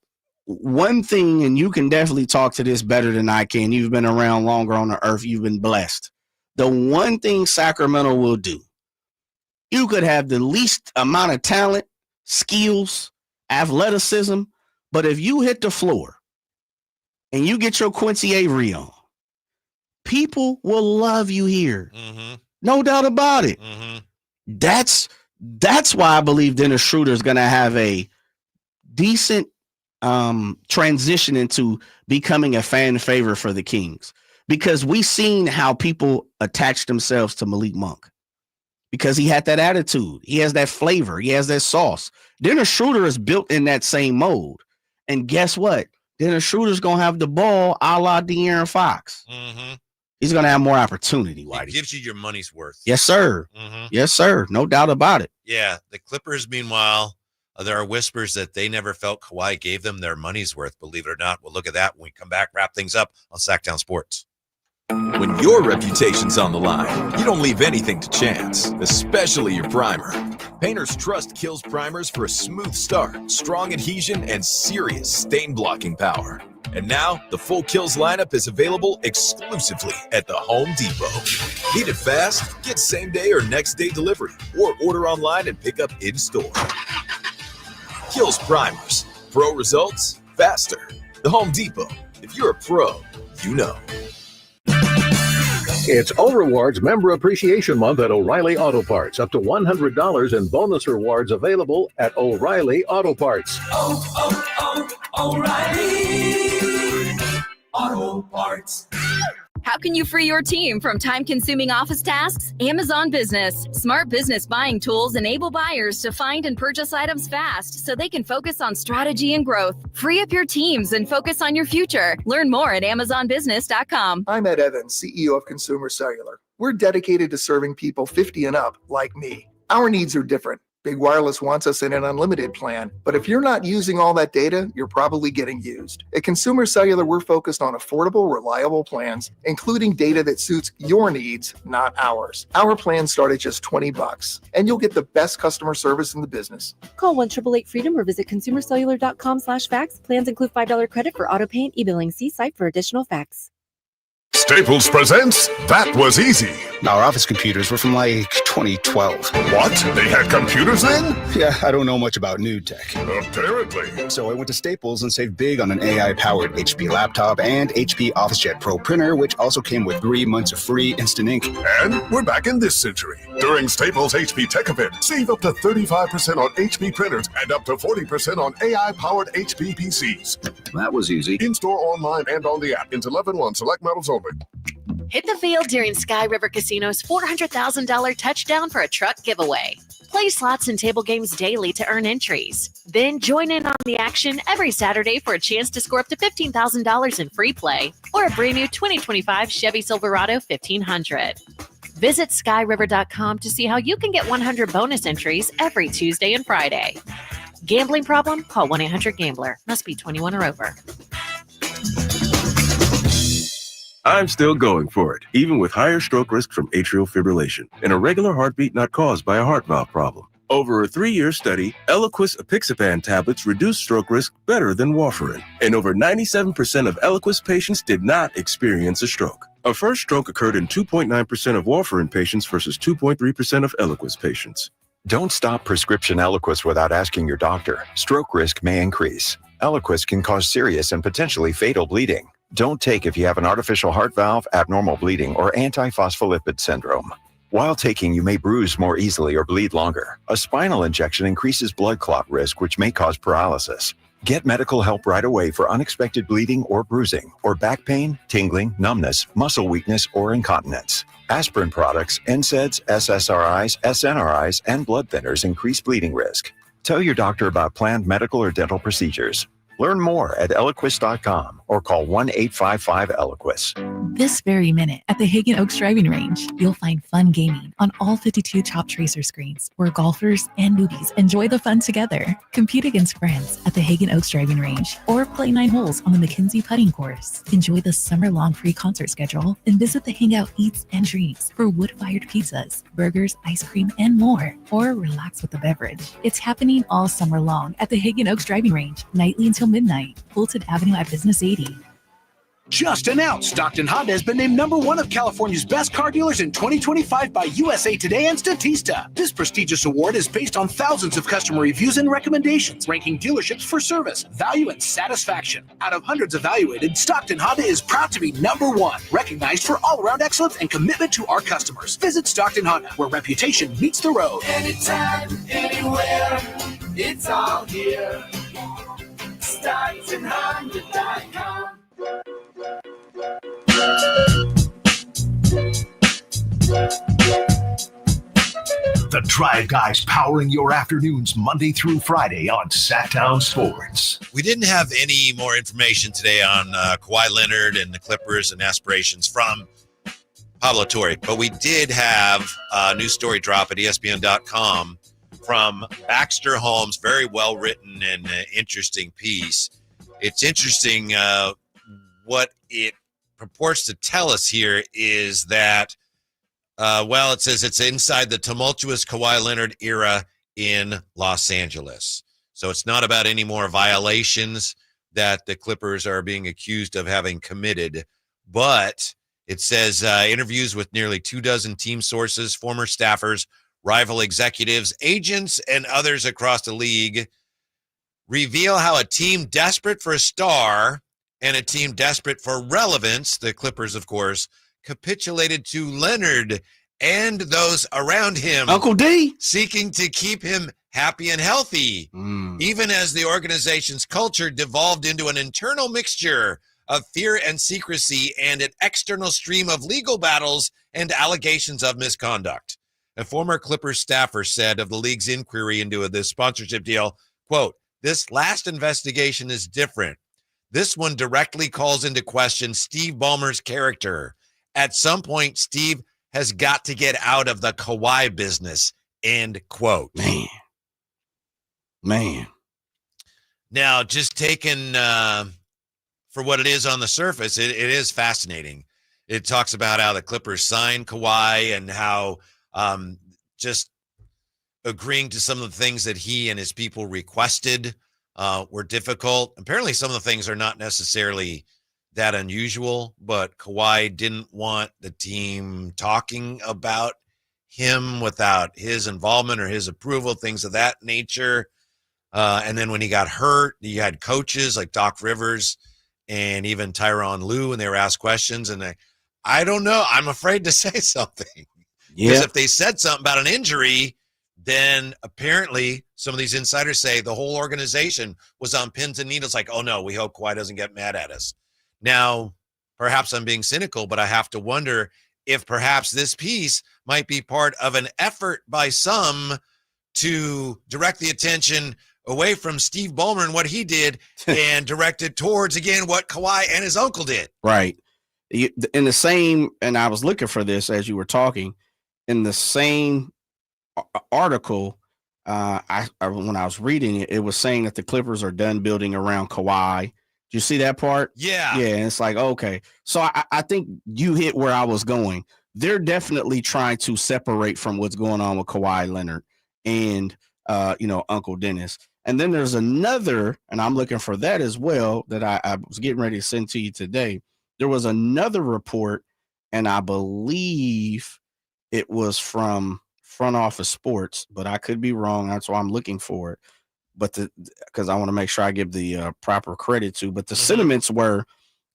one thing, and you can definitely talk to this better than I can. You've been around longer on the earth. You've been blessed. The one thing Sacramento will do, you could have the least amount of talent, skills, athleticism, but if you hit the floor and you get your Quincy Avery on, people will love you here. No doubt about it. That's why I believe Dennis Schroeder is going to have a decent transition into becoming a fan favorite for the Kings, because we've seen how people attach themselves to Malik Monk because he had that attitude. He has that flavor. He has that sauce. Dennis Schroeder is built in that same mold. And guess what? Dennis Schroeder's going to have the ball a la De'Aaron Fox. He's going to have more opportunity, Whitey. It gives you your money's worth. Yes, sir. Yes, sir. No doubt about it. Yeah. The Clippers, meanwhile, there are whispers that they never felt Kawhi gave them their money's worth, believe it or not. We'll look at that when we come back, wrap things up on Sactown Sports. When your reputation's on the line, you don't leave anything to chance, especially your primer. Painters trust Kills primers for a smooth start, strong adhesion, and serious stain-blocking power. And now, the full Kills lineup is available exclusively at the Home Depot. Need it fast? Get same-day or next-day delivery, or order online and pick up in-store. Kills primers. Pro results, faster. The Home Depot. If you're a pro, you know. It's O-Rewards Member Appreciation Month at O'Reilly Auto Parts. Up to $100 in bonus rewards available at O'Reilly Auto Parts. O'Reilly Auto Parts. How can you free your team from time-consuming office tasks? Amazon Business. Smart business buying tools enable buyers to find and purchase items fast so they can focus on strategy and growth. Free up your teams and focus on your future. Learn more at AmazonBusiness.com. I'm Ed Evans, CEO of Consumer Cellular. We're dedicated to serving people 50 and up like me. Our needs are different. Big Wireless wants us in an unlimited plan, but if you're not using all that data, you're probably getting used. At Consumer Cellular, we're focused on affordable, reliable plans, including data that suits your needs, not ours. Our plans start at just $20, and you'll get the best customer service in the business. Call 1-888-FREEDOM or visit consumercellular.com/facts. Plans include $5 credit for auto pay and e-billing. See site for additional facts. Staples presents That Was Easy. Our office computers were from like 2012. What? They had computers then? Yeah, I don't know much about new tech. Apparently. So I went to Staples and saved big on an AI-powered HP laptop and HP OfficeJet Pro printer, which also came with 3 months of free instant ink. And we're back in this century. During Staples HP Tech Event, save up to 35% on HP printers and up to 40% on AI-powered HP PCs. That was easy. In-store, online, and on the app. Until 11/1, select models only. Hit the field during Sky River Casino's $400,000 touchdown for a truck giveaway. Play slots and table games daily to earn entries. Then join in on the action every Saturday for a chance to score up to $15,000 in free play or a brand new 2025 Chevy Silverado 1500. Visit skyriver.com to see how you can get 100 bonus entries every Tuesday and Friday. Gambling problem? Call 1-800-GAMBLER. Must be 21 or over. I'm still going for it, even with higher stroke risk from atrial fibrillation, an irregular heartbeat not caused by a heart valve problem. Over a 3-year study, Eliquis apixaban tablets reduce stroke risk better than warfarin, and over 97% of Eliquis patients did not experience a stroke. A first stroke occurred in 2.9% of warfarin patients versus 2.3% of Eliquis patients. Don't stop prescription Eliquis without asking your doctor. Stroke risk may increase. Eliquis can cause serious and potentially fatal bleeding. Don't take if you have an artificial heart valve, abnormal bleeding, or antiphospholipid syndrome. While taking, you may bruise more easily or bleed longer. A spinal injection increases blood clot risk, which may cause paralysis. Get medical help right away for unexpected bleeding or bruising, or back pain, tingling, numbness, muscle weakness, or incontinence. Aspirin products, NSAIDs, SSRIs, SNRIs, and blood thinners increase bleeding risk. Tell your doctor about planned medical or dental procedures. Learn more at Eliquis.com or call 1-855-ELIQUIS. This very minute at the Hagen Oaks Driving Range, you'll find fun gaming on all 52 Top Tracer screens where golfers and newbies enjoy the fun together. Compete against friends at the Hagen Oaks Driving Range or play 9 holes on the McKenzie putting course. Enjoy the summer-long free concert schedule and visit the Hangout Eats and Dreams for wood-fired pizzas, burgers, ice cream, and more. Or relax with a beverage. It's happening all summer long at the Hagen Oaks Driving Range, nightly until midnight. Fulton Avenue at Business 80. Just announced, Stockton Honda has been named #1 of California's best car dealers in 2025 by USA Today and Statista. This prestigious award is based on thousands of customer reviews and recommendations, ranking dealerships for service, value, and satisfaction. Out of hundreds evaluated, Stockton Honda is proud to be #1, recognized for all-around excellence and commitment to our customers. Visit Stockton Honda, where reputation meets the road. Anytime, anywhere, it's all here. StocktonHonda.com. The Drive Guys powering your afternoons Monday through Friday on Sactown Sports. We didn't have any more information today on Kawhi Leonard and the Clippers and aspirations from Pablo Torre, but we did have a new story drop at ESPN.com from Baxter Holmes, very well written and interesting piece. It's interesting what it purports to tell us here is that, it says it's inside the tumultuous Kawhi Leonard era in Los Angeles. So it's not about any more violations that the Clippers are being accused of having committed, but it says interviews with nearly 24 team sources, former staffers, rival executives, agents, and others across the league reveal how a team desperate for a star and a team desperate for relevance, the Clippers, of course, capitulated to Leonard and those around him. Uncle D. Seeking to keep him happy and healthy, even as the organization's culture devolved into an internal mixture of fear and secrecy and an external stream of legal battles and allegations of misconduct. A former Clippers staffer said of the league's inquiry into this sponsorship deal, quote, "This last investigation is different. This one directly calls into question Steve Ballmer's character. At some point, Steve has got to get out of the Kawhi business," end quote. Man. Now, just taken for what it is on the surface, it is fascinating. It talks about how the Clippers signed Kawhi and how just agreeing to some of the things that he and his people requested were difficult. Apparently, some of the things are not necessarily that unusual, but Kawhi didn't want the team talking about him without his involvement or his approval, things of that nature. And then when he got hurt, you had coaches like Doc Rivers and even Tyronn Lue, and they were asked questions, and I don't know. I'm afraid to say something. Because if they said something about an injury, then apparently some of these insiders say the whole organization was on pins and needles like, oh, no, we hope Kawhi doesn't get mad at us. Now, perhaps I'm being cynical, but I have to wonder if perhaps this piece might be part of an effort by some to direct the attention away from Steve Ballmer and what he did and direct it towards, again, what Kawhi and his uncle did. Right. In the same, and I was looking for this as you were talking, in the same article, when I was reading it, it was saying that the Clippers are done building around Kawhi. you see that part? Yeah. Yeah. And it's like, okay. So I think you hit where I was going. They're definitely trying to separate from what's going on with Kawhi Leonard and, Uncle Dennis. And then there's another, and I'm looking for that as well, that I was getting ready to send to you today. There was another report, and I believe it was from Front Office Sports, but I could be wrong. That's why I'm looking for it. But because I want to make sure I give the proper credit to. But the sentiments were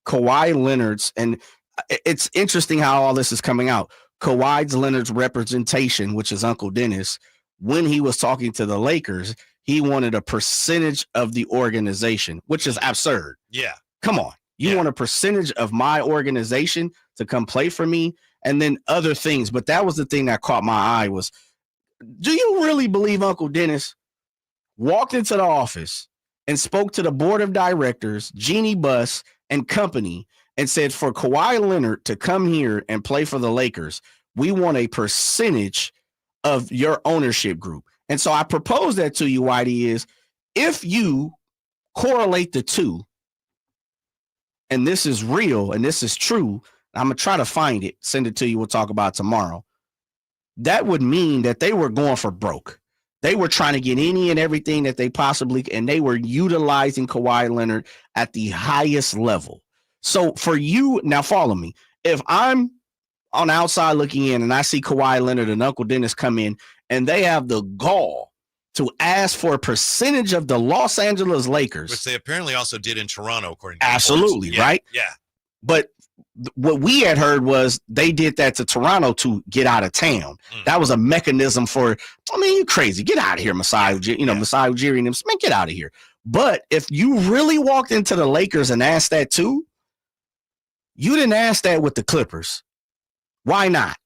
Kawhi Leonard's, and it's interesting how all this is coming out. Kawhi Leonard's representation, which is Uncle Dennis, when he was talking to the Lakers, he wanted a percentage of the organization, which is absurd. Yeah. Come on. You want a percentage of my organization to come play for me, and then other things. But that was the thing that caught my eye was, do you really believe Uncle Dennis walked into the office and spoke to the board of directors, Jeannie Buss and company, and said, for Kawhi Leonard to come here and play for the Lakers, we want a percentage of your ownership group. And so I propose that to you, Whitey, is if you correlate the two, and this is real and this is true, I'm going to try to find it, send it to you, we'll talk about it tomorrow. That would mean that they were going for broke. They were trying to get any and everything that they possibly, and they were utilizing Kawhi Leonard at the highest level. So for you, now follow me. If I'm on the outside looking in and I see Kawhi Leonard and Uncle Dennis come in and they have the gall to ask for a percentage of the Los Angeles Lakers. Which they apparently also did in Toronto, according to absolutely, reports. right? Yeah. But what we had heard was they did that to Toronto to get out of town. That was a mechanism for, you crazy. Get out of here, Masai Ujiri and them. Man, get out of here. But if you really walked into the Lakers and asked that too, you didn't ask that with the Clippers. Why not?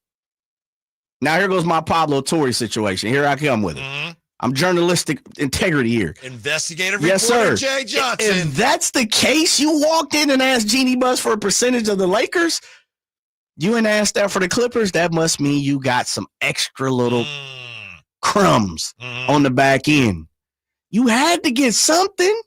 Now here goes my Pablo Torre situation. Here I come with it. I'm journalistic integrity here. Investigative yes, reporter sir. Jay Johnson. If that's the case, you walked in and asked Jeannie Buss for a percentage of the Lakers. You didn't ask that for the Clippers. That must mean you got some extra little crumbs on the back end. You had to get something.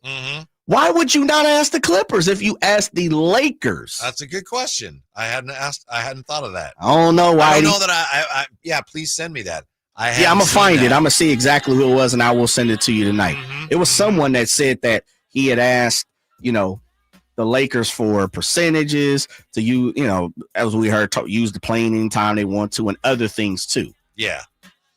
Why would you not ask the Clippers if you asked the Lakers? That's a good question. I hadn't thought of that. I don't know why. I don't know that yeah, please send me that. I'm going to find it. I'm going to see exactly who it was, and I will send it to you tonight. It was someone that said that he had asked, the Lakers for percentages to as we heard, use the plane anytime they want to and other things too. Yeah.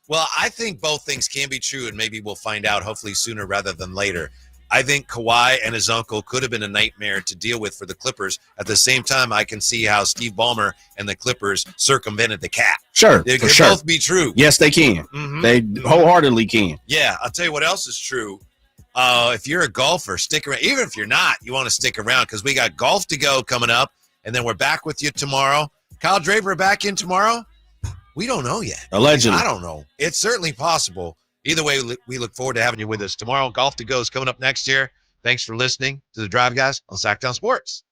Well, I think both things can be true, and maybe we'll find out hopefully sooner rather than later. I think Kawhi and his uncle could have been a nightmare to deal with for the Clippers. At the same time, I can see how Steve Ballmer and the Clippers circumvented the cap. Sure, They for can sure. both be true. Yes, they can. They wholeheartedly can. Yeah, I'll tell you what else is true. If you're a golfer, stick around. Even if you're not, you want to stick around because we got golf to go coming up, and then we're back with you tomorrow. Kyle Draper back in tomorrow? We don't know yet. Allegedly. I don't know. It's certainly possible. Either way, we look forward to having you with us tomorrow. Golf to go is coming up next year. Thanks for listening to the Drive Guys on Sactown Sports.